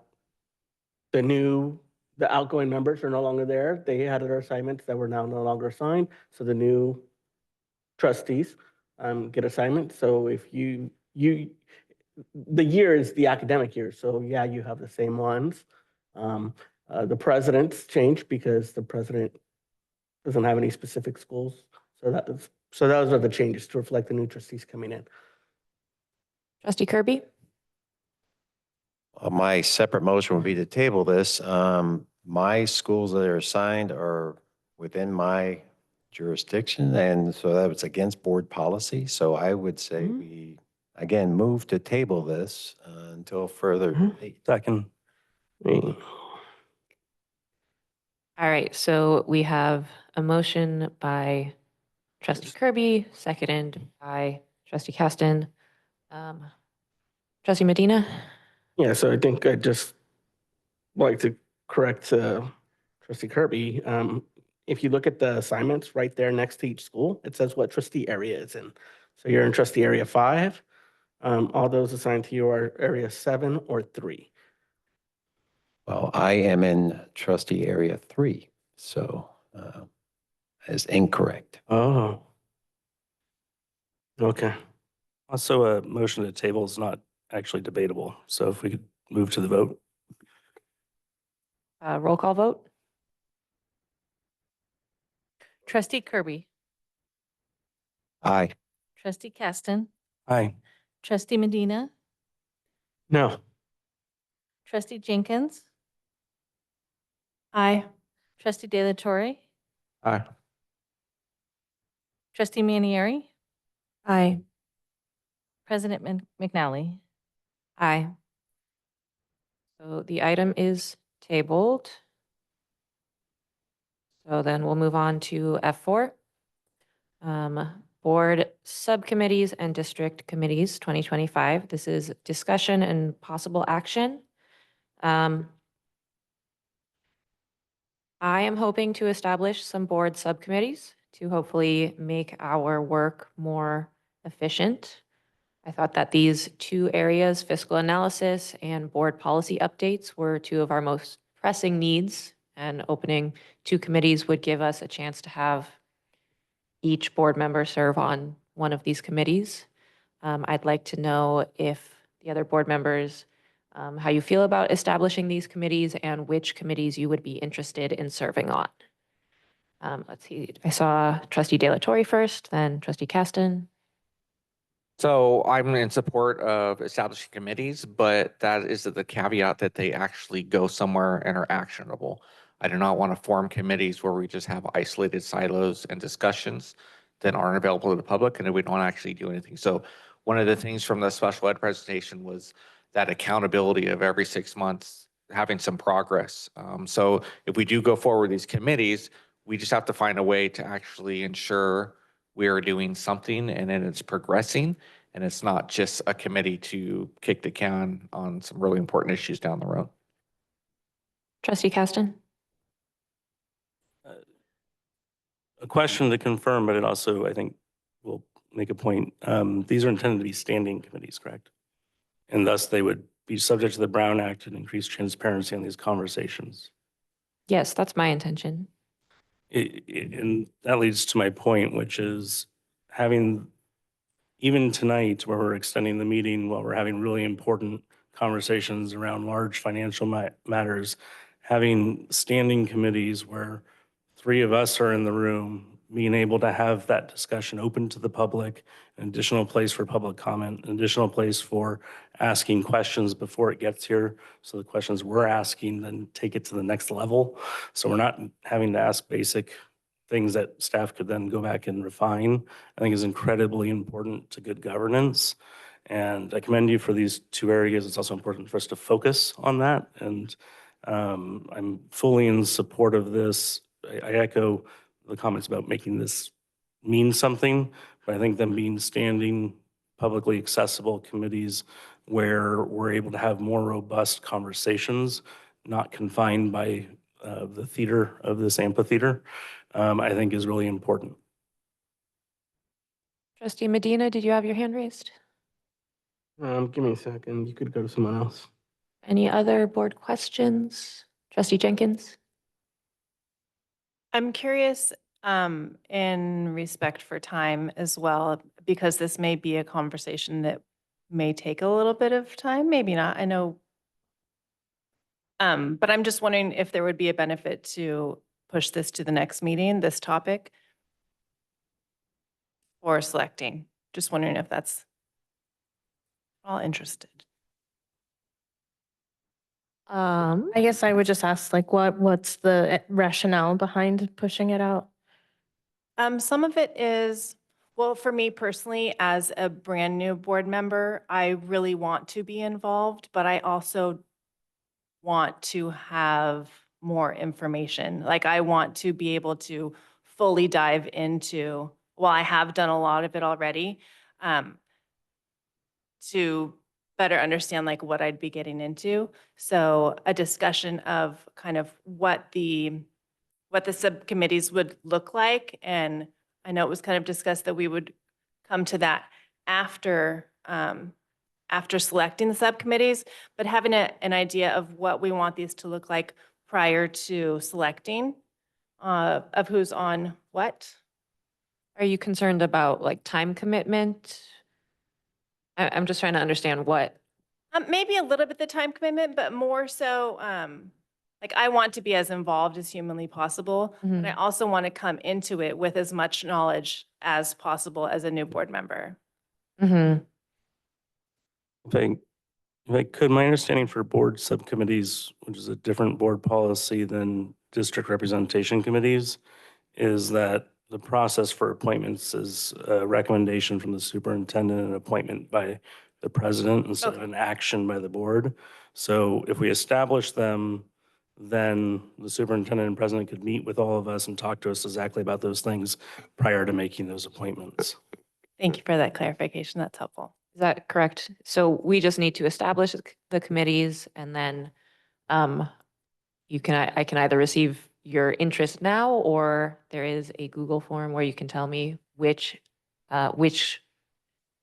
the outgoing members are no longer there. They had their assignments that were now no longer assigned. So the new trustees get assignments. So if the year is the academic year. So yeah, you have the same ones. The president's changed because the president doesn't have any specific schools. So those are the changes to reflect the new trustees coming in. Trustee Kirby? My separate motion would be to table this. My schools that are assigned are within my jurisdiction, and so that was against board policy. So I would say we, again, move to table this until further date. Second. All right, so we have a motion by Trustee Kirby, seconded by Trustee Caston. Trustee Medina? Yeah, so I think I'd just like to correct Trustee Kirby. If you look at the assignments right there next to each school, it says what trustee area it's in. So you're in trustee area 5. All those assigned to you are area 7 or 3. Well, I am in trustee area 3, so is incorrect. Oh. Okay. Also, a motion to table is not actually debatable. So if we could move to the vote. Roll call vote? Trustee Kirby, Aye. Trustee Caston, Aye. Trustee Medina, No. Trustee Jenkins, Aye. Trustee De La Torre, Aye. Trustee Manieri, Aye. President McNally. Aye. So the item is tabled. So then we'll move on to F4. Board Subcommittees and District Committees 2025. This is discussion and possible action. I am hoping to establish some board subcommittees to hopefully make our work more efficient. I thought that these two areas, fiscal analysis and board policy updates, were two of our most pressing needs, and opening two committees would give us a chance to have each board member serve on one of these committees. I'd like to know if the other board members, how you feel about establishing these committees and which committees you would be interested in serving on. Let's see, I saw Trustee De La Torre first, then Trustee Caston. So I'm in support of establishing committees, but that is the caveat that they actually go somewhere and are actionable. I do not want to form committees where we just have isolated silos and discussions that aren't available to the public and we don't actually do anything. So one of the things from the special ed presentation was that accountability of every 6 months having some progress. So if we do go forward with these committees, we just have to find a way to actually ensure we are doing something and then it's progressing and it's not just a committee to kick the can on some really important issues down the road. Trustee Caston? A question to confirm, but it also, I think, will make a point. These are intended to be standing committees, correct? And thus they would be subject to the Brown Act and increase transparency on these conversations. Yes, that's my intention. And that leads to my point, which is having, even tonight where we're extending the meeting while we're having really important conversations around large financial matters, having standing committees where 3 of us are in the room, being able to have that discussion open to the public, an additional place for public comment, an additional place for asking questions before it gets here. So the questions we're asking then take it to the next level. So we're not having to ask basic things that staff could then go back and refine, I think is incredibly important to good governance. And I commend you for these 2 areas. It's also important for us to focus on that. And I'm fully in support of this. I echo the comments about making this mean something, but I think them being standing, publicly accessible committees where we're able to have more robust conversations, not confined by the theater of this amphitheater, I think is really important. Trustee Medina, did you have your hand raised? Give me a second. You could go to someone else. Any other board questions? Trustee Jenkins? I'm curious, in respect for time as well, because this may be a conversation that may take a little bit of time, maybe not, I know. But I'm just wondering if there would be a benefit to push this to the next meeting, this topic, or selecting. Just wondering if that's all interested. I guess I would just ask, like, what's the rationale behind pushing it out? Some of it is, well, for me personally, as a brand new board member, I really want to be involved, but I also want to have more information. Like, I want to be able to fully dive into, well, I have done a lot of it already, to better understand like what I'd be getting into. So a discussion of kind of what the subcommittees would look like. And I know it was kind of discussed that we would come to that after, after selecting the subcommittees, but having an idea of what we want these to look like prior to selecting, of who's on what. Are you concerned about like time commitment? I'm just trying to understand what. Maybe a little bit the time commitment, but more so, like I want to be as involved as humanly possible, but I also want to come into it with as much knowledge as possible as a new board member. Mm-hmm. If I could, my understanding for board subcommittees, which is a different board policy than district representation committees, is that the process for appointments is a recommendation from the superintendent and appointment by the president instead of an action by the board. So if we establish them, then the superintendent and president could meet with all of us and talk to us exactly about those things prior to making those appointments. Thank you for that clarification. That's helpful. Is that correct? So we just need to establish the committees and then I can either receive your interest now, or there is a Google form where you can tell me which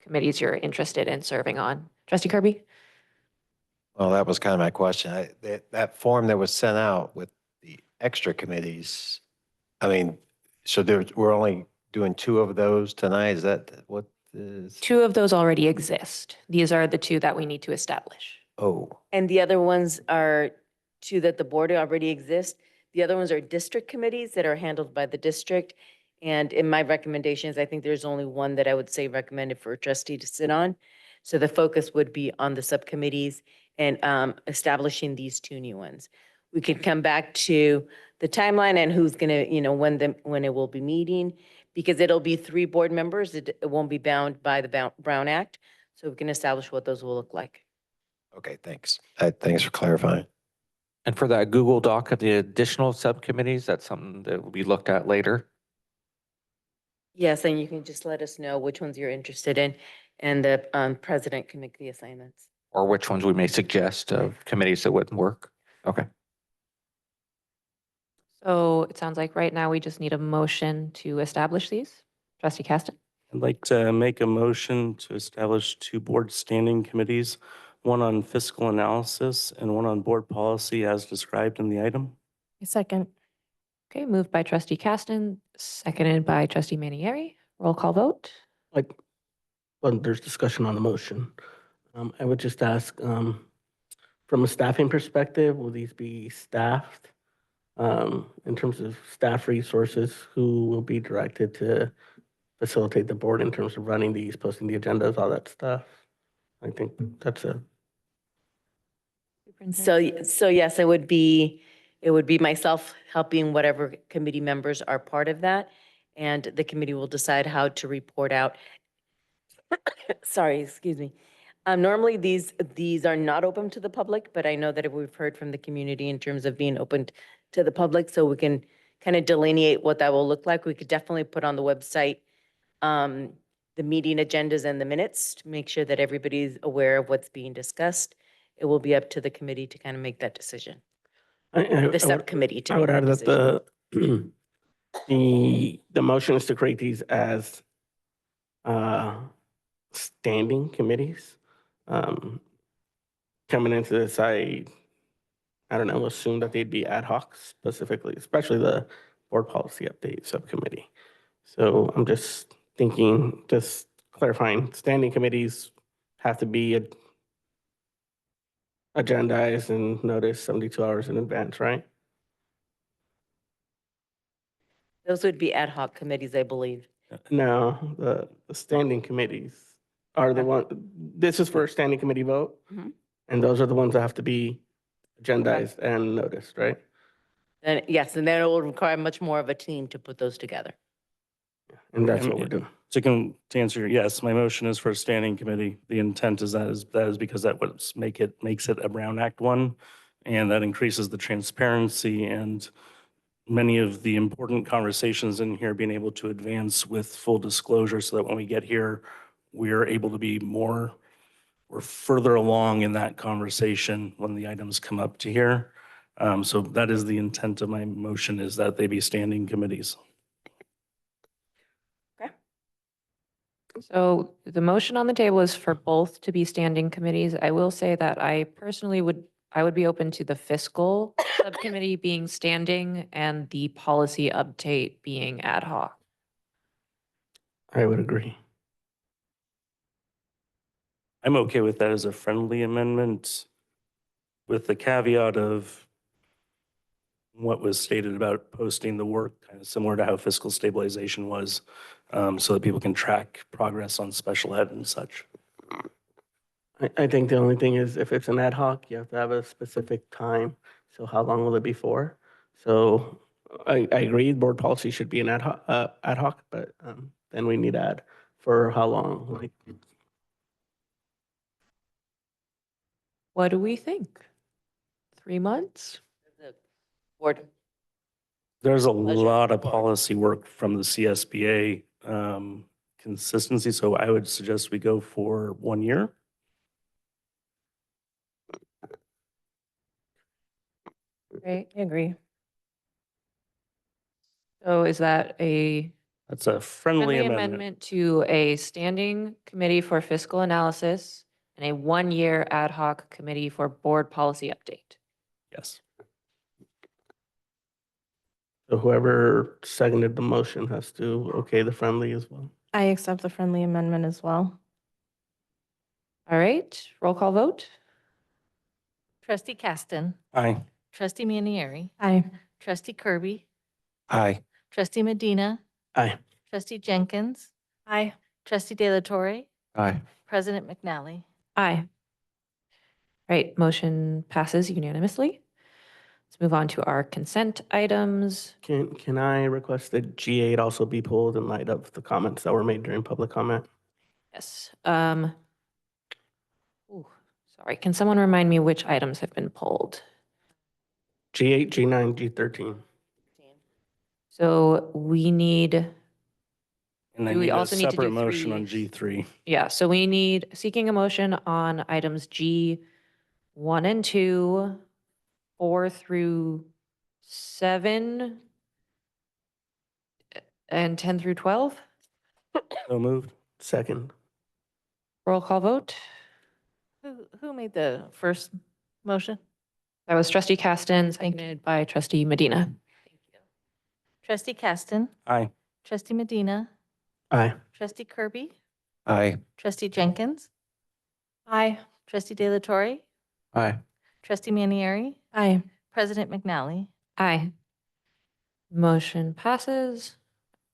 committees you're interested in serving on. Trustee Kirby? Well, that was kind of my question. That form that was sent out with the extra committees, I mean, so we're only doing 2 of those tonight? Is that what is? 2 of those already exist. These are the 2 that we need to establish. Oh, And the other ones are 2 that the board already exist. The other ones are district committees that are handled by the district. And in my recommendations, I think there's only 1 that I would say recommended for a trustee to sit on. So the focus would be on the subcommittees and establishing these 2 new ones. We could come back to the timeline and who's gonna, when it will be meeting, because it'll be 3 board members. It won't be bound by the Brown Act. So we can establish what those will look like. okay, thanks. Thanks for clarifying. And for that Google Doc of the additional subcommittees, that's something that will be looked at later. Yes, and you can just let us know which ones you're interested in, and the president can make the assignments. Or which ones we may suggest of committees that wouldn't work. Okay. So it sounds like right now we just need a motion to establish these. Trustee Caston? I'd like to make a motion to establish 2 board standing committees, one on fiscal analysis and one on board policy as described in the item. A second. Okay, moved by Trustee Caston, seconded by Trustee Manieri. Roll call vote. Like, well, there's discussion on the motion. I would just ask, from a staffing perspective, will these be staffed? In terms of staff resources, who will be directed to facilitate the board in terms of running these, posting the agendas, all that stuff? I think that's a. So yes, it would be myself helping whatever committee members are part of that. And the committee will decide how to report out. Sorry, excuse me. Normally these are not open to the public, but I know that we've heard from the community in terms of being open to the public, so we can kind of delineate what that will look like. We could definitely put on the website the meeting agendas and the minutes to make sure that everybody's aware of what's being discussed. It will be up to the committee to kind of make that decision. The subcommittee to I would make add that that decision. The motion is to create these as standing committees. Coming into this, I don't know, assume that they'd be ad hoc specifically, especially the board policy update subcommittee. So I'm just thinking, just clarifying, standing committees have to be agendized and noticed 72 hours in advance, right? Those would be ad hoc committees, I believe. No, the standing committees are the one, this is for a standing committee vote, Mhm. and those are the ones that have to be agendized and noticed, right? And yes, and then it will require much more of a team to put those together. And that's what we're doing. To answer, yes, my motion is for a standing committee. The intent is that is because that makes it a Brown Act one, and that increases the transparency and many of the important conversations in here being able to advance with full disclosure so that when we get here, we're able to be more or further along in that conversation when the items come up to here. So that is the intent of my motion, is that they be standing committees. So the motion on the table is for both to be standing committees. I will say that I personally I would be open to the fiscal subcommittee being standing and the policy update being ad hoc. I would agree. I'm okay with that as a friendly amendment with the caveat of what was stated about posting the work, kind of similar to how fiscal stabilization was, so that people can track progress on special ed and such. I think the only thing is if it's an ad hoc, you have to have a specific time. So how long will it be for? So I agree, board policy should be an ad hoc, but then we need to add for how long, like, What do we think? 3 months? The board. There's a lot of policy work from the CSBA consistency, so I would suggest we go for 1 year. Right, I agree. so is that That's a friendly amendment. amendment to a standing committee for fiscal analysis and a 1-year ad hoc committee for board policy update? Yes. so whoever seconded the motion has to okay the friendly as well. I accept the friendly amendment as well. All right, roll call vote. Trustee Caston, Aye. trustee Manieri, Aye. trustee Kirby, Aye. trustee Medina, Aye. trustee Jenkins, Aye. trustee De La Torre, Aye. President McNally. Aye. Right, motion passes unanimously. Let's move on to our consent items. Can I request that G8 also be pulled in light of the comments that were made during public comment? Yes. Sorry, can someone remind me which items have been pulled? G8, G9, G13. So we need, And I Do we need a also need to separate do motion on three? G3. yeah, so we need seeking a motion on items G 1 and 2, 4 through 7, and 10 through 12. So moved. Second. Roll call vote. Who made the first motion? That was trustee Caston, seconded by trustee Medina. Trustee Caston, Aye. trustee Medina, Aye. trustee Kirby, Aye. trustee Jenkins, Aye. trustee De La Torre, Aye. trustee Manieri, Aye. President McNally. Aye. Motion passes.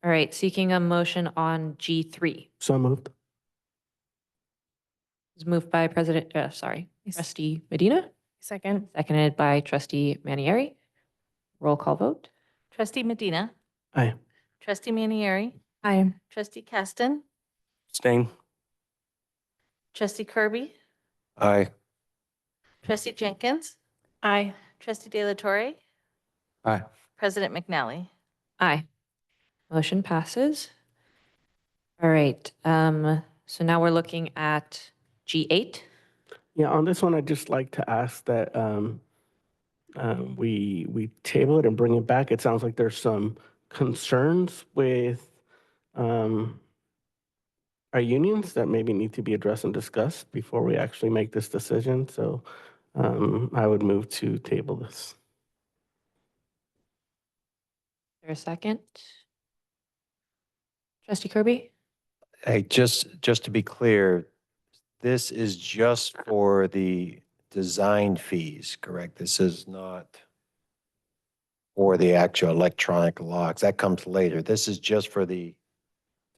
All right, seeking a motion on G3. So moved. It's moved by trustee Medina, Second. seconded by trustee Manieri. Roll call vote. Trustee Medina, Aye. trustee Manieri, Aye. trustee Caston, Abstain. trustee Kirby, Aye. trustee Jenkins, Aye. trustee De La Torre, Aye. President McNally. Aye. Motion passes. All right, so now we're looking at G8. Yeah, on this one, I'd just like to ask that we table it and bring it back. It sounds like there's some concerns with our unions that maybe need to be addressed and discussed before we actually make this decision. So I would move to table this. Is there a second? Trustee Kirby? Hey, just to be clear, this is just for the design fees, correct? This is not for the actual electronic locks. That comes later. This is just for the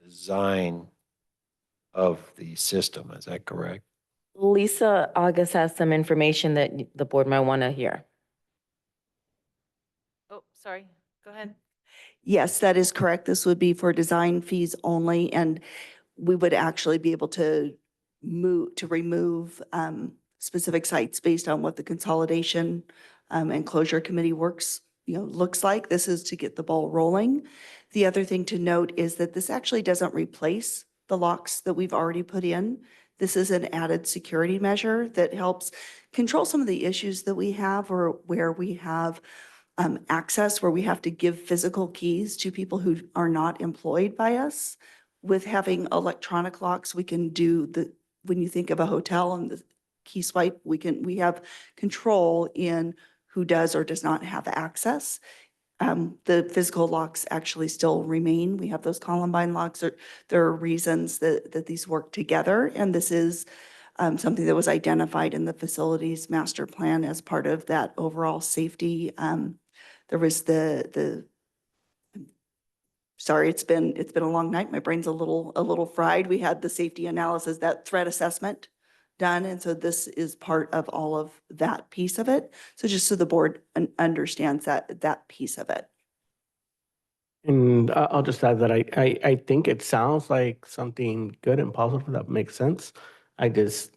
design of the system. Is that correct? Lisa August has some information that the board might want to hear. Oh, sorry. Go ahead. Yes, that is correct. This would be for design fees only, and we would actually be able to remove specific sites based on what the consolidation and closure committee looks like. This is to get the ball rolling. The other thing to note is that this actually doesn't replace the locks that we've already put in. This is an added security measure that helps control some of the issues that we have, or where we have access, where we have to give physical keys to people who are not employed by us. With having electronic locks, we can do when you think of a hotel and the key swipe, we have control in who does or does not have access. The physical locks actually still remain. We have those Columbine locks. There are reasons that these work together, and this is something that was identified in the facilities master plan as part of that overall safety. There was sorry, it's been a long night. My brain's a little fried. We had the safety analysis, that threat assessment done. And so this is part of all of that piece of it. So just so the board understands that piece of it. And I'll just add that I think it sounds like something good and positive that makes sense. I just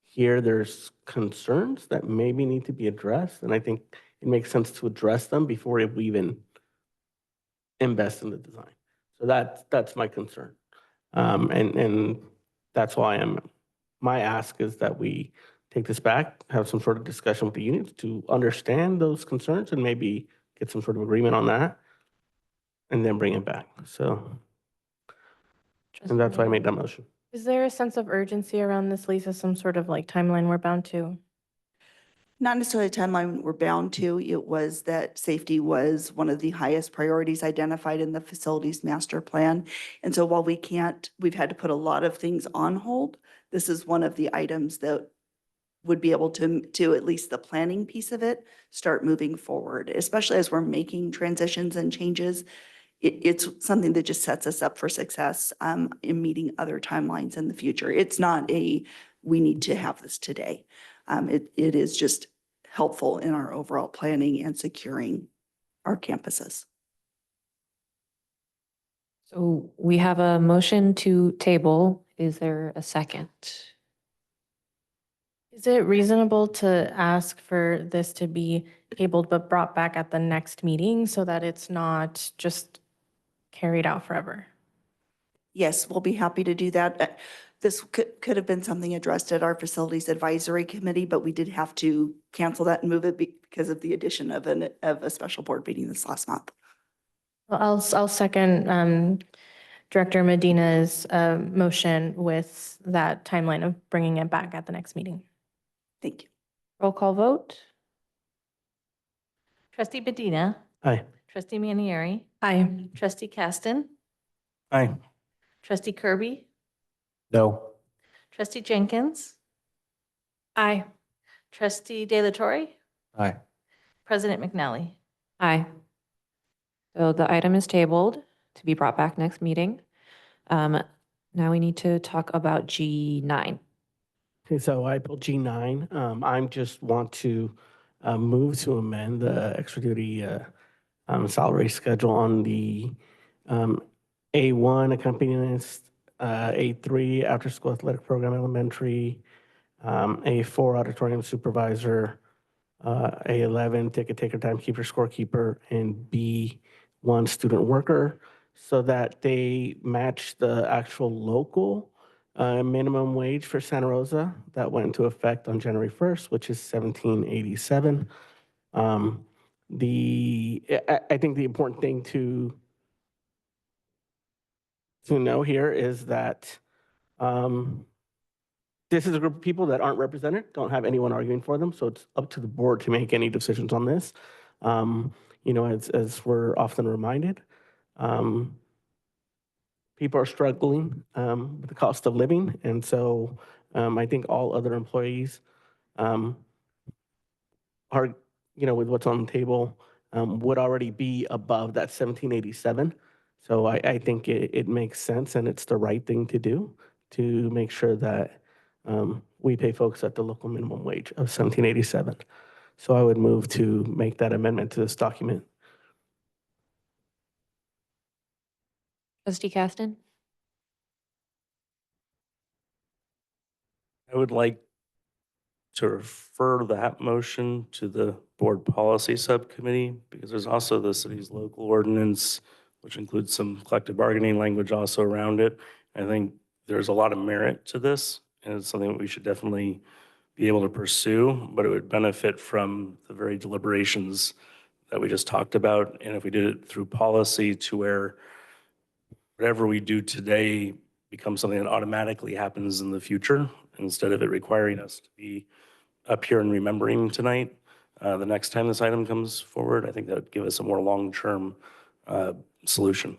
hear there's concerns that maybe need to be addressed. And I think it makes sense to address them before we even invest in the design. So that's my concern. And that's why my ask is that we take this back, have some sort of discussion with the unions to understand those concerns and maybe get some sort of agreement on that, and then bring it back. So, and that's why I made that motion. Is there a sense of urgency around this, Lisa? Some sort of like timeline we're bound to? Not necessarily a timeline we're bound to. It was that safety was one of the highest priorities identified in the facilities master plan. And so while we've had to put a lot of things on hold, this is one of the items that would be able to at least the planning piece of it, start moving forward, especially as we're making transitions and changes. It's something that just sets us up for success in meeting other timelines in the future. It's not we need to have this today. It is just helpful in our overall planning and securing our campuses. So we have a motion to table. Is there a second? Is it reasonable to ask for this to be tabled but brought back at the next meeting so that it's not just carried out forever? Yes, we'll be happy to do that. This could have been something addressed at our facilities advisory committee, but we did have to cancel that and move it because of the addition of a special board meeting this last month. Well, I'll second Director Medina's motion with that timeline of bringing it back at the next meeting. Thank you. Roll call vote. Trustee Medina. Aye. Trustee Manieri. Aye. Trustee Caston. Aye. Trustee Kirby. No. Trustee Jenkins. Aye. Trustee De La Torre. Aye. President McNally. Aye. So the item is tabled to be brought back next meeting. Now we need to talk about G9. Okay, so I pulled G9. I just want to move to amend the extra duty salary schedule on the A1 accompanist, A3 after school athletic program elementary, A4 auditorium supervisor, A11 ticket taker, timekeeper, scorekeeper, and B1 student worker, so that they match the actual local minimum wage for Santa Rosa that went into effect on January 1st, which is $17.87. I think the important thing to to know here is that this is a group of people that aren't represented, don't have anyone arguing for them, so it's up to the board to make any decisions on this. You know, as we're often reminded, people are struggling with the cost of living, and so I think all other employees are, you know, with what's on the table, would already be above that 1787. So I think it makes sense and it's the right thing to do to make sure that we pay folks at the local minimum wage of 1787. So I would move to make that amendment to this document. Trustee Caston? I would like to refer that motion to the board policy subcommittee because there's also the city's local ordinance, which includes some collective bargaining language also around it. I think there's a lot of merit to this and it's something that we should definitely be able to pursue, but it would benefit from the very deliberations that we just talked about. And if we did it through policy to where whatever we do today becomes something that automatically happens in the future, instead of it requiring us to be up here and remembering tonight, the next time this item comes forward, I think that would give us a more long-term solution.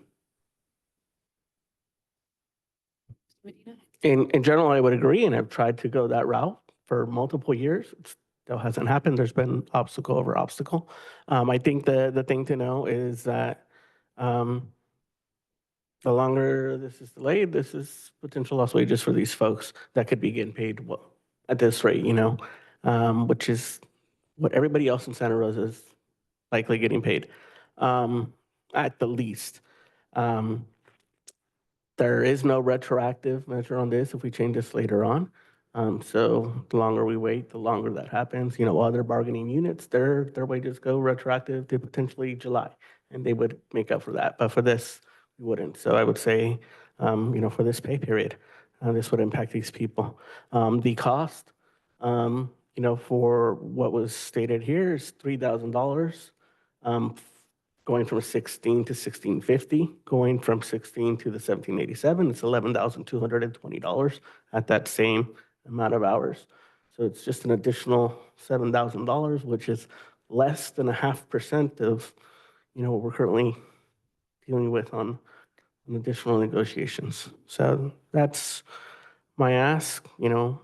In general, I would agree, and I've tried to go that route for multiple years. It still hasn't happened. There's been obstacle over obstacle. I think the thing to know is that the longer this is delayed, this is potential lost wages for these folks that could be getting paid at this rate, you know, which is what everybody else in Santa Rosa is likely getting paid, at the least. There is no retroactive measure on this if we change this later on. So the longer we wait, the longer that happens. You know, other bargaining units, their wages go retroactive to potentially July, and they would make up for that. But for this, we wouldn't. So I would say, you know, for this pay period, this would impact these people. The cost, you know, for what was stated here is $3,000. Going from 16 to 1650, going from 16 to the 1787, it's $11,220 at that same amount of hours. So it's just an additional $7,000, which is less than 0.5% of, you know, what we're currently dealing with on additional negotiations. So that's my ask, you know.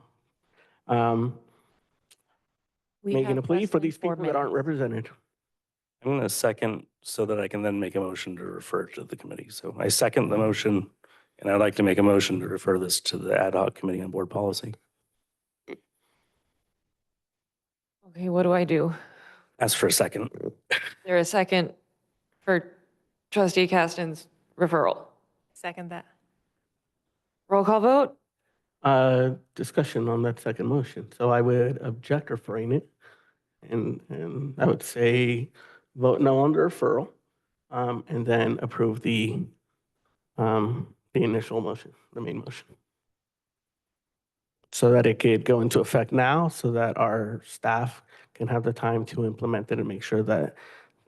Making a plea for these people that aren't represented. I'm going to second so that I can then make a motion to refer to the committee. So I second the motion, and I'd like to make a motion to refer this to the ad hoc committee on board policy. Okay, what do I do? Ask for a second. Is there a second for Trustee Caston's referral? Second that. Roll call vote? Discussion on that second motion. So I would object referring it, and I would say vote no on the referral, and then approve the initial motion, the main motion. So that it could go into effect now, so that our staff can have the time to implement it and make sure that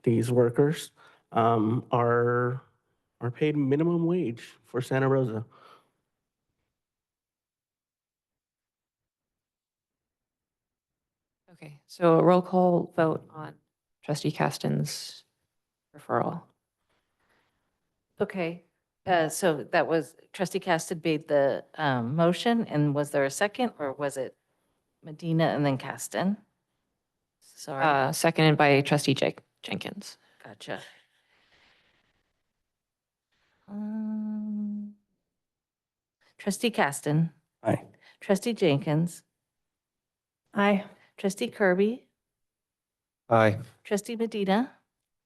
these workers are paid minimum wage for Santa Rosa. Okay, so a roll call vote on Trustee Caston's referral. Okay, so that was Trustee Caston made the motion, and was there a second, or was it Medina and then Caston? Sorry, Seconded by Trustee Jenkins. gotcha. Trustee Caston. Aye. Trustee Jenkins. Aye. Trustee Kirby. Aye. Trustee Medina.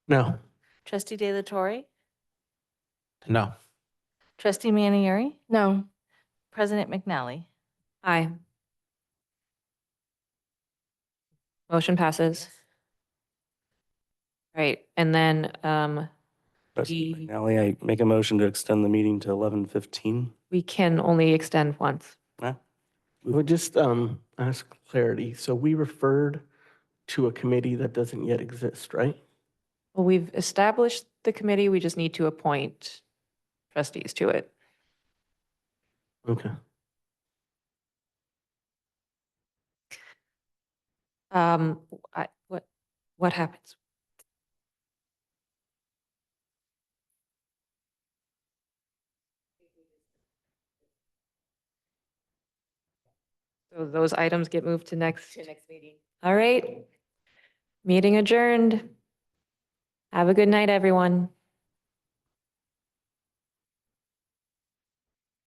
No. Trustee De La Torre. No. Trustee Manieri. No. President McNally. Aye. Motion passes. Right, and then Finale, I make a motion to extend the meeting to 11:15. we can only extend once. We would just ask clarity. So we referred to a committee that doesn't yet exist, right? Well, we've established the committee, we just need to appoint trustees to it. Okay. What happens? So those items get moved to next. meeting. All right. Meeting adjourned. Have a good night, everyone.